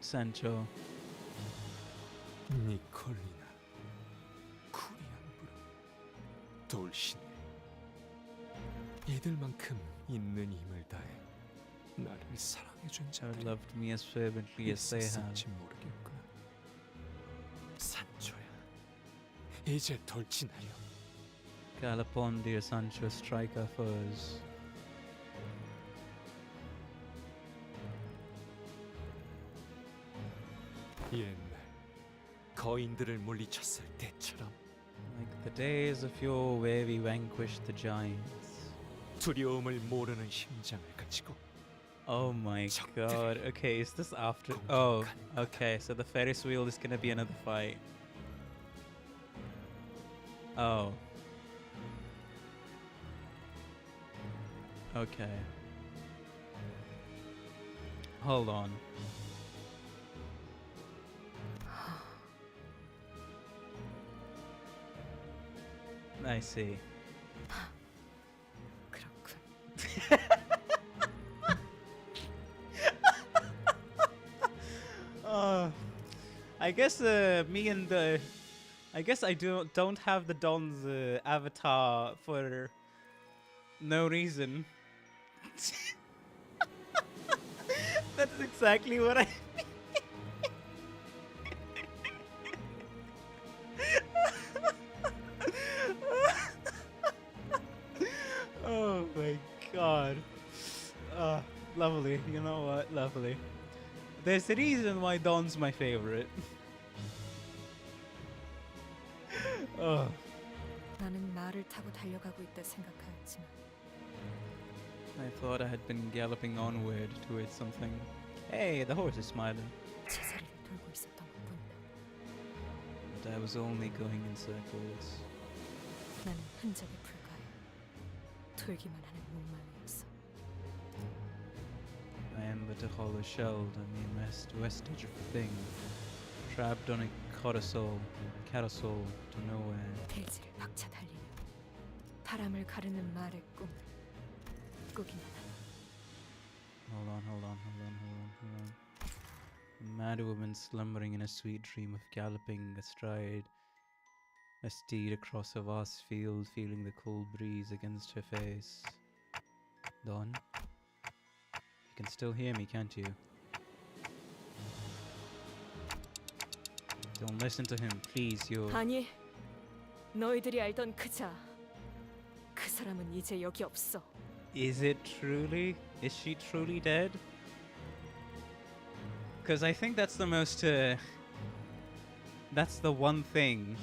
Sancho. 니콜리나, 쿠리안브루, 돌신. 이들만큼 있는 힘을 다해 나를 사랑해준 자들이 loved me as fervently as they have. 있었을지 모르겠구나. 산초야, 이제 돌진하려. Gallop on, dear Sancho, strike our foes. 옛날 거인들을 물리쳤을 때처럼 Like the days of yore where we vanquished the giants. 두려움을 모르는 심장을 가지고. Oh my god. Okay, is this after? Oh, okay, so the Ferris wheel is gonna be another fight. Oh. Okay. Hold on. I see. I guess me and the I guess I don't have the Don's avatar for no reason. That's exactly what I Oh my god. Lovely. You know what? Lovely. There's a reason why Don's my favorite. 나는 말을 타고 달려가고 있다 생각하였지만 I thought I had been galloping onward towards something. Hey, the horse is smiling. 제자리를 돌고 있었던 것뿐이다. But I was only going in circles. 나는 흔적에 불과해. 돌기만 하는 목마름이었어. I am but a hollow shell, a mere vestige of a thing, trapped on a carousel to nowhere. 대지를 박차 달리는 바람을 가르는 말의 꿈을 꾸기만 하는. Hold on. A mad woman slumbering in a sweet dream of galloping astride a steed across a vast field, feeling the cold breeze against her face. Don? You can still hear me, can't you? Don't listen to him, please. You're... 아니, 너희들이 알던 그자. 그 사람은 이제 여기 없어. Is it truly? Is she truly dead? Because I think that's the most... that's the one thing...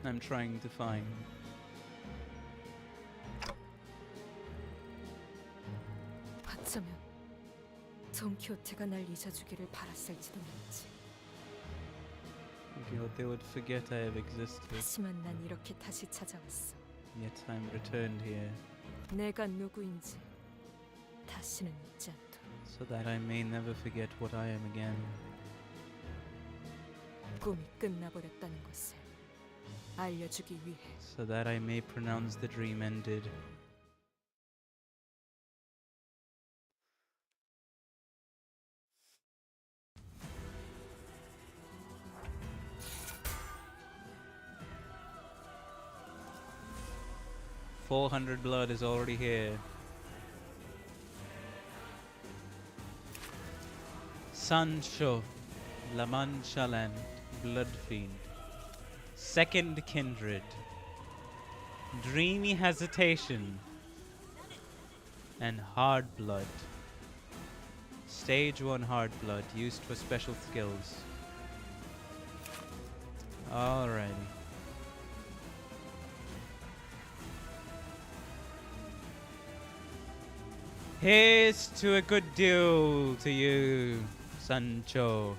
I'm trying to find. 어쩌면 돈키호테가 날 잊어주기를 바랐을지도 모르지. I feel they would forget I have existed. 하지만 난 이렇게 다시 찾아왔어. Yet I'm returned here. 내가 누구인지 다시는 잊지 않도록. So that I may never forget what I am again. 꿈이 끝나버렸다는 것을 알려주기 위해. So that I may pronounce the dream ended. $400 blood is already here. Sancho, Lamanchaland, Blood Fiend. Second Kindred. Dreamy Hesitation. And Hard Blood. Stage 1 Hard Blood, used for special skills. Alrighty. Here's to a good deal to you, Sancho.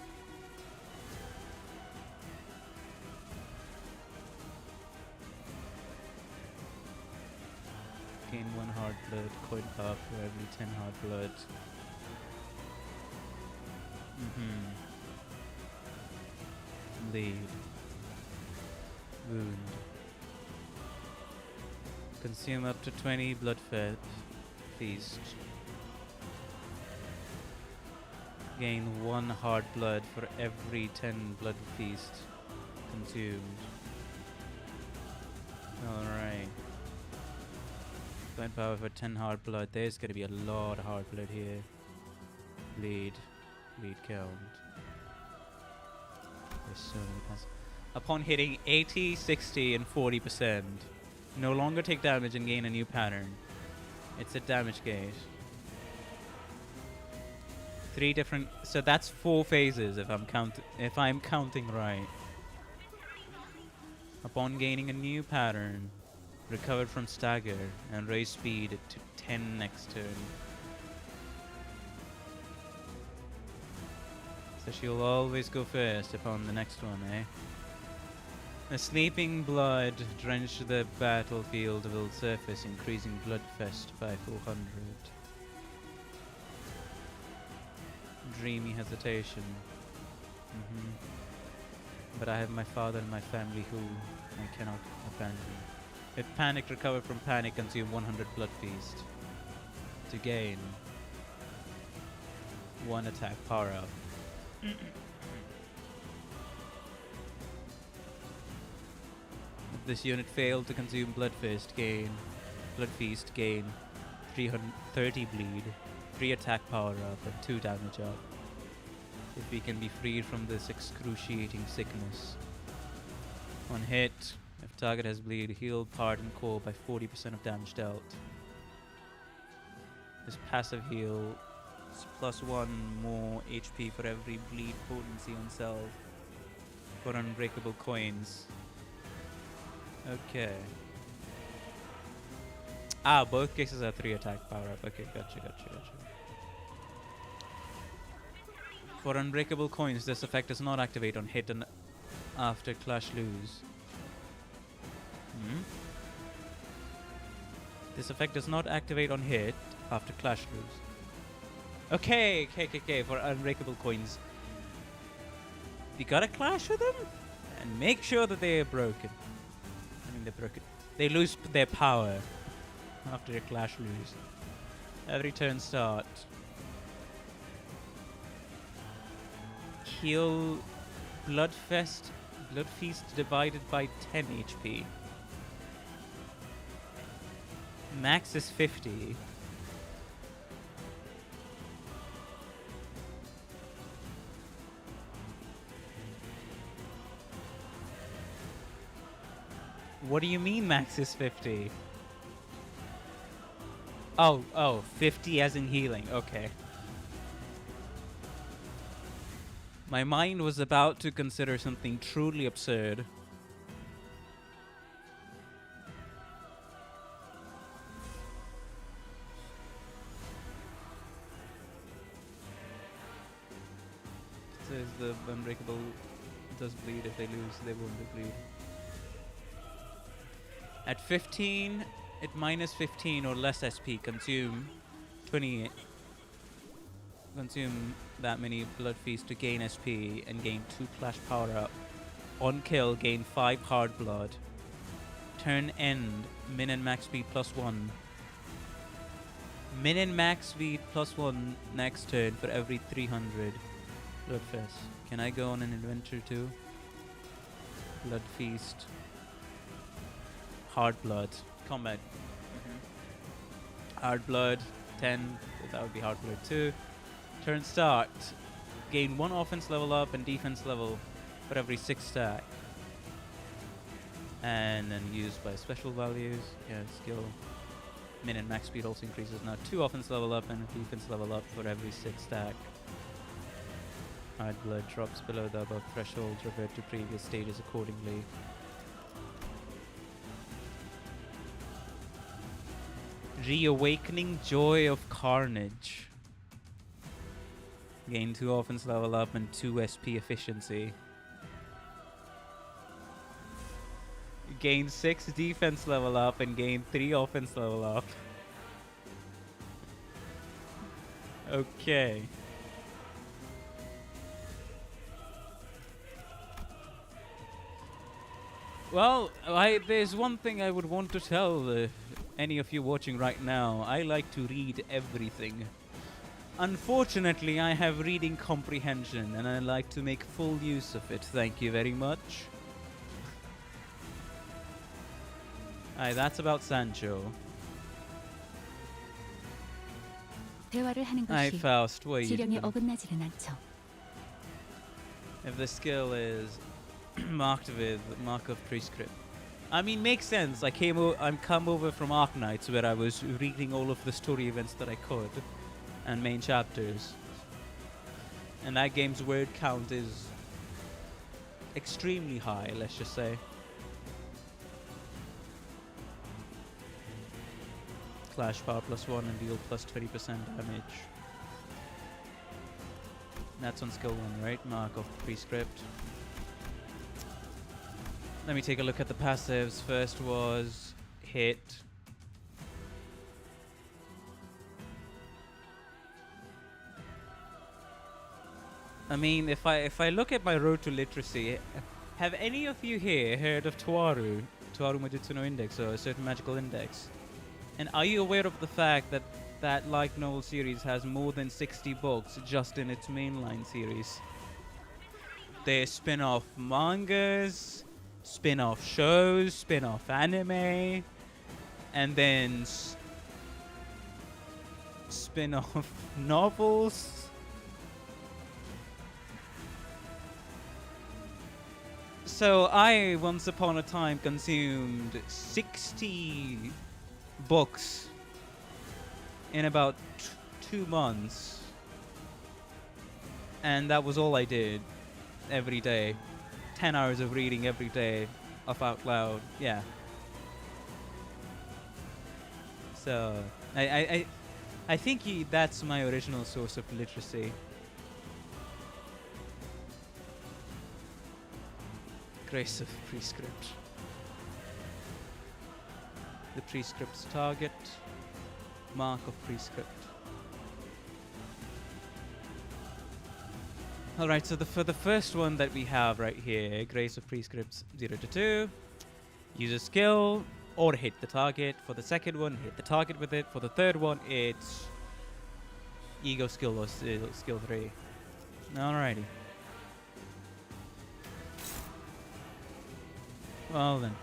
Gain 1 hard blood, coin power for every 10 hard blood. Bleed. Wound. Consume up to 20 blood feast. Gain 1 hard blood for every 10 blood feast consumed. Alright. Coin power for 10 hard blood. There's gonna be a lot of hard blood here. Bleed. Bleed count. There's so many pass. Upon hitting 80, 60, and 40%, no longer take damage and gain a new pattern. It's a damage gauge. 3 different. So that's 4 phases if I'm counting right. Upon gaining a new pattern, recovered from stagger and raise speed to 10 next turn. So she'll always go first upon the next one, eh? A sleeping blood drench the battlefield will surface, increasing bloodfest by 400. Dreamy hesitation. But I have my father and my family who I cannot abandon. If panic, recover from panic, consume 100 blood feast to gain 1 attack power up. If this unit failed to consume blood feast, gain 330 bleed, 3 attack power up, and 2 damage up. If we can be freed from this excruciating sickness. On hit, if target has bleed, heal part and core by 40% of damage dealt. This passive heal is +1 more HP for every bleed potency on self for unbreakable coins. Okay. Ah, both cases are 3 attack power up. Okay, gotcha. For unbreakable coins, this effect does not activate on hit and after clash lose. This effect does not activate on hit after clash lose. Okay. For unbreakable coins, you gotta clash with them and make sure that they are broken. I mean, they're broken. They lose their power after a clash lose. Every turn start. Heal blood feast divided by 10 HP. Max is 50. What do you mean max is 50? Oh, 50 as in healing. Okay. My mind was about to consider something truly absurd. It says the unbreakable does bleed. If they lose, they won't bleed. At 15, at minus 15 or less SP, consume 28. Consume that many blood feast to gain SP and gain 2 clash power up. On kill, gain 5 hard blood. Turn end, min and max speed +1. Min and max speed +1 next turn for every 300 blood fest. Can I go on an adventure too? Blood feast. Hard blood. Combat. Hard blood 10. That would be hard blood 2. Turn start. Gain 1 offense level up and defense level for every 6 stack. And then used by special values. Yeah, skill. Min and max speed also increases. Now 2 offense level up and defense level up for every 6 stack. Hard blood drops below the above threshold. Revert to previous stages accordingly. Reawakening Joy of Carnage. Gain 2 offense level up and 2 SP efficiency. Gain 6 defense level up and gain 3 offense level up. Okay. Well, there's one thing I would want to tell any of you watching right now. I like to read everything. Unfortunately, I have reading comprehension and I like to make full use of it. Thank you very much. Alright, that's about Sancho. 대화를 하는 Hi, 것이 Faust, what are you 지령에 doing? 어긋나지는 않죠. If the skill is marked with Mark of Prescript. I mean, makes sense. I'm come over from Arknights where I was reading all of the story events that I could and main chapters. And that game's word count is extremely high, let's just say. Clash power +1 and deal +20% damage. That's on skill 1, right? Mark of Prescript. Let me take a look at the passives. First was hit. I mean, if I look at my road to literacy, have any of you here heard of Tuaru Majutsu no Index, or a certain magical index? And are you aware of the fact that that light novel series has more than 60 books just in its mainline series? There's spin-off mangas, spin-off shows, spin-off anime, and then spin-off novels. So I once upon a time consumed 60 books in about 2 months, and that was all I did every day. 10 hours of reading every day of out loud. Yeah. So I think that's my original source of literacy. Grace of Prescript. The Prescript's target. Mark of Prescript. Alright, so for the first one that we have right here, Grace of Prescripts 0 to 2, use a skill or hit the target. For the second one, hit the target with it. For the third one, it's Ego skill or skill 3. Alrighty. Well then.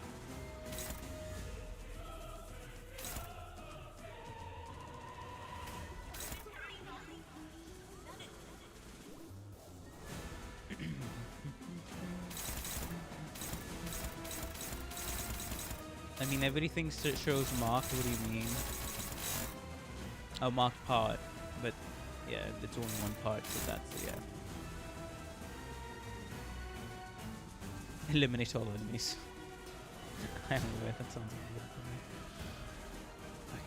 I mean, everything shows marked. What do you mean? Oh, marked part. But, yeah, it's only one part, so that's, yeah. Eliminate all enemies. I don't know, that sounds like a good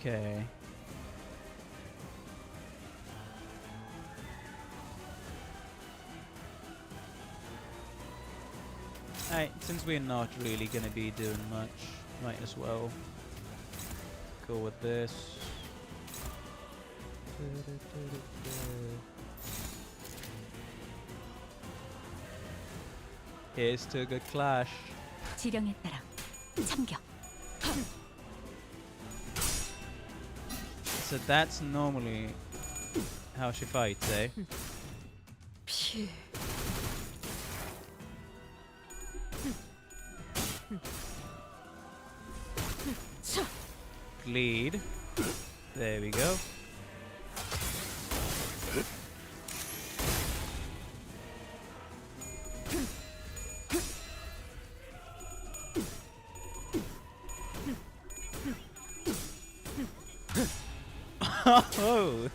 plan. Okay. Alright, since we're not really gonna be doing much, might as well go with this. Here's to a good clash. 지령에 따라 참격. So that's normally how she fights, eh? 피. Bleed. There we go. Oh.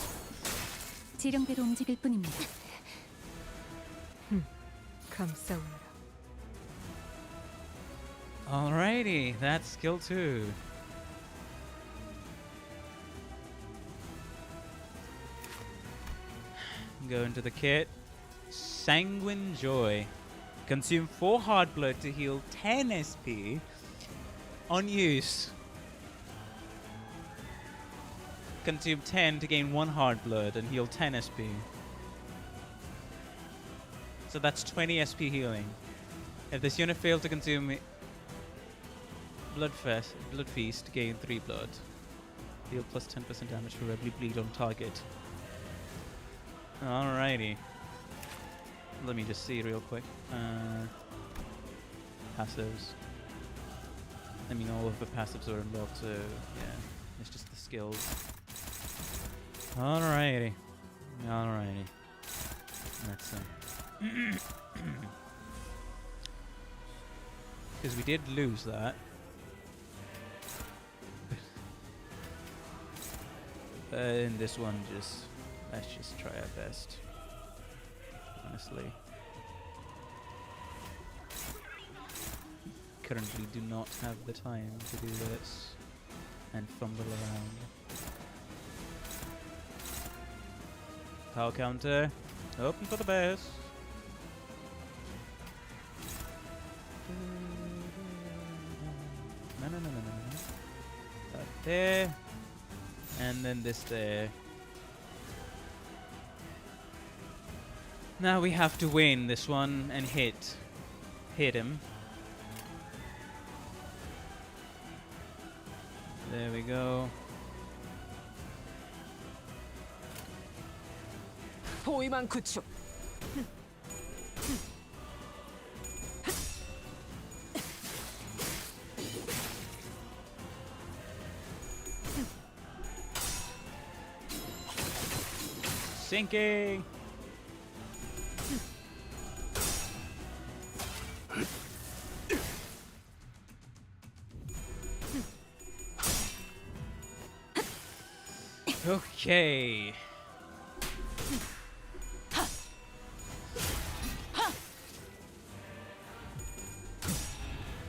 지령대로 움직일 뿐입니다. 감싸오라. Alrighty, that's skill 2. Go into the kit. Sanguine Joy. Consume 4 hard blood to heal 10 SP. On use. Consume 10 to gain 1 hard blood and heal 10 SP. So that's 20 SP healing. If this unit failed to consume Blood Feast, gain 3 blood. Deal plus 10% damage for every bleed on target. Alrighty. Let me just see real quick. Passives. I mean, all of the passives are unlocked, so yeah. It's just the skills. Alrighty. Alrighty. Let's see. Because we did lose that. In this one, let's just try our best. Honestly. Currently do not have the time to do this and fumble around. Power counter, open for the best. No. That there. And then this there. Now we have to win this one and hit him. There we go. 포위만 구축. Sinking. Okay.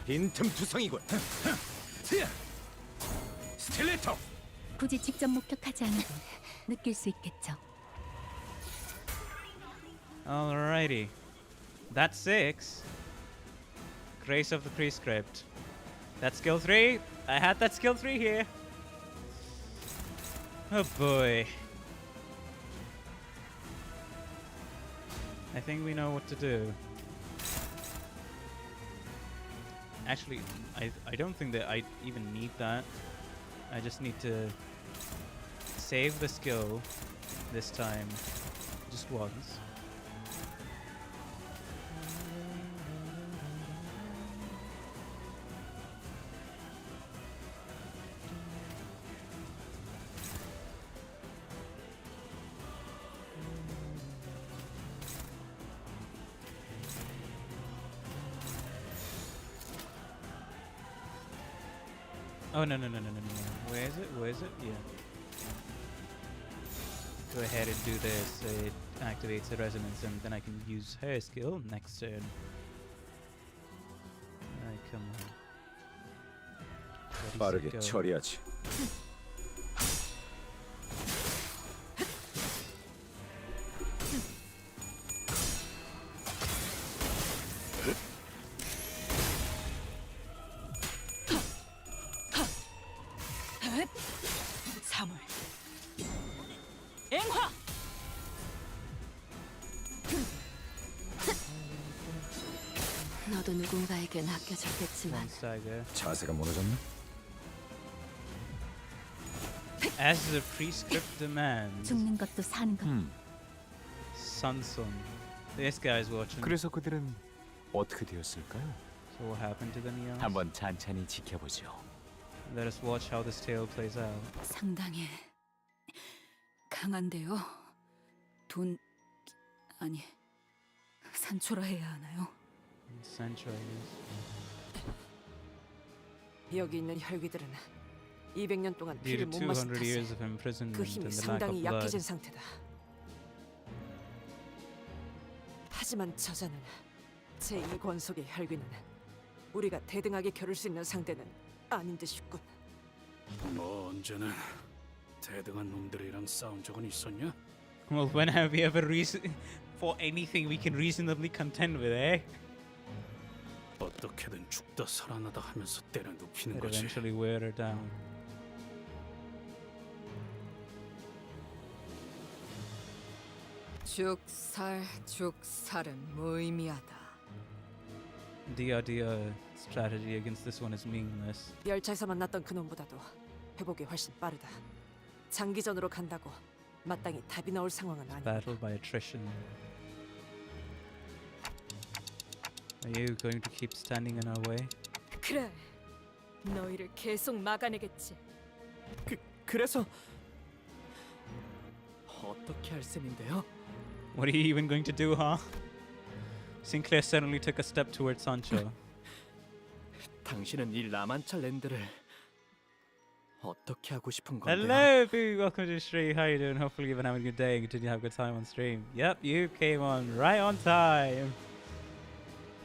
빈틈투성이군. 스틸레터. 굳이 직접 목격하지 않아도 느낄 수 있겠죠. Alrighty. That's 6. Grace of the Prescript. That's skill 3. I had that skill 3 here. Oh boy. I think we know what to do. Actually, I don't think that I even need that. I just need to save the skill this time just once. Oh, no. Where is it? Yeah. Go ahead and do this. It activates the resonance, and then I can use her skill next turn. Come on. 빠르게 처리하지. 사물 앵화 너도 누군가에겐 아껴졌겠지만 자세가 무너졌나? As the prescript demands. 죽는 것도 사는 것. Sanson. This guy's watching. 그래서 그들은 어떻게 되었을까요? So what happened to the neons? 한번 찬찬히 지켜보죠. Let us watch how this tale plays out. 상당히 강한데요. 아니 산초라 해야 하나요? Sancho is. 여기 있는 혈귀들은 200년 동안 Due 피를 to 못 마신 200 탓에 years of 그 imprisonment 힘이 and the lack of 상당히 blood. 약해진 상태다. 하지만 저자는 제2 권속의 혈귀는 우리가 대등하게 겨룰 수 있는 상대는 아닌 듯 싶군. 뭐 언제는 대등한 놈들이랑 싸운 적은 있었냐? Well, when have we ever fought anything we can reasonably contend with, eh? 어떻게든 죽다 살아나다 하면서 때려 눕히는 That 거지. eventually wear her down. 죽살은 무의미하다. DRDR strategy against this one is meaningless. 열차에서 만났던 그놈보다도 회복이 훨씬 빠르다. 장기전으로 간다고 마땅히 답이 나올 상황은 아니다. Battle by attrition. Are you going to keep standing in our way? 그래. 너희를 계속 막아내겠지. 그래서 어떻게 할 셈인데요? What are you even going to do, huh? Sinclair suddenly took a step towards Sancho. 당신은 이 라만차 랜드를 어떻게 하고 싶은 건데요? Hello, Boo. Welcome to the stream. How you doing? Hopefully you've been having a good day and continue to have a good time on stream. Yep, you came on right on time.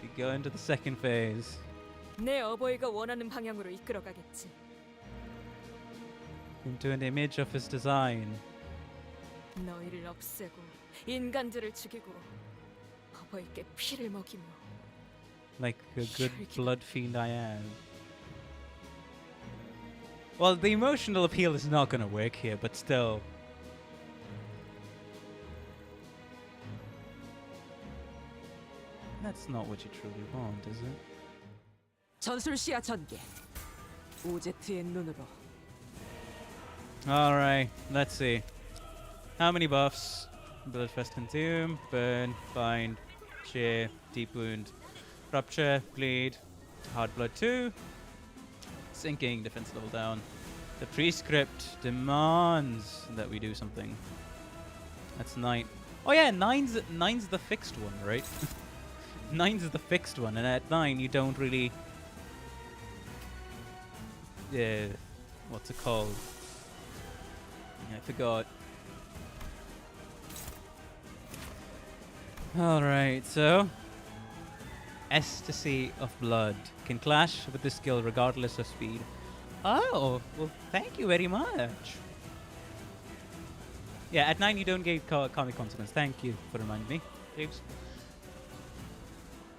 We go into the second phase. 내 어버이가 원하는 방향으로 이끌어가겠지. Into an image of his design. 너희를 없애고 인간들을 죽이고 어버이께 피를 먹이며. Like a good blood fiend I am. Well, the emotional appeal is not gonna work here, but still. That's not what you truly want, is it? 전술시야 전개. 오제트의 눈으로. Alright, let's see. How many buffs? Bloodfest Consume, Burn, Bind, Cheer, Deep Wound, Rupture, Bleed, Hard Blood 2, Sinking, Defense level down. The Prescript demands that we do something. That's 9. Oh yeah, nine's the fixed one, right? 9's the fixed one, and at 9 you don't really... Yeah, what's it called? I forgot. Alright, so... Ecstasy of Blood can clash with the skill regardless of speed. Oh, well thank you very much. Yeah, at 9 you don't get comic consequence. Thank you for reminding me. Oops.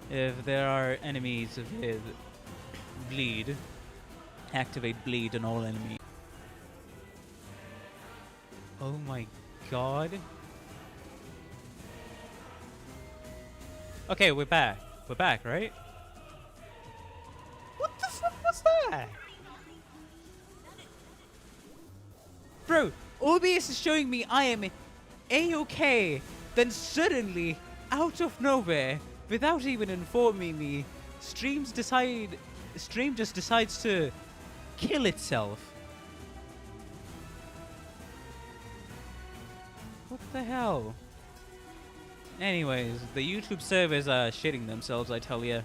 If there are enemies with bleed, activate bleed on all enemies. Oh my god. Okay, we're back. We're back, right? What the fuck was that? Bro, OBS is showing me I am A-okay. Then suddenly, out of nowhere, without even informing me, stream just decides to kill itself. What the hell? Anyways, the YouTube servers are shitting themselves, I tell ya.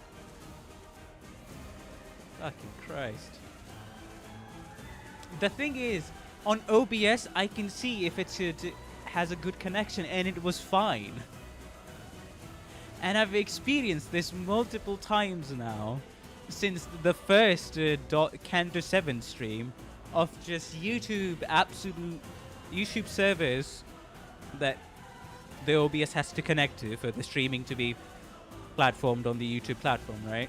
Fucking Christ. The thing is, on OBS, I can see if it has a good connection, and it was fine. And I've experienced this multiple times now, since the first Canto 7 stream, of just YouTube servers that the OBS has to connect to for the streaming to be platformed on the YouTube platform, right?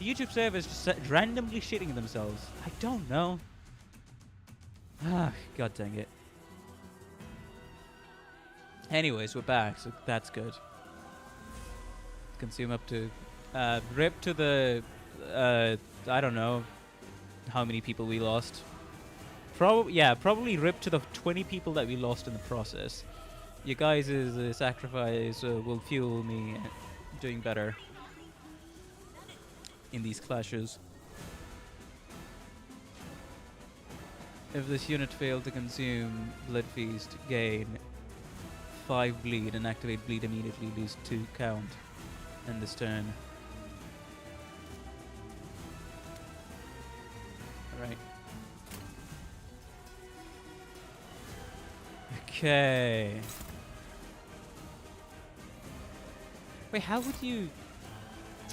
The YouTube servers just randomly shitting themselves. I don't know. Ah, god dang it. Anyways, we're back, so that's good. Consume up to... rip to the... I don't know how many people we lost. Probably rip to the 20 people that we lost in the process. You guys' sacrifice will fuel me doing better in these clashes. If this unit failed to consume Blood Feast, gain 5 bleed and activate bleed immediately, lose 2 count in this turn. Alright. Okay. Wait, how would you?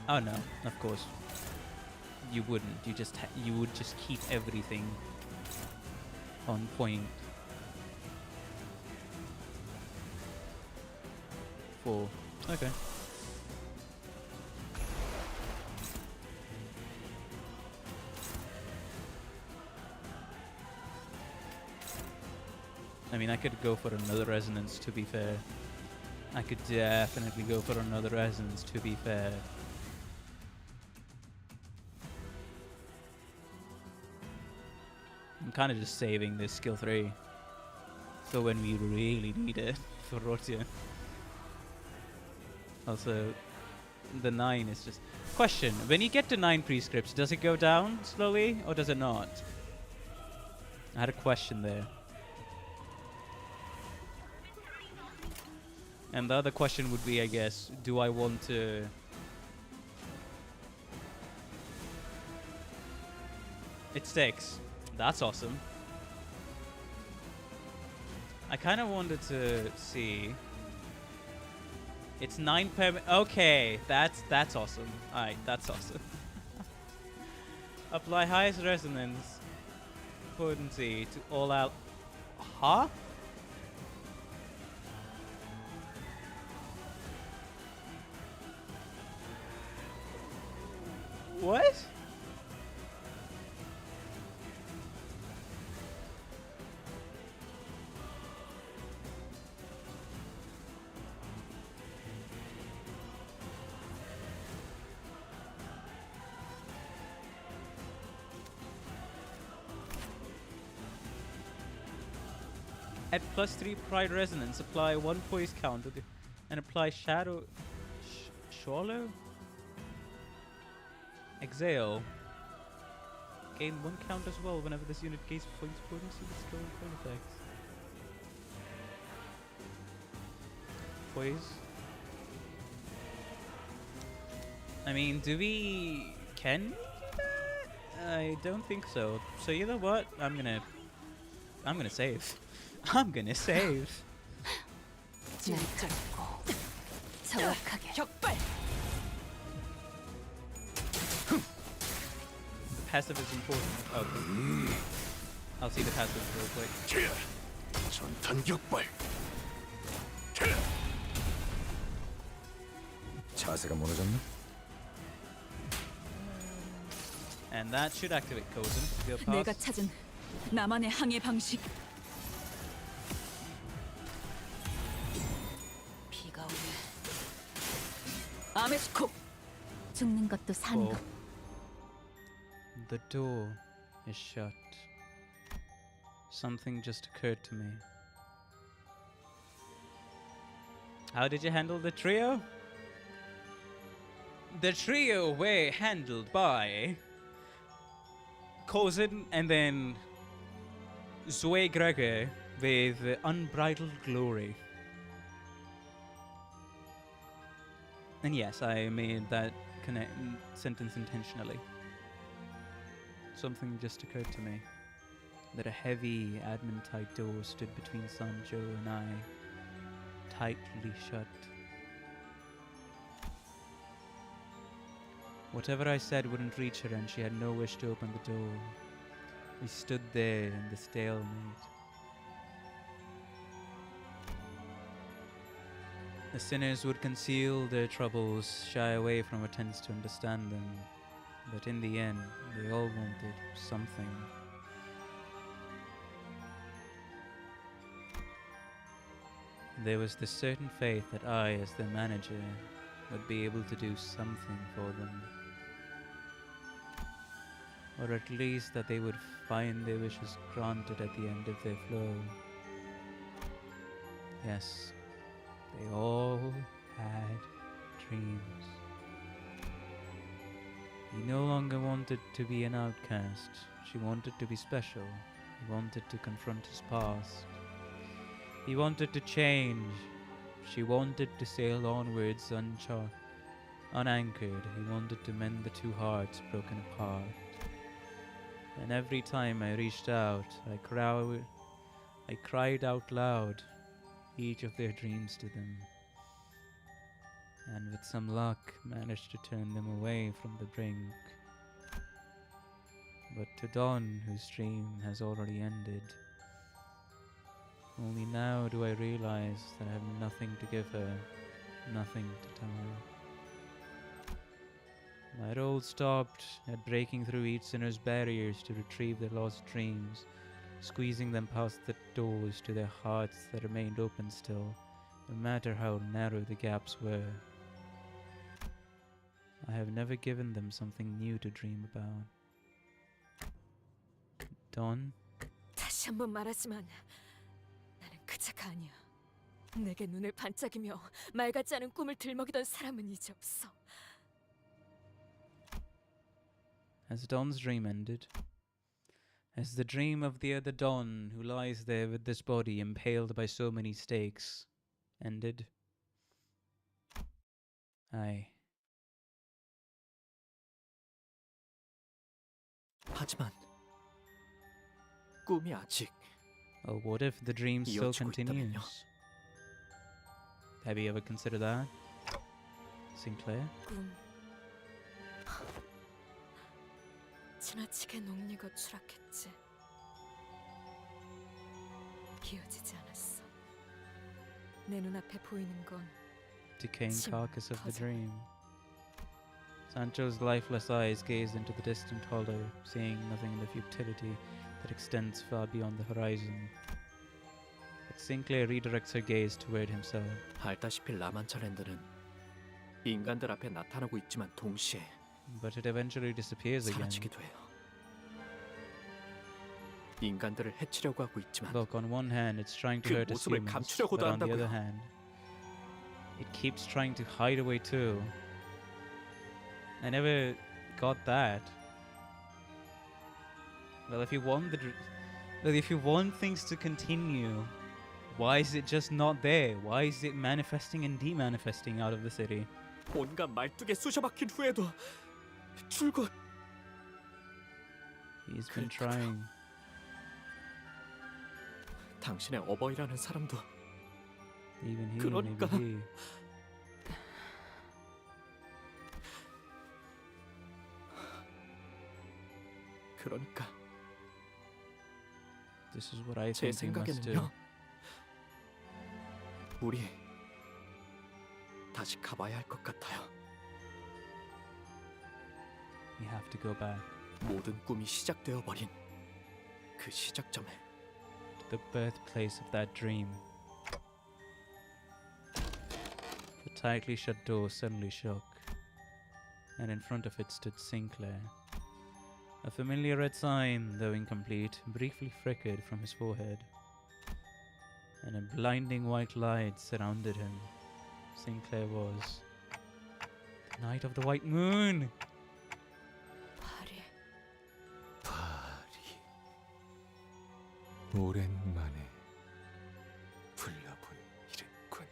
Oh no, of course. You wouldn't. You would just keep everything on point. 4. Okay. I mean, I could go for another resonance, to be fair. I could definitely go for another resonance, to be fair. I'm kind of just saving this skill 3 for when we really need it for Rotia. Also, the 9 is just... Question, when you get to 9 prescripts, does it go down slowly or does it not? I had a question there. And the other question would be, I guess, do I want to... It sticks. That's awesome. I kind of wanted to see... It's 9 per... Okay, that's awesome. Alright, that's awesome. Apply highest resonance potency to all out... Huh? What? At +3 pride resonance, apply 1 poise count and apply shadow... Swallow? Exhale. Gain 1 count as well whenever this unit gains points potency with skill and point effects. Poise. I mean, do we... Can we do that? I don't think so. So you know what? I'm gonna save. I'm gonna save. Passive is important. Okay. I'll see the passive real quick. 전탄격발. 자세가 무너졌나? And that should activate Kozen. We'll pass. 내가 찾은 나만의 항해 방식. 비가 오네. 아메스코. 죽는 것도 사는 것. The door is shut. Something just occurred to me. How did you handle the trio? The trio were handled by Kozen and then Zoe Gregor with unbridled glory. And yes, I made that sentence intentionally. Something just occurred to me. That a heavy adamantite door stood between Sancho and I, tightly shut. Whatever I said wouldn't reach her, and she had no wish to open the door. We stood there in the stalemate. The sinners would conceal their troubles, shy away from attempts to understand them. But in the end, they all wanted something. There was this certain faith that I, as their manager, would be able to do something for them. Or at least that they would find their wishes granted at the end of their flow. Yes, they all had dreams. He no longer wanted to be an outcast. She wanted to be special. He wanted to confront his past. He wanted to change. She wanted to sail onwards unanchored. He wanted to mend the two hearts broken apart. And every time I reached out, I cried out loud each of their dreams to them, and with some luck managed to turn them away from the brink. But to Don, whose dream has already ended, only now do I realize that I have nothing to give her, nothing to tell her. My role stopped at breaking through each sinner's barriers to retrieve their lost dreams, squeezing them past the doors to their hearts that remained open still, no matter how narrow the gaps were. I have never given them something new to dream about. Don? 다시 한번 말하지만 나는 그자가 아니야. 내게 눈을 반짝이며 말 같지 않은 꿈을 들먹이던 사람은 이제 없어. Has Don's dream ended? Has the dream of the other Don, who lies there with this body impaled by so many stakes, ended? Aye. 하지만 꿈이 아직 Well, what if the dream still 이어지고 continues? 있다면요? Have you ever considered that, Sinclair? 꿈. 지나치게 녹리고 추락했지. 이어지지 않았어. 내 눈앞에 보이는 건 Decaying carcass of the dream. Sancho's lifeless eyes gazed into the distant hollow, seeing nothing in the futility that extends far beyond the horizon. But Sinclair redirects her gaze toward himself. 알다시피 라만차랜드는 인간들 앞에 나타나고 있지만 동시에 But it eventually disappears again. 사라지기도 해요. 인간들을 해치려고 하고 있지만 Look, on one hand, it's trying to 그 hurt us 모습을 humans, 감추려고도 but on the other 한다고요. hand, it keeps trying to hide away too. I never got that. Well, if you want if you want things to continue, why is it just not there? Why is it manifesting and demanifesting out of the city? 온갖 말뚝에 쑤셔박힌 후에도 줄곧 He's been trying. 당신의 어버이라는 사람도 Even he, 그러니까 maybe he. 그러니까 This is what I 제 think we must do. 생각에는요. 우리 다시 가봐야 할 것 같아요. We have to go back 모든 꿈이 시작되어 버린 그 시작점에 to the birthplace of that dream. The tightly shut door suddenly shook, and in front of it stood Sinclair. A familiar red sign, though incomplete, briefly flickered from his forehead, and a blinding white light surrounded him. Sinclair was the Knight of the White Moon! 오랜만에 불러본 이름군.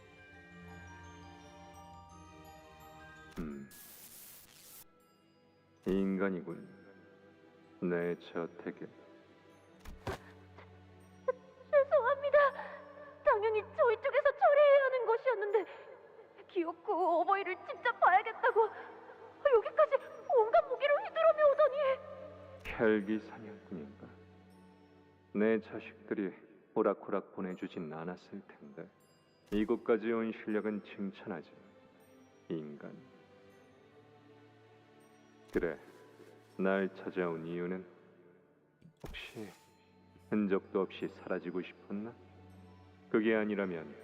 인간이군. 내 저택에. 죄송합니다. 당연히 저희 쪽에서 처리해야 하는 것이었는데 귀엽고 어버이를 직접 봐야겠다고 여기까지 온갖 무기를 휘두르며 오더니 혈기 사냥꾼인가? 내 자식들이 호락호락 보내주진 않았을 텐데 이곳까지 온 실력은 칭찬하지. 인간. 그래, 날 찾아온 이유는 혹시 흔적도 없이 사라지고 싶었나? 그게 아니라면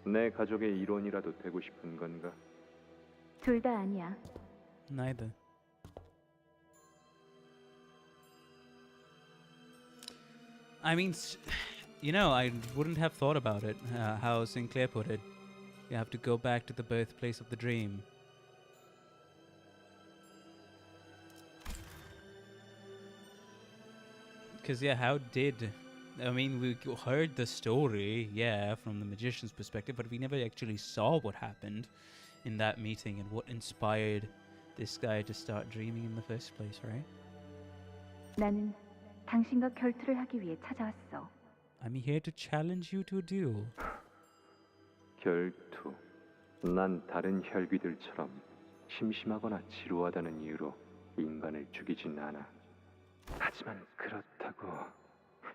내 가족의 일원이라도 되고 싶은 건가? 둘 다 아니야. Neither. I mean, you know, I wouldn't have thought about it, how Sinclair put it. You have to go back to the birthplace of the dream. Because, yeah, how did... I mean, we heard the story, yeah, from the magician's perspective, but we never actually saw what happened in that meeting and what inspired this guy to start dreaming in the first place, right? 나는 당신과 결투를 하기 위해 찾아왔어. I'm here to challenge you to a duel. 결투. 난 다른 혈귀들처럼 심심하거나 지루하다는 이유로 인간을 죽이진 않아. 하지만 그렇다고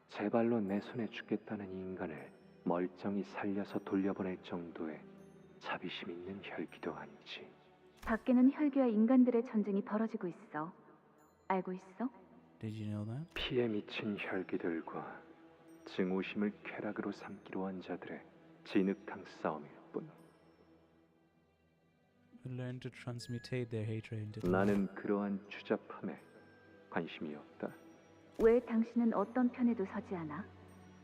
제 발로 내 손에 죽겠다는 인간을 멀쩡히 살려서 돌려보낼 정도의 자비심 있는 혈귀도 아니지. 밖에는 혈귀와 인간들의 전쟁이 벌어지고 있어. 알고 있어? Did you know that? 피에 미친 혈귀들과 증오심을 쾌락으로 삼기로 한 자들의 진흙탕 싸움일 뿐. Learn to transmutate their hatred into love. 나는 그러한 추잡함에 관심이 없다. 왜 당신은 어떤 편에도 서지 않아?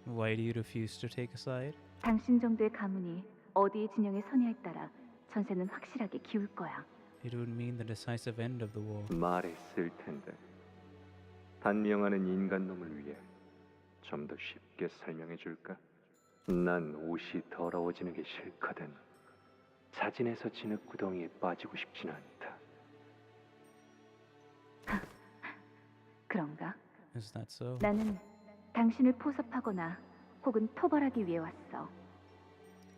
Why do you refuse to take a side? 당신 정도의 가문이 어디의 진영에 서냐에 따라 전세는 확실하게 기울 거야. It would mean the decisive end of the war. 말했을 텐데. 단명하는 인간놈을 위해 좀 더 쉽게 설명해 줄까? 난 옷이 더러워지는 게 싫거든. 자진해서 진흙 구덩이에 빠지고 싶진 않다. 그런가? Is that so? 나는 당신을 포섭하거나 혹은 토벌하기 위해 왔어.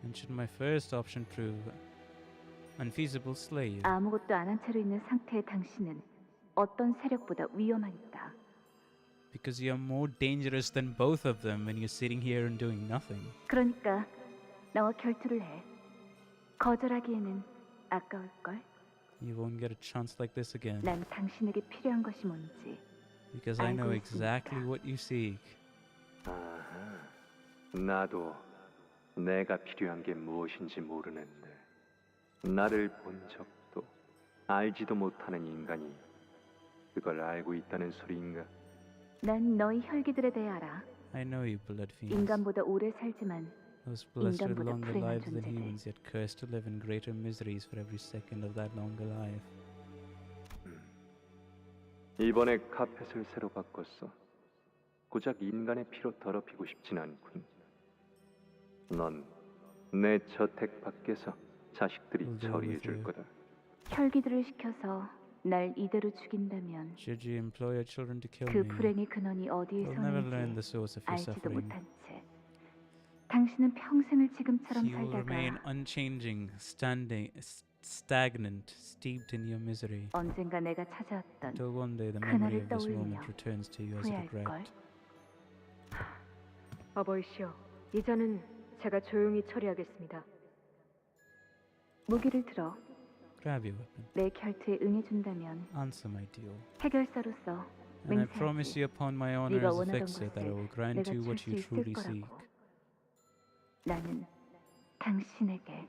And should my first option prove unfeasible, slay you. 아무것도 안 한 채로 있는 상태의 당신은 어떤 세력보다 위험하니까. Because you're more dangerous than both of them when you're sitting here and doing nothing. 그러니까 나와 결투를 해. 거절하기에는 아까울걸? You won't get a chance like this again. 난 당신에게 필요한 것이 뭔지 Because I know 알고 exactly 있으니까. what you seek. 아하, 나도 내가 필요한 게 무엇인지 모르는데 나를 본 적도 알지도 못하는 인간이 그걸 알고 있다는 소리인가? 난 너희 혈기들에 대해 알아. I know you blood fiends. 인간보다 오래 살지만 Those blessed with 인간보다 longer 불행한 lives than 존재들. humans, yet cursed to live in greater miseries for every second of that longer life. 이번에 카펫을 새로 바꿨어. 고작 인간의 피로 더럽히고 싶진 않군. 넌 내 저택 밖에서 자식들이 We'll deal 처리해 with 줄 you. 거다. 혈기들을 시켜서 날 이대로 죽인다면 Should you employ your children to kill 그 me, 불행의 근원이 어디에서 you'll never learn the 오는지 source of your 알지도 suffering. 못한 채 당신은 평생을 지금처럼 You will remain 살다가 unchanging, stagnant, steeped in your misery. 언젠가 내가 찾아왔던 Until one day the memory 그날을 of this 떠올리며 moment returns to you as a 후회할걸. regret. 어버이시여, 이자는 제가 조용히 처리하겠습니다. 무기를 들어. Grab your weapon. 내 결투에 응해준다면 Answer my deal. 해결사로서 And I promise 맹세하지. you upon my honor 네가 as a 원하던 fixer that I will 것을 grant 내가 you 줄 what 수 you 있을 truly seek. 거라고. 나는 당신에게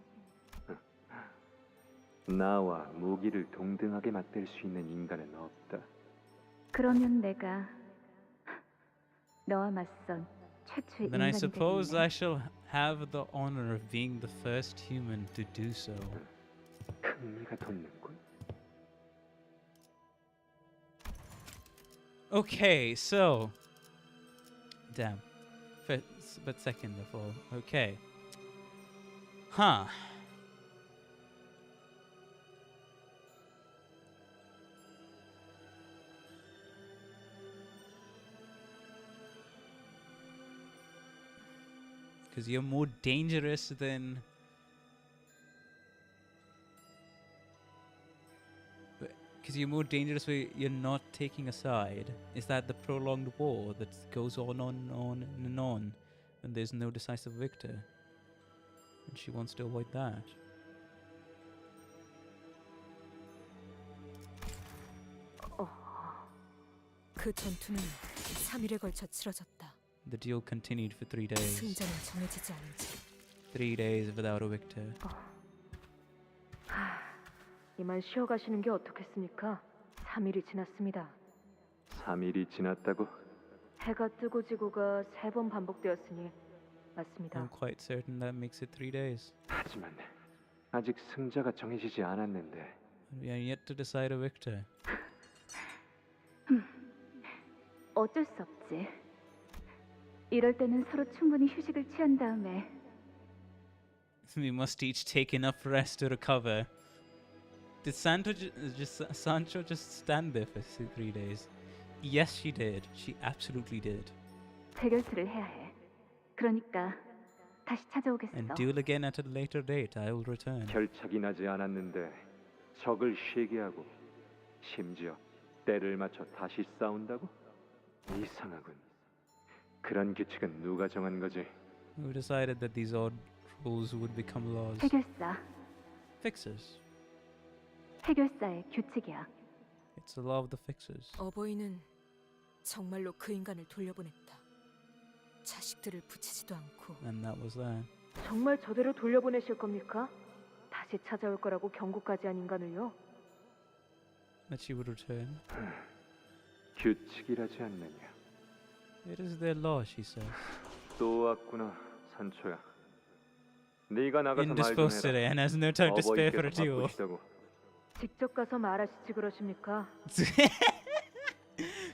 나와 무기를 동등하게 맞댈 수 있는 인간은 없다. 그러면 내가 너와 맞선 최초의 Then I 인간이 suppose 되겠네. I shall have the honor of being the first human to do so. 흥미가 돋는군. Okay, so damn. But second of all, okay. Huh. Because you're more dangerous than. Because you're more dangerous where you're not taking a side. Is that the prolonged war that goes on and on when there's no decisive victor? And she wants to avoid that. 그 전투는 3일에 걸쳐 치러졌다. The duel continued for 3 days. 승자는 정해지지 않은 채 3 days without a victor. 이만 쉬어가시는 게 어떻겠습니까? 3일이 지났습니다. 3일이 지났다고? 해가 뜨고 지고가 3번 반복되었으니 맞습니다. I'm quite certain that makes it 3 days. 하지만 아직 승자가 정해지지 않았는데. We are yet to decide a victor. 어쩔 수 없지. 이럴 때는 서로 충분히 휴식을 취한 다음에 We must each take enough rest to recover. Did Sancho just stand there for 3 days? Yes, she did. She absolutely did. 재결투를 해야 해. 그러니까 다시 찾아오겠어. And duel again at a later date. I will return. 결착이 나지 않았는데 적을 쉬게 하고 심지어 때를 맞춰 다시 싸운다고? 이상하군. 그런 규칙은 누가 정한 거지? Who decided that these odd rules would become laws? 해결사. Fixers. 해결사의 규칙이야. It's the law of the fixers. 어버이는 정말로 그 인간을 돌려보냈다. 자식들을 붙이지도 않고. And that was that. 정말 저대로 돌려보내실 겁니까? 다시 찾아올 거라고 경고까지 한 인간을요? That she would return. 규칙이라지 않느냐? It is their law, she says. 또 왔구나, 산초야. 네가 나가서 말 좀 Indisposed today 해라. and has no time to spare for a 어버이께서 duel. 바쁘시다고. 직접 가서 말하시지 그러십니까?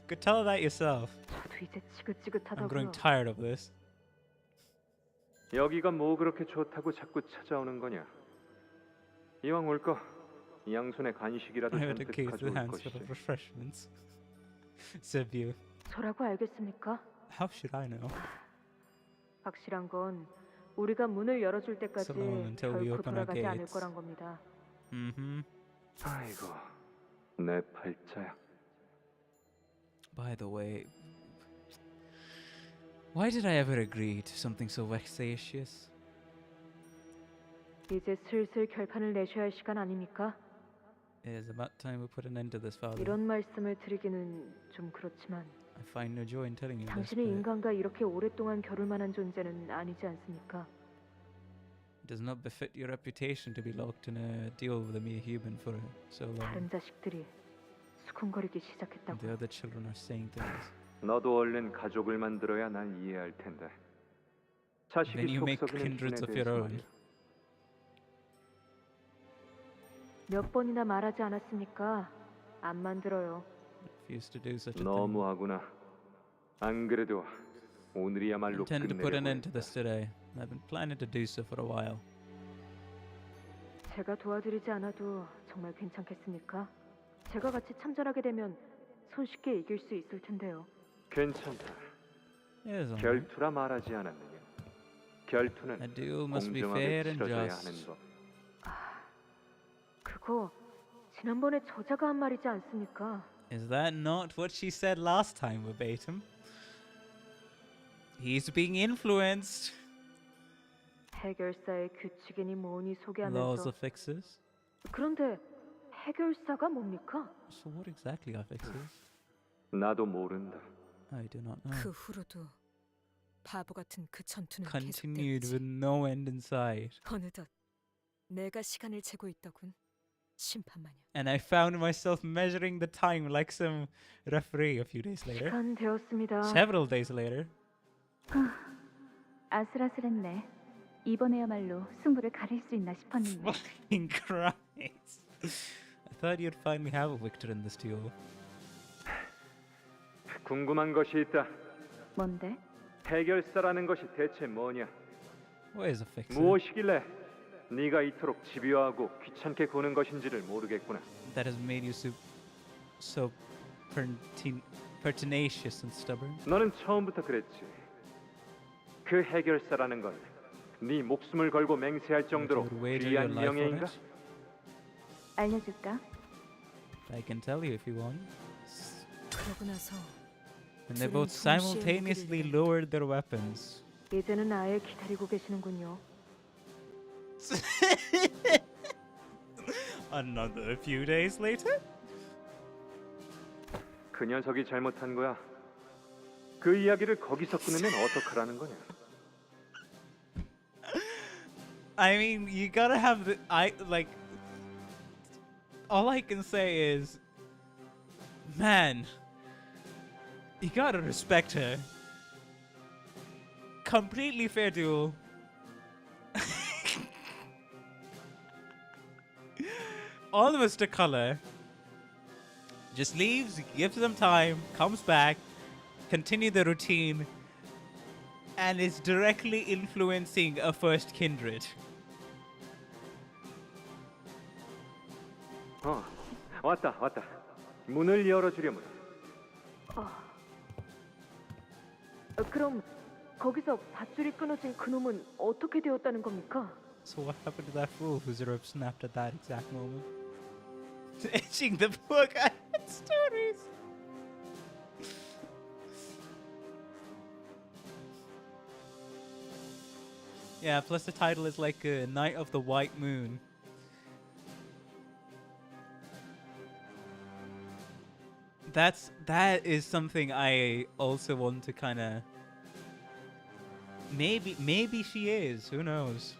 Could tell her that yourself. 저도 이제 I'm 지긋지긋하다고요. growing tired of this. 여기가 뭐 그렇게 좋다고 자꾸 찾아오는 거냐? 이왕 올 거 양손에 간식이라도 I would 잔뜩 accuse the 가져올 hands full 것이지. of refreshments. Said you. 저라고 알겠습니까? How should I know? 확실한 건 우리가 문을 열어줄 때까지 So long until we 결코 open our 돌아가지 않을 gates. 거란 겁니다. 아이고, 내 팔자야. By the way, why did I ever agree to something so vexatious? 이제 슬슬 결판을 내셔야 할 시간 아닙니까? It is about time we put an end to this, Father. 이런 말씀을 드리기는 좀 그렇지만 I find no joy in telling you this, 당신이 but 인간과 이렇게 오랫동안 겨룰 만한 존재는 아니지 않습니까? it does not befit your reputation to be locked in a deal with a mere human for so 다른 long. 자식들이 수군거리기 And 시작했다고. the other children are saying things. 너도 얼른 가족을 만들어야 날 이해할 텐데. Then 자식이 you make 속썩이는 kindreds 힘에 of your 대해서 own. 말이야. 몇 번이나 말하지 않았습니까? 안 만들어요. Refuse to do such a thing. 너무하구나. 안 그래도 오늘이야말로 Intend to put an 끝내려고 end to 했다. this today. I've been planning to do so for a while. 제가 도와드리지 않아도 정말 괜찮겠습니까? 제가 같이 참전하게 되면 손쉽게 이길 수 있을 텐데요. 괜찮다. Yes, alright. 결투라 말하지 않았느냐? 결투는 A duel must be fair 공정하게 and 치러져야 just. 하는 법. 그거 지난번에 저자가 한 말이지 않습니까? Is that not what she said last time verbatim? He's being influenced. 해결사의 규칙이니 뭐니 Laws 소개하면서 of fixers. 그런데 해결사가 뭡니까? So what exactly are fixers? 나도 모른다. I do not know. 그 후로도 바보 같은 그 전투는 Continued 계속됐지. with no end in sight. 어느덧 내가 시간을 재고 있더군. 심판마냥. And I found myself measuring the time like some referee a few days later. 시간 되었습니다. Several days later. 아슬아슬했네. 이번에야말로 승부를 가릴 수 있나 싶었는데. Fucking Christ. I thought you'd finally have a victor in this duel. 궁금한 것이 있다. 뭔데? 해결사라는 것이 대체 뭐냐? What is a fixer? 무엇이길래 네가 이토록 집요하고 귀찮게 구는 것인지를 모르겠구나. That has made you so pertinacious and stubborn. 너는 처음부터 그랬지. 그 해결사라는 건 네 목숨을 걸고 맹세할 정도로 You would wager your 귀한 life on 명예인가? it? 알려줄까? I can tell you if you want. 그러고 나서 And they 둘은 both 동시에 simultaneously 무기를 lowered their weapons. 이제는 아예 기다리고 계시는군요. Another few days later? 그 녀석이 잘못한 거야. 그 이야기를 거기서 끊으면 어떡하라는 거냐? I mean, you gotta have the all I can say is, man, you gotta respect her. Completely fair duel. Almost a color. Just leaves, gives them time, comes back, continue the routine, and is directly influencing a first kindred. 왔다. 문을 열어주려면. 그럼 거기서 밧줄이 끊어진 그놈은 어떻게 되었다는 겁니까? So what happened to that fool whose rope snapped at that exact moment? Etching the poor guy had stories. Yeah, plus the title is like Night of the White Moon. That is something I also want to kind of maybe she is, who knows.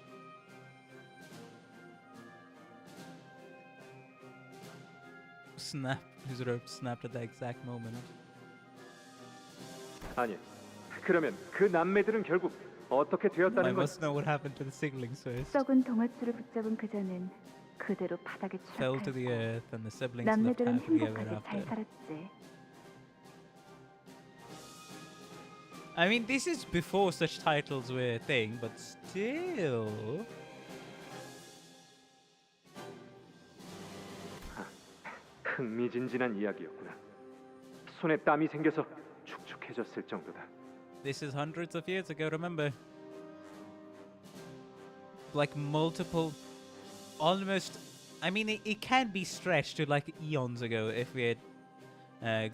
Whose rope snapped at that exact moment. 아니, 그러면 그 남매들은 결국 어떻게 I 되었다는 거야? must know what happened to the siblings first. 썩은 동아줄을 붙잡은 그자는 그대로 바닥에 Fell to the 추락하였고 earth and the siblings lived 남매들은 happily ever 행복하게 잘 after. 살았지. I mean, this is before such titles were a thing, but still. 흥미진진한 이야기였구나. 손에 땀이 생겨서 축축해졌을 정도다. This is hundreds of years ago, remember? Like multiple, almost. I mean, it can be stretched to like eons ago if we're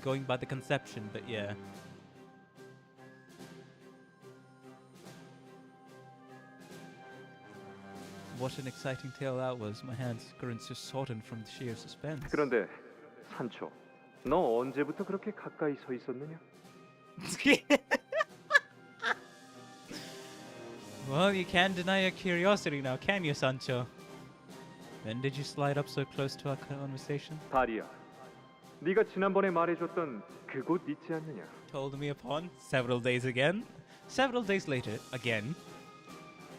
going by the conception, but yeah. What an exciting tale that was. My hands couldn't just sodden from the sheer suspense. 그런데 산초, 너 언제부터 그렇게 가까이 서 있었느냐? Well, you can't deny your curiosity now, can you, Sancho? When did you slide up so close to our conversation? 다리야, 네가 지난번에 말해줬던 그곳 있지 않느냐? Told me upon several days later, again,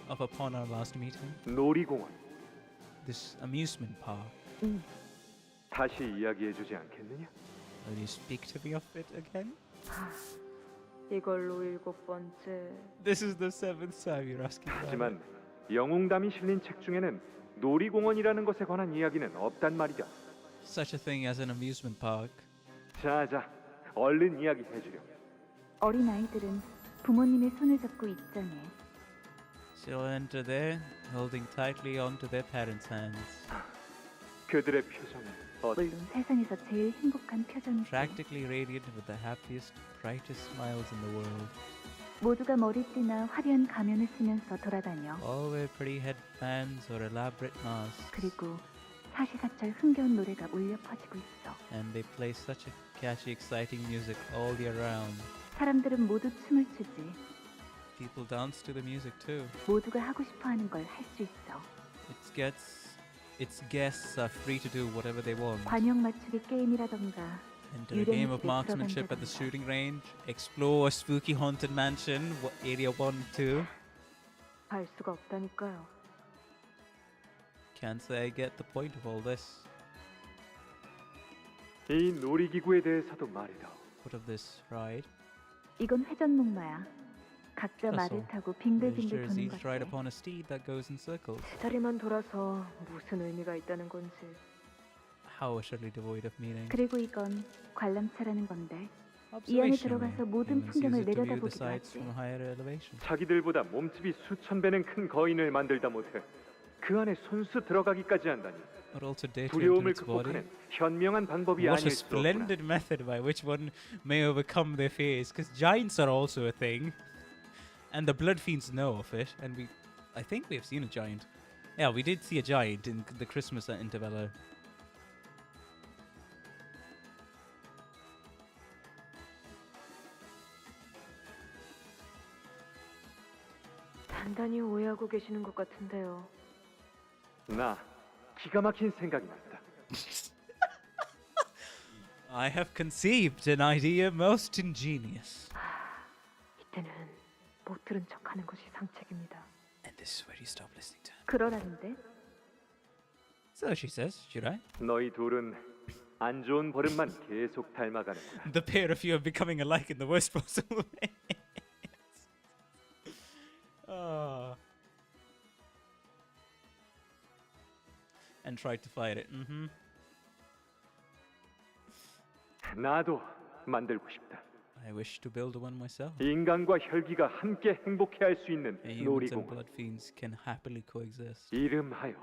of upon our last meeting. 놀이공원. This amusement park. 다시 이야기해주지 않겠느냐? Will you speak to me of it again? 이걸로 7번째. This is the 7th time you're asking about it. 하지만 영웅담이 실린 책 중에는 놀이공원이라는 것에 관한 이야기는 없단 말이다. Such a thing as an amusement park. 자자, 얼른 이야기해주렴. 어린 아이들은 부모님의 손을 잡고 있자네. She'll enter there, holding tightly onto their parents' hands. 그들의 표정은 물론 세상에서 제일 행복한 표정이지. Practically radiant with the happiest, brightest smiles in the world. 모두가 머리띠나 화려한 가면을 쓰면서 돌아다녀. All wear pretty headbands or elaborate masks. 그리고 사시사철 흥겨운 노래가 울려 퍼지고 있어. And they play such a catchy, exciting music all year round. 사람들은 모두 춤을 추지. People dance to the music too. 모두가 하고 싶어하는 걸 할 수 있어. Its guests are free to do whatever they want. 관역 맞추기 게임이라던가. Enter a game of marksmanship at the shooting range. Explore a spooky haunted mansion. Area 1 and 2. 알 수가 없다니까요. Can't say I get the point of all this. 이 놀이기구에 대해서도 말이다. What of this ride? 이건 회전목마야. 각자 말을 타고 빙글빙글 Villagers 도는 each ride 거지. upon a steed that goes in circles. 다리만 돌아서 무슨 의미가 있다는 건지. How utterly devoid of meaning. 그리고 이건 관람차라는 건데 이 안에 들어가서 모든 Humans use 풍경을 it to view the 내려다보기도 sights 하지. from a higher elevation. 자기들보다 몸집이 수천 배는 큰 거인을 만들다 못해 그 안에 손수 들어가기까지 한다니. But also dare to enter 두려움을 its body. 극복하는 현명한 방법이 What a 아닐 수 없구나. splendid method by which one may overcome their fears. Because giants are also a thing. And the blood fiends know of it. And I think we have seen a giant. Yeah, we did see a giant in the Christmas at Intervella. 단단히 오해하고 계시는 것 같은데요. 나 기가 막힌 생각이 났다. I have conceived an idea most ingenious. 이때는 못 들은 척하는 것이 상책입니다. And this is where you stop listening to her. 그러라는데 So she says, should I? 너희 둘은 안 좋은 버릇만 계속 닮아가는구나. The pair of you are becoming alike in the worst possible way. And tried to fight it. 나도 만들고 싶다. I wish to build one myself. 인간과 혈기가 함께 행복해할 수 있는 Humans and 놀이공원. blood fiends can happily coexist. 이름하여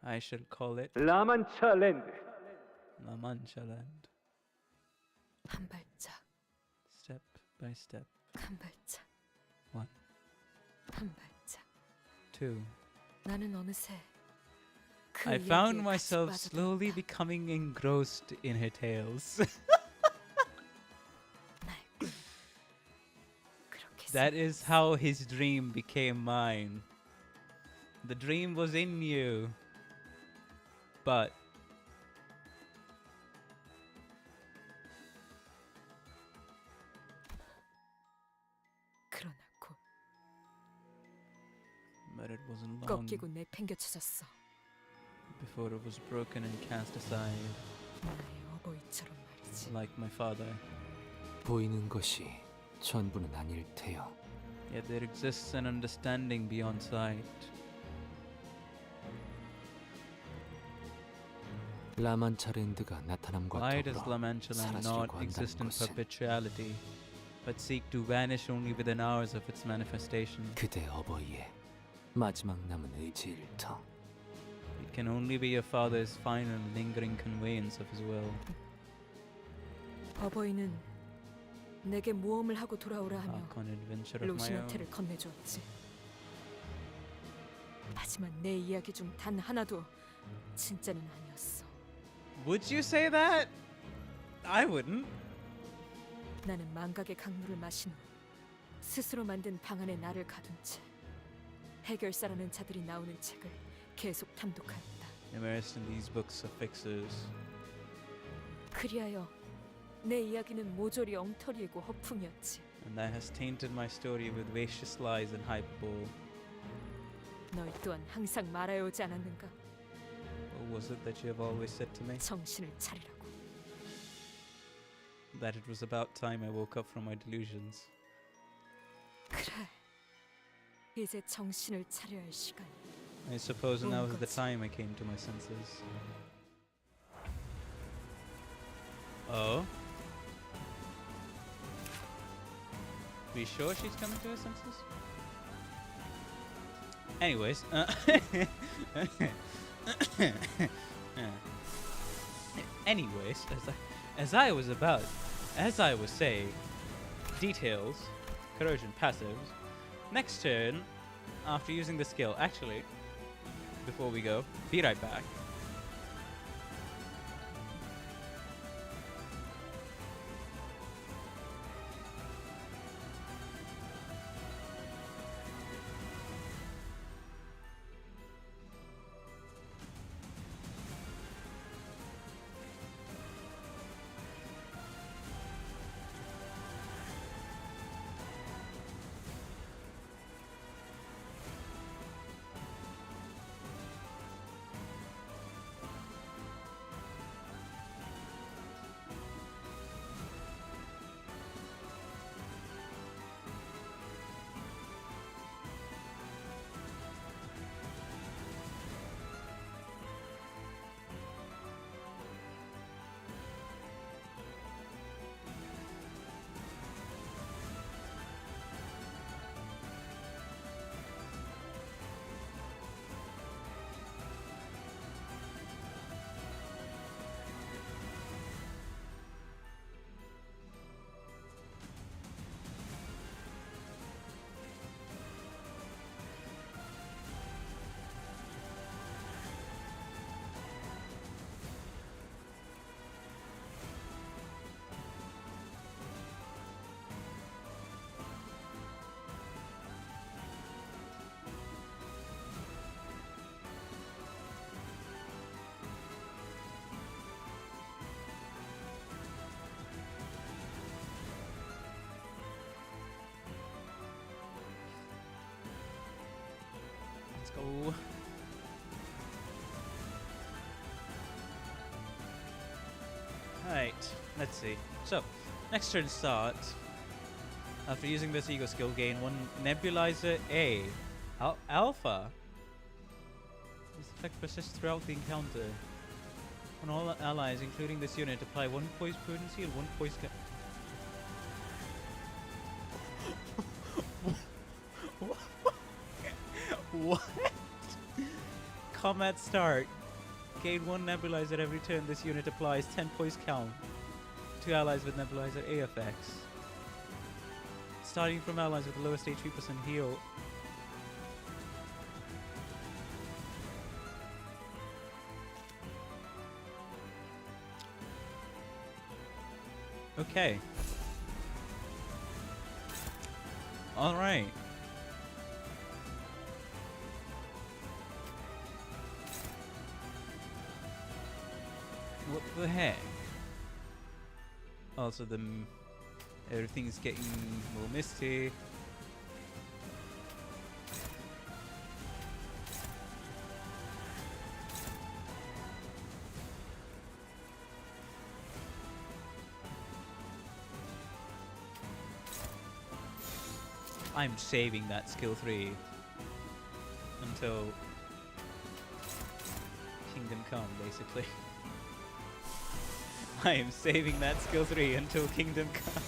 I shall call it 라만차 랜드. La Mancha Land. 한 발짝, Step by step. 한 발짝, 1, 한 발짝. 2. 나는 어느새 그 I found 이야기에 myself 같이 slowly becoming engrossed in her tales. That is how his dream became mine. The dream was in you, but 그러나 곧 it wasn't long 꺾이고 내팽겨쳐졌어. before it was broken and cast aside, 나의 어버이처럼 말이지. like my father. 보이는 것이 전부는 아닐 테요. Yet there exists an understanding beyond sight. 라만차랜드가 나타남과 Why does La 더불어 Mancha Land 사라지려고 not exist 한다는 in 것은 perpetuality, but seek to vanish only within hours of its manifestation? 그대 어버이의 마지막 남은 의지일 터. It can only be your father's final lingering conveyance of his will. 어버이는 내게 모험을 하고 돌아오라 하며 Arc on adventure of my own. 로시나테를 건네주었지. 하지만 내 이야기 중 단 하나도 진짜는 아니었어. Would you say that? I wouldn't. 나는 망각의 강물을 마신 후 스스로 만든 방 안에 나를 가둔 채 해결사라는 자들이 나오는 책을 계속 탐독하였다. Immersed in these books of fixers. 그리하여 내 이야기는 모조리 엉터리이고 허풍이었지. And that has tainted my story with vicious lies and hyperbole. 너희 또한 항상 말해오지 않았는가? What was it that you have always said to me? 정신을 차리라고. That it was about time I woke up from my delusions. 그래. 이제 정신을 차려야 할 시간. I suppose now is the time I came to my senses. Oh? We sure she's coming to her senses? Anyways, anyways, as I was saying, details, corrosion passives. Next turn, after using the skill, actually, before we go, be right back. Let's go. Alright, let's see. So, next turn starts. After using this ego skill, gain 1 Nebulizer A. Alpha. This effect persists throughout the encounter. On all allies, including this unit, apply 1 poise prudency and 1 poise What? Combat start. Gain 1 nebulizer every turn this unit applies 10 poise count to allies with nebulizer A effects. Starting from allies with the lowest HP percent heal. Okay. Alright. What the heck? Also, everything's getting more misty. I'm saving that skill 3 until Kingdom Come, basically. I am saving that skill 3 until Kingdom Come.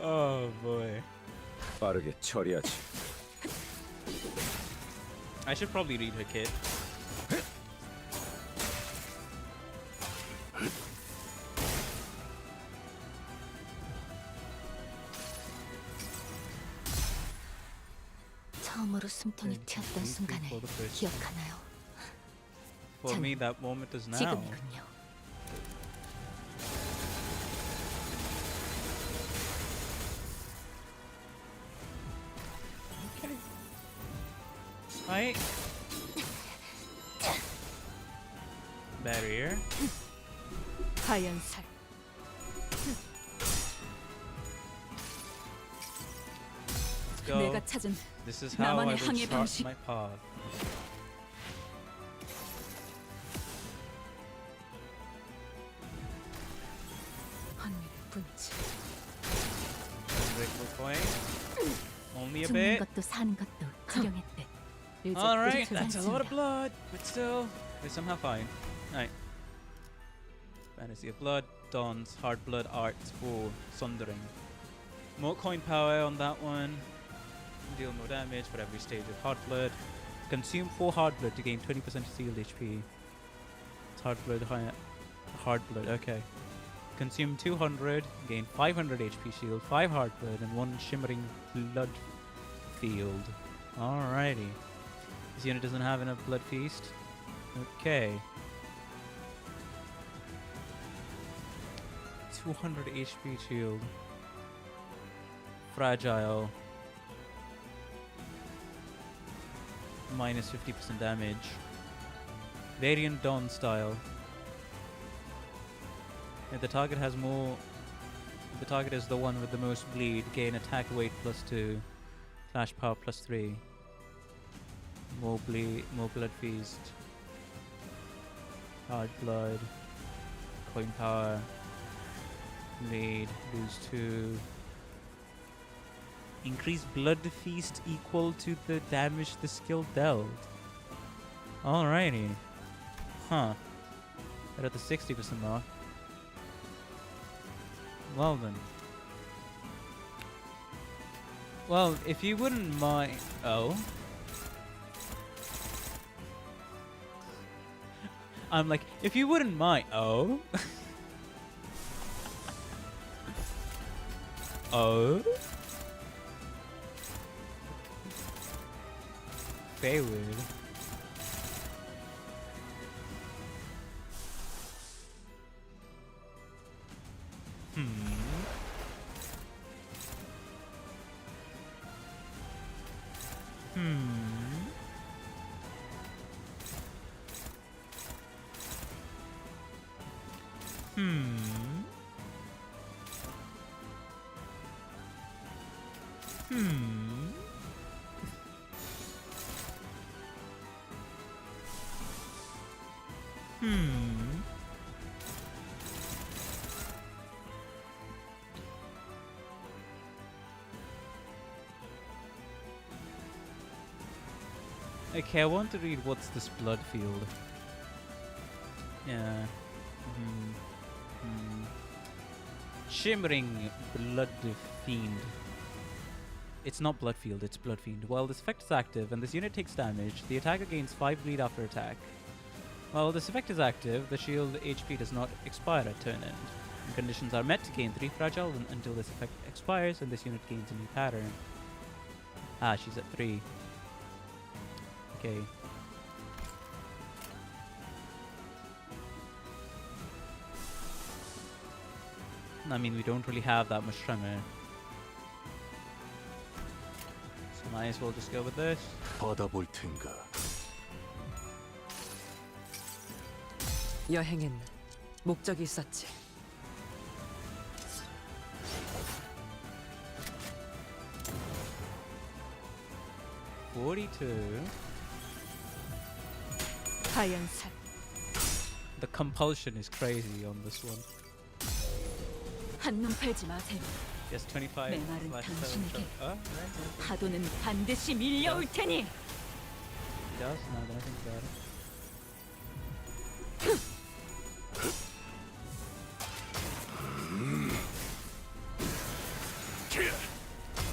Oh boy. 빠르게 처리하지. I should probably read her kit. 처음으로 숨통이 튀었던 순간을 기억하나요? For me, that moment is now. 지금이군요. Okay. Right. Barrier. 하얀 살. Let's go. 내가 찾은 This is how I 나만의 will 항해 chart 방식. my path. Unbreakable point. Only a 죽는 bit. 것도 사는 것도 지령했대. Alright, that's a lot of blood, but still, we're somehow fine. Alright. Fantasy of Blood, Dawn's Hard Blood Arts for Sundering. More coin power on that one. Deal more damage for every stage of Hard Blood. Consume 4 Hard Blood to gain 20% sealed HP. It's Hard Blood, Hard Blood, okay. Consume 200, gain 500 HP shield, 5 Hard Blood, and 1 Shimmering Blood Field. Alrighty. This unit doesn't have enough Blood Feast. Okay. 200 HP shield. Fragile. Minus 50% damage. Variant Dawn style. If the target has more... If the target is the one with the most bleed, gain attack weight +2. Flash power +3. More bleed, more blood feast. Hard blood. Coin power. Bleed, lose 2. Increase blood feast equal to the damage the skill dealt. Alrighty. Huh. We're at the 60% mark. Well then. Well, if you wouldn't mind... Oh. I'm like, if you wouldn't mind... Oh. Oh. Very weird. Hmm. Hmm. Hmm. Hmm. Hmm. Okay, I want to read what's this blood field. Yeah. Shimmering blood fiend. It's not Bloodfield, it's Bloodfiend. While this effect is active and this unit takes damage, the attacker gains 5 bleed after attack. While this effect is active, the shield HP does not expire at turn end. And conditions are met to gain 3 fragile until this effect expires and this unit gains a new pattern. Ah, she's at 3. Okay. I mean, we don't really have that much tremor. So might as well just go with this. 받아볼 텐가. 여행엔 목적이 있었지. 하얀살. The compulsion is crazy on this one. 한눈 팔지 마세요. Yes, 25. 메말은 당신에게 Right. 파도는 반드시 밀려올 테니. He does, now that I think about it.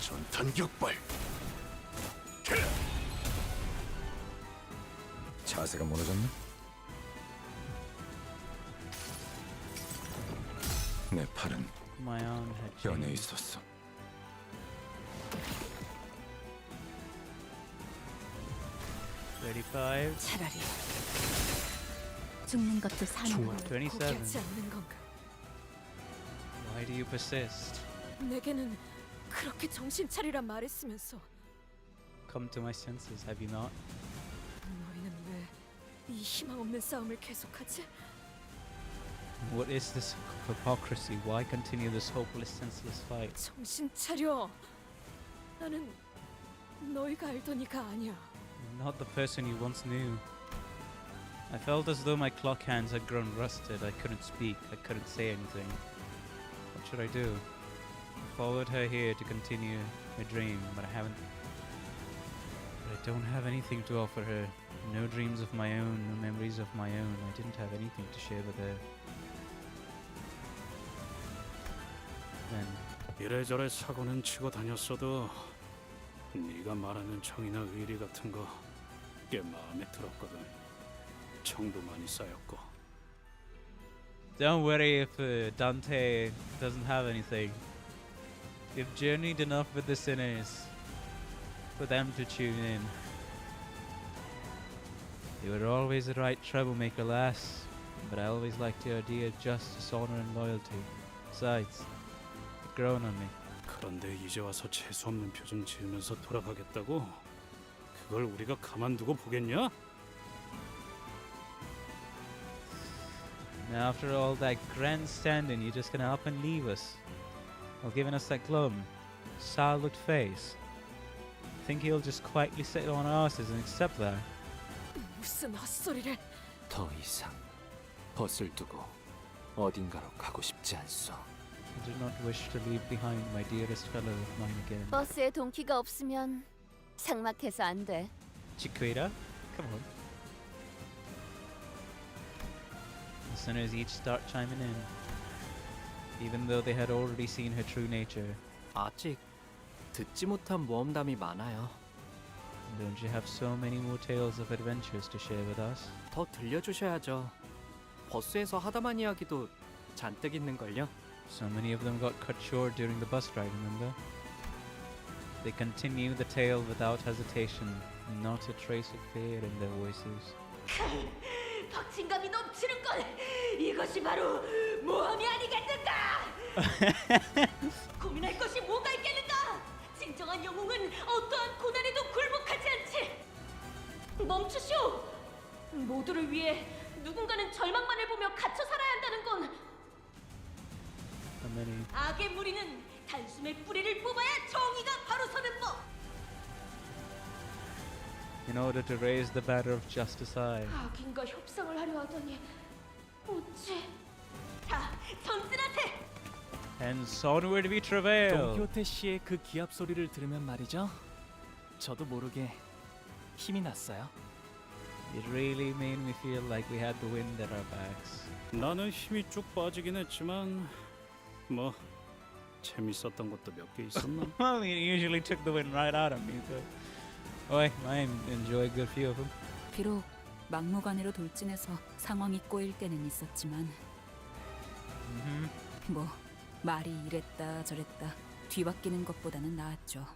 전탄 격발. 자세가 무너졌네. 내 팔은 My arm had 연에 changed. 있었어. 차라리 죽는 것도 사는 거. 27. 포기하지 않는 건가? Why do you persist? 내게는 그렇게 정신 차리란 말했으면서 Come to my senses, have you not? 너희는 왜 이 희망 없는 싸움을 계속하지? What is this hypocrisy? Why continue this hopeless, senseless fight? 정신 차려. 나는 너희가 알던 이가 아니야. I'm not the person you once knew. I felt as though my clock hands had grown rusted. I couldn't speak. I couldn't say anything. What should I do? I followed her here to continue her dream, but I don't have anything to offer her. No dreams of my own, no memories of my own. I didn't have anything to share with her. Then 이래저래 사고는 치고 다녔어도 네가 말하는 정이나 의리 같은 거 꽤 마음에 들었거든. 정도 많이 쌓였고. don't worry if Dante doesn't have anything. You've journeyed enough with the sinners for them to tune in. You were always the right troublemaker, lass, but I always liked your idea of justice, honor, and loyalty. Besides, you've grown on me. 그런데 이제 와서 재수 없는 표정 지으면서 돌아가겠다고? 그걸 우리가 가만두고 보겠냐? Now after all that grandstanding, you're just gonna up and leave us, while giving us that glum, sour-looked face. Think he'll just quietly sit on our asses and accept that? 무슨 헛소리를. 더 이상 벗을 두고 어딘가로 가고 싶지 않소. I do not wish to leave behind my dearest fellow of mine again. 버스에 동키가 없으면 삭막해서 안 돼. Chiquita, come on. The sinners each start chiming in, even though they had already seen her true nature. 아직 듣지 못한 모험담이 많아요. Don't you have so many more tales of adventures to share with us? 더 들려주셔야죠. 버스에서 하다만 이야기도 잔뜩 있는걸요. So many of them got cut short during the bus ride, remember? They continue the tale without hesitation, not a trace of fear in their voices. 덕친감이 넘치는 걸 이것이 바로 모험이 아니겠는가? 고민할 것이 뭐가 있겠는가? 진정한 영웅은 어떠한 고난에도 굴복하지 않지. 멈추시오. 모두를 위해 누군가는 절망만을 보며 갇혀 살아야 한다는 건 악의 무리는 단숨에 뿌리를 뽑아야 정의가 바로 서는 법. In order to raise the banner of justice high. 악인과 협상을 하려 하더니 어째 자, 전진하세. Hence onward we travail. 돈키호테 씨의 그 기합 소리를 들으면 말이죠. 저도 모르게 힘이 났어요. It really made me feel like we had the wind at our backs. 나는 힘이 쭉 빠지긴 했지만 뭐 재밌었던 것도 몇 개 있었나? Well, he usually took the wind right out of me, but I enjoy a good few of them. 비록 막무가내로 돌진해서 상황이 꼬일 때는 있었지만 뭐 말이 이랬다 저랬다 뒤바뀌는 것보다는 나았죠.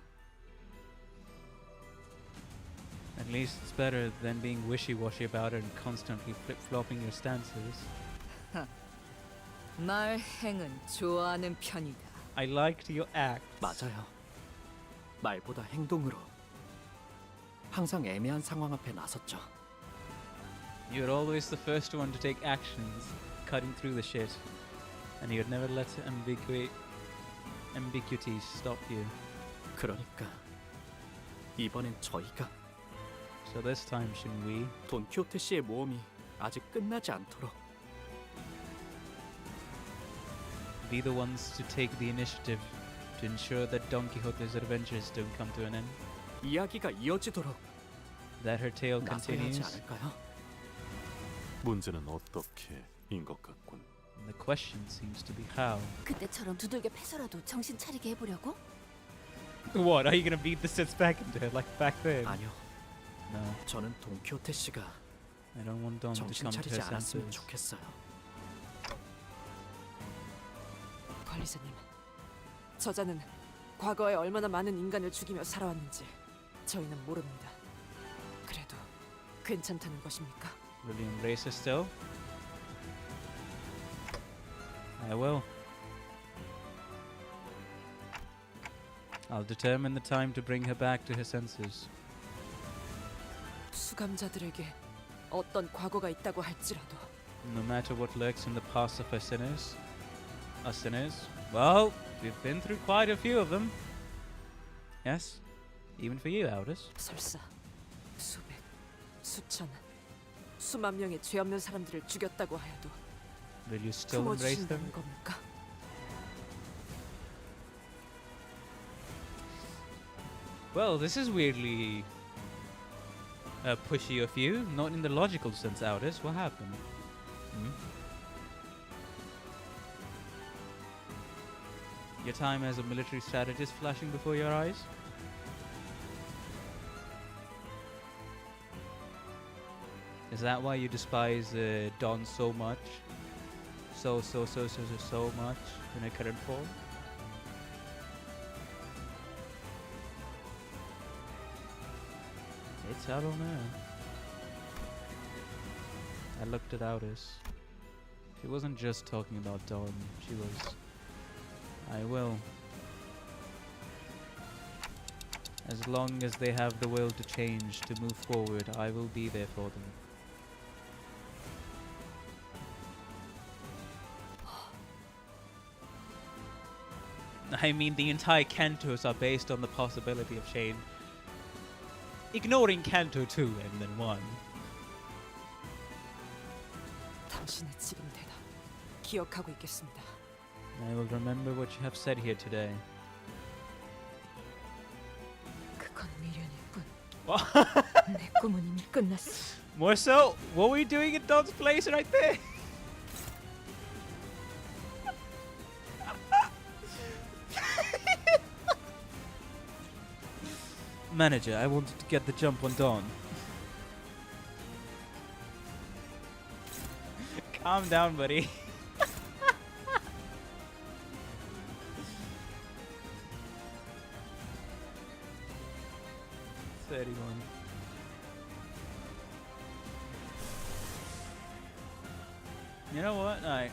At least it's better than being wishy-washy about it and constantly flip-flopping your stances. 말 행은 좋아하는 편이다. I liked your act. 맞아요. 말보다 행동으로 항상 애매한 상황 앞에 나섰죠. You're always the first one to take actions, cutting through the shit, and you'd never let ambiguity stop you. 그러니까 이번엔 저희가 So this time, shouldn't we? 돈키호테 씨의 모험이 아직 끝나지 않도록 Be the ones to take the initiative to ensure that Don Quixote's adventures don't come to an end. 이야기가 이어지도록 That her tale 나서야 하지 continues. 않을까요? 문제는 어떻게인 것 같군. And the question seems to be how. 그때처럼 두들겨 패서라도 정신 차리게 해보려고? What? Are you gonna beat the sits back into it like back then? 아니요. No. 저는 돈키호테 씨가 I don't want Don to 정신 come to 차리지 her 않았으면 senses. 좋겠어요. 관리자님, 저자는 과거에 얼마나 많은 인간을 죽이며 살아왔는지 저희는 모릅니다. 그래도 괜찮다는 것입니까? Will you embrace her still? I will. I'll determine the time to bring her back to her senses. 수감자들에게 어떤 과거가 있다고 할지라도 No matter what lurks in the past of her sinners. Us sinners? Well, we've been through quite a few of them. Yes? Even for you, Aldous. 설사 수백, 수천, 수만 명의 죄 없는 사람들을 죽였다고 하여도 Will you still embrace them? 품어주신다는 겁니까? Well, this is weirdly pushy of you. Not in the logical sense, Aldous. What happened? Your time as a military strategist flashing before your eyes? Is that why you despise Don so much? So much in her current form? I don't know. I looked at Aldous. She wasn't just talking about Don, she was... I will. As long as they have the will to change, to move forward, I will be there for them. I mean, the entire Cantos are based on the possibility of change. Ignoring Canto 2 and then 1. 당신의 지금 대답 기억하고 있겠습니다. I will remember what you have said here today. 그건 미련일 뿐. 내 꿈은 이미 끝났어. More so, what were you doing in Don's place right there? Manager, I wanted to get the jump on Don. Calm down, buddy. You know what? Alright.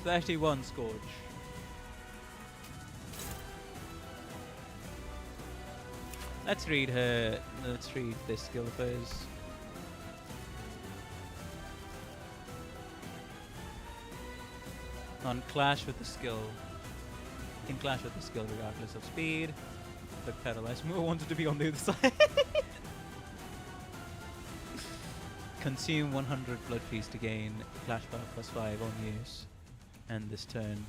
$31 Scourge. Let's read this skill of hers. On clash with the skill. Can clash with the skill regardless of speed. But paralyzed move wanted to be on the other side. Consume 100 blood feast to gain clash power +5 on use. End this turn.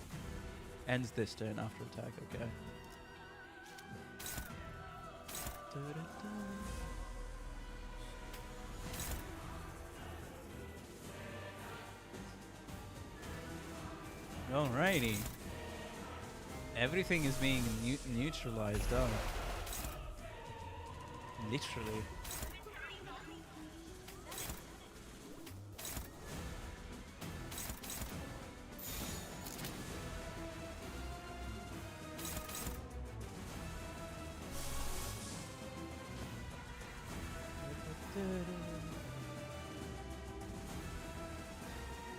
Ends this turn after attack, okay. Alrighty. Everything is being neutralized up. Literally.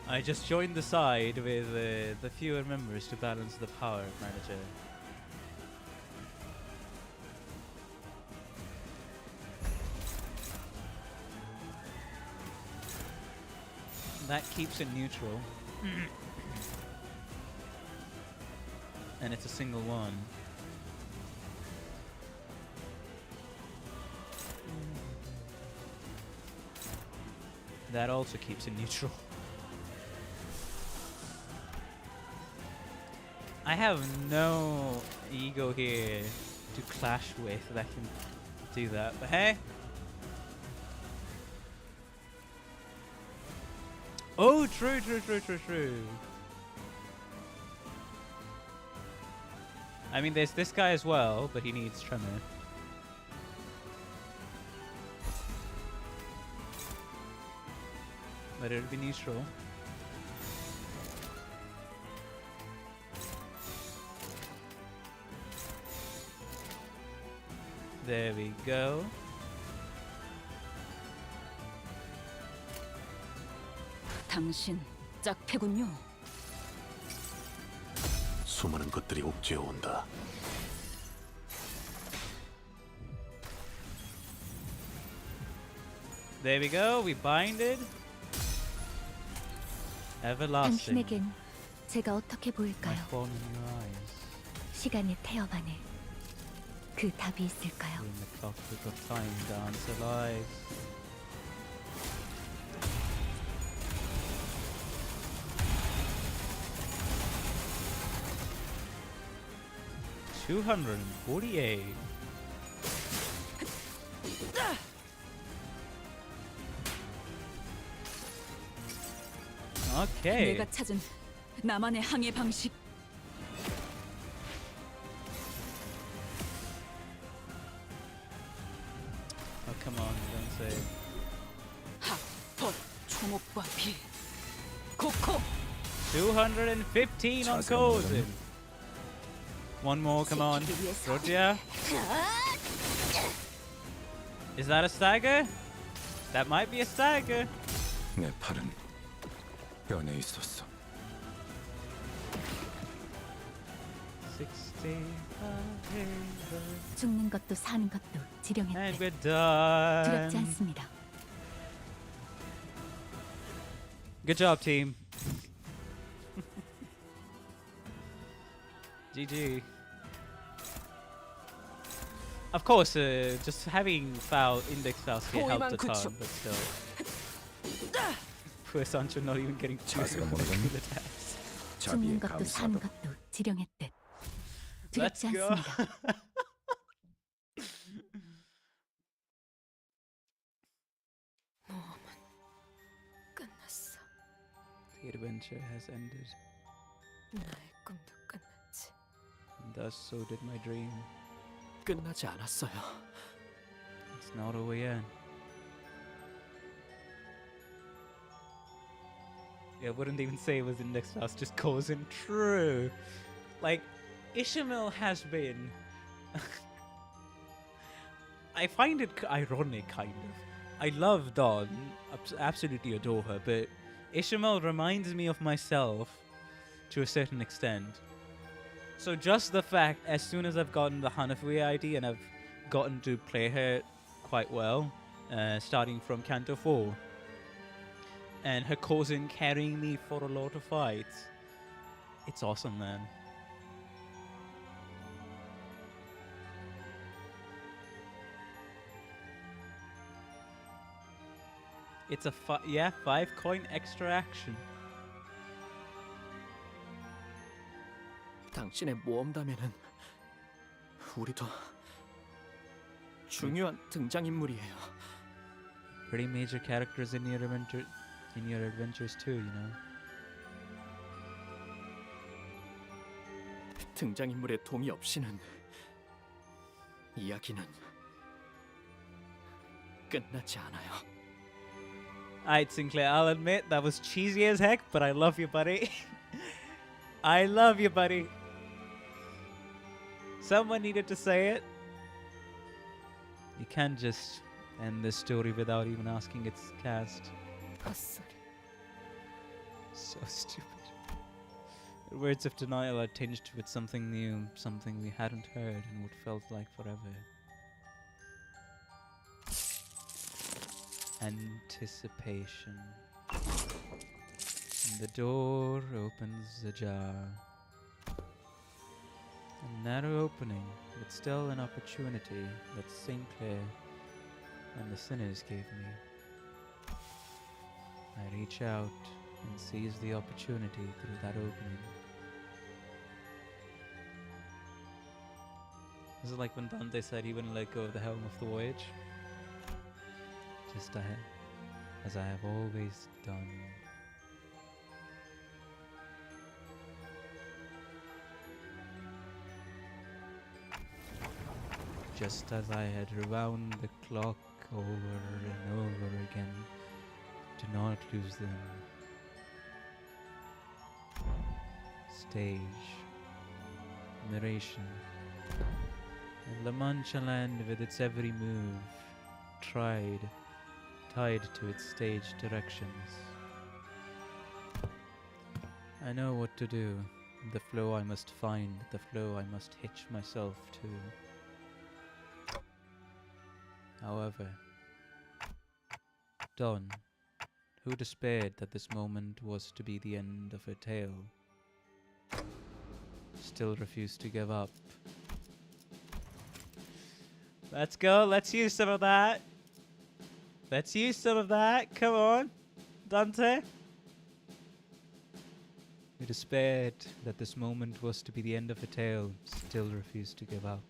I just joined the side with the fewer members to balance the power manager. That keeps it neutral. And it's a single one. That also keeps it neutral. I have no ego here to clash with that can do that, but hey. Oh, true. I mean, there's this guy as well, but he needs tremor. But it'll be neutral. There we go. 당신 짝패군요. 수많은 것들이 옥죄어 온다. There we go. We binded. Everlasting. 당신에겐 제가 어떻게 보일까요? My phone in your eyes. 시간의 태엽 안에 그 답이 있을까요? In the clockwork of time dance alive. $248. Okay. 내가 찾은 나만의 항해 방식. Oh, come on, don't say. 핫, 총옥과 비, 코코. 215 on Cozen. One more, come on. Roger. Is that a stagger? That might be a stagger. 내 팔은 변해 있었어. 65 죽는 것도 사는 것도 And 지령했대. we're done. 두렵지 않습니다. Good job, team. GG. Of course, just having index files here helped a ton, but still. Poor Sancho not even getting two attacks. 죽는 것도 사는 것도 지령했대. Let's 두렵지 go. 않습니다. 모험은 끝났어. The adventure has ended. 나의 꿈도 끝났지. And thus so did my dream. 끝나지 않았어요. It's not over yet. Yeah, I wouldn't even say it was index files, just Cozen. True. Like, Ishmael has been... I find it ironic, kind of. I love Don, absolutely adore her, but Ishmael reminds me of myself to a certain extent. So just the fact, as soon as I've gotten the Hanafuya ID and I've gotten to play her quite well, starting from Canto 4, and her cousin carrying me for a lot of fights, it's awesome, man. It's a 5 coin extra action. 당신의 모험담에는 우리도 중요한 등장인물이에요. Pretty major characters in your adventures too, you know. 등장인물의 동의 없이는 이야기는 끝나지 않아요. Alright, Sinclair, I'll admit that was cheesy as heck, but I love you, buddy. I love you, buddy. Someone needed to say it. You can't just end this story without even asking its cast. So stupid. Words of denial are tinged with something new, something we hadn't heard in what felt like forever. Anticipation. And the door opens ajar. A narrow opening, but still an opportunity that Sinclair and the sinners gave me. I reach out and seize the opportunity through that opening. This is like when Dante said he wouldn't let go of the helm of the voyage. Just as I have always done. Just as I had rewound the clock over and over again, to not lose them. Stage, narration, and La Mancha land with its every move, tied to its stage directions. I know what to do, the flow I must find, the flow I must hitch myself to. However, Don, who despaired that this moment was to be the end of her tale, still refused to give up. Let's go, let's use some of that. Let's use some of that, come on, Dante. Who despaired that this moment was to be the end of her tale, still refused to give up.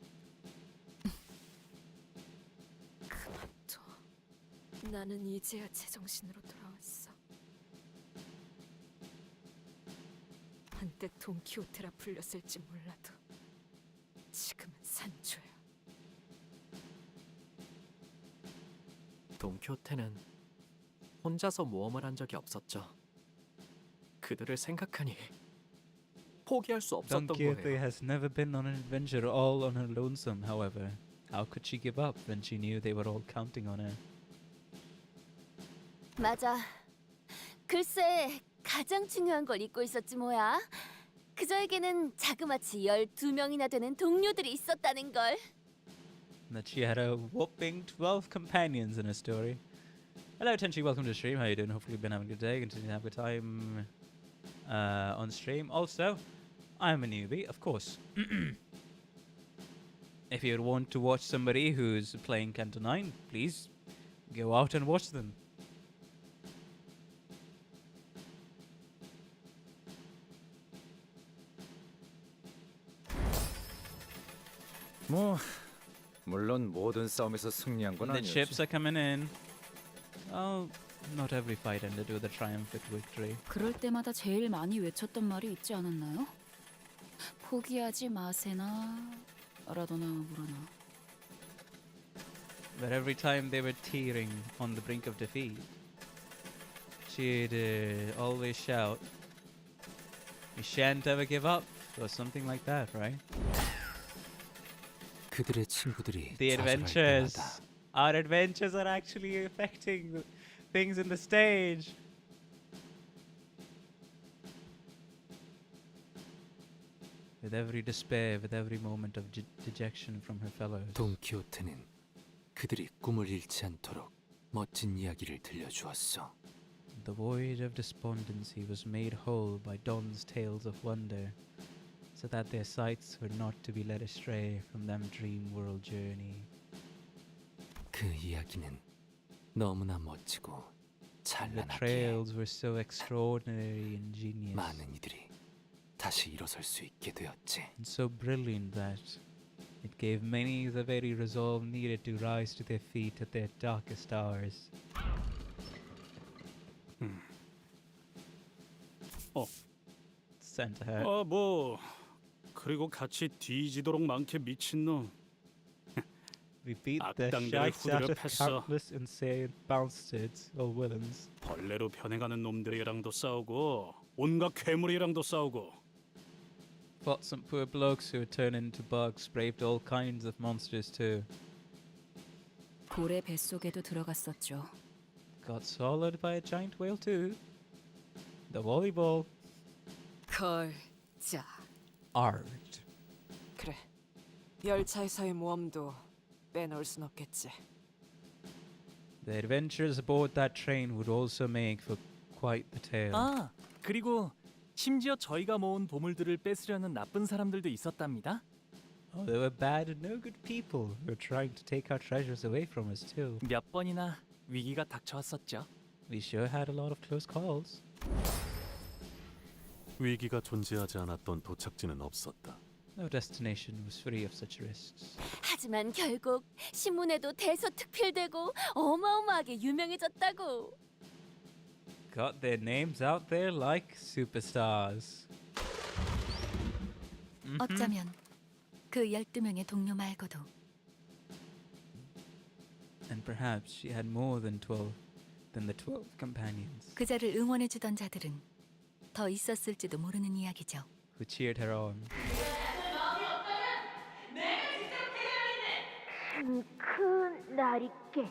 그만둬. 나는 이제야 제정신으로 돌아왔어. 한때 돈키호테라 불렸을지 몰라도 지금은 산초야. 돈키호테는 혼자서 모험을 한 적이 없었죠. 그들을 생각하니 포기할 수 없었던 Don Quixote 거예요. has never been on an adventure all on her lonesome, however. How could she give up when she knew they were all counting on her? 맞아. 글쎄, 가장 중요한 걸 잊고 있었지 뭐야. 그저에게는 자그마치 12명이나 되는 동료들이 있었다는 걸. That she had a whopping 12 companions in her story. Hello, Tenchi, welcome to the stream. How you doing? Hopefully you've been having a good day. Continue to have a good time on stream. Also, I'm a newbie, of course. If you want to watch somebody who's playing Canto 9, please go out and watch them. 뭐 물론 모든 싸움에서 승리한 건 The 아니었지. ships are coming in. Oh, not every fight ended with a triumphant victory. 그럴 때마다 제일 많이 외쳤던 말이 있지 않았나요? 포기하지 마세나 라더나 뭐라나. But every time they were teetering on the brink of defeat, she'd always shout, "You shan't ever give up," or something like that, right? 그들의 친구들이 The 좌절할 adventures, 때마다 our adventures are actually affecting things in the stage. With every despair, with every moment of dejection from her fellows. 돈키호테는 그들이 꿈을 잃지 않도록 멋진 이야기를 들려주었어. The voyage of despondency was made whole by Don's tales of wonder, so that their sights were not to be led astray from them dream world journey. 그 이야기는 너무나 멋지고 The 찬란하기에 trails were so extraordinary and genius, 많은 이들이 다시 일어설 수 있게 되었지. and so brilliant that it gave many the very resolve needed to rise to their feet at their darkest hours. 어. Sent to her. 뭐 그리고 같이 뒤지도록 많게 미친놈. We beat the 악당들을 shite out 후드려 of 팼어. countless insane bastards or villains. 벌레로 변해가는 놈들이랑도 싸우고 온갖 괴물이랑도 싸우고. Fought some poor blokes who had turned into bugs, braved all kinds of monsters too. 고래 뱃속에도 들어갔었죠. Got swallowed by a giant whale too. The volleyball. 걸자. Art. 그래. 열차에서의 모험도 빼놓을 순 없겠지. The adventures aboard that train would also make for quite the tale. 아, 그리고 심지어 저희가 모은 보물들을 뺏으려는 나쁜 사람들도 있었답니다. Oh, they were bad and no good people who were trying to take our treasures away from us too. 몇 번이나 위기가 닥쳐왔었죠. We sure had a lot of close calls. 위기가 존재하지 않았던 도착지는 없었다. No destination was free of such risks. 하지만 결국 신문에도 대서특필되고 어마어마하게 유명해졌다고. Got their names out there like superstars. 어쩌면 그 12명의 동료 말고도 And perhaps she had more than the 12 companions 그자를 응원해주던 자들은 더 있었을지도 모르는 이야기죠. who cheered her on. 큰 날있게.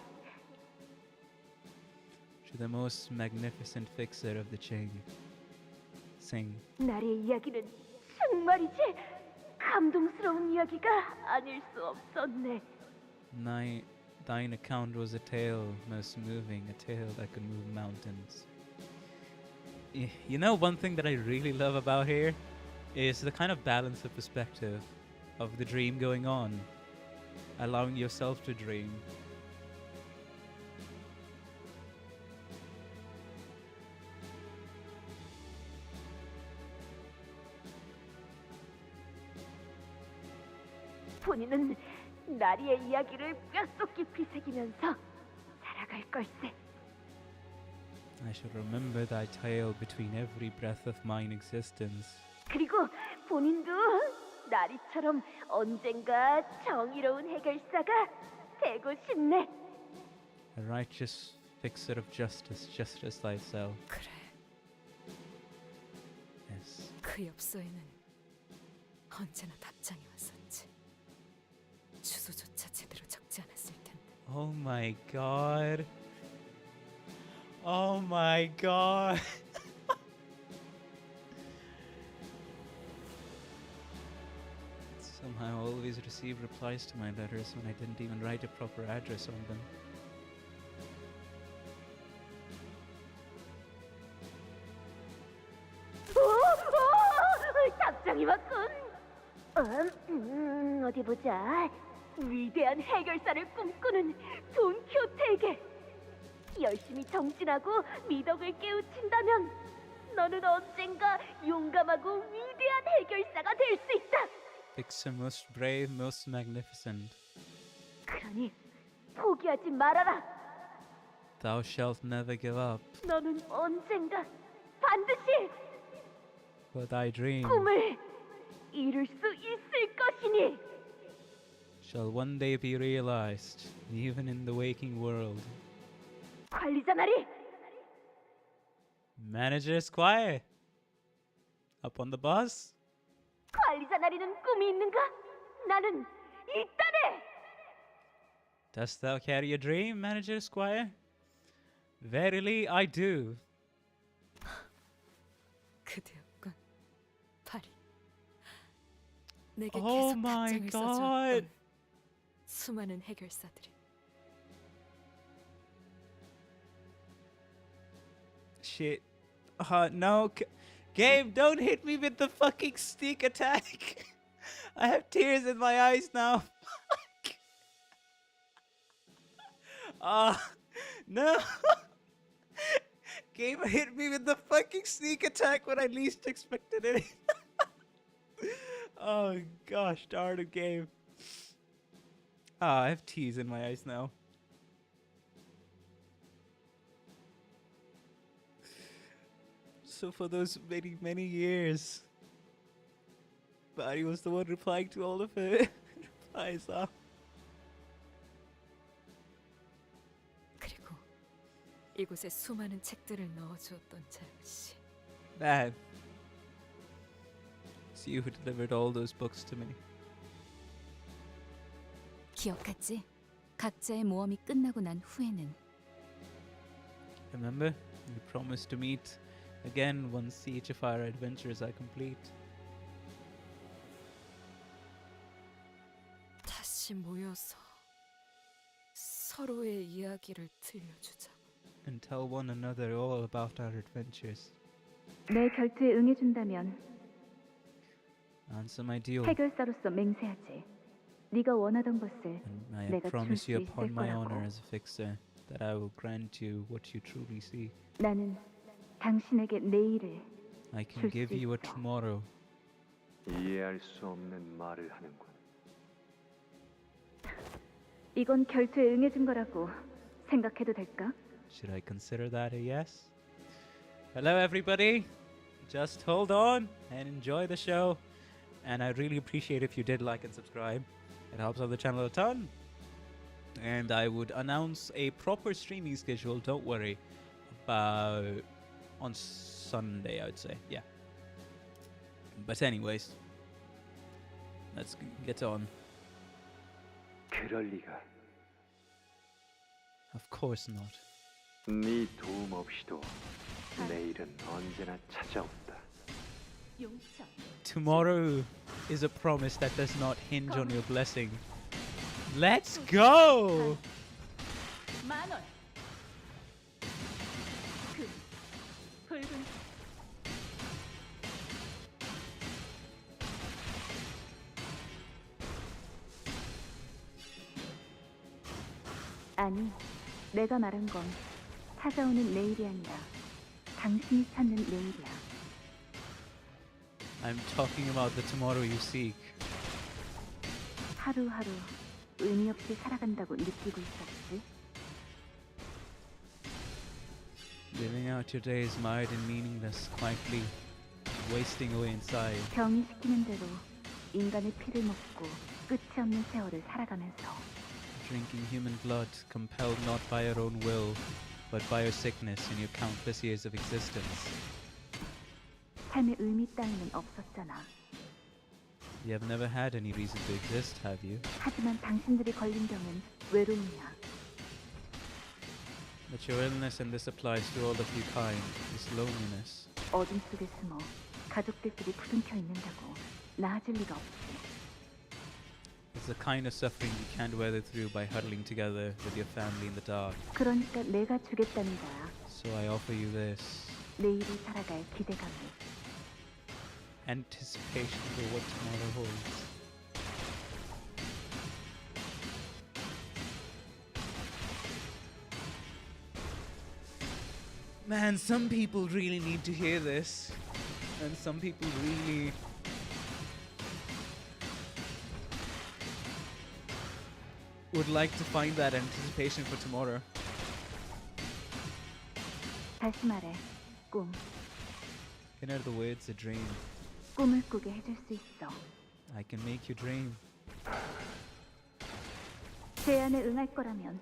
To the most magnificent fixer of the chain. Sing. 나의 이야기는 정말이지 감동스러운 이야기가 아닐 수 없었네. Thine account was a tale most moving, a tale that could move mountains. You know, one thing that I really love about here is the kind of balance of perspective of the dream going on, allowing yourself to dream. 본인은 나리의 이야기를 뼛속 깊이 새기면서 살아갈 걸세. I shall remember thy tale between every breath of mine existence. 그리고 본인도 나리처럼 언젠가 정의로운 해결사가 되고 싶네. A righteous fixer of justice, just as thyself. 그래. Yes. 그 엽서에는 언제나 답장이 왔었지. 주소조차 제대로 적지 않았을 텐데. Oh my god. Oh my god. Somehow I always receive replies to my letters when I didn't even write a proper address on them. 답장이 왔군. 어디 보자. 위대한 해결사를 꿈꾸는 돈키호테에게 열심히 정진하고 미덕을 깨우친다면 너는 언젠가 용감하고 위대한 해결사가 될 수 있다. Fixer most brave, most magnificent. 그러니 포기하지 말아라. Thou shalt never give up, 너는 언젠가 반드시 for thy dream 꿈을 이룰 수 있을 것이니. shall one day be realized, even in the waking world. 관리자 나리. Manager Squire, up on the bus. 관리자 나리는 꿈이 있는가? 나는 있다네. Dost thou carry a dream, Manager Squire? Verily, I do. 그대였군. 파리. 내게 Oh 계속 my 답장을 god. 써주었던 수많은 해결사들이. Shit. No. Gabe, don't hit me with the fucking sneak attack. I have tears in my eyes now. No. Gabe hit me with the fucking sneak attack when I least expected it. Oh gosh, darn it, Gabe. I have tears in my eyes now. So for those many, many years, Barry was the one replying to all of her replies. 그리고 이곳에 수많은 책들을 넣어주었던 자역시. Man. It's you who delivered all those books to me. 기억하지? 각자의 모험이 끝나고 난 후에는 Remember? We promised to meet again once each of our adventures are complete. 다시 모여서 서로의 이야기를 들려주자. And tell one another all about our adventures. 내 결투에 응해준다면 Answer my deal. 해결사로서 맹세하지. 네가 원하던 것을 I 내가 줄 promise 수 you 있을 upon my honor 거라고. as a fixer that I will grant you what you truly seek. 나는 당신에게 내일을 I can 줄 give 수 you a 있어. tomorrow. 이해할 수 없는 말을 하는군. 이건 결투에 응해준 거라고 생각해도 될까? Should I consider that a yes? Hello, everybody. Just hold on and enjoy the show. And I really appreciate if you did like and subscribe. It helps out the channel a ton. And I would announce a proper streaming schedule, don't worry, about on Sunday, I would say. Yeah. But anyways, let's get on. 그럴 리가. Of course not. 네 도움 없이도 내일은 언제나 찾아온다. Tomorrow is a promise that does not hinge on your blessing. Let's go! 만원. 그 붉은 아니, 내가 말한 건 찾아오는 내일이 아니라 당신이 찾는 내일이야. I'm talking about the tomorrow you seek. 하루하루 의미 없이 살아간다고 느끼고 있었지. Living out your days mired and meaningless, quietly wasting away inside. 병이 시키는 대로 인간의 피를 먹고 끝이 없는 세월을 살아가면서 Drinking human blood, compelled not by your own will, but by your sickness in your countless years of existence. 삶의 의미 따위는 없었잖아. You have never had any reason to exist, have you? 하지만 당신들이 걸린 병은 외로움이야. But your illness, and this applies to all of you kind, is loneliness. 어둠 속에 숨어 가족들끼리 부둥켜 있는다고 나아질 리가 없지. It's the kind of suffering you can't weather through by huddling together with your family in the dark. 그러니까 내가 주겠다는 거야. So I offer you this. 내일을 살아갈 기대감을. Anticipation for what tomorrow holds. Man, some people really need to hear this. And some people really would like to find that anticipation for tomorrow. 다시 말해, 꿈. In other words, a dream. 꿈을 꾸게 해줄 수 있어. I can make you dream. 제안에 응할 거라면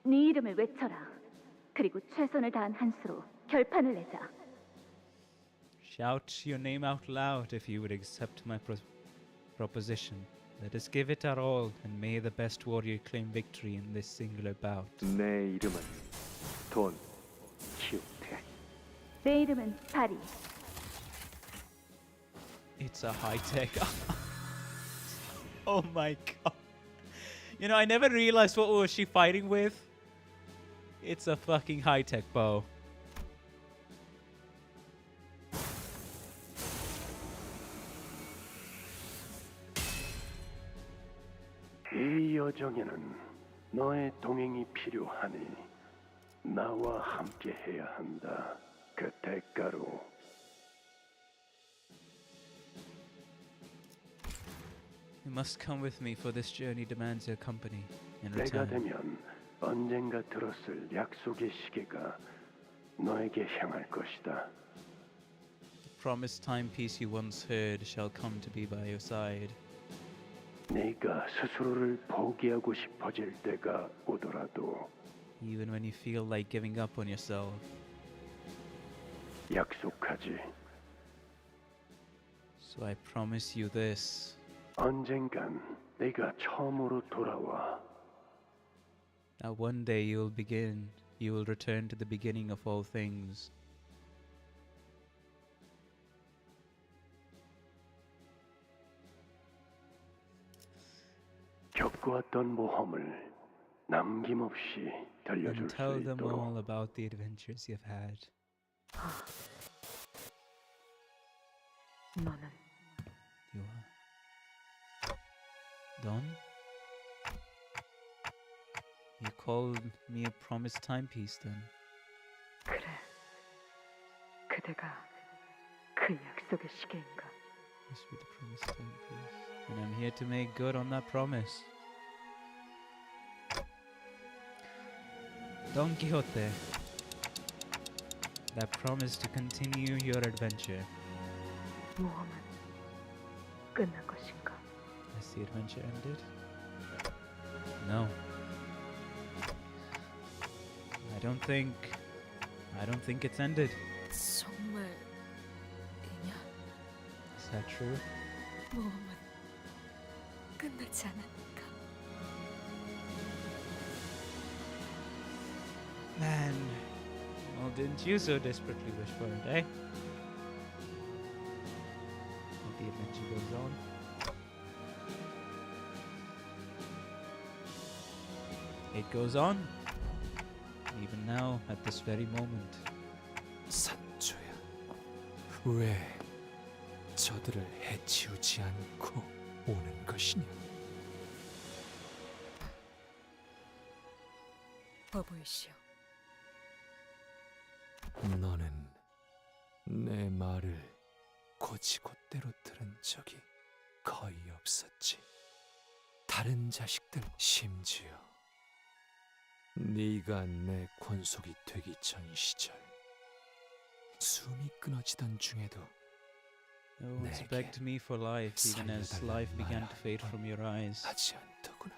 네 이름을 외쳐라. 그리고 최선을 다한 한 수로 결판을 내자. Shout your name out loud if you would accept my proposition. Let us give it our all, and may the best warrior claim victory in this singular bout. 내 이름은 돈 키우테. 내 이름은 바리. It's a high-tech. Oh my god. You know, I never realized what was she fighting with. It's a fucking high-tech bow. 이 여정에는 너의 동행이 필요하니 나와 함께 해야 한다. 그 대가로 You must come with me, for this journey demands your company. In 때가 return, 되면 언젠가 들었을 약속의 시계가 너에게 향할 것이다. promised timepiece you once heard shall come to be by your side. 네가 스스로를 포기하고 싶어질 때가 오더라도 Even when you feel like giving up on yourself. 약속하지. So I promise you this. 언젠간 네가 처음으로 돌아와. Now one day you will return to the beginning of all things. 겪어왔던 모험을 남김없이 들려줄 And 수 tell them 있도록. all about the adventures you've had. 너는 You are Don? You called me a promised timepiece then? 그래. 그대가 그 약속의 시계인가? This be the promised timepiece. And I'm here to make good on that promise. Don Quixote. That promise to continue your adventure. 모험은 끝난 것인가? Has the adventure ended? No. I don't think it's ended. 정말이냐? Is that true? 모험은 끝나지 않았는가? Man, well, didn't you so desperately wish for it, eh? But the adventure goes on. It goes on. Even now, at this very moment. 산초야, 왜 저들을 해치우지 않고 오는 것이냐? 어보이시오. 너는 내 말을 곧이곧대로 들은 적이 거의 없었지. 다른 자식들, 심지어 네가 내 권속이 되기 전 시절 숨이 끊어지던 중에도 No one's begged me for life, even as life began to fade from your eyes. 하지 않더구나.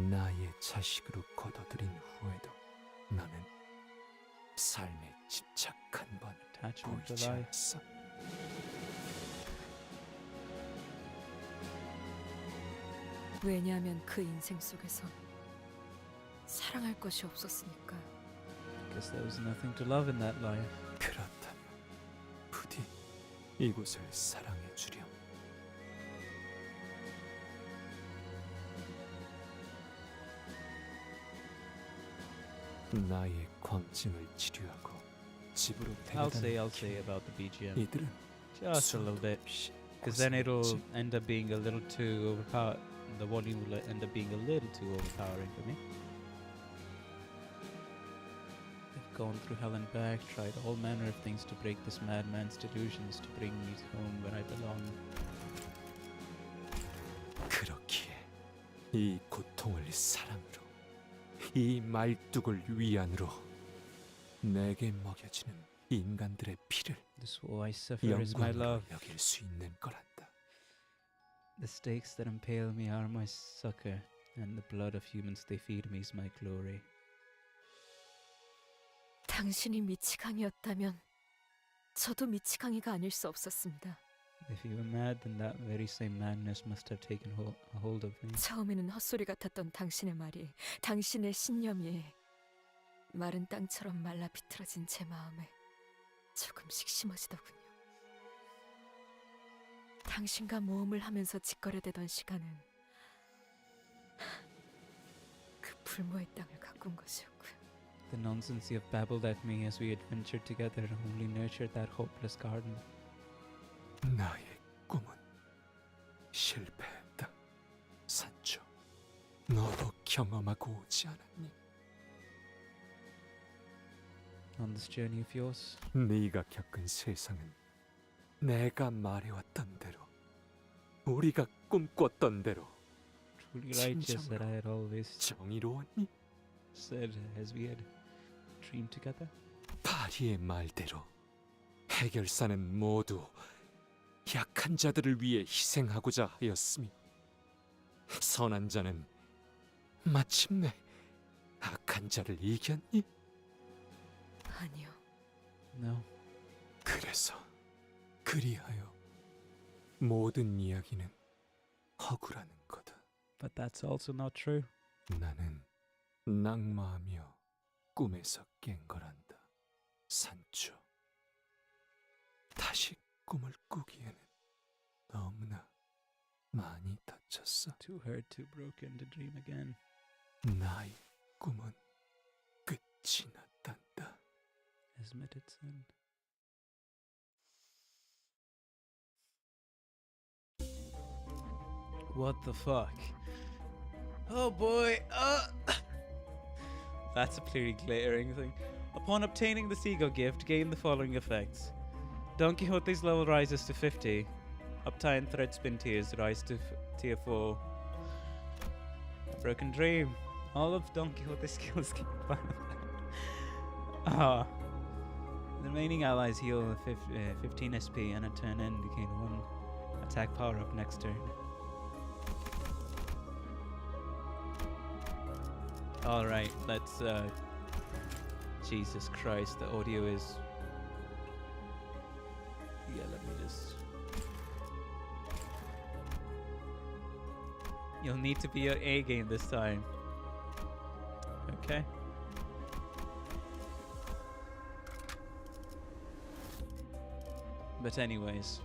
나의 자식으로 거둬들인 후에도 너는 삶에 집착한 번 보이지 않았어. 왜냐하면 그 인생 속에서 사랑할 것이 없었으니까요. Because there was nothing to love in that life. 그렇다면 부디 이곳을 사랑해 주렴. 나의 광증을 치료하고 집으로 I'll 데려다는 say about the BGM. 이들은 Just a little bit. Because then it'll end up being a little too overpowered. The volume will end up being a little too overpowering for me. I've gone through hell and back, tried all manner of things to break this madman's delusions, to bring me home where I belong. 그렇기에 이 고통을 사랑으로, 이 말뚝을 위안으로 내게 먹여지는 인간들의 피를 This war I suffer is my 영광으로 love. 여길 수 있는 거란다. The stakes that impale me are my succor, and the blood of humans they feed me is my glory. 당신이 미치광이었다면 저도 미치광이가 아닐 수 없었습니다. If you were mad, then that very same madness must have taken a hold of me. 처음에는 헛소리 같았던 당신의 말이, 당신의 신념이 마른 땅처럼 말라 비틀어진 제 마음에 조금씩 심어지더군요. 당신과 모험을 하면서 짓거려대던 시간은 그 불모의 땅을 가꾼 것이었고요. The nonsense you have babbled at me as we adventured together only nurtured that hopeless garden. 나의 꿈은 실패했다. 산초, 너도 경험하고 오지 않았니? On this journey of yours, 네가 겪은 세상은 내가 말해왔던 대로, 우리가 꿈꿨던 대로 truly righteous that I had always 정의로웠니? said as we had dreamed together. 파리의 말대로 해결사는 모두 약한 자들을 위해 희생하고자 하였으며 선한 자는 마침내 악한 자를 이겼니? 아니요. No. 그래서 그리하여 모든 이야기는 허구라는 거다. But that's also not true. 나는 낙마하며 꿈에서 깬 거란다. 산초. 다시 꿈을 꾸기에는 너무나 많이 다쳤어. Too hurt, too broken to dream again. 나의 꿈은 끝이 났단다. Admitted sin. What the fuck? Oh boy! That's a pretty glittering thing. Upon obtaining the Seagull gift, gain the following effects. Don Quixote's level rises to 50. Uptime thread spin tiers rise to tier 4. A broken dream. All of Don Quixote's skills keep Ah. The remaining allies heal 15 SP and at turn end gain 1 attack power up next turn. Alright, let's Jesus Christ, the audio is... Yeah, let me just... You'll need to be your A game this time. Okay. But anyways.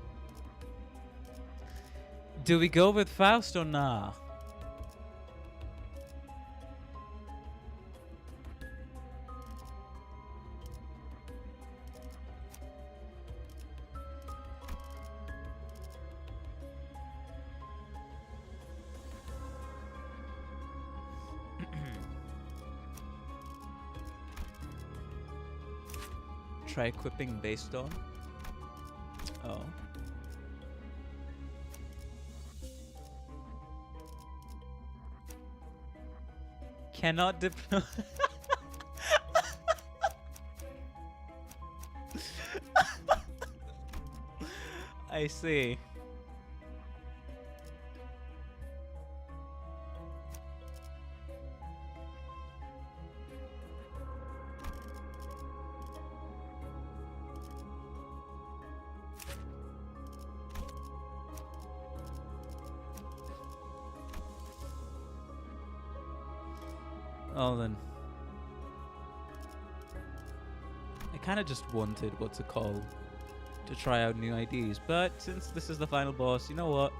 Do we go with Faust or nah? Try equipping based on. Oh. Cannot deploy. I see. Oh, then. I kind of just wanted, what's it called, to try out new IDs, but since this is the final boss, you know what?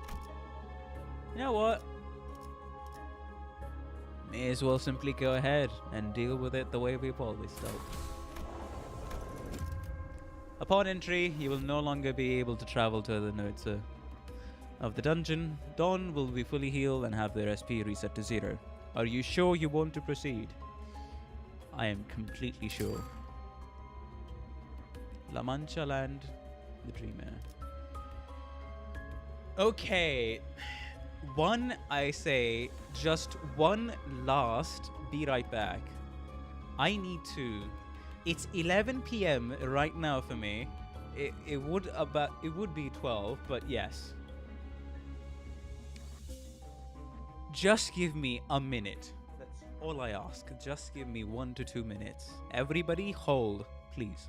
You know what? May as well simply go ahead and deal with it the way we've always dealt. Upon entry, you will no longer be able to travel to the nodes of the dungeon. Dawn will be fully healed and have their SP reset to 0. Are you sure you want to proceed? I am completely sure. La Mancha Land, the Dreamer. Okay. I say, just one last be right back. I need to. It's 11 p.m. right now for me. It would be 12, but yes. Just give me a minute. That's all I ask. Just give me 1 to 2 minutes. Everybody hold, please.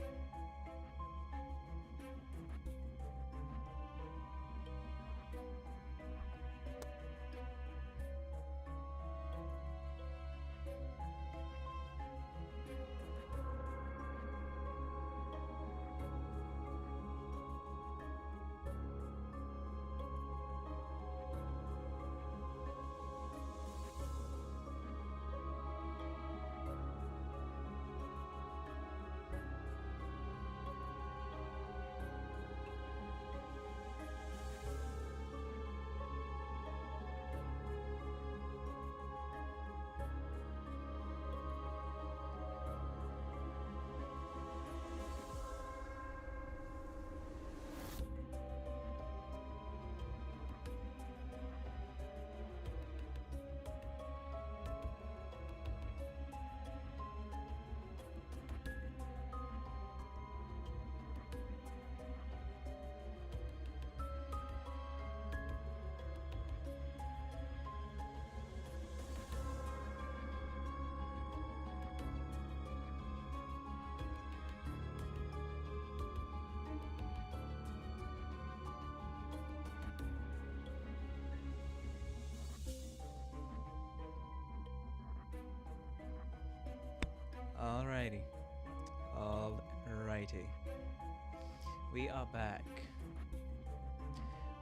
We are back.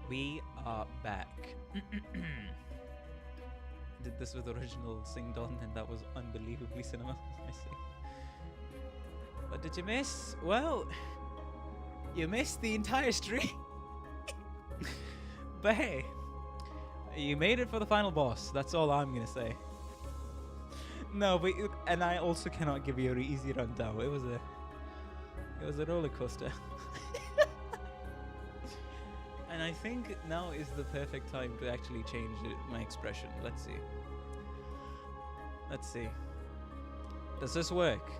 We are back. Did this with original Sing Don, and that was unbelievably cinema. I see. What did you miss? Well, you missed the entire stream. But hey, you made it for the final boss. That's all I'm gonna say. No, but and I also cannot give you an easy rundown. It was a roller coaster. And I think now is the perfect time to actually change my expression. Let's see. Let's see. Does this work?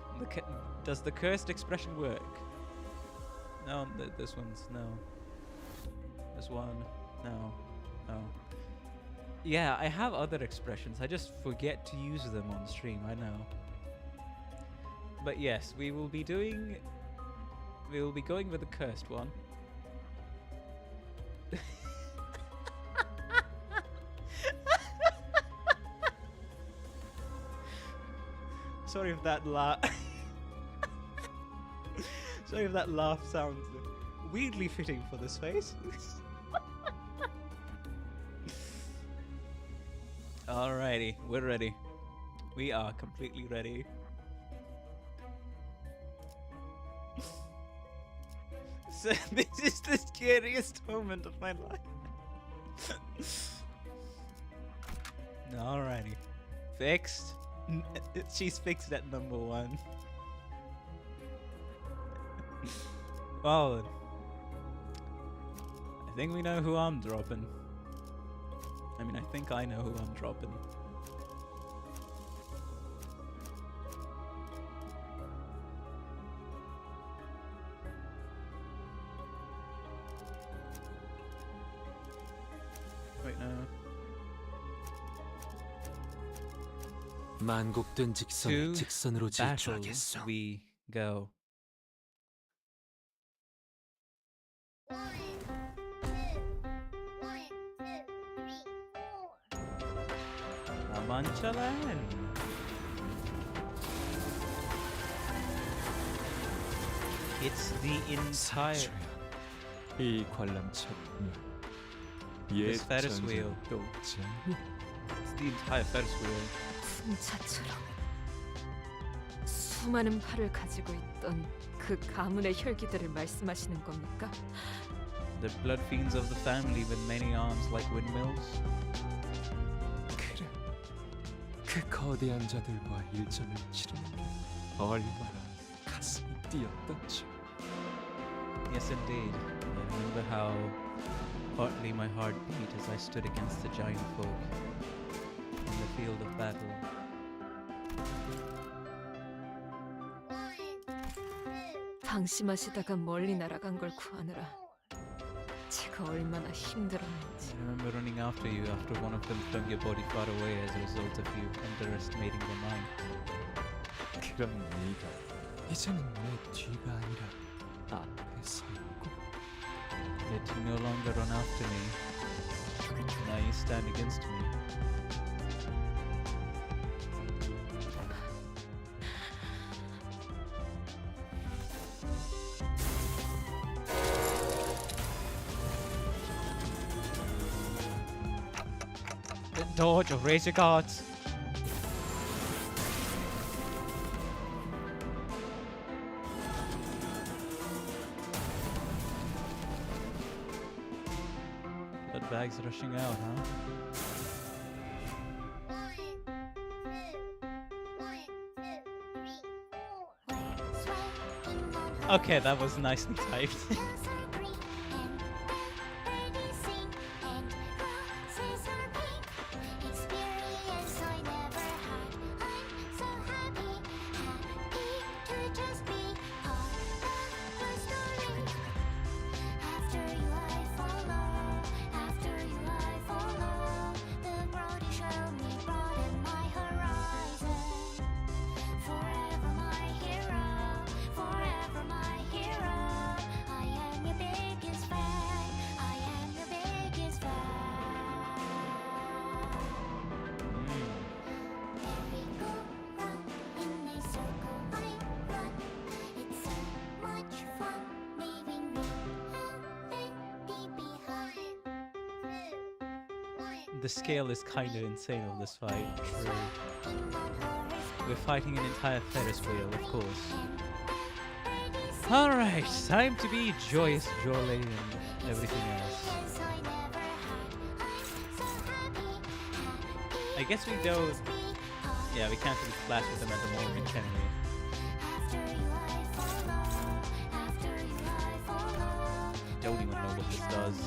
Does the cursed expression work? No, this one's no. This one, no, no. Yeah, I have other expressions. I just forget to use them on stream. I know. But yes, we will be going with the cursed one. Sorry if that laugh. Sorry if that laugh sounds weirdly fitting for this face. Alrighty, we're ready. We are completely ready. So this is the scariest moment of my life. Alrighty. Fixed. She's fixed at number 1. Well, I think we know who I'm dropping. I mean, I think I know who I'm dropping. Wait, no. 만곡된 직선을 직선으로 질주하겠어. We go. Manchalan. It's the entire. 이 관람차는 This Ferris wheel. It's the entire Ferris wheel. 풍차처럼 수많은 팔을 가지고 있던 그 가문의 혈기들을 말씀하시는 겁니까? The blood fiends of the family with many arms like windmills. 그래, 그 거대한 자들과 일전을 치르는 게 얼마나 가슴이 뛰었던지. Yes, indeed. I remember how hotly my heart beat as I stood against the giant folk in the field of battle. 방심하시다가 멀리 날아간 걸 구하느라 제가 얼마나 힘들었는지. I remember running after you after one of them flung your body far away as a result of you underestimating the mind. 그럼 네가 이제는 내 뒤가 아니라 앞에 서 있고. Yet you no longer run after me. Now you stand against me. Dodge or raise your guards. Blood bags rushing out, huh? Okay, that was nicely typed. The scale is kind of insane of this fight. True. We're fighting an entire Ferris wheel, of course. Alright, time to be joyous, jolly, and everything else. I guess we don't... Yeah, we can't really clash with them at the moment, can we? Don't even know what this does.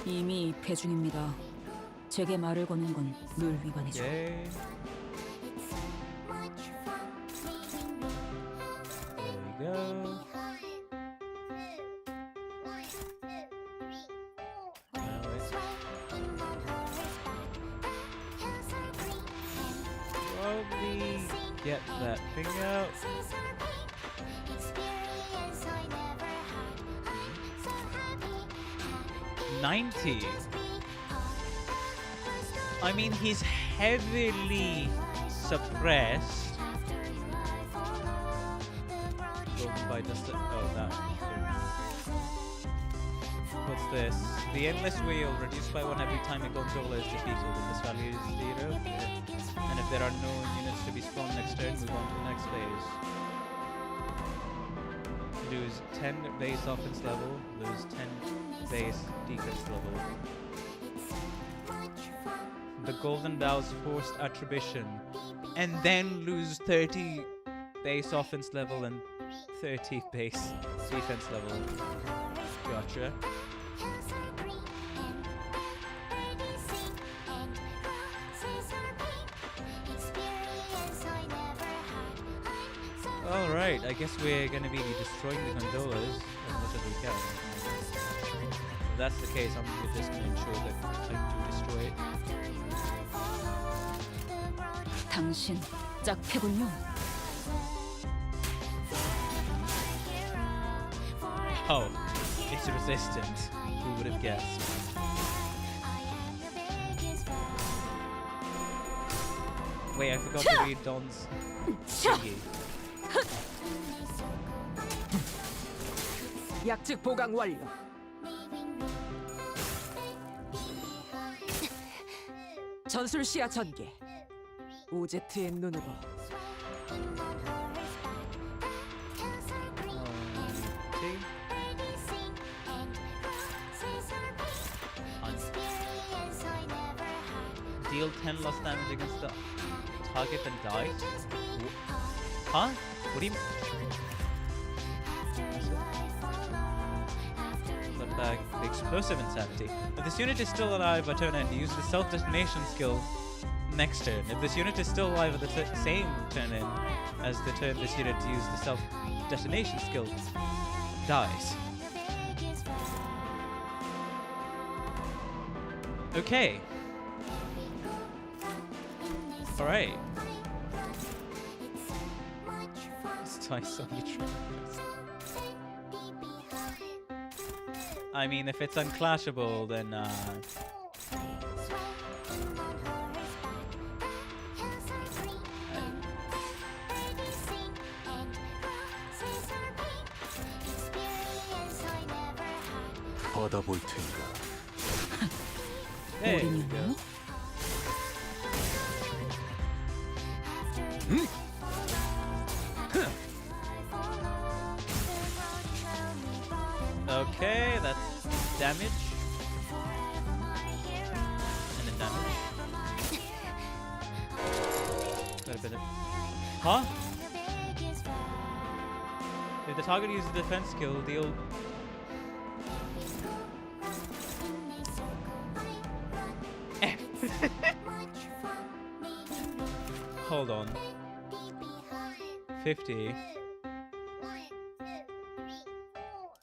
이미 입회 중입니다. 제게 말을 거는 건 룰 위반이죠. Okay. There we go. Probably get that thing out. $90. I mean, he's heavily suppressed. By just that. What's this? The endless wheel reduced by 1 every time a gondola is defeated, and this value is 0. And if there are no units to be spawned next turn, move on to the next phase. Lose 10 base offense level, lose 10 base defense level. The Golden Bow's forced attribution, and then lose 30 base offense level and 30 base defense level. Gotcha. Alright, I guess we're gonna be destroying the gondolas as much as we can. If that's the case, I'm just gonna ensure that I do destroy it. 당신 짝패군요. Oh, it's resistant. Who would have guessed? Wait, I forgot to read Don's thingy. 약즉 보강 완료. 전술 시야 전개. 오제트의 눈으로. Deal 10 loss damage against the target and die. Huh? What do you mean? Look back. The explosive insanity. If this unit is still alive by turn end, use the self-detonation skill next turn. If this unit is still alive at the same turn end as the turn this unit used the self-detonation skill, dies. Okay. Alright. It's twice on your trip. I mean, if it's unclashable, then 받아볼 테니까. there you go. Okay, that's damage. And then damage. Quite a bit of... Huh? If the target uses the defense skill, deal... Hold on. 50.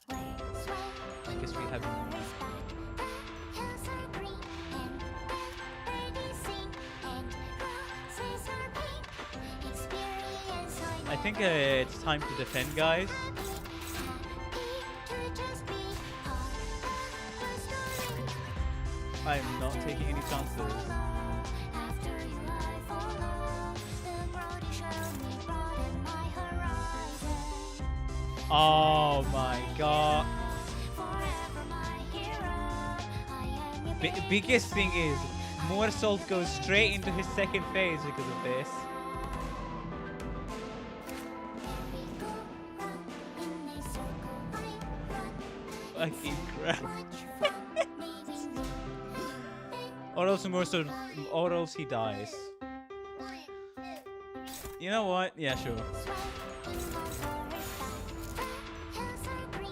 I guess we have... I think it's time to defend, guys. I'm not taking any chances. Oh my god. Biggest thing is, more salt goes straight into his second phase because of this. Fucking crap. Or else or else he dies. You know what? Yeah, sure.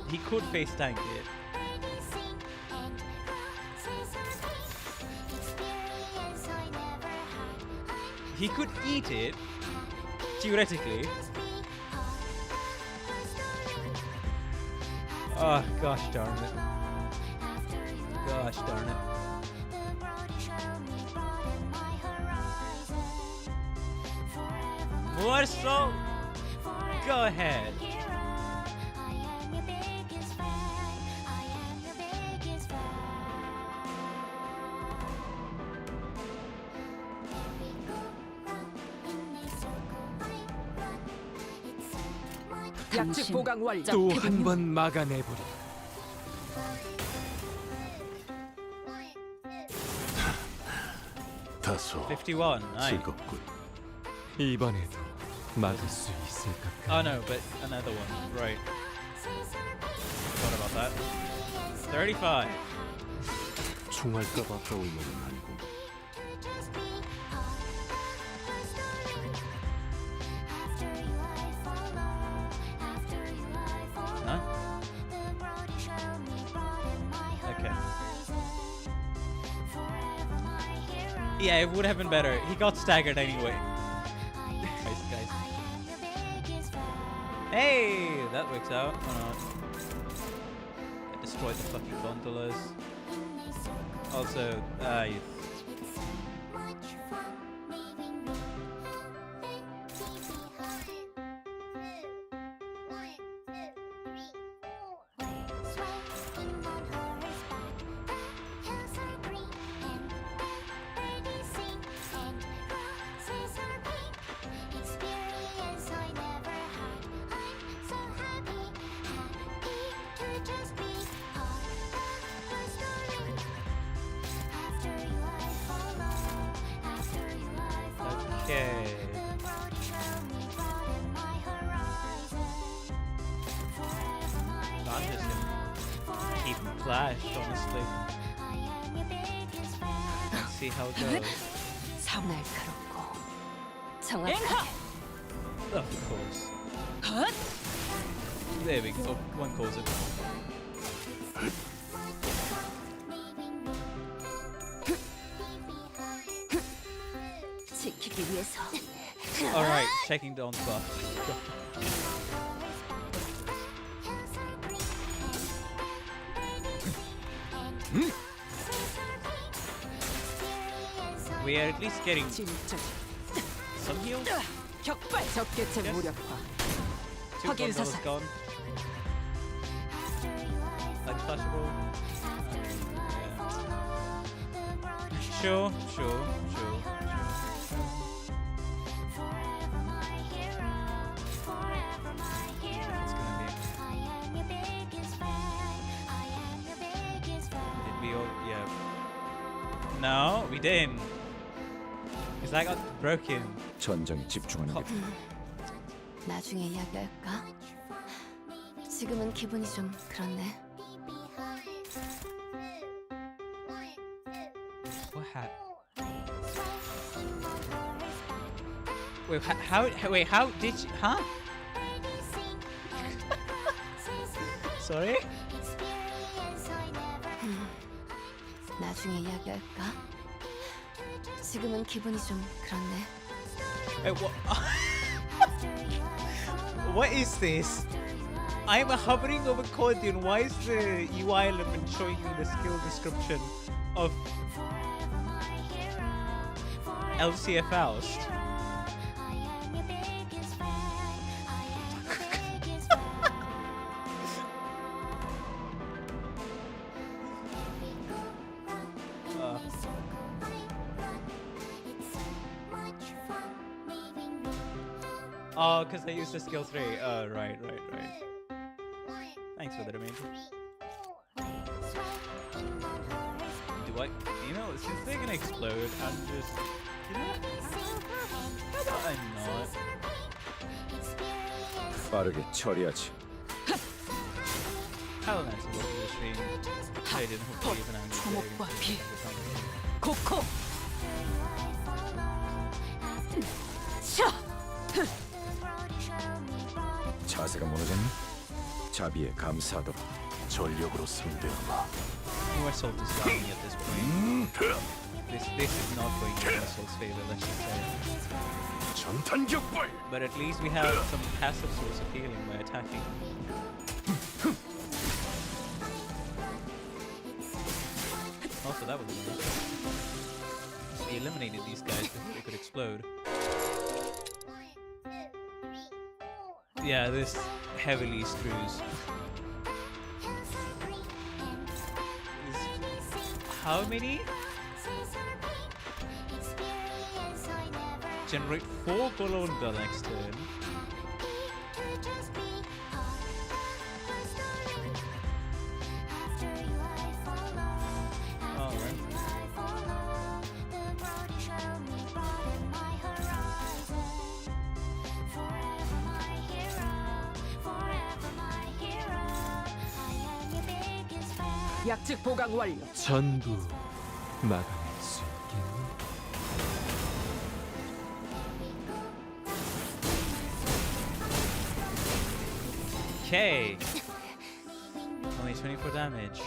He could face tank it. He could eat it, theoretically. Oh, gosh darn it. Gosh darn it. More salt? Go ahead. 약집 보강 완료. 또 한 번 막아내보리. 다소 51, nice. 즐겁군. 이번에도 막을 수 있을까? Oh no, but another one. Right. Forgot about that. 35. 총알값 아까울 만은 아니고. No? Okay. Yeah, it would have been better. He got staggered anyway. Guys. Hey, that works out. Or not. I destroyed the fucking gondolas. Also, okay. I'm just gonna keep him clashed, honestly. Let's see how it goes. 날카롭고 정확하게. Of course. There we go. One calls it. 지키기 위해서. Alright, checking Don's buff. We are at least getting some heals. 격발 적개체 무력화. Two 확인 gondolas 사살. gone. Untouchable. Yeah. Sure. It's gonna be. Did we all? Yeah. No, we didn't. Because I got broken. 전장에 집중하는 게 나중에 이야기할까? 지금은 기분이 좀 그렇네. What happened? Wait, how did you, huh? Sorry? 나중에 이야기할까? 지금은 기분이 좀 그렇네. Wait, what? What is this? I'm hovering over Cordian. Why is the UI element showing me the skill description of LCF Faust? Oh, because I used the skill 3. Oh, right. Thanks for that, Amanda. Do I? You know, since they're gonna explode, I'm just. You know, how about I'm not? 빠르게 처리하지. How nice of the stream. I didn't hope to even 초목과 비 코코 샤 자세가 무너졌니? 자비에 감사하도록. 전력으로 상대하마. No assault is dying at this point. This is not going in Assault's favor, let's just say. 전탄격발. But at least we have some passive source of healing by attacking. Also, that was nice. We eliminated these guys before they could explode. Yeah, this heavily screws. How many? Generate 4 Cologne the next turn. 약직 보강 완료. 전부 막아낼 수 있겠니? Okay. Only 24 damage.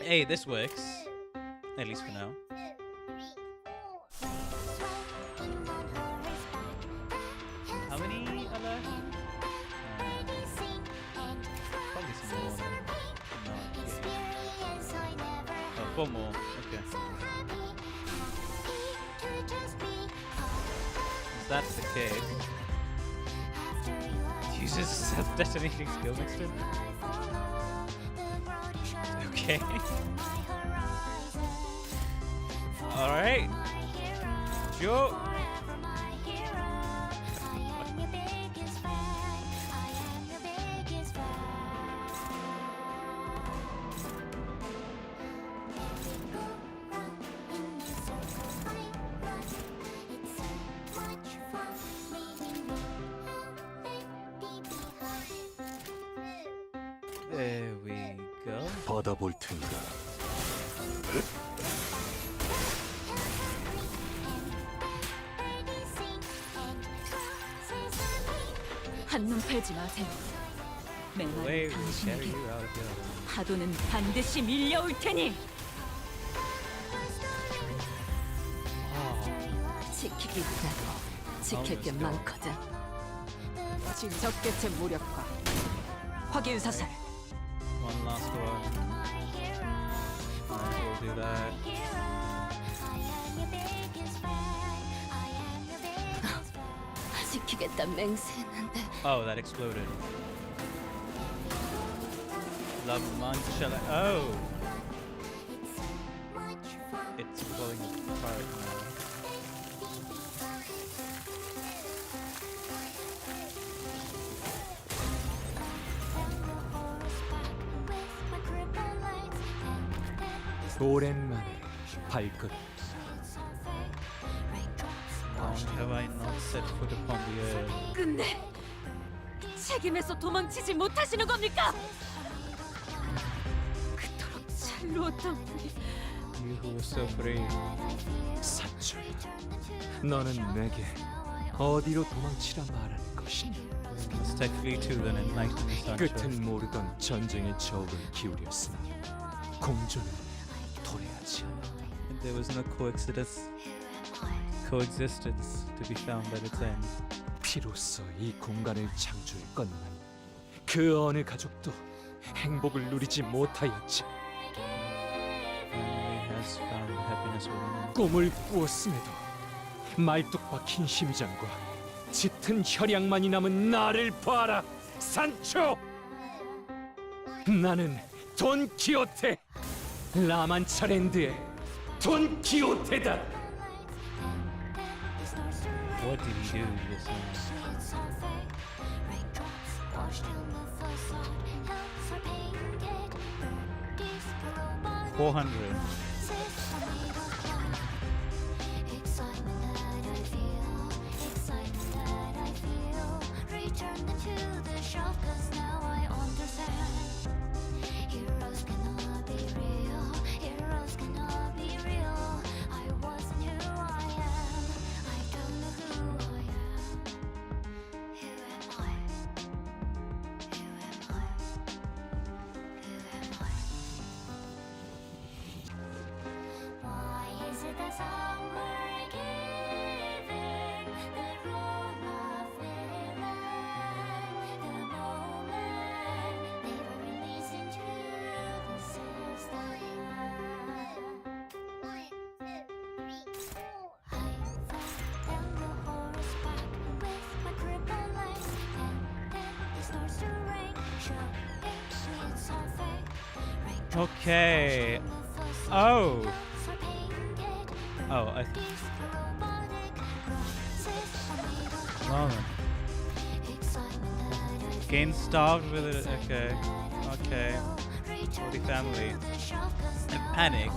Hey, this works. At least for now. How many are there? Probably some more. Oh, 4 more. Okay. If that's the case. Uses self-detonating skill mixed in. Okay. Alright. Joe. There we go. 받아볼 텐가. 한눈 팔지 마세요. 맹한 Way will carry 당신에게 you out of here. 파도는 반드시 밀려올 테니. 지키기 있다고 지킬 게 많거든. 적개체 무력화 확인 사살. One last one. Might as well do that. 지키겠다 맹세했는데. Oh, that exploded. La Mancha. Oh! It's falling apart now. 오랜만에 발걸음. Long have I not set foot upon the earth. 근데 책임에서 도망치지 못하시는 겁니까? 그토록 자유로웠던 분이 You who were so brave. 산초야, 너는 내게 어디로 도망치라 말하는 것이냐? Must I flee to the enlightened Sancho? 끝은 모르던 전쟁의 저울을 기울였으나 공존은 도래하지 않아. And there was no coexistence to be found at its end. 피로써 이 공간을 창조했건만 그 어느 가족도 행복을 누리지 못하였지. Family has found happiness within. 꿈을 꾸었음에도 말뚝 박힌 심장과 짙은 혈양만이 남은 나를 봐라, 산초! 나는 돈 키호테, 라만차랜드의 돈 키호테다. What did he do just now? $400. Okay. Oh. Oh, well then. Gain starved with it. Okay. Okay. For the family. And panicked.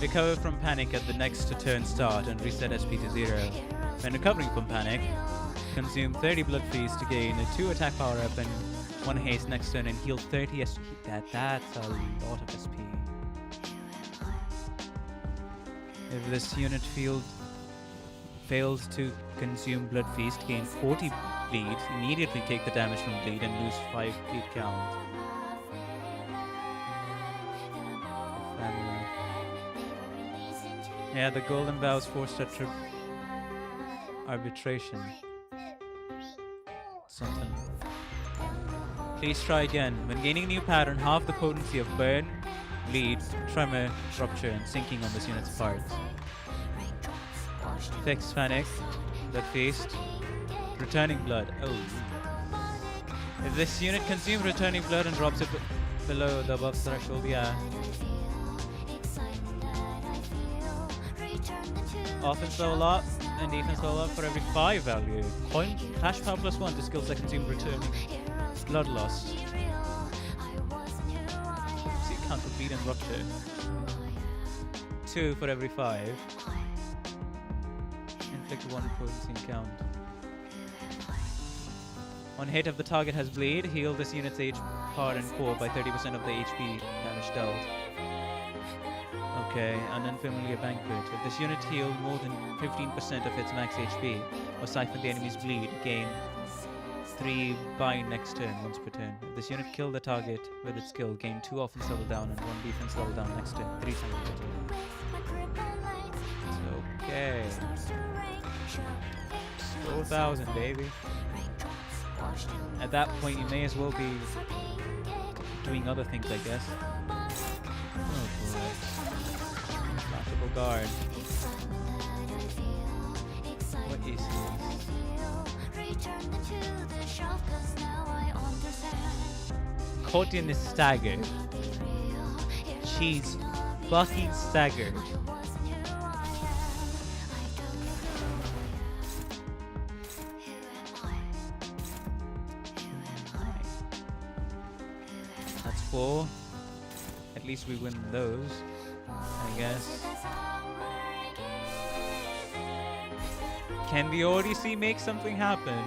Recover from panic at the next turn start and reset SP to 0. When recovering from panic, consume 30 blood feast to gain a 2 attack power up and 1 haste next turn and heal 30 SP. That's a lot of SP. If this unit field fails to consume blood feast, gain 40 bleed, immediately take the damage from bleed and lose 5 bleed count. Family. Yeah, the golden vows forced arbitration. Something. Please try again. When gaining a new pattern, half the potency of burn, bleed, tremor, rupture, and sinking on this unit's parts. Fix panic, blood feast, returning blood. Oh. If this unit consumes returning blood and drops it below the above threshold, yeah. Offense level up and defense level up for every 5 value. Point clash power +1 to skills that consume returning blood loss. See count for bleed and rupture. 2 for every 5. Inflict 1 potency count. On hit, if the target has bleed, heal this unit's H part and core by 30% of the HP damage dealt. Okay, an unfamiliar banquet. If this unit healed more than 15% of its max HP or siphon the enemy's bleed, gain 3 bind next turn, once per turn. If this unit killed the target with its skill, gain 2 offense level down and 1 defense level down next turn, 3 times per turn. Okay. 4,000, baby. At that point, you may as well be doing other things, I guess. Oh boy. Flashable guard. What is this? Courtian is staggered. She's fucking staggered. That's 4. At least we win those, I guess. Can the Odyssey make something happen?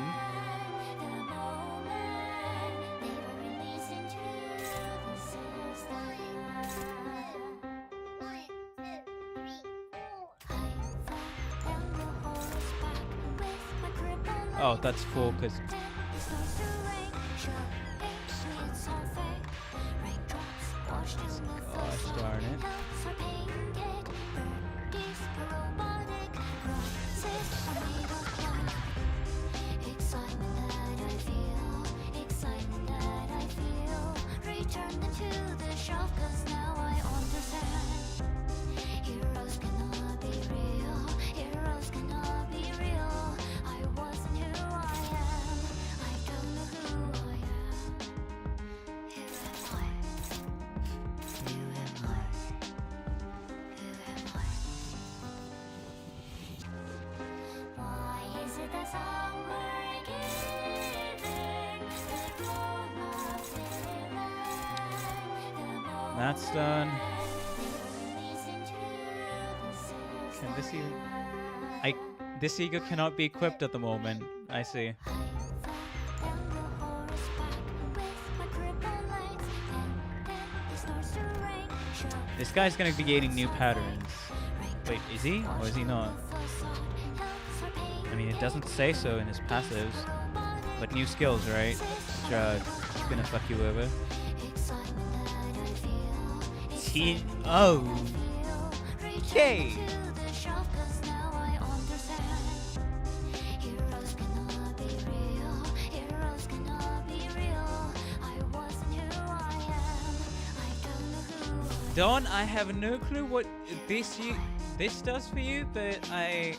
Oh, that's 4 because... Gosh darn it. That's done. Can this even... This ego cannot be equipped at the moment. I see. This guy's gonna be gaining new patterns. Wait, is he? Or is he not? I mean, it doesn't say so in his passives. But new skills, right? Which are gonna fuck you over. Oh! Okay! Don, I have no clue what this does for you, but I...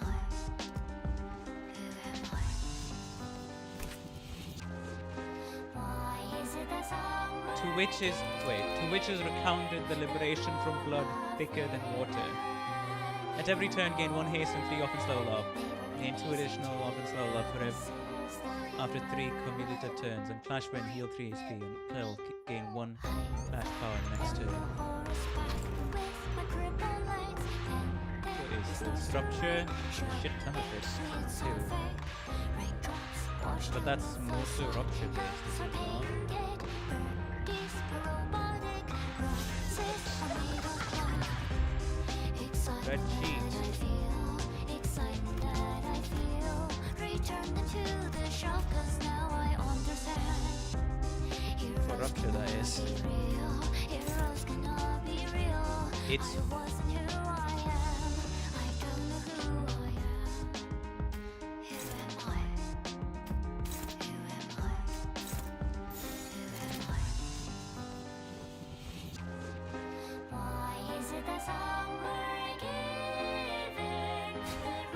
Two witches recounted the liberation from blood thicker than water. At every turn, gain 1 haste and 3 offense level up. Gain 2 additional offense level up after 3 cumulative turns, and Clash when heal 3 HP, and Pearl gain 1 Clash power next turn. What is the structure? Shit ton of it too. But that's more so rupture based, is it not? Red cheat. For rupture, that is. It's...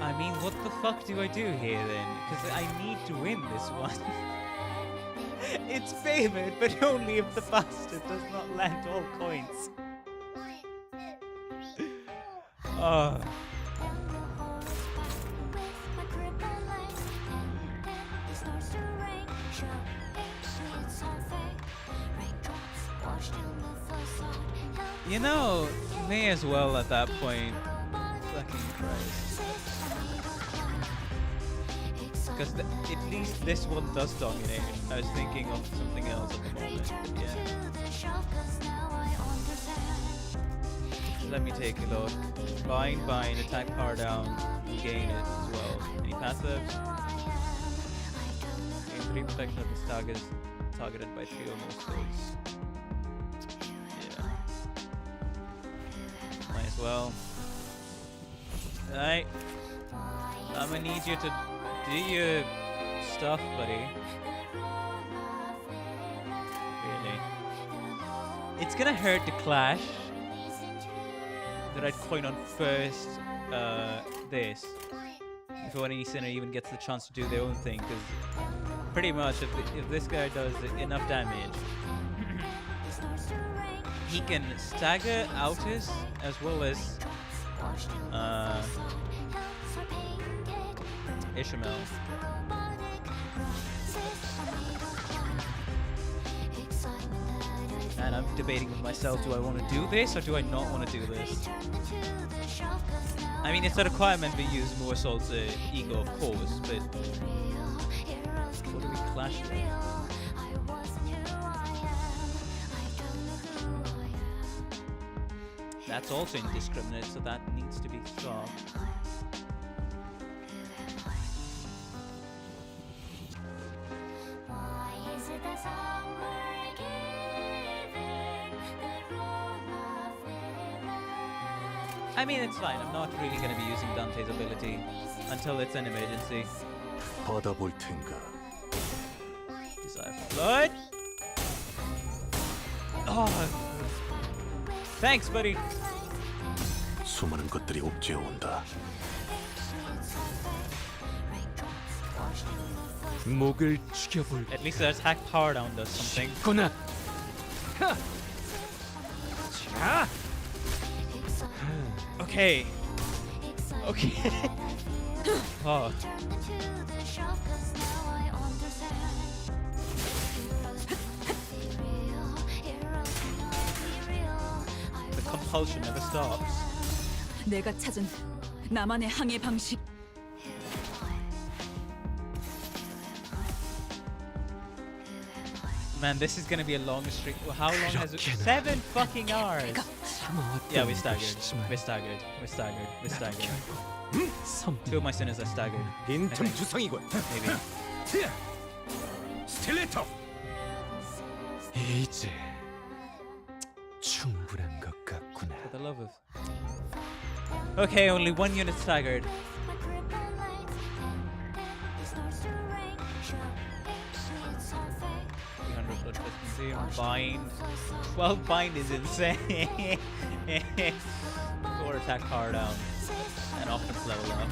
I mean, what the fuck do I do here then? Because I need to win this one. It's favored, but only if the bastard does not land all coins. Oh. You know, may as well at that point. Fucking Christ. Because at least this one does dominate. I was thinking of something else at the moment, but yeah. Let me take a look. Bind, attack power down, gain it as well. Any passives? Gain 3 protection of this target targeted by 3 or more skills. Yeah. Might as well. Alright. I'm gonna need you to do your stuff, buddy. Really. It's gonna hurt to clash. That I'd coin on first this. Before any sinner even gets the chance to do their own thing, because pretty much if this guy does enough damage, he can stagger Altus as well as Ishmael. And I'm debating with myself, do I want to do this or do I not want to do this? I mean, it's a requirement we use more Assault's ego, of course, but what do we clash with? That's also indiscriminate, so that needs to be stopped. I mean, it's fine. I'm not really going to be using Dante's ability until it's an emergency. 받아볼 텐가. Desire for blood. Oh, thanks, buddy. 수많은 것들이 옥죄어 온다. 목을 죽여볼. At least the attack power down does something. 구나. 자. Okay. Okay. Oh. compulsion never stops. 내가 찾은 나만의 항해 방식. Man, this is gonna be a long streak. Well, how long has it? 7 fucking hours. Yeah, we staggered. We're staggered. We're staggered. We're staggered. 2 of my sinners are staggered. 빈틈 투성이군. Maybe. 스틸레터. 이제 충분한 것 같구나. For the love of. Okay, only 1 unit staggered. 300 blood consumed. Bind. 12 bind is insane. 4 attack power down. And offense level up.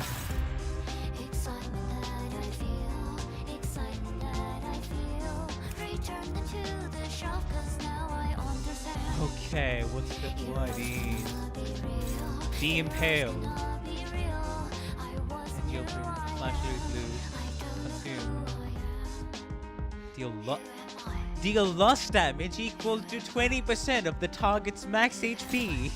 Okay, what's the ID? De-impale. And deal 3 slash lose. Consume. Deal loss damage equal to 20% of the target's max HP.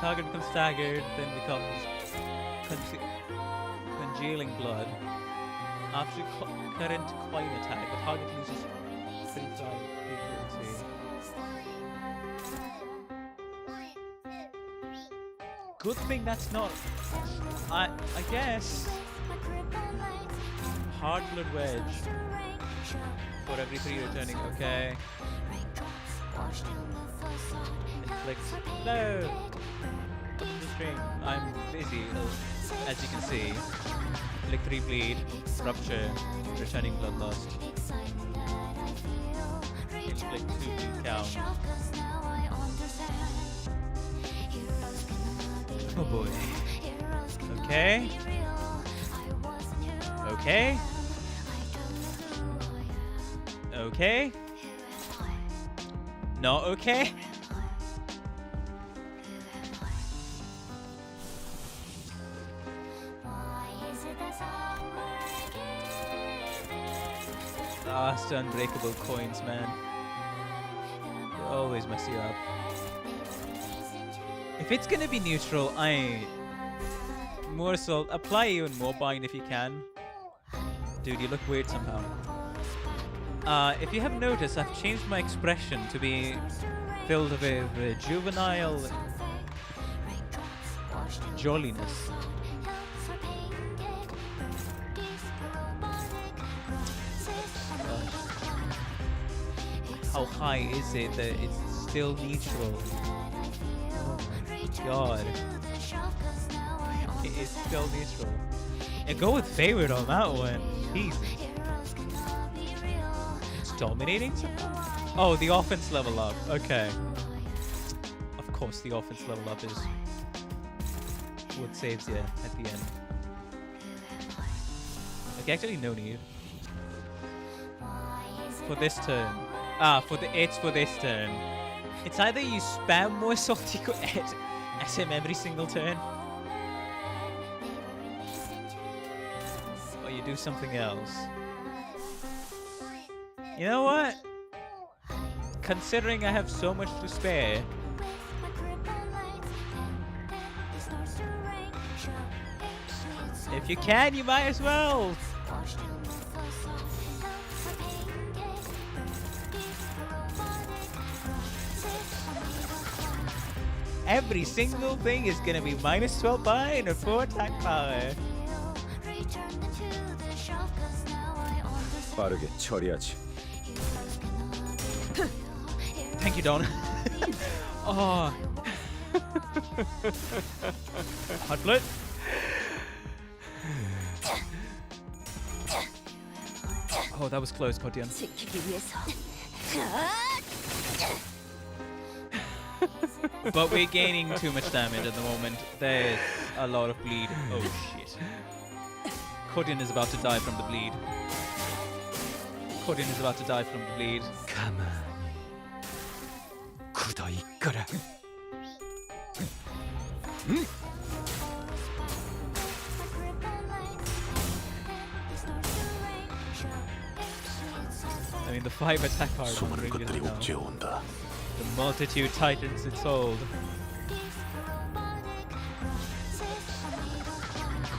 Target becomes staggered, then becomes congealing blood. After current coin attack, the target loses 35 frequency. Good thing that's not. I guess. Hard blood wedge. For every 3 returning. Okay. Inflict. No. The stream. I'm busy, as you can see. Inflict 3 bleed. Rupture. Returning blood lost. Inflict 2 bleed count. Oh boy. Okay. Okay. Okay. Not okay. Last unbreakable coins, man. They always mess you up. If it's gonna be neutral, more so apply even more bind if you can. Dude, you look weird somehow. If you haven't noticed, I've changed my expression to be filled with juvenile jolliness. How high is it that it's still neutral? Oh my god. It is still neutral. And go with favorite on that one. Jesus. It's dominating somehow? Oh, the offense level up. Okay. Of course, the offense level up is what saves you at the end. Okay, actually, no need. For this turn. It's for this turn. It's either you spam more salty at him every single turn, or you do something else. You know what? Considering I have so much to spare, if you can, you might as well. Every single thing is gonna be minus 12 bind and 4 attack power. 빠르게 처리하지. Thank you, Don. Oh. Hot blood. Oh, that was close, Kotian. But we're gaining too much damage at the moment. There's a lot of bleed. Oh shit. Kotian is about to die from the bleed. Kotian is about to die from the bleed. 가만히 굳어 있거라. Let mean, the 5 attack card on 수많은 regular 것들이 now. 옥죄어온다. The multitude titans its hold.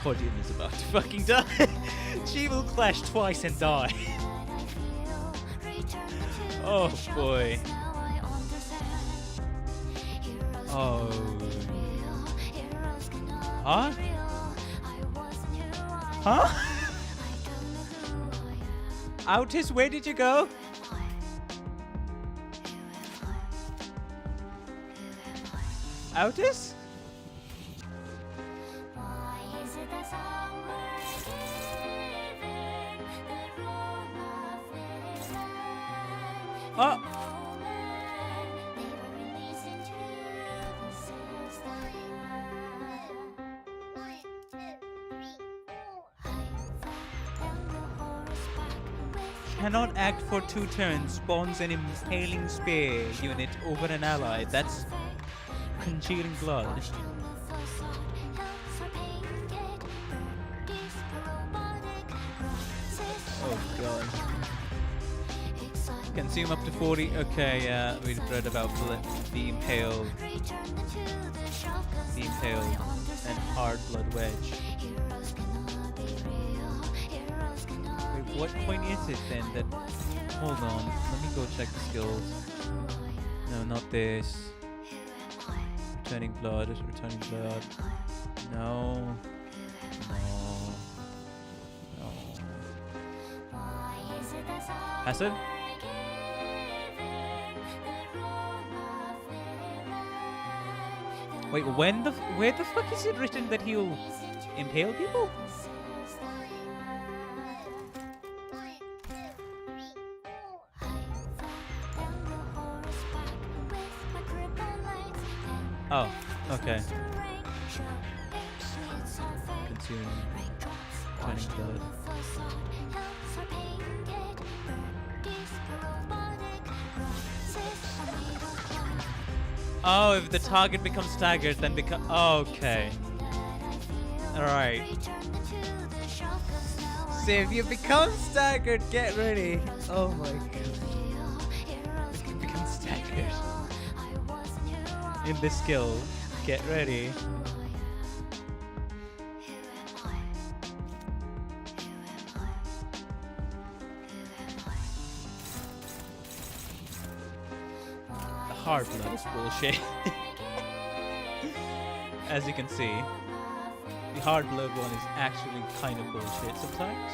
Cordian is about to fucking die. She will clash twice and die. Oh boy. Oh. Huh? Huh? Outis, where did you go? Outis? Oh! Cannot act for 2 turns, spawns an impaling spear unit over an ally. That's congealing blood. Oh god. Consume up to 40. Okay, yeah, we've read about the impaled and hard blood wedge. Wait, what point is it then that... Hold on, let me go check the skills. No, not this. Returning blood, returning blood. No. No. No. Acid? Wait, where the fuck is it written that he'll impale people? Oh, okay. Consume. Turning blood. Oh, if the target becomes staggered, then okay. Alright. So if you become staggered, get ready. Oh my god. If you become staggered in this skill, get ready. Hard blood is bullshit. As you can see, the hard blood one is actually kind of bullshit sometimes.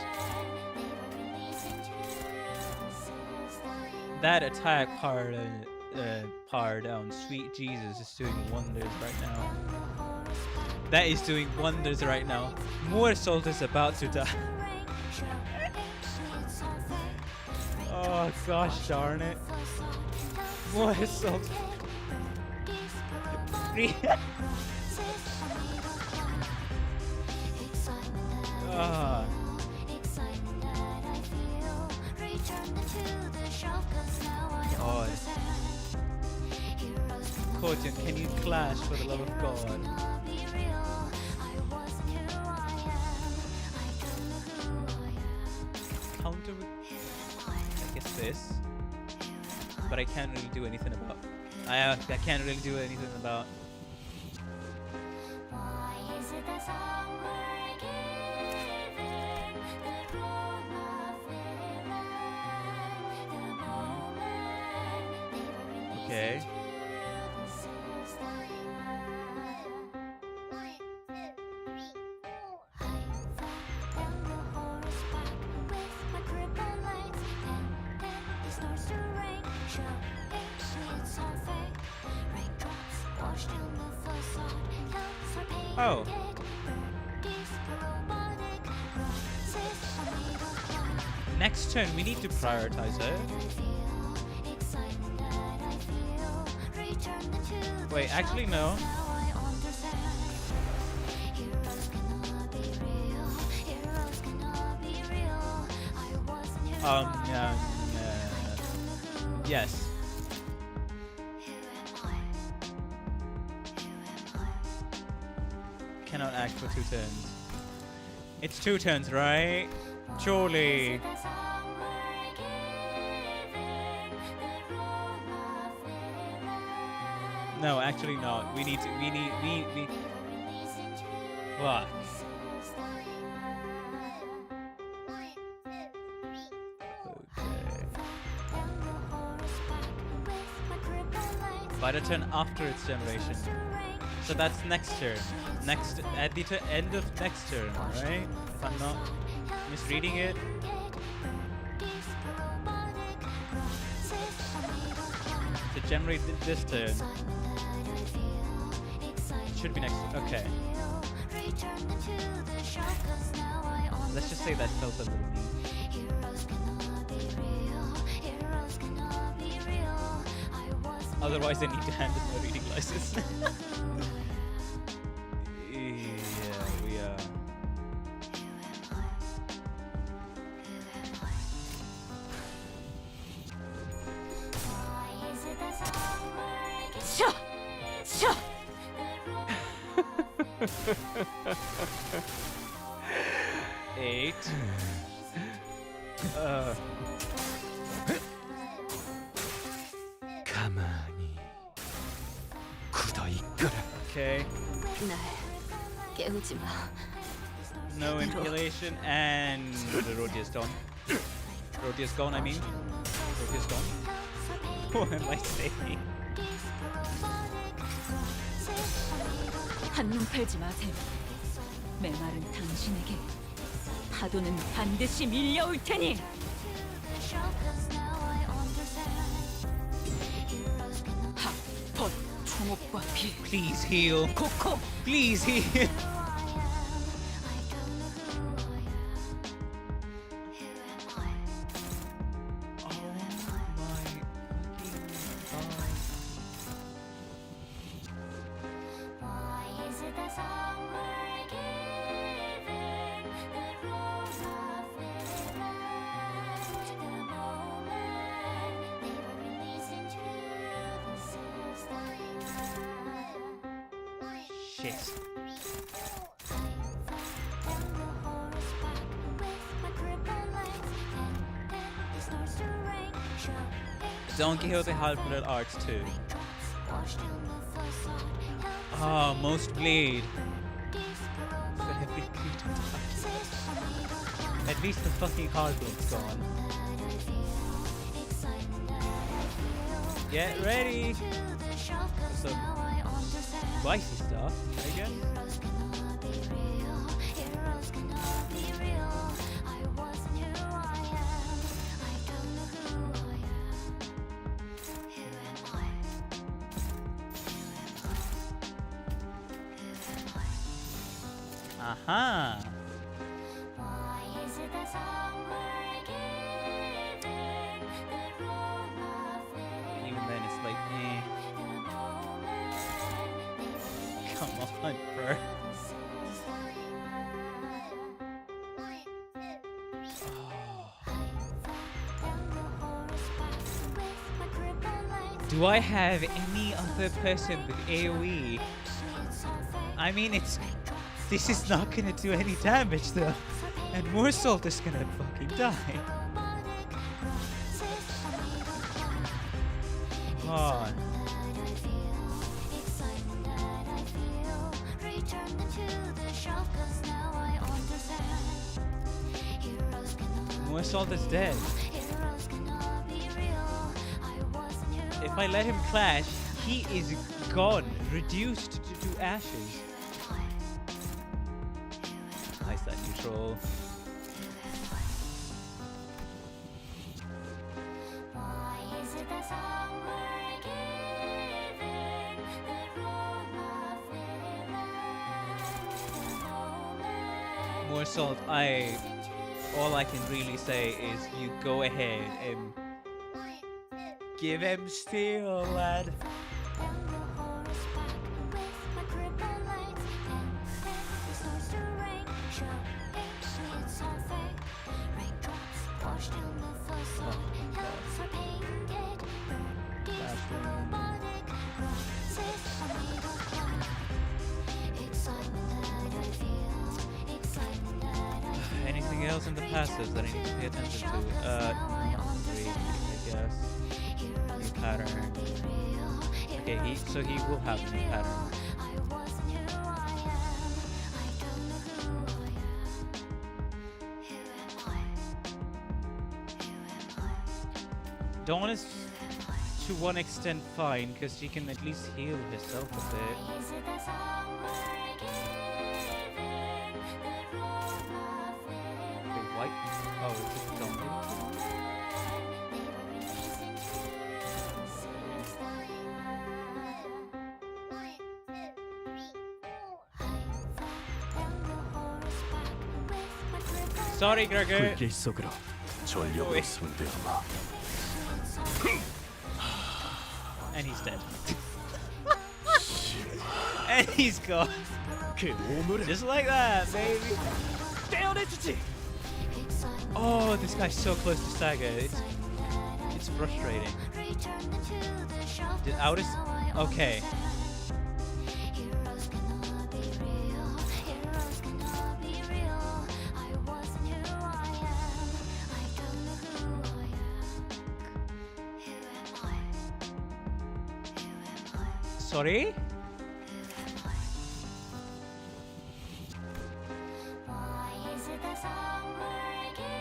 That attack power down, sweet Jesus, is doing wonders right now. That is doing wonders right now. More Salt is about to die. Oh gosh darn it. More Salt. Ah. God. Cordian, can you clash for the love of God? Counter with, I guess this, but I can't really do anything about. I can't really do anything about. Okay. Oh. Next turn, we need to prioritize her. Wait, actually no. Yes. Cannot act for 2 turns. It's 2 turns, right? Surely. No, actually no. We need. Fuck. By the turn after its generation. So that's next turn. Next at the end of next turn, right? If I'm not misreading it. To generate this turn. Should be next. Okay. Let's just say that felt a little mean. Otherwise, I need to hand in my reading license. Yeah, we are. Eight. 가만히 굳어 있거라. Okay. 날 깨우지 마. No impalation and the Rodia's done. Rodia's gone, I mean. Rodia's gone. What am I saying? 한눈 팔지 마세요. 메마른 당신에게 파도는 반드시 밀려올 테니. 핫, 총옥과 비. Please heal. 코코. Please heal. Don Quixote Half-Blood Arts 2. Ah, most bleed. For every creature touched. At least the fucking Half-Blood's gone. Get ready! Some spicy stuff, I guess. Aha! Even then, it's like, eh. Come on, bro. Do I have any other person with AoE? I mean, this is not gonna do any damage though, and more salt is gonna fucking die. Come on. More salt is dead. If I let him clash, he is gone, reduced to ashes. Nice that neutral. More salt. All I can really say is you go ahead and give him steel, lad. Anything else in the passives that I need to pay attention to? Not really, I guess. New pattern. Okay, so he will have a new pattern. Dawn is to one extent fine because she can at least heal herself a bit. Wait, white? Oh, it's a zombie. Sorry, Gregor. 불길 속으로 전력으로 승대하마. And he's dead. And he's gone. Just like that, baby. Oh, this guy's so close to Saga. It's frustrating. Did Outis? Okay. Sorry?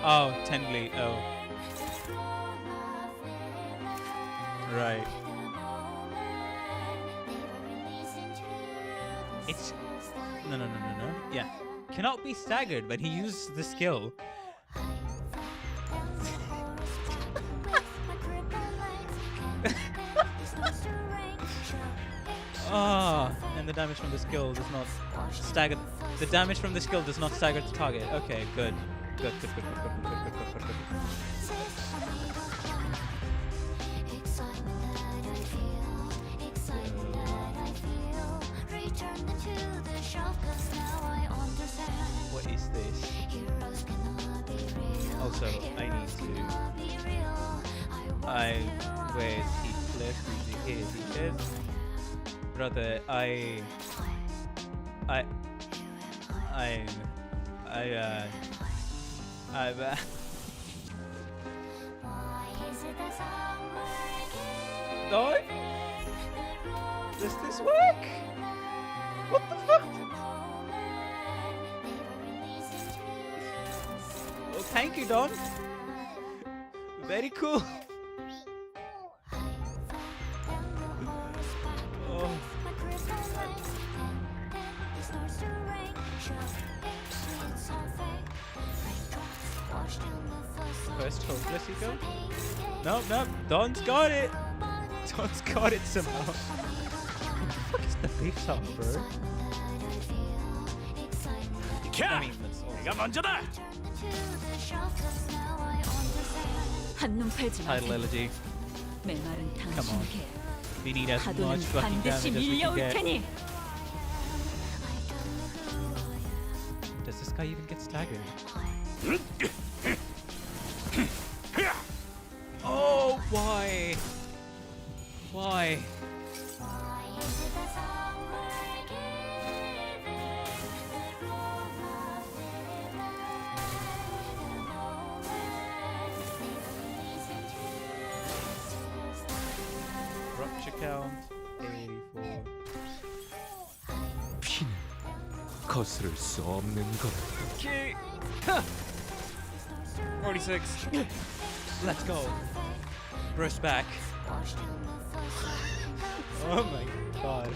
Oh, Tengley. Oh. Right. It's... No. Yeah. Cannot be staggered, but he used the skill. And the damage from the skill does not stagger. The damage from the skill does not stagger the target. Okay, good. Good. What is this? Also, I need to... Where's Heathcliff? Here he is. Brother, I'm No? Does this work? What the fuck? Well, thank you, Don. Very cool. Oh. First hopeless you go? Nope, Don's got it! Don's got it somehow. What the fuck is the big song, bro? I mean, 내가 먼저다. 한눈 팔지 마. Title elegy. 메마른 Come on. 당신에게 We need as 파도는 much fucking damage 반드시 as we can 밀려올 get. 테니. Does this guy even get staggered? Oh, why? Why? Rupture count 84. 피는 거스를 수 없는 것. Okay. 46. Let's go. Brush back. Oh my god.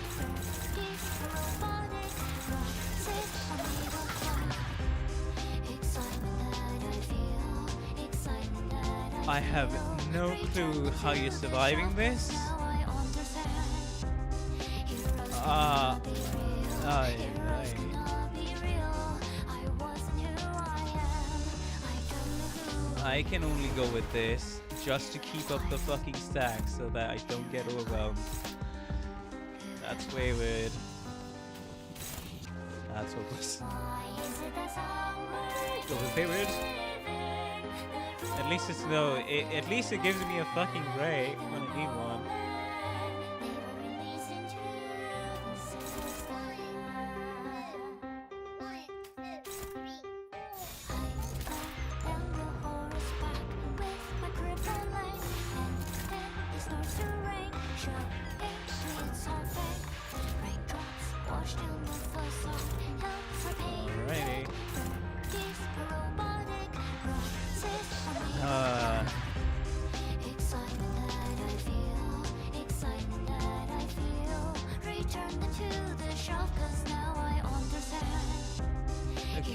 I have no clue how you're surviving this. I can only go with this just to keep up the fucking stack so that I don't get overwhelmed. That's wayward. That's hopeless. Over wayward. At least it's no. At least it gives me a fucking break when I need one.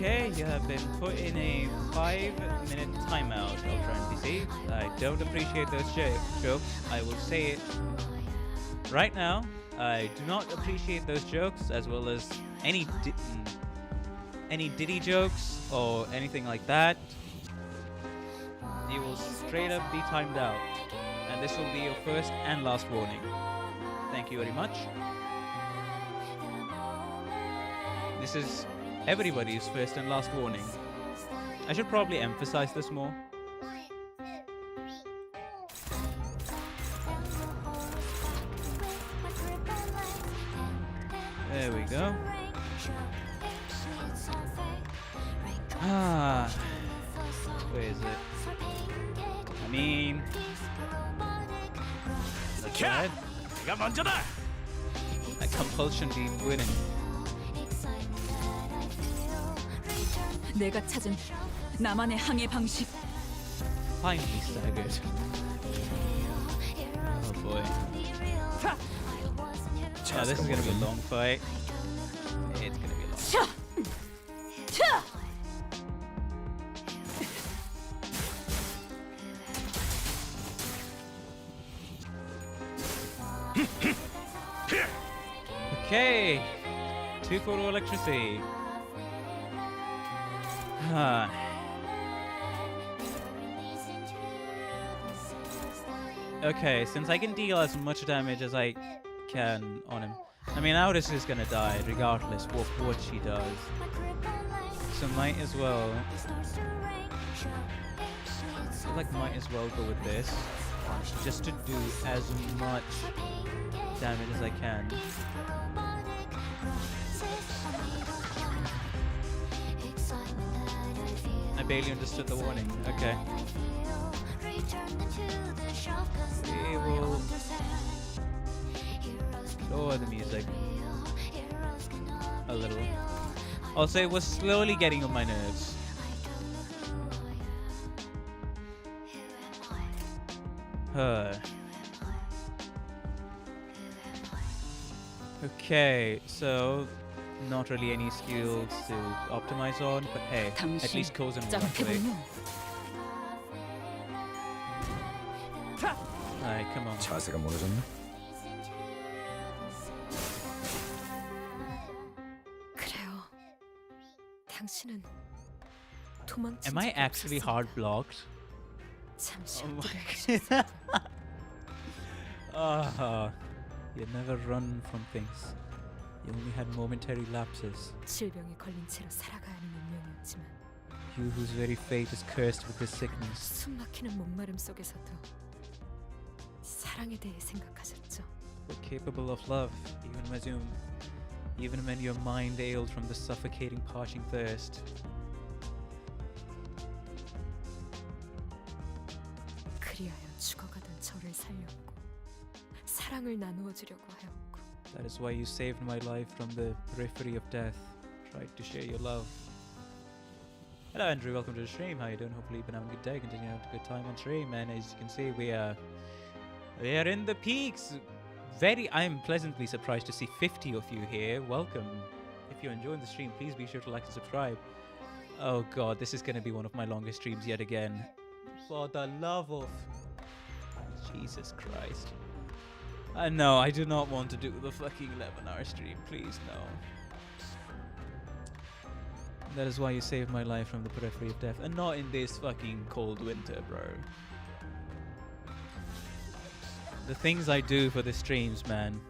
Okay, you have been put in a 5-minute timeout, Ultra NPC. I don't appreciate those jokes. I will say it right now. I do not appreciate those jokes, as well as any Diddy jokes or anything like that. You will straight up be timed out, and this will be your first and last warning. Thank you very much. This is everybody's first and last warning. I should probably emphasize this more. There we go. Where is it? I mean, that's right. A compulsion being winning. 내가 찾은 나만의 항해 방식. Finally staggered. Oh boy. Yeah, this is gonna be a long fight. It's gonna be long. Okay. 2 photo electricity. Okay, since I can deal as much damage as I can on him. I mean, Aldous is gonna die regardless of what she does. So might as well. I feel like might as well go with this. Just to do as much damage as I can. I barely understood the warning. Okay. We will lower the music a little. I'll say it was slowly getting on my nerves. Okay, so not really any skills to optimize on, but hey, at least goes in one way. Alright, come on. 자세가 멀어졌나? 그래요. 당신은 도망친 Am I 적이 actually 없었습니다. hard blocked? 잠시 Oh 엎드려 my 계셨어요. You never run from things. You only had momentary lapses. 질병에 걸린 채로 살아가야 하는 운명이었지만 You whose very fate is cursed with this sickness. 숨막히는 목마름 속에서도 사랑에 대해 생각하셨죠. Were capable of love, even when your mind ailed from the suffocating, parching thirst. 그리하여 죽어가던 저를 살렸고 사랑을 나누어 주려고 하였고. That is why you saved my life from the periphery of death. Tried to share your love. Hello Andrew, welcome to the stream. How you doing? Hopefully you've been having a good day, continuing to have a good time on stream. And as you can see, we are in the peaks. I am pleasantly surprised to see 50 of you here. Welcome. If you're enjoying the stream, please be sure to like and subscribe. Oh god, this is going to be one of my longest streams yet again. For the love of Jesus Christ. No, I do not want to do the fucking 11-hour stream. Please, no. That is why you saved my life from the periphery of death. And not in this fucking cold winter, bro. The things I do for the streams, man.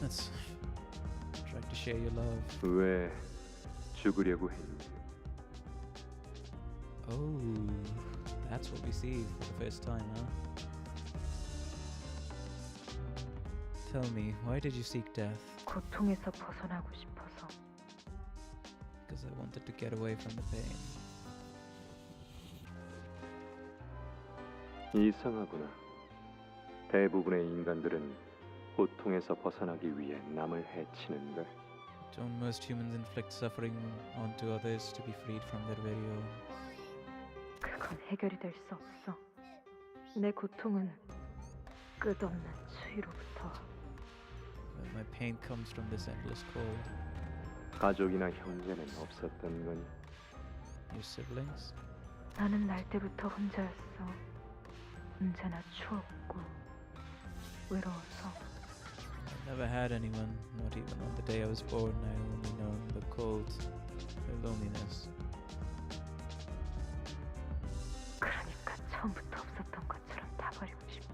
Let's try to share your love. 왜 죽으려고 했니? Oh, that's what we see for the first time, huh? Tell me, why did you seek death? 고통에서 벗어나고 싶어서. Because I wanted to get away from the pain. 이상하구나. 대부분의 인간들은 고통에서 벗어나기 위해 남을 해치는데 Don't most humans inflict suffering onto others to be freed from their very own? 그건 해결이 될 수 없어. 내 고통은 끝없는 추위로부터. My pain comes from this endless cold. 가족이나 형제는 없었던 거니? Your siblings? 나는 날 때부터 혼자였어. 언제나 추웠고 외로워서. I never had anyone, not even on the day I was born. I only known the cold, the loneliness. 그러니까 처음부터 없었던 것처럼 다 버리고 싶어.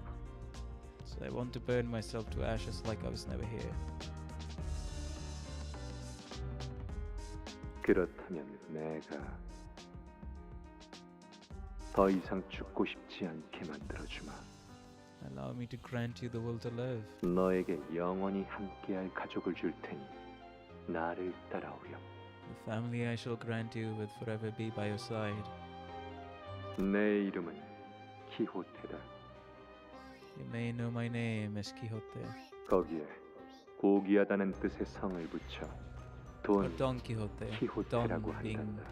So I want to burn myself to ashes like I was never here. 그렇다면 내가 더 이상 죽고 싶지 않게 만들어주마. Allow me to grant you the will to live. 너에게 영원히 함께할 가족을 줄 테니 나를 따라오렴. The family I shall grant you will forever be by your side. 내 이름은 키호테다. You may know my name as Quixote. 거기에 고귀하다는 뜻의 성을 붙여 Or Don Quixote. 키호테라고 Don being 한단다.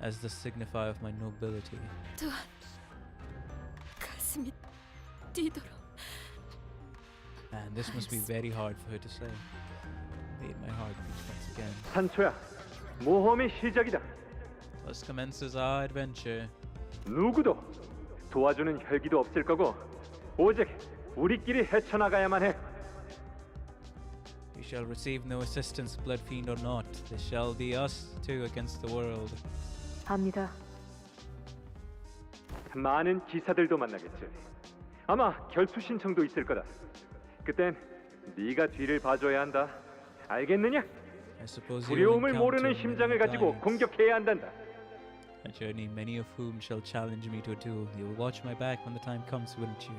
as the signifier of my nobility. 또한 가슴이 뛰도록. And this must be very hard for her to say. Made my heart beat once again. 산초야, 모험의 시작이다. Thus commences our adventure. 누구도 도와주는 혈기도 없을 거고 오직 우리끼리 헤쳐나가야만 해. You shall receive no assistance, blood fiend or not. There shall be us two against the world. 압니다. 많은 기사들도 만나겠지. 아마 결투 신청도 있을 거다. 그땐 네가 뒤를 봐줘야 한다. 알겠느냐? I suppose you will 두려움을 encounter 모르는 many 심장을 가지고 giants. 공격해야 한단다. A journey many of whom shall challenge me to a duel. You will watch my back when the time comes, wouldn't you?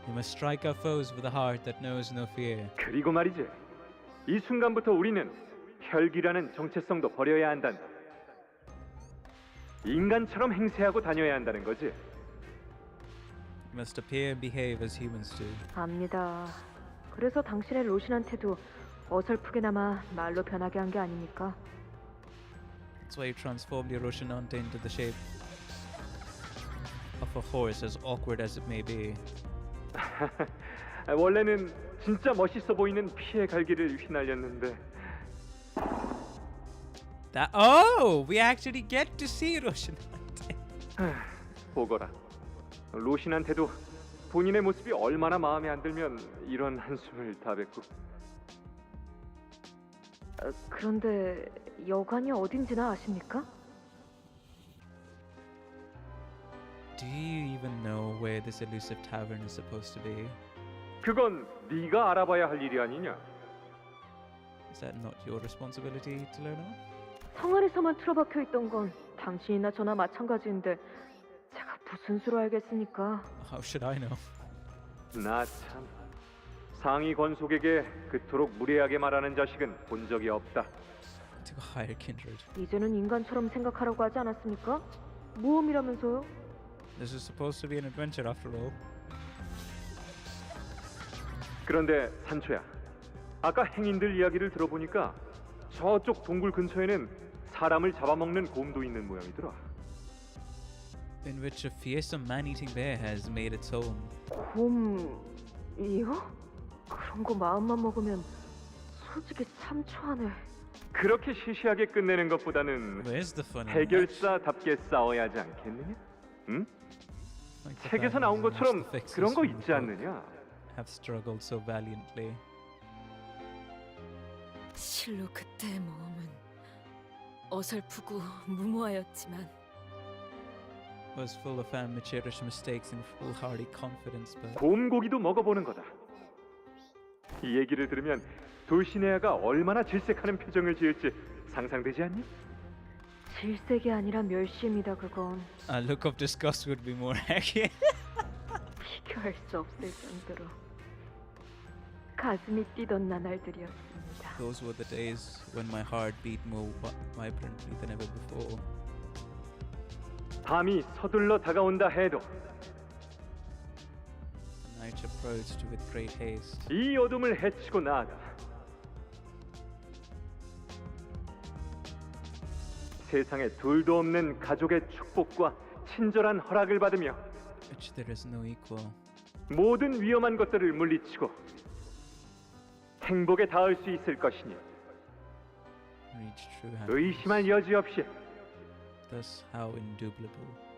You must strike our foes with a heart that knows no fear. 그리고 말이지. 이 순간부터 우리는 혈기라는 정체성도 버려야 한단다. 인간처럼 행세하고 다녀야 한다는 거지. You must appear and behave as humans do. 압니다. 그래서 당신의 로신한테도 어설프게나마 말로 변하게 한 게 아닙니까? That's why you transformed your Rocinante into the shape of a horse, as awkward as it may be. 원래는 진짜 멋있어 보이는 피의 갈기를 휘날렸는데. That we actually get to see Rocinante. 보거라. 로신한테도 본인의 모습이 얼마나 마음에 안 들면 이런 한숨을 다 뱉고. 그런데 여관이 어딘지나 아십니까? Do you even know where this elusive tavern is supposed to be? 그건 네가 알아봐야 할 일이 아니냐? Is that not your responsibility to learn of? 성 안에서만 틀어박혀 있던 건 당신이나 저나 마찬가지인데 제가 무슨 수로 알겠습니까? How should I know? 나 참 상위 권속에게 그토록 무례하게 말하는 자식은 본 적이 없다. To hire kindred. 이제는 인간처럼 생각하라고 하지 않았습니까? 모험이라면서요? This is supposed to be an adventure after all. 그런데 산초야, 아까 행인들 이야기를 들어보니까 저쪽 동굴 근처에는 사람을 잡아먹는 곰도 있는 모양이더라. In which a fearsome man-eating bear has made its home. 곰이요? 그런 거 마음만 먹으면 솔직히 참 초하네. 그렇게 시시하게 끝내는 것보다는 Where's the fun in 해결사답게 싸워야 하지 않겠느냐? 응? Like the 책에서 나온 families 것처럼 and the fixers 그런 거 from the 있지 book 않느냐? have struggled so valiantly. 실로 그때의 모험은 어설프고 무모하였지만 Was full of amateurish mistakes and foolhardy confidence, but 곰고기도 먹어보는 거다. 이 얘기를 들으면 돌시네아가 얼마나 질색하는 표정을 지을지 상상되지 않니? 질색이 아니라 멸시입니다. 그건 a look of disgust would be more accurate. 비교할 수 없을 정도로 가슴이 뛰던 나날들이었습니다. Those were the days when my heart beat more vibrantly than ever before. 밤이 서둘러 다가온다 해도 The night approached with great haste. 이 어둠을 헤치고 나아가 세상에 둘도 없는 가족의 축복과 친절한 허락을 받으며 Which there is no equal. 모든 위험한 것들을 물리치고 행복에 닿을 수 있을 것이니 Reach true happiness. 의심할 여지 없이 Thus how indubitable.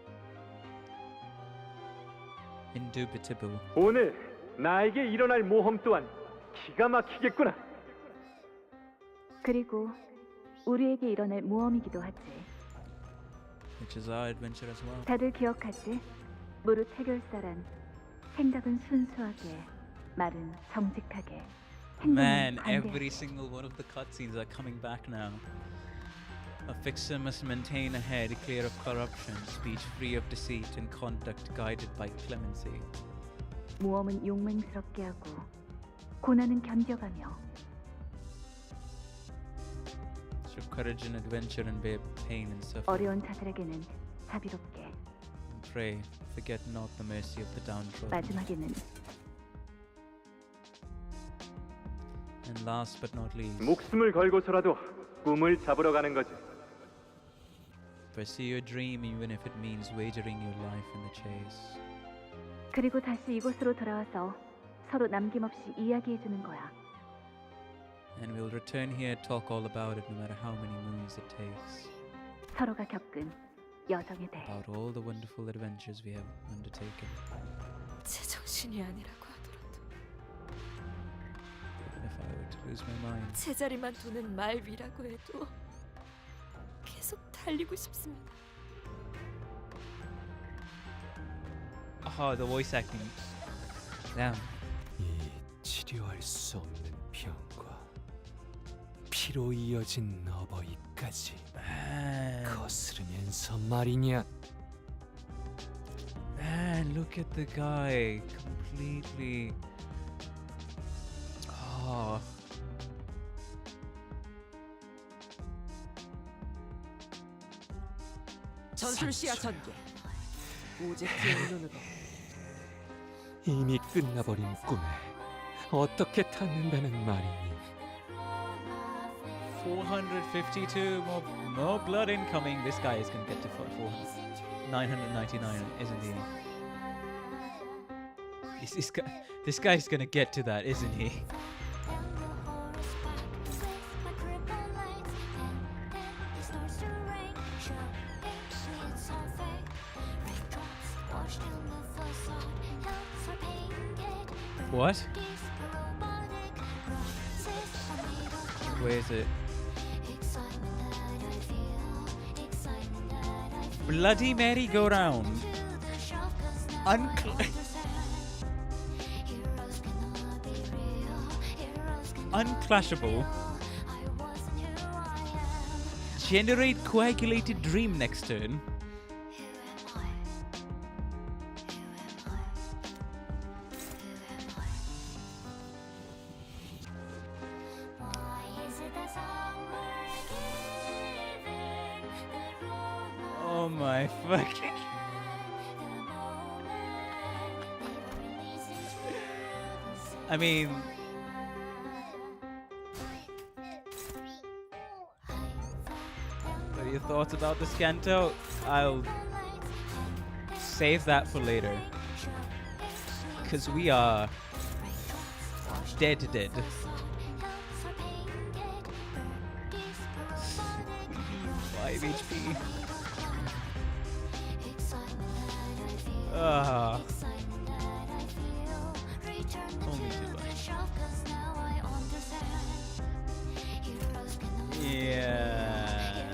오늘 나에게 일어날 모험 또한 기가 막히겠구나. 그리고 우리에게 일어날 모험이기도 하지. Which is our adventure as well. 다들 기억하지? 무릇 해결사란 생각은 순수하게, 말은 정직하게, Man, 행동은 관대하게. every single one of the cutscenes are coming back now. A fixer must maintain a head clear of corruption, speech free of deceit, and conduct guided by clemency. 모험은 용맹스럽게 하고 고난은 견뎌가며 Show courage in adventure and bear pain and suffering. 어려운 자들에게는 자비롭게, Pray, forget not the mercy of the downtrodden. 마지막에는 And last but not least, 목숨을 걸고서라도 꿈을 잡으러 가는 거지. pursue your dream even if it means wagering your life in the chase. 그리고 다시 이곳으로 돌아와서 서로 남김없이 이야기해주는 거야. And we'll return here, talk all about it, no matter how many moons it takes. 서로가 겪은 여정에 대해. About all the wonderful adventures we have undertaken. 제정신이 아니라고 하더라도 Even if I were to lose my mind. 제자리만 도는 말 위라고 해도 계속 달리고 싶습니다. Oh, the voice acting. Damn. 이 치료할 수 없는 병과 피로 이어진 어버이까지 거스르면서 말이냐. Man, look at the guy. Completely. Oh. 전술시야 전개. 오제트의 눈으로 이미 끝나버린 꿈에 어떻게 닿는다는 말이니. 452 more blood incoming. This guy is gonna get to 999, isn't he? This guy's gonna get to that, isn't he? What? Where is it? Bloody merry-go-round. Unclashable. Generate coagulated dream next turn. Oh my fucking. I mean, what are your thoughts about this Canto? I'll save that for later. Because we are dead. 5 HP. Only 2 bucks. Yeah.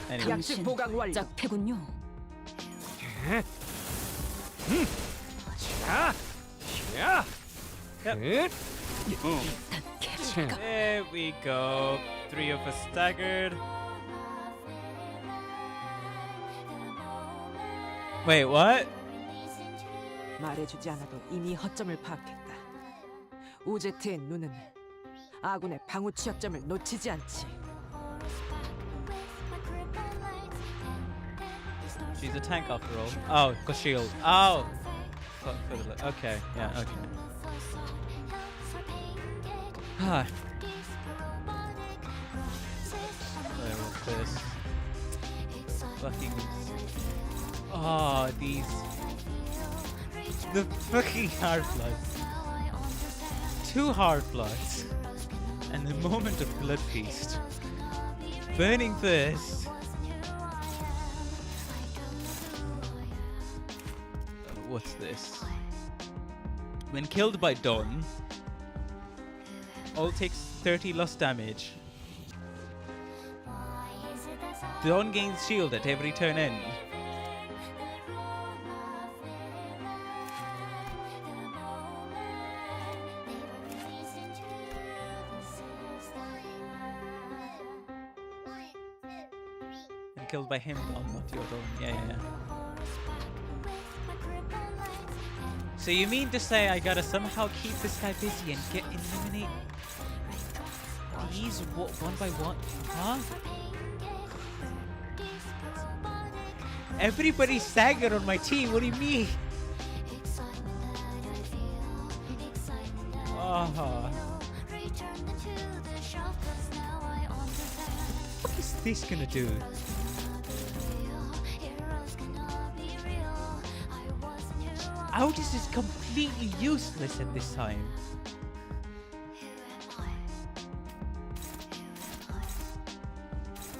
Anyway. 양식 보강 완료. 짝패군요. 자, 야, Yep. There we go. 3 of us staggered. Wait, what? 말해주지 않아도 이미 허점을 파악했다. 오제트의 눈은 아군의 방어 취약점을 놓치지 않지. She's a tank after all. Oh, got shield. Oh! Fuck for the look. Okay, yeah, okay. Ah. Wait, what's this? Fucking Oh, these... The fucking hard floods. 2 hard floods. And the moment of blood feast. Burning thirst. What's this? When killed by Don, all takes 30 lost damage. Don gains shield at every turn end. And killed by him, Don, not your Don. Yeah. So you mean to say I gotta somehow keep this guy busy and get eliminate these one by one? Huh? Everybody's staggered on my team, what do you mean? What is this gonna do? Otis is completely useless at this time.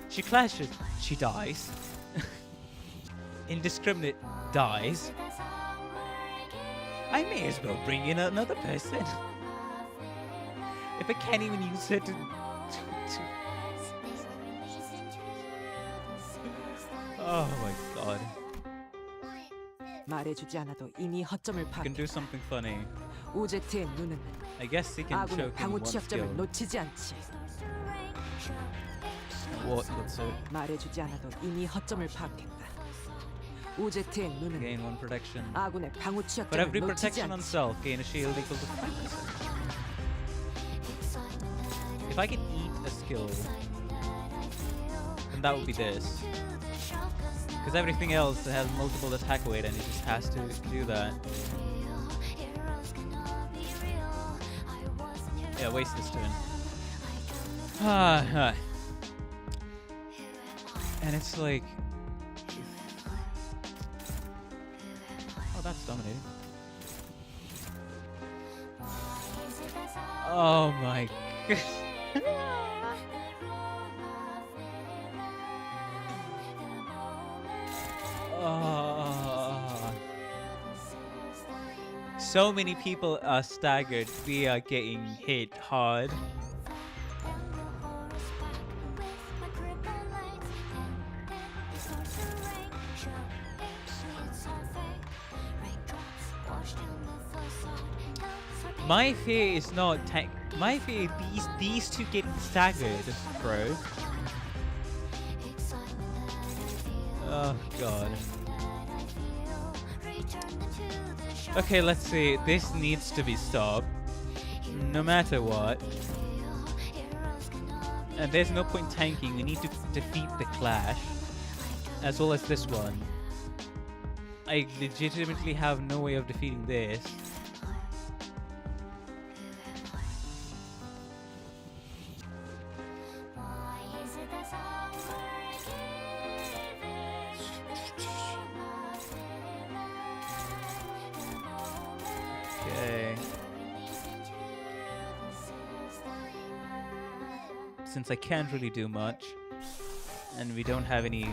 She clashes, she dies. Indiscriminate dies. I may as well bring in another person. If I can't even use her to oh my god. 말해주지 않아도 이미 허점을 파악. Can do something funny. 오제트의 눈은 I guess he can 아군의 choke in 방어 one 취약점을 skill. 놓치지 않지. What's it? 말해주지 않아도 이미 허점을 파악했다. 오제트의 눈은 Gain 1 protection. 아군의 방어 But 취약점을 every 놓치지 protection on 않지. self gain a shield equal to 5%. If I can eat a skill, then that would be this. Because everything else has multiple attack weight and it just has to do that. Yeah, waste this turn. And it's like... Oh, that's dominating. Oh my god. So many people are staggered. We are getting hit hard. My fear is not tank. My fear is these two getting staggered, bro. Oh god. Okay, let's see. This needs to be stopped. No matter what. And there's no point tanking. We need to defeat the Clash. As well as this one. I legitimately have no way of defeating this. Okay. Since I can't really do much, and we don't have any...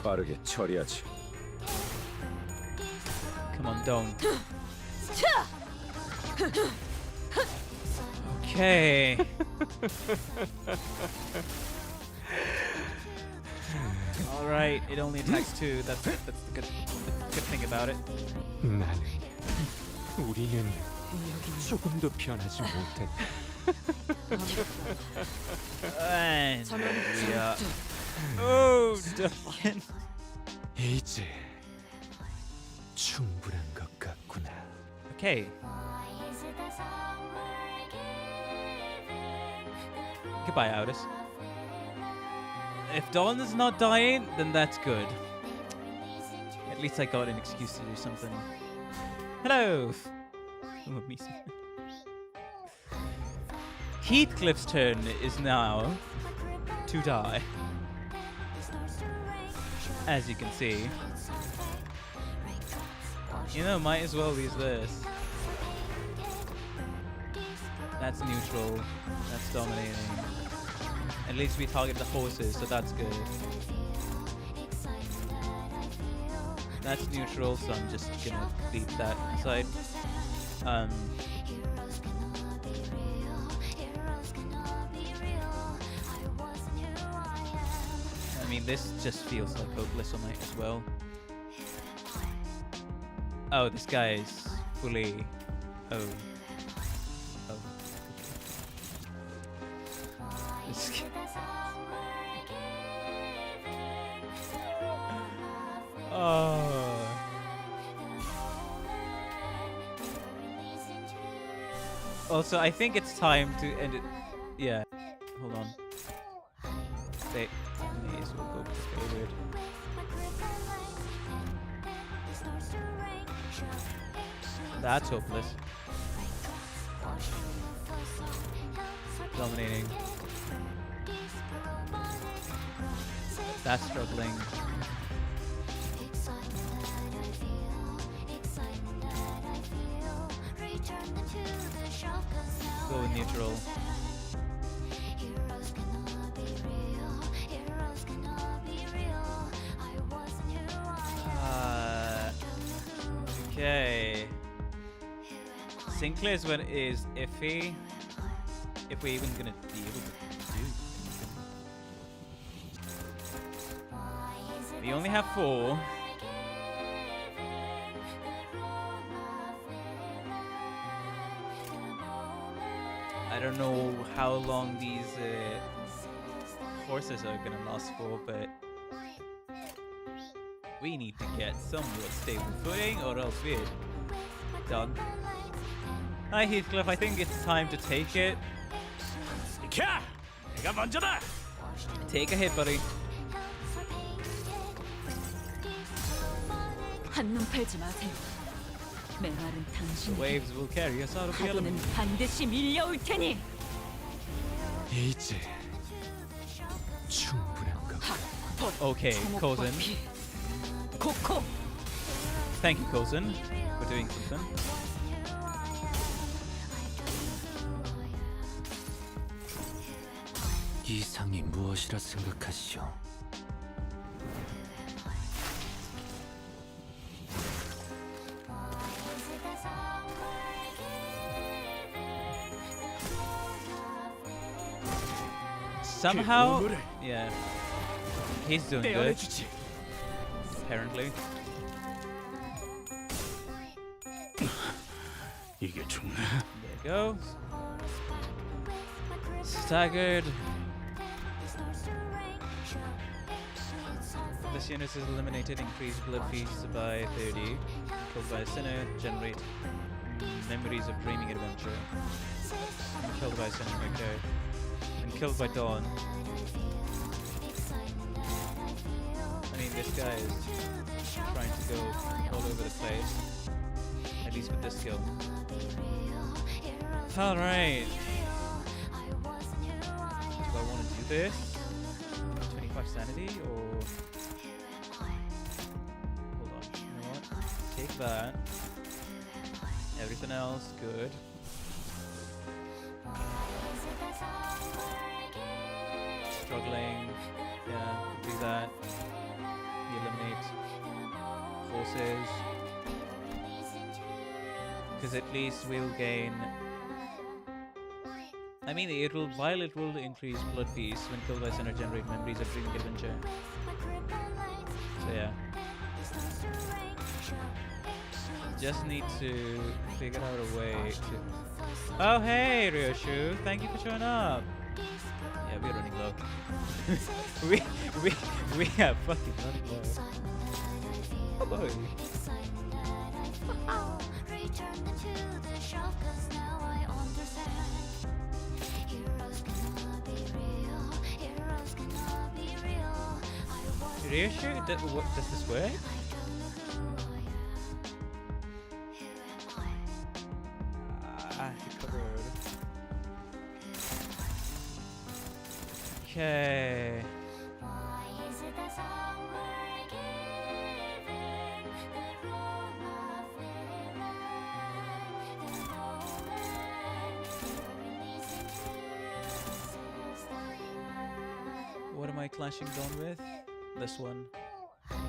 빠르게 처리하지. Come on, don't. Okay. All right, it only attacks 2. That's the good thing about it. 나는 우리는 조금도 변하지 못했다. And we are... Oh, Don. 이제 충분한 것 같구나. Okay. Goodbye, Otis. If Don is not dying, then that's good. At least I got an excuse to do something. Hello! Oh, me. Heathcliff's turn is now to die. As you can see. You know, might as well use this. That's neutral. That's dominating. At least we target the horses, so that's good. That's neutral, so I'm just gonna leave that aside. I mean, this just feels like hopeless on it as well. Oh, this guy is fully... Oh. Oh. This oh. Also, I think it's time to end it. Yeah. Hold on. They may as well go for favorite. That's hopeless. Dominating. That's struggling. Go with neutral. Okay. Sinclair's one is iffy. If we're even gonna be able to do. We only have 4. I don't know how long these horses are gonna last for, but we need to get somewhat stable footing or else we're done. Hi Heathcliff, I think it's time to take it. Take a hit, buddy. 한눈 팔지 마세요. 메말은 The 당신에게 waves will carry us out of the 파도는 element. 반드시 밀려올 테니. 이제 충분한가? Okay, Cozen. 코코. Thank you, Cozen, for doing something. 이상이 무엇이라 생각하시오? Somehow, yeah, he's doing good. Apparently. 이게 죽네. There it goes. Staggered. This unit is eliminated. Increase blood feeds by 30. Killed by a sinner. Generate memories of dreaming adventure. And killed by a sinner. Okay. And killed by Dawn. I mean, this guy is trying to go all over the place. At least with this skill. Alright. Do I want to do this? 25 sanity or... Hold on. You know what? Take that. Everything else, good. Struggling. Yeah, do that. Eliminate forces. Because at least we'll gain... I mean, while it will increase blood fees when killed by sinner, generate memories of dreaming adventure. So yeah. Just need to figure out a way to... Oh hey, Ryoshu! Thank you for showing up! Yeah, we're running low. we are fucking running low. Oh boy. Reassure? Does this work? Recovered. Okay. What am I clashing Don with? This one. Wait,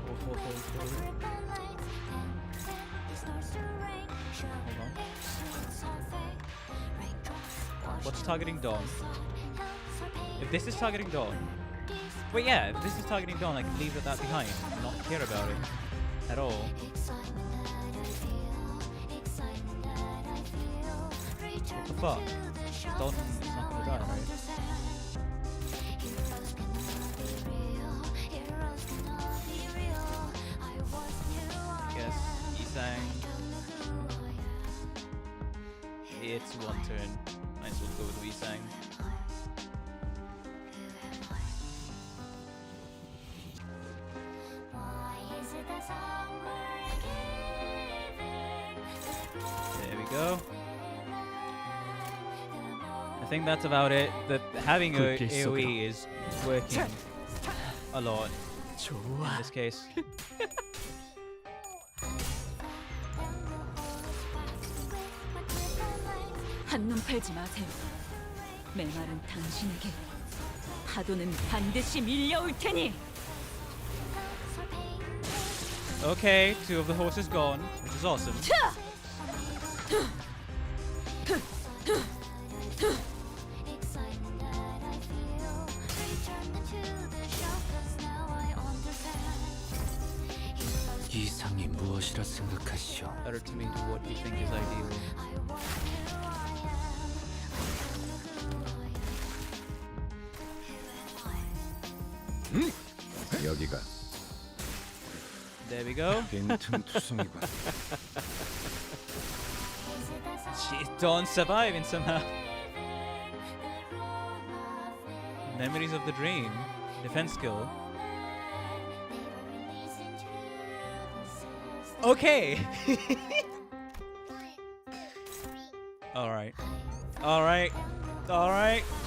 hold. Hold on. What's targeting Don? If this is targeting Don... Wait, yeah, if this is targeting Don, I can leave that behind and not care about it at all. What the fuck? Don is not gonna die, right? I guess Isang. It's one turn. Might as well go with Isang. There we go. I think that's about it. Having a AoE is working a lot in this case. 한눈 팔지 마세요. 메마른 당신에게 파도는 반드시 밀려올 테니. Okay, 2 of the horses gone, which is awesome. 이상이 무엇이라 생각하시오? Better to me do what you think is ideal. 여기가. There we go. 빈틈투성이군. Don't survive somehow. Memories of the dream. Defense skill. Okay. Alright.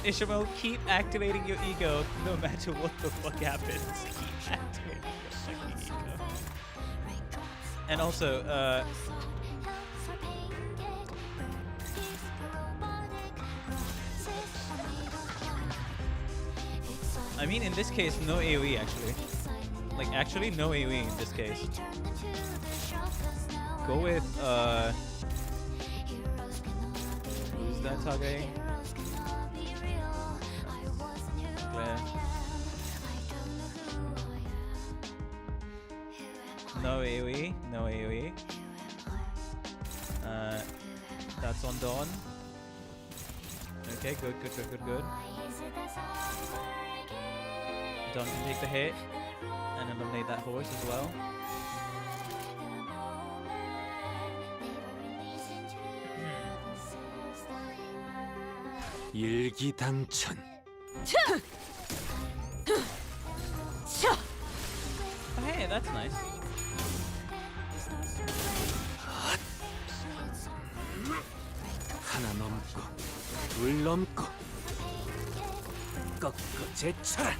Ishmael, keep activating your ego no matter what the fuck happens. Keep activating your fucking ego. And also, I mean, in this case, no AoE actually. Like, actually, no AoE in this case. Go with, who's that targeting? Claire. No AoE, no AoE. That's on Dawn. Okay, good. Dawn can take the hit and eliminate that horse as well. 일기당천. Oh, hey, that's nice. 하나 넘고 둘 넘고 꺾고 제쳐라.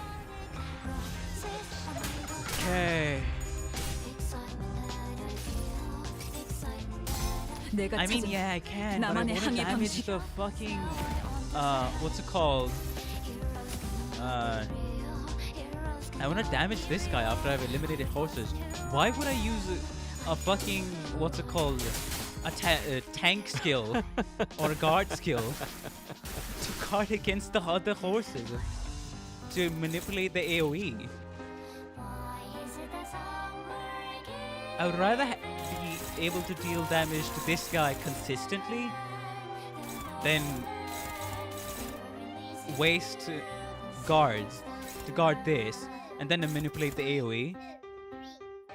Okay. I mean, yeah, I can, but I want to damage the fucking, what's it called? I want to damage this guy after I've eliminated horses. Why would I use a fucking, what's it called? A tank skill or a guard skill to guard against the other horses, to manipulate the AoE. I would rather be able to deal damage to this guy consistently than waste guards to guard this and then to manipulate the AoE.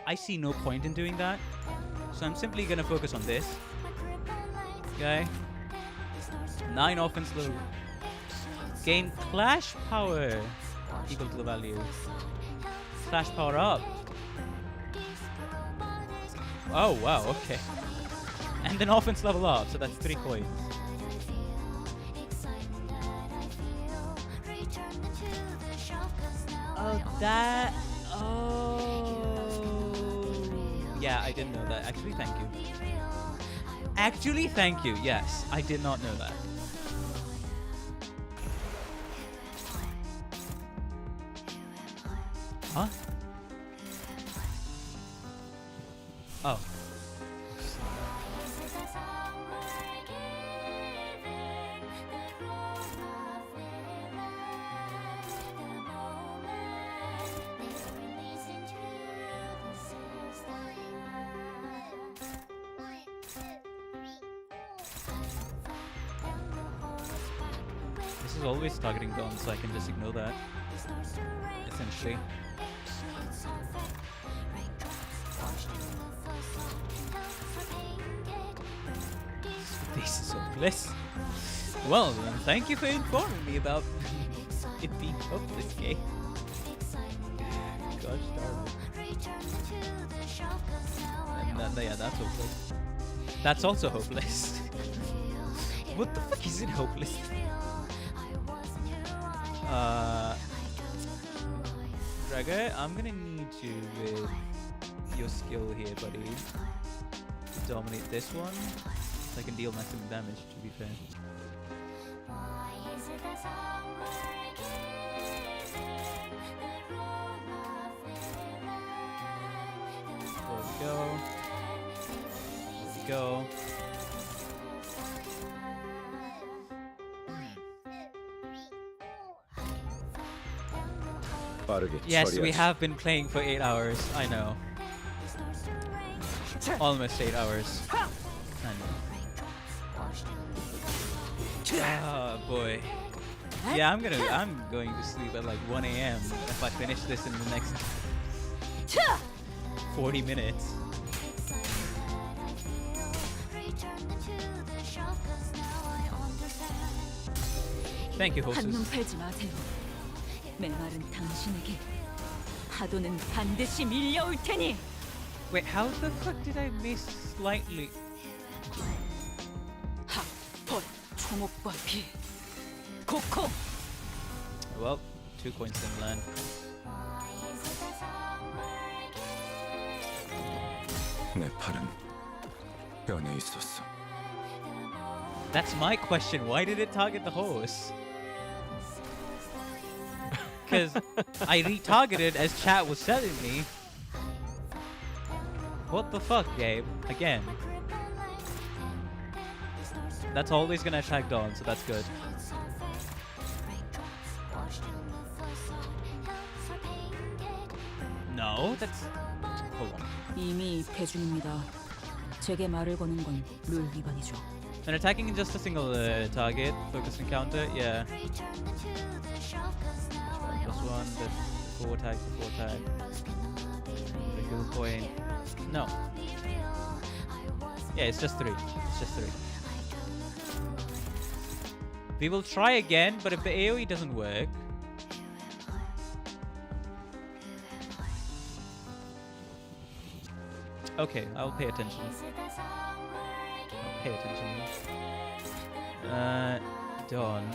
I see no point in doing that, so I'm simply gonna focus on this. Okay. 9 offense low. Gain clash power equal to the value. Clash power up. Oh wow, okay. And then offense level up, so that's 3 coins. Oh, that. Oh. Yeah, I didn't know that. Actually, thank you. Actually, thank you. Yes, I did not know that. Huh? Oh. This is always targeting Don, so I can just ignore that. Essentially. This is hopeless. Well, then thank you for informing me about it being hopeless, game. Gosh darn it. And then, yeah, that's hopeless. That's also hopeless. What the fuck is it hopeless? Draga, I'm gonna need you with your skill here, buddy, to dominate this one, so I can deal maximum damage, to be fair. There we go. There we go. Yes, we have been playing for 8 hours. I know. Almost 8 hours. I know. Oh boy. Yeah, I'm going to sleep at like 1 a.m. if I finish this in the next 40 minutes. Thank you, hostess. 한눈 팔지 마세요. 메말은 당신에게 파도는 반드시 밀려올 테니. Wait, how the fuck did I miss slightly? 하, 벌, 초목과 비, 코코. Well, 2 coins in land. 내 팔은 변에 있었어. That's my question. Why did it target the horse? Because I retargeted as chat was telling me. What the fuck, Gabe? Again. That's always gonna attack Dawn, so that's good. No, that's... Hold on. 이미 패준입니다. 제게 말을 거는 건 룰 위반이죠. When attacking just a single target, focus encounter, yeah. +1, before attack. Regular point. No. Yeah, it's just 3. It's just 3. We will try again, but if the AoE doesn't work... Okay, I'll pay attention. Pay attention. Done.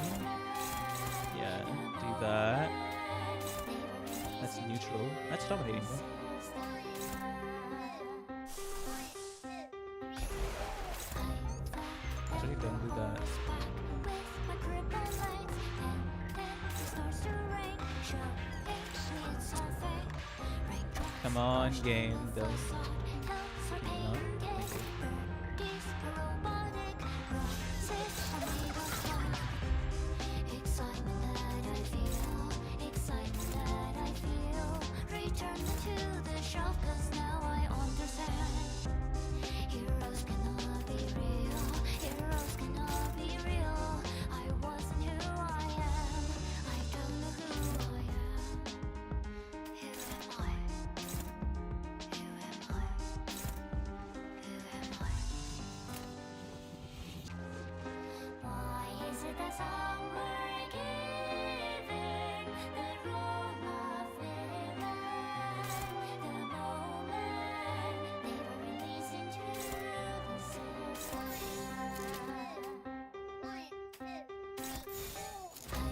Yeah, do that. That's neutral. That's dominating though. Actually, don't do that. Come on, game. Don't. No, thank you.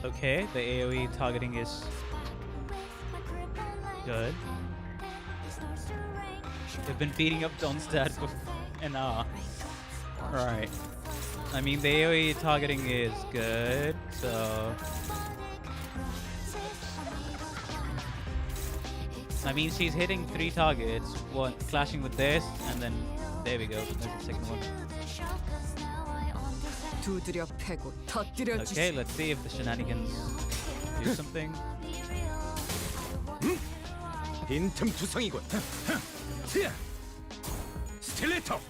Okay, the AoE targeting is good. They've been beating up Don's dad for an hour. Right. I mean, the AoE targeting is good, so... I mean, she's hitting 3 targets, one clashing with this, and then there we go. There's the second one. Okay, let's see if the shenanigans do something. 빈틈 투성이군. 스틸레이터.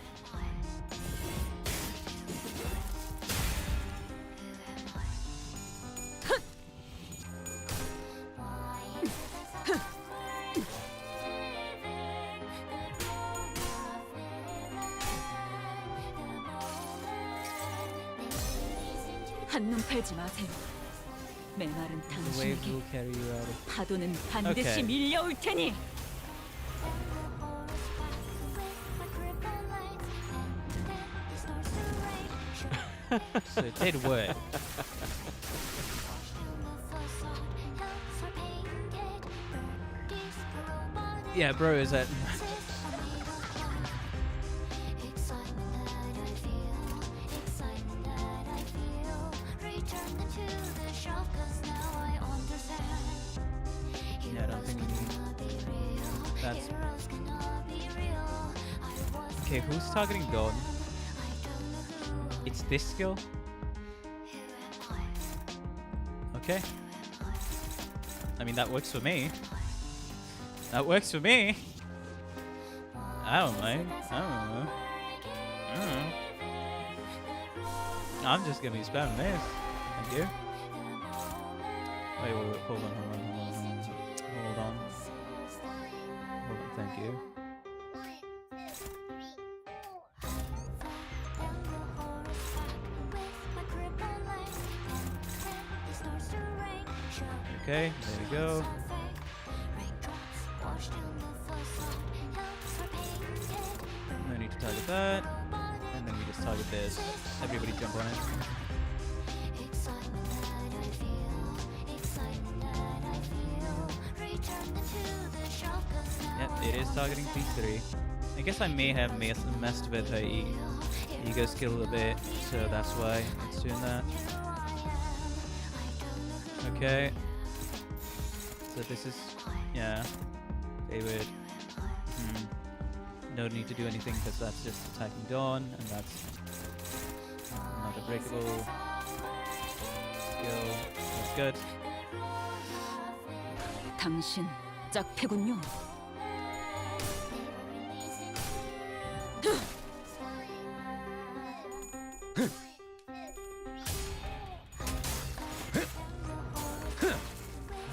한눈 팔지 마세요. 메마른 The waves 당신에게 will carry you out of... 파도는 반드시 Okay. 밀려올 테니. So it did work. Yeah, bro, is that... Yeah, I don't think we need... That's... Okay, who's targeting Dawn? It's this skill? Okay. I mean, that works for me. That works for me. I don't mind. I don't know. I'm just gonna be spamming this. Thank you. Wait, hold on. Hold on. Thank you. Okay, there we go. No need to target that. And then we just target this. Everybody jump on it. Yep, it is targeting P3. I guess I may have messed with her ego skill a bit, so that's why it's doing that. Okay. So this is, yeah, favorite. No need to do anything because that's just attacking Dawn, and that's not a breakable skill. That's good. 당신 짝패군요.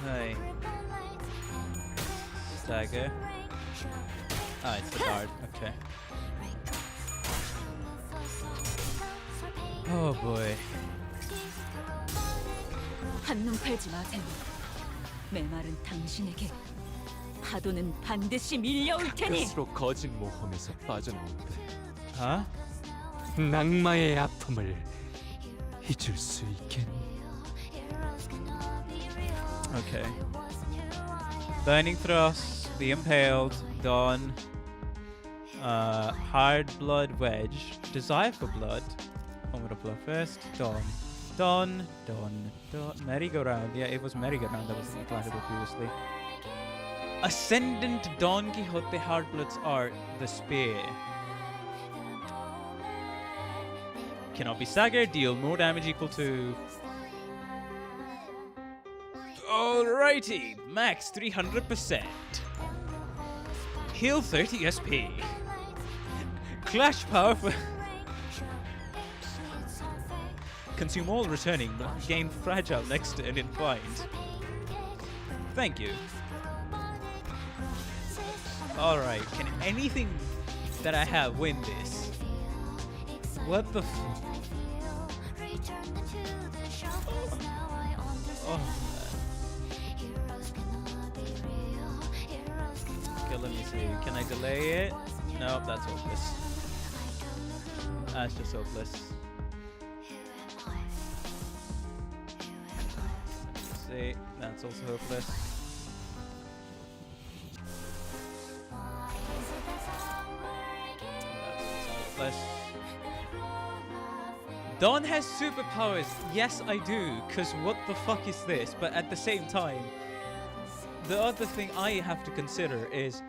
Hey. Stagger. Ah, it's the guard. Okay. Oh boy. 한눈 팔지 마세요. 메마른 당신에게 파도는 반드시 밀려올 테니. 스스로 거짓 모험에서 빠져나온대. Huh? 낙마의 아픔을 잊을 수 있겠니? Okay. Burning Thrust, the Impaled, Dawn, Hard Blood Wedge, Desire for Blood. I'm gonna blow first. Dawn. Merry-go-round. Yeah, it was merry-go-round that was implantable previously. Ascendant Don Quixote Hardblood's art, the Spear. Cannot be staggered, deal more damage equal to... Alrighty, max 300%. Heal 30 SP. Clash power for... Consume all returning, but gain fragile next turn in bind. Thank you. Alright, can anything that I have win this? What the f... Oh. Okay, let me see. Can I delay it? Nope, that's hopeless. That's just hopeless. See, that's also hopeless. That's hopeless. Don has superpowers. Yes, I do. Cause what the fuck is this? But at the same time, the other thing I have to consider is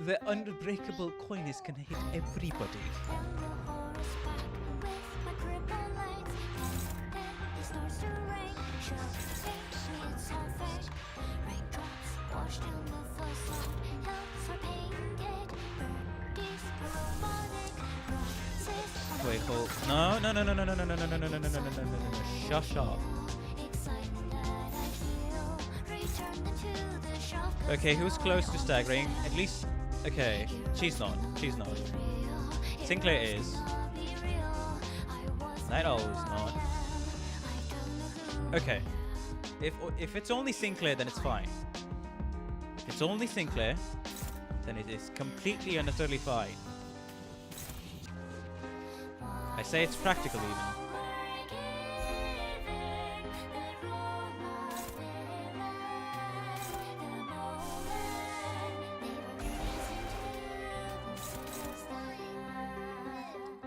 the unbreakable coyness can hit everybody. Wait, hold. No. Shush up. Okay, who's close to staggering? At least. Okay, she's not. Sinclair is. Night Owl is not. Okay. If it's only Sinclair, then it's fine. If it's only Sinclair, then it is completely and utterly fine. I say it's practical even.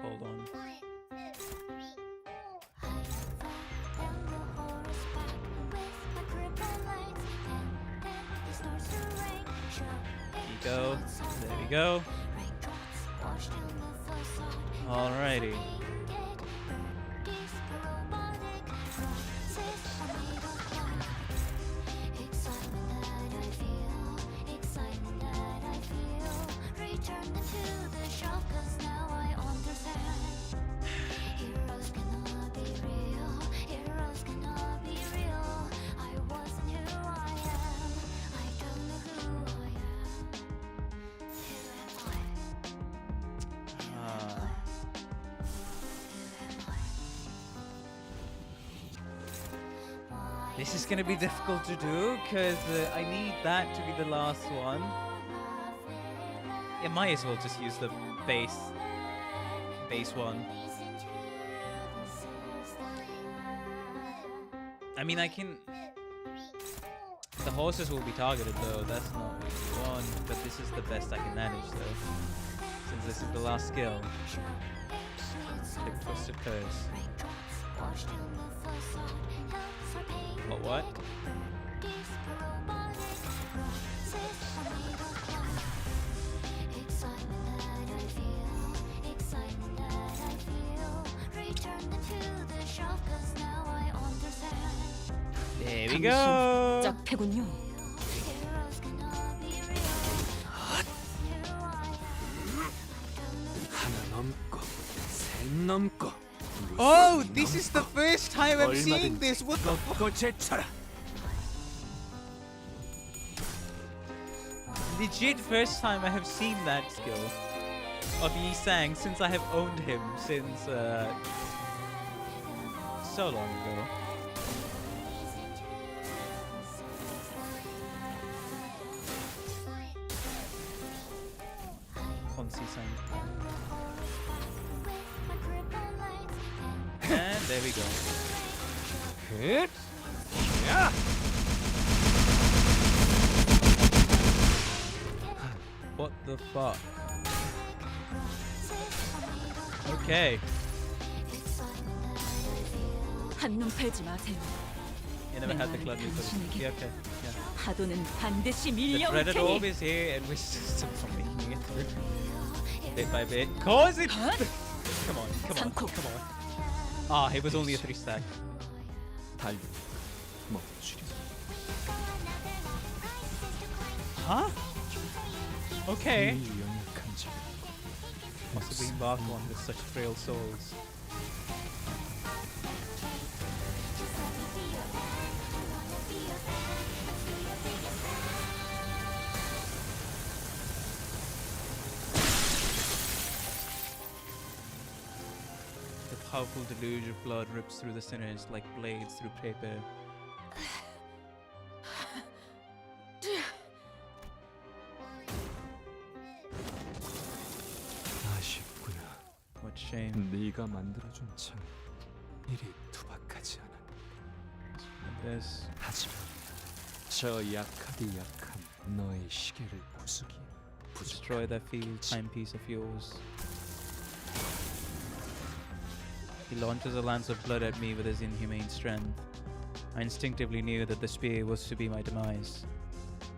Hold on. There we go. Alrighty. This is gonna be difficult to do because I need that to be the last one. I might as well just use the base one. I mean, I can. The horses will be targeted though. That's not what we want. But this is the best I can manage though, since this is the last skill. Click Twisted Curse. What? There we go. 짝패군요. 하나 넘고 셋 넘고. Oh, this is the first time I'm seeing this. What the fuck? Legit first time I have seen that skill of Yi Sang since I have owned him since so long ago. And there we go. Hit. Yeah. What the fuck? Okay. 한눈 팔지 마세요. You never had the club before. Yeah, okay. Yeah. 파도는 반드시 The 밀려올 dreaded 테니. orb is here, and we're still not making it through. Bit by bit. Cause it. Come on. Ah, it was only a 3-stack. Huh? Okay. Must have been Bark one with such frail souls. The powerful deluge of blood rips through the sinners like blades through paper. 아쉽구나. What shame. 네가 만들어준 창 이리 투박하지 않아. this. 하지만 저 약하디 약한 너의 시계를 부수기 Destroy that field timepiece of yours. He launches a lance of blood at me with his inhumane strength. I instinctively knew that the spear was to be my demise,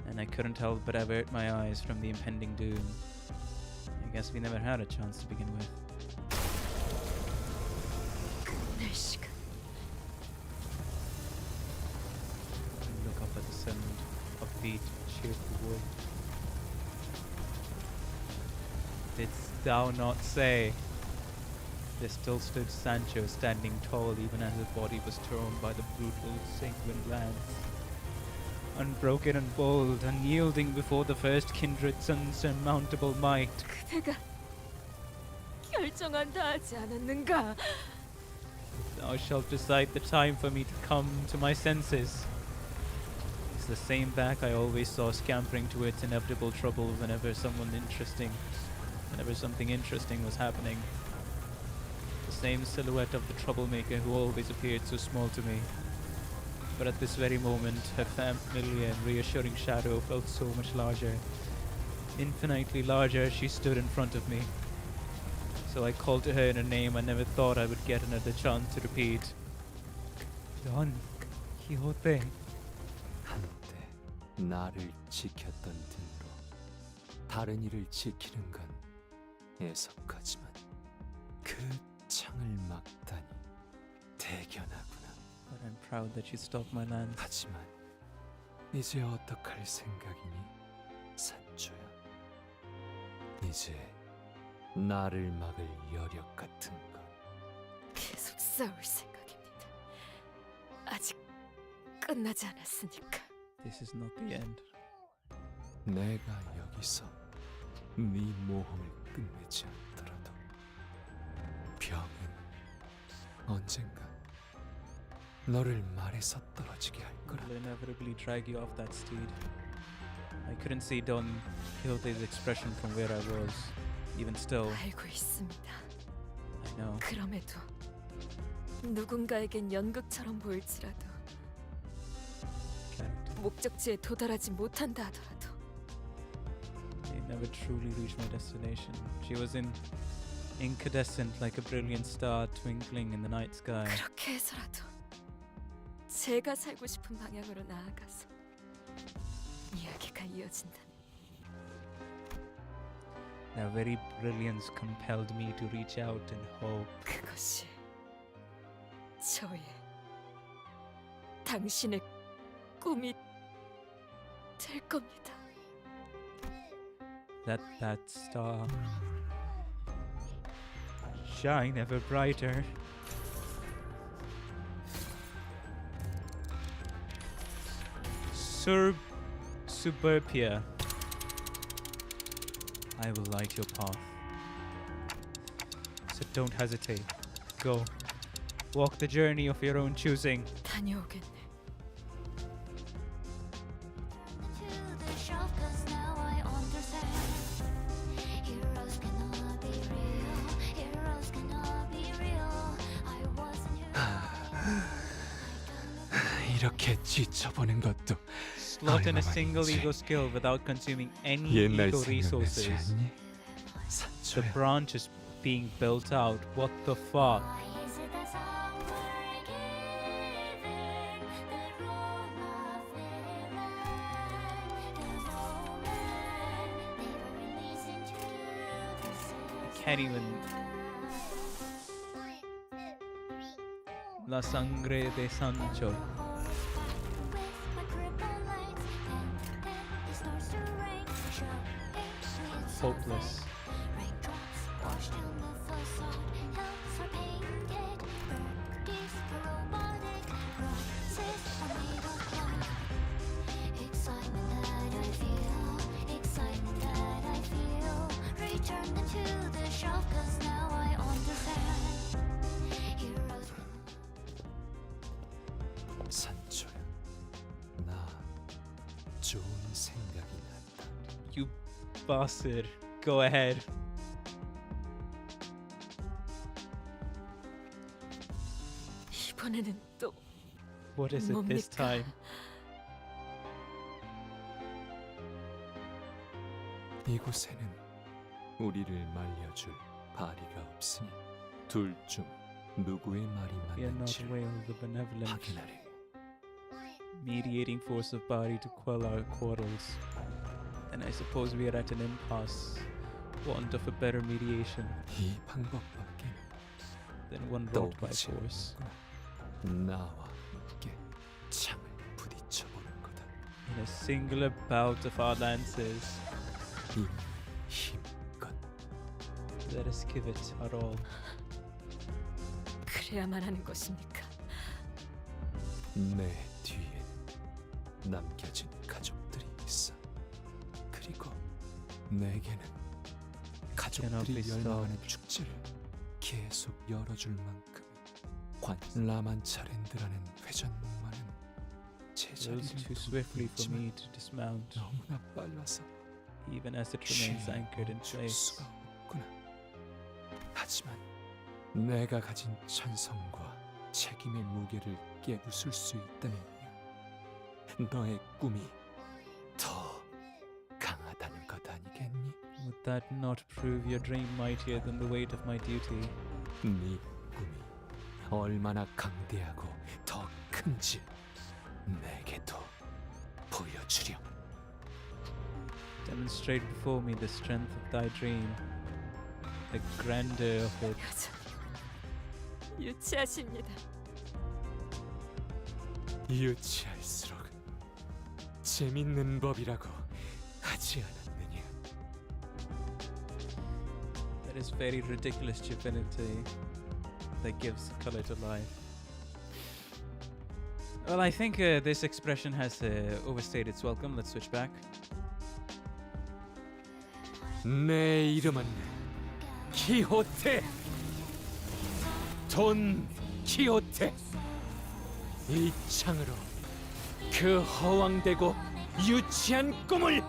and I couldn't help but avert my eyes from the impending doom. I guess we never had a chance to begin with. Look up at the sun, upbeat, cheerful wood. Didst thou not say? There still stood Sancho, standing tall even as his body was torn by the brutal sanguine lance. Unbroken and bold, unyielding before the first kindred's unsurmountable might. 그대가 결정한다 하지 않았는가? Thou shalt decide the time for me to come to my senses. It's the same back I always saw scampering to its inevitable trouble whenever something interesting was happening. The same silhouette of the troublemaker who always appeared so small to me. But at this very moment, her familiar and reassuring shadow felt so much larger. Infinitely larger, she stood in front of me. So I called to her in a name I never thought I would get another chance to repeat. Don Quixote. 한때 나를 지켰던 등으로 다른 이를 지키는 건 애석하지만 그 창을 막다니 대견하구나. But I'm proud that you stopped my lance. 하지만 이제 어떡할 생각이니, 산초야? 이제 나를 막을 여력 같은 건 계속 싸울 생각입니다. 아직 끝나지 않았으니까. This is not the end. 내가 여기서 네 모험을 끝내지 않더라도 병은 언젠가 너를 말에서 떨어지게 할 거라. Will inevitably drag you off that steed. I couldn't see Don Quixote's expression from where I was. Even still, 알고 있습니다. I know. 그럼에도 누군가에겐 연극처럼 보일지라도 목적지에 도달하지 못한다 하더라도 I never truly reached my destination. She was incandescent like a brilliant star twinkling in the night sky. 그렇게 해서라도 제가 살고 싶은 방향으로 나아가서 이야기가 이어진다면 Their very brilliance compelled me to reach out and hope. 그것이 저의 당신의 꿈이 될 겁니다. Let that star shine ever brighter. Suburbia. I will light your path. So don't hesitate. Go. Walk the journey of your own choosing. 다녀오겠네. 이렇게 지쳐보는 것도 Slot in a single ego skill without consuming any 옛날 ego 생각나지 resources. 않니? The branch is being built out. What the fuck? I can't even. La sangre de Sancho. Hopeless. 산초야, 나 좋은 생각이 났다. You bastard. Go ahead. 이번에는 또 What is it this 뭡니까? time? 이곳에는 우리를 말려줄 바리가 없으니 둘 중 누구의 말이 We are not 맞는지를 aware of the benevolent 확인하리. mediating force of Bari to quell our quarrels. And I suppose we are at an impasse. Want of a better mediation 이 방법밖에 than one wrought by 떠오르지 force. 않는구나. 나와 함께 창을 부딪혀보는 거다. In a singular bout of our lances, 이 힘껏 let us give it our all. 그래야만 하는 것입니까? 내 뒤엔 남겨진 가족들이 있어. 그리고 내게는 가족들이 be 열망하는 축제를 계속 열어줄 만큼 라만차랜드라는 회전목마는 제자리를 Rose too swiftly for 있지만 me to dismount, 너무나 빨라서 even as it remains anchored in 멈출 place. 수가 없구나. 하지만 내가 가진 찬성과 책임의 무게를 깨부술 수 있다면요, 너의 꿈이 더 강하다는 것 아니겠니? Would that not prove your dream mightier than the weight of my duty? 네 꿈이 얼마나 강대하고 더 큰지 내게도 보여주렴. Demonstrate before me the strength of thy dream, the grandeur of it. 유치하십니다. 유치할수록 재밌는 법이라고 하지 않았느냐? That is very ridiculous divinity that gives color to life. Well, I think this expression has overstayed its welcome. Let's switch back. 내 이름은 키호테. 돈 키호테. 이 창으로 그 허황되고 유치한 꿈을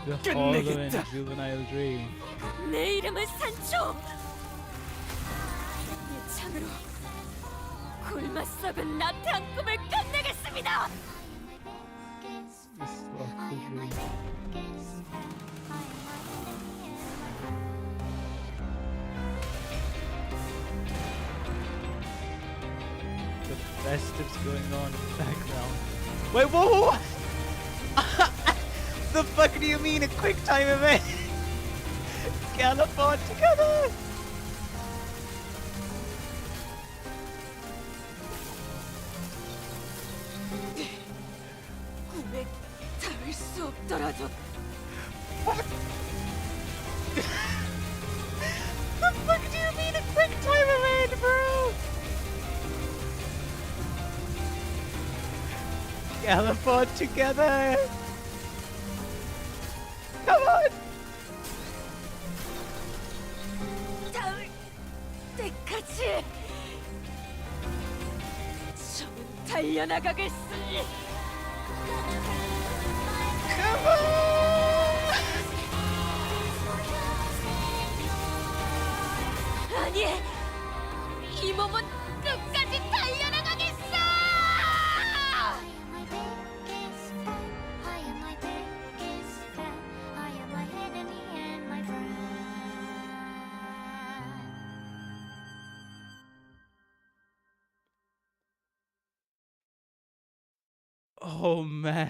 The hollow and 끝내겠다. juvenile dream. 내 이름은 산초. 이 창으로 굶어 썩은 나태한 꿈을 끝내겠습니다. The slothful dream. The festives going on in the background. Wait, whoa! The fuck do you mean a quick time event? Gallop on together! 꿈에 닿을 수 없더라도 The fuck do you mean a quick time event, bro? Gallop on together! Come on! 닿을 때까지 저는 달려나가겠으니. Come on! 아니, 이 몸은 끝까지 달려나가겠어! Oh man.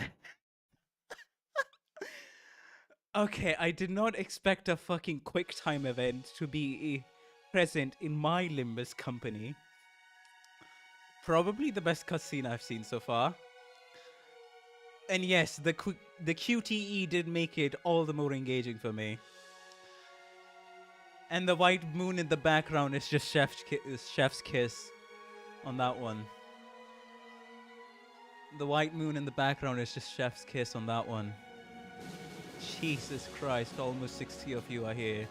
Okay, I did not expect a fucking quick time event to be present in my Limbus company. Probably the best cutscene I've seen so far. And yes, the QTE did make it all the more engaging for me. And the white moon in the background is just Chef's kiss on that one. The white moon in the background is just Chef's kiss on that one. Jesus Christ, almost 60 of you are here.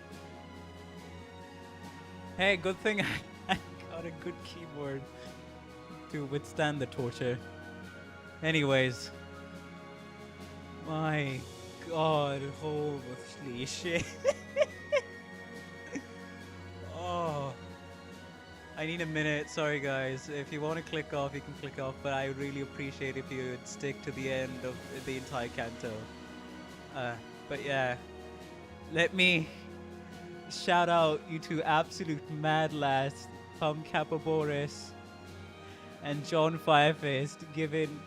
Hey, good thing I got a good keyboard to withstand the torture. Anyways. My god, holy shit. Oh. I need a minute. Sorry, guys. If you want to click off, you can click off. But I really appreciate if you would stick to the end of the entire canto. But yeah, let me shout out you two absolute mad lads, Tom Capoboris and John Fireface,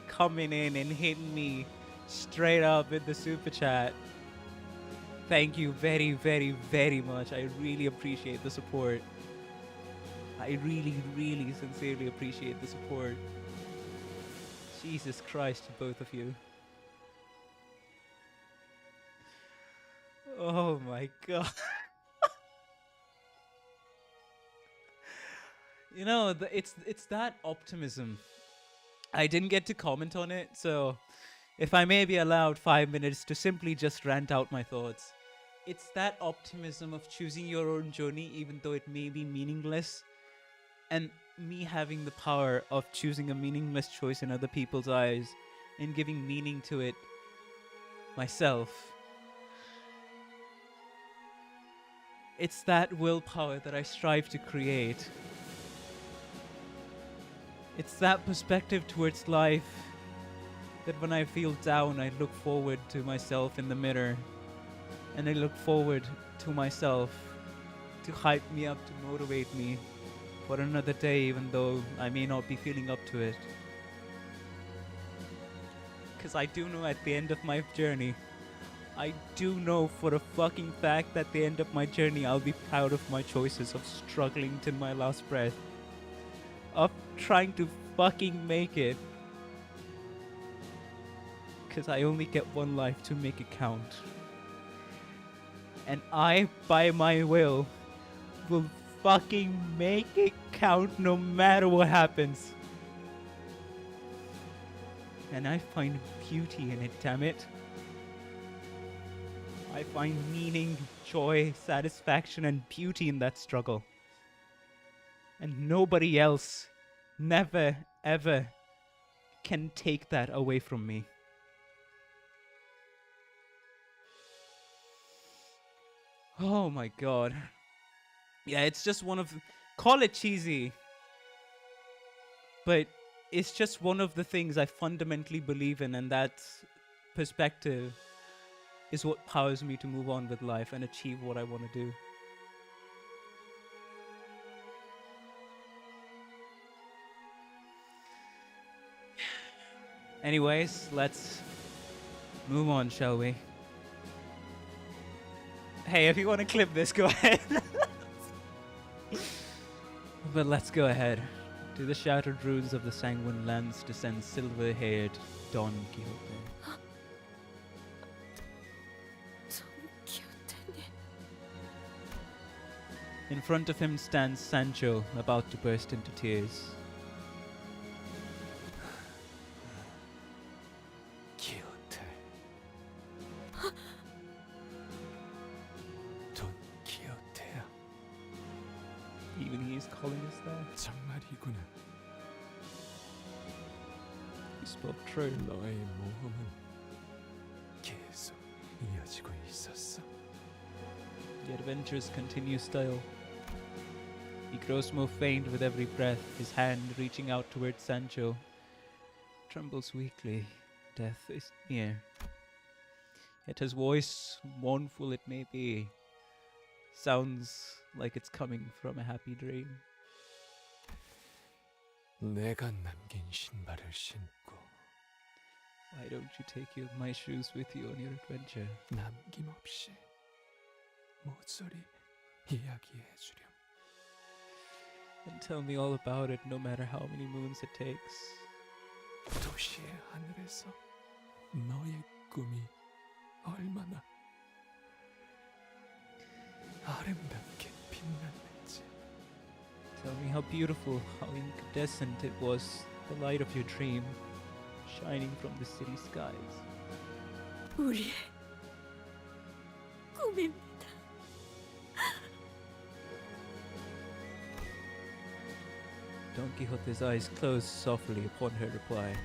coming in and hitting me straight up in the super chat. Thank you very, very, very much. I really appreciate the support. I really, really sincerely appreciate the support. Jesus Christ, both of you. Oh my god. You know, it's that optimism. I didn't get to comment on it, so if I may be allowed 5 minutes to simply just rant out my thoughts. It's that optimism of choosing your own journey even though it may be meaningless, and me having the power of choosing a meaningless choice in other people's eyes and giving meaning to it myself. It's that willpower that I strive to create. It's that perspective towards life that when I feel down, I look forward to myself in the mirror. And I look forward to myself to hype me up, to motivate me for another day, even though I may not be feeling up to it. Because I do know at the end of my journey, I do know for a fucking fact that at the end of my journey, I'll be proud of my choices of struggling till my last breath. Of trying to fucking make it. Because I only get one life to make it count. And I, by my will fucking make it count no matter what happens. And I find beauty in it, damn it. I find meaning, joy, satisfaction, and beauty in that struggle. And nobody else, never, ever, can take that away from me. Oh my god. Yeah, it's just one of... Call it cheesy. But it's just one of the things I fundamentally believe in, and that perspective is what powers me to move on with life and achieve what I want to do. Anyways, let's move on, shall we? Hey, if you want to clip this, go ahead. But let's go ahead. To the shattered ruins of the Sanguine lands descends silver-haired Don Quixote. In front of him stands Sancho, about to burst into tears. Quixote. Don Quixote야. Even he's calling us that. 정말이구나. You spoke true. 너의 모험은 계속 이어지고 있었어. The adventures continue still. He grows more faint with every breath, his hand reaching out towards Sancho. Trembles weakly. Death is near. Yet his voice, mournful it may be, sounds like it's coming from a happy dream. 내가 남긴 신발을 신고 Why don't you take my shoes with you on your adventure? 남김없이 모조리 이야기해 주렴. And tell me all about it, no matter how many moons it takes. 도시의 하늘에서 너의 꿈이 얼마나 아름답게 빛났는지. Tell me how beautiful, how incandescent it was, the light of your dream, shining from the city skies. 우리의 꿈입니다. Don Quixote's eyes closed softly upon her reply,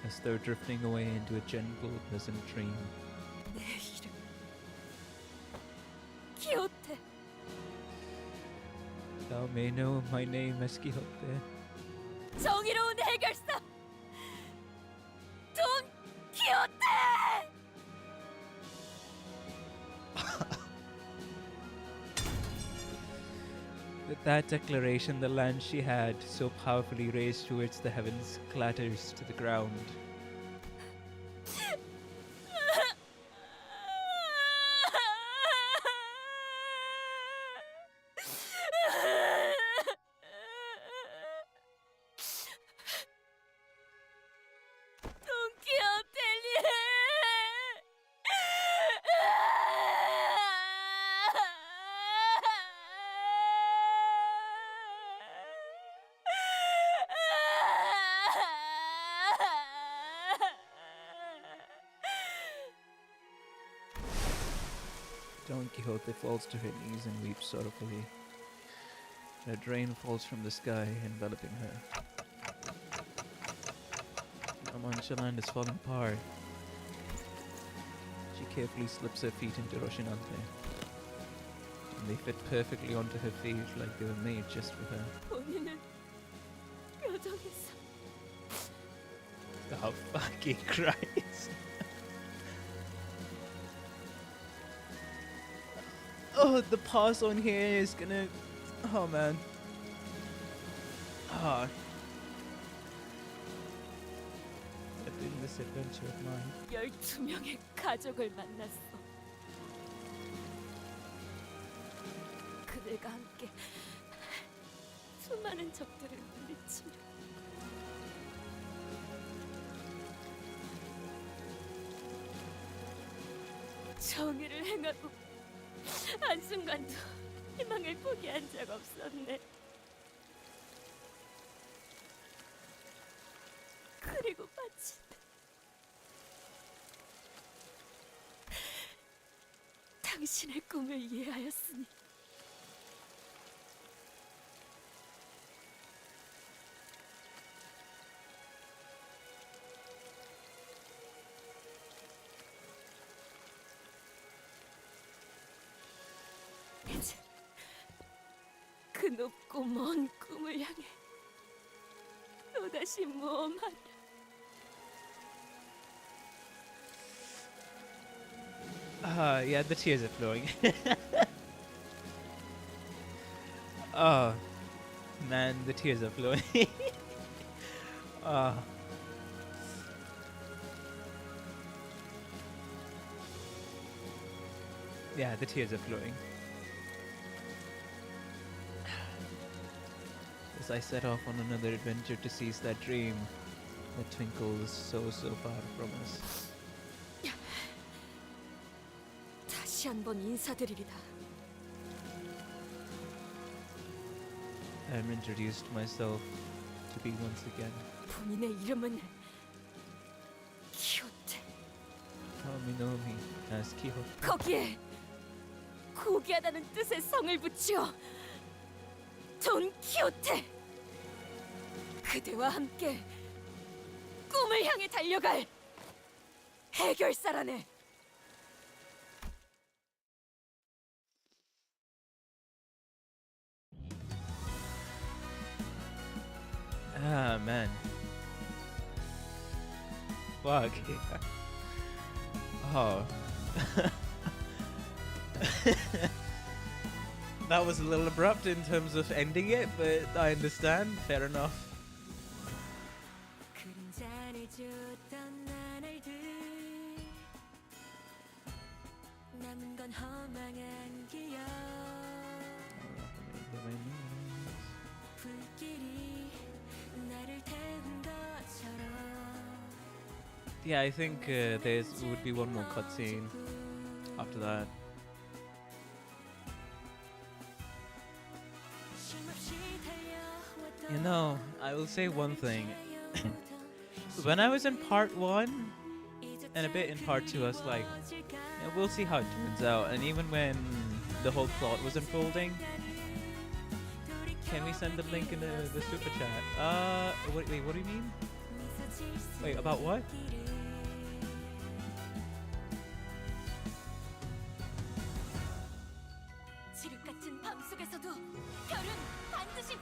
as though drifting away into a gentle, pleasant dream. 내 이름 끼오테. Thou Thou may know my name as Quixote. 정의로운 해결사 돈 키호테! With that declaration, the land she had so powerfully raised towards the heavens clatters to the ground. Don Quixote falls to her knees and weeps sorrowfully. A rain falls from the sky, enveloping her. Amontillado is falling apart. She carefully slips her feet into Rocinante, and they fit perfectly onto her feet like they were made just for her. 본인은 표정에서 Oh, fucking Christ. Oh, the pause on here is gonna... Oh, man. Ah. In this adventure of mine. 12명의 가족을 만났어. 그들과 함께 수많은 적들을 물리치며 정의를 행하고 한순간도 희망을 포기한 적 없었네. 그리고 마침 당신의 꿈을 이해하였으니 이제 그 높고 먼 꿈을 향해 또다시 모험하라. Yeah, the tears are flowing. Oh, man, the tears are flowing. Ah. Yeah, the tears are flowing. As I set off on another adventure to seize that dream that twinkles so far from us. 다시 한번 인사드리리다. I am introduced myself to be once again. 본인의 이름은 키호테. Come know me as Quixote. 거기에 고귀하다는 뜻의 성을 붙여 돈 키호테. 그대와 함께 꿈을 향해 달려갈 해결사라네. Ah, man. Fuck. Oh. That was a little abrupt in terms of ending it, but I understand. Fair enough. Yeah, I think there would be one more cutscene after that. You know, I will say one thing. When I was in part 1 and a bit in part 2, I was like, yeah, we'll see how it turns out. And even when the whole plot was unfolding, can we send the link in the super chat? Wait, what do you mean? Wait, about what?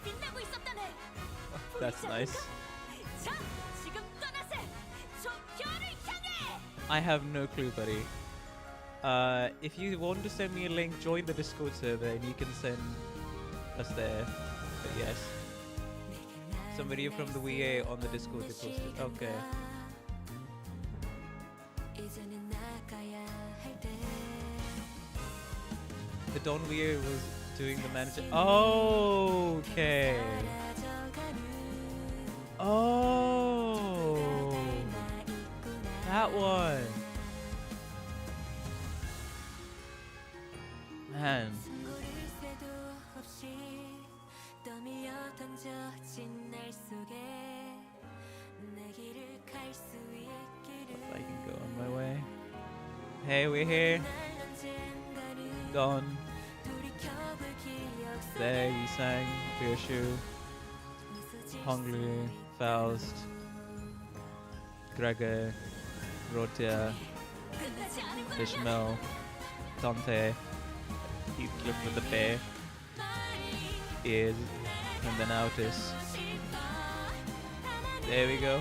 빛나고 있었다네. That's nice. 자, 지금 떠나세. 저 별을 향해. I have no clue, buddy. If you want to send me a link, join the Discord server and you can send us there. But yes. Some video from the VA on the Discord they posted. Okay. The Don VA was doing the manager. Oh, okay. Oh, that one. Man. I can go on my way. Hey, we're here. Don. There you sang Bioshu. Honglu, Faust, Gregor, Rotia, Ishmael, Dante, Heathcliff with the bear, ears, and then Autis. There we go.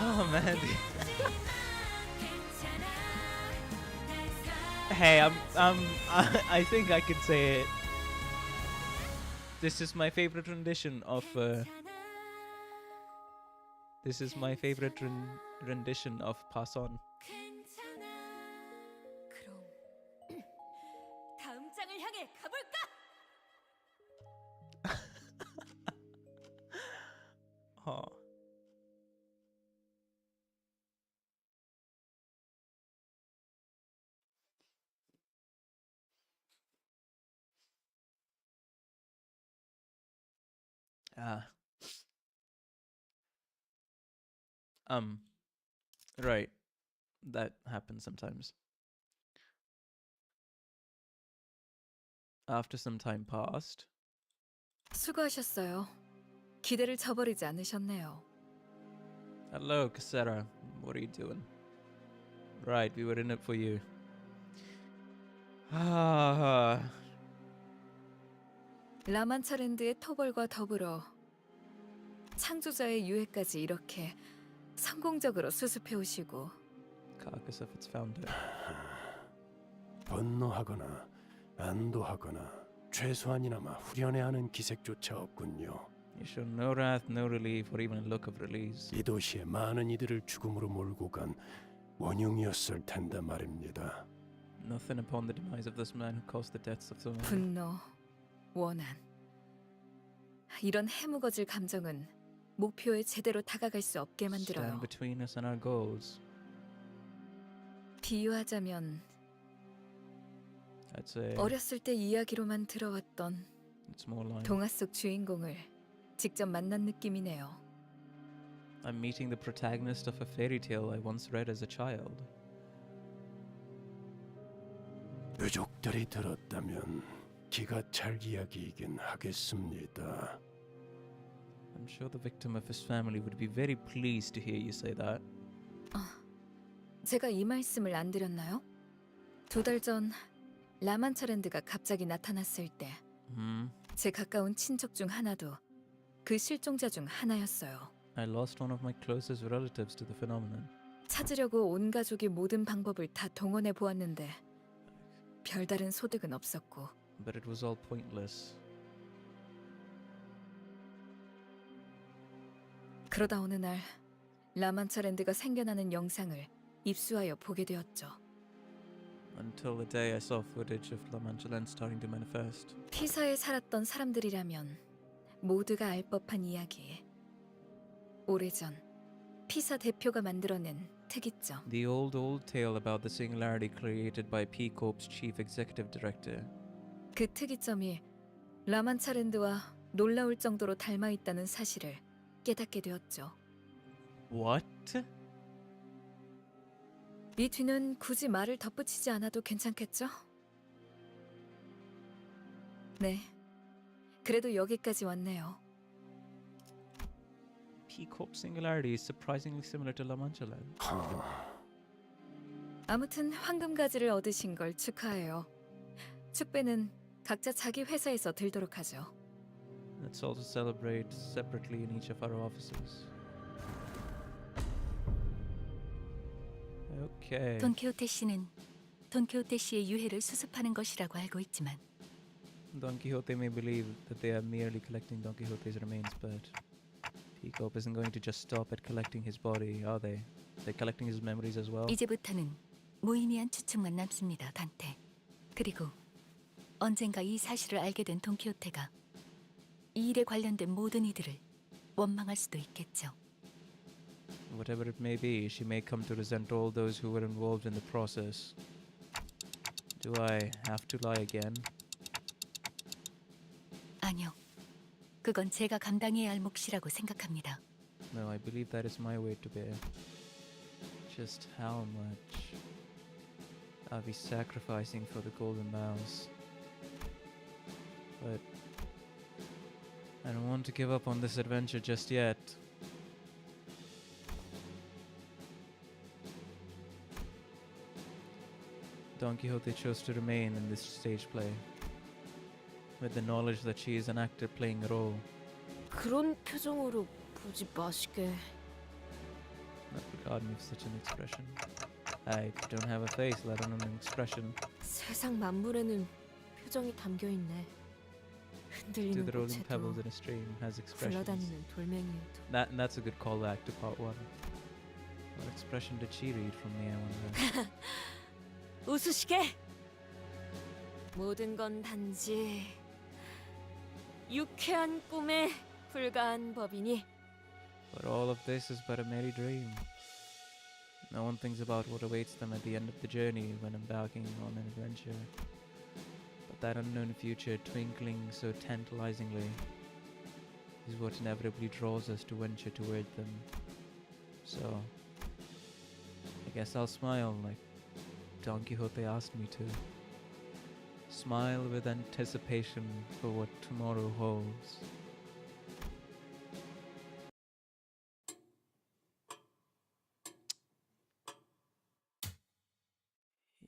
Oh man. Hey, I think I could say it. This is my favorite rendition of this is my favorite rendition of Pass On. 다음 장을 향해 가볼까? Oh. Right. That happens sometimes. After some time passed. 수고하셨어요. 기대를 저버리지 않으셨네요. Hello, Cassera. What are you doing? Right, we were in it for you. 라만차랜드의 토벌과 더불어 창조자의 유해까지 이렇게 성공적으로 수습해 오시고 Carcass of its founder. 분노하거나 안도하거나 최소한이나마 후련해하는 기색조차 없군요. You show no wrath, no relief, or even a look of release. 이 도시에 많은 이들을 죽음으로 몰고 간 원흉이었을 텐데 말입니다. Nothing upon the demise of this man who caused the deaths of so many. 분노, 원한 이런 해무거질 감정은 목표에 제대로 다가갈 수 없게 만들어요. Stand between us and our goals. 비유하자면 I'd say 어렸을 때 이야기로만 들어왔던 it's more like 동화 속 주인공을 직접 만난 느낌이네요. I'm meeting the protagonist of a fairy tale I once read as a child. 유족들이 들었다면 기가 찰 이야기이긴 하겠습니다. I'm sure the victim of his family would be very pleased to hear you say that. 제가 이 말씀을 안 드렸나요? 2달 전 라만차랜드가 갑자기 나타났을 때 제 가까운 친척 중 하나도 그 실종자 중 하나였어요. I lost one of my closest relatives to the phenomenon. 찾으려고 온 가족이 모든 방법을 다 동원해 보았는데 별다른 소득은 없었고. But it was all pointless. 그러다 어느 날 라만차랜드가 생겨나는 영상을 입수하여 보게 되었죠. Until the day I saw footage of La Mancha Land starting to manifest. 피사에 살았던 사람들이라면 모두가 알 법한 이야기. 오래전 피사 대표가 만들어낸 특이점. The old tale about the singularity created by P Corp's chief executive director. 그 특이점이 라만차랜드와 놀라울 정도로 닮아 있다는 사실을 깨닫게 되었죠. What? 이 뒤는 굳이 말을 덧붙이지 않아도 괜찮겠죠? 네, 그래도 여기까지 왔네요. P-Corp Singularity is surprisingly similar to La Mancha Land. 아무튼 황금가지를 얻으신 걸 축하해요. 축배는 각자 자기 회사에서 들도록 하죠. Let's also celebrate separately in each of our offices. Okay. 돈키호테 씨는 돈키호테 씨의 유해를 수습하는 것이라고 알고 있지만 Don Quixote may believe that they are merely collecting Don Quixote's remains, but P-Corp isn't going to just stop at collecting his body, are they? They're collecting his memories as well. 이제부터는 무의미한 추측만 남습니다, 단테. 그리고 언젠가 이 사실을 알게 된 돈키호테가 이 일에 관련된 모든 이들을 원망할 수도 있겠죠. Whatever it may be, she may come to resent all those who were involved in the process. Do I have to lie again? 아니요. 그건 제가 감당해야 할 몫이라고 생각합니다. No, I believe that is my weight to bear. Just how much I'll be sacrificing for the golden mouse. But I don't want to give up on this adventure just yet. Don Quixote chose to remain in this stage play, with the knowledge that she is an actor playing a role. 그런 표정으로 보지 마시게. Not regard me with such an expression. I don't have a face, let alone an expression. 세상 만물에는 표정이 담겨 있네. To 흔들리는 the rolling 꽃에도 pebbles in a stream has expressions. 굴러다니는 돌멩이에도. That's a good callback to part one. What expression did she read from me, I wonder? 웃으시게. 모든 건 단지 유쾌한 꿈에 불과한 법이니. But all of this is but a merry dream. No one thinks about what awaits them at the end of the journey when embarking on an adventure. But that unknown future twinkling so tantalizingly is what inevitably draws us to venture toward them. So, I guess I'll smile like Don Quixote asked me to. Smile with anticipation for what tomorrow holds.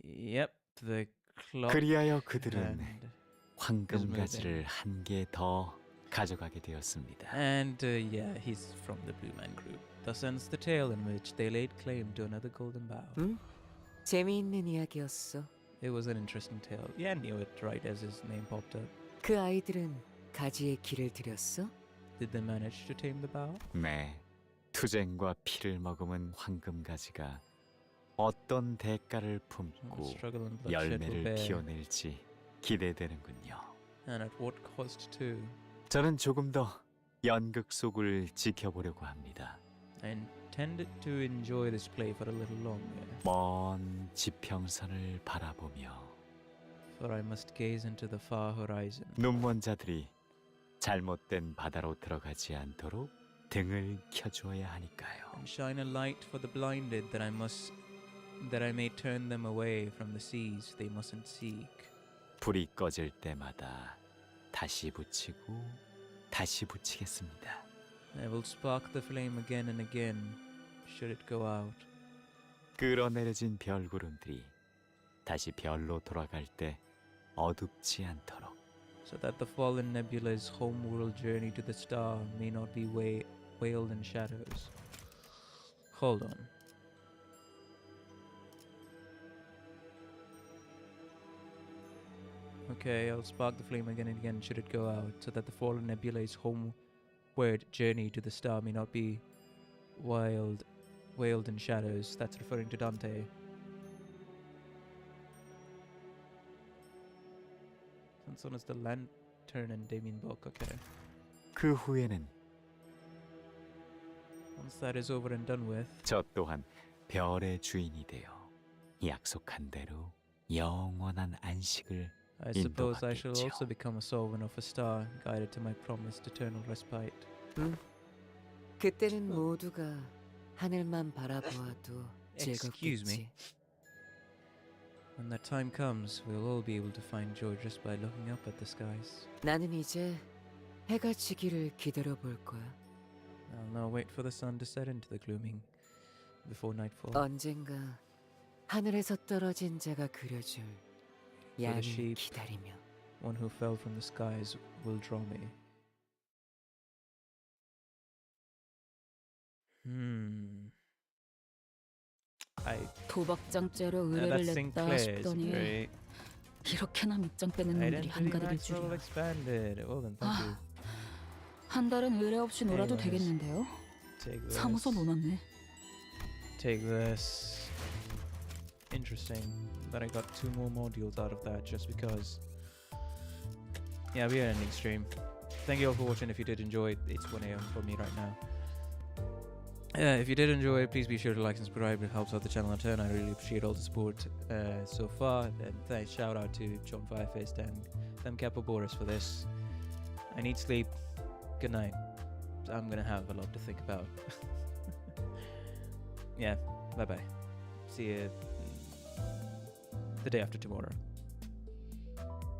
Yep, the clock. 그리하여 그들은 and 황금가지를 한 개 더 가져가게 되었습니다. And yeah, he's from the Blue Man Group. Thus ends the tale in which they laid claim to another golden bough. 응? 재미있는 이야기였어. It was an interesting tale. Yeah, I knew it right as his name popped up. 그 아이들은 가지의 길을 들였어? Did they manage to tame the bough? 네, 투쟁과 피를 머금은 황금가지가 어떤 대가를 품고 열매를 피워낼지 기대되는군요. And at what cost too? 저는 조금 더 연극 속을 지켜보려고 합니다. I intended to enjoy this play for a little longer. 먼 지평선을 바라보며 For I must gaze into the far horizon. 눈먼 자들이 잘못된 바다로 들어가지 않도록 등을 켜주어야 하니까요. And shine a light for the blinded that I may turn them away from the seas they mustn't seek. 불이 꺼질 때마다 다시 붙이고 다시 붙이겠습니다. I will spark the flame again and again, should it go out. 끌어내려진 별구름들이 다시 별로 돌아갈 때 어둡지 않도록. So that the fallen nebula's homeworld journey to the star may not be veiled in shadows. Hold on. Okay, I'll spark the flame again and again should it go out, so that the fallen nebula's homeward journey to the star may not be veiled in shadows. That's referring to Dante. And so is the lantern and Damien book, okay. 그 후에는 Once that is over and done with, 저 또한 별의 주인이 되어 약속한 대로 영원한 안식을 I suppose I shall 인도받겠죠. also become a servant of a star, guided to my promised eternal respite. 응. 그때는 모두가 하늘만 바라보아도 Excuse me. 즐겁겠지. When that time comes, we'll all be able to find joy just by looking up at the skies. 나는 이제 해가 지기를 기다려 볼 거야. I'll now wait for the sun to set into the gloaming before nightfall. 언젠가 하늘에서 떨어진 자가 그려줄 For the 양을 sheep, 기다리며 one who fell from the skies will draw me. 도박장죄로 의뢰를 That 냈다 Sinclair's 싶더니 great. 이렇게나 밑장 빼는 놈들이 Identity 한가득일 match level 줄이야. expanded. Well then, thank you. 한 달은 의뢰 없이 놀아도 Anyways, 되겠는데요? Take this. 사무소 놓았네. Take this. Interesting that I got 2 more modules out of that just because. Yeah, we are ending stream. Thank you all for watching. If you did enjoy it, it's 1 AM for me right now. If you did enjoy it, please be sure to like and subscribe. It helps out the channel a ton. I really appreciate all the support so far. And thanks, shout out to John Firefist and them Capo Boris for this. I need sleep. Good night. I'm gonna have a lot to think about. Yeah, bye bye. See you the day after tomorrow.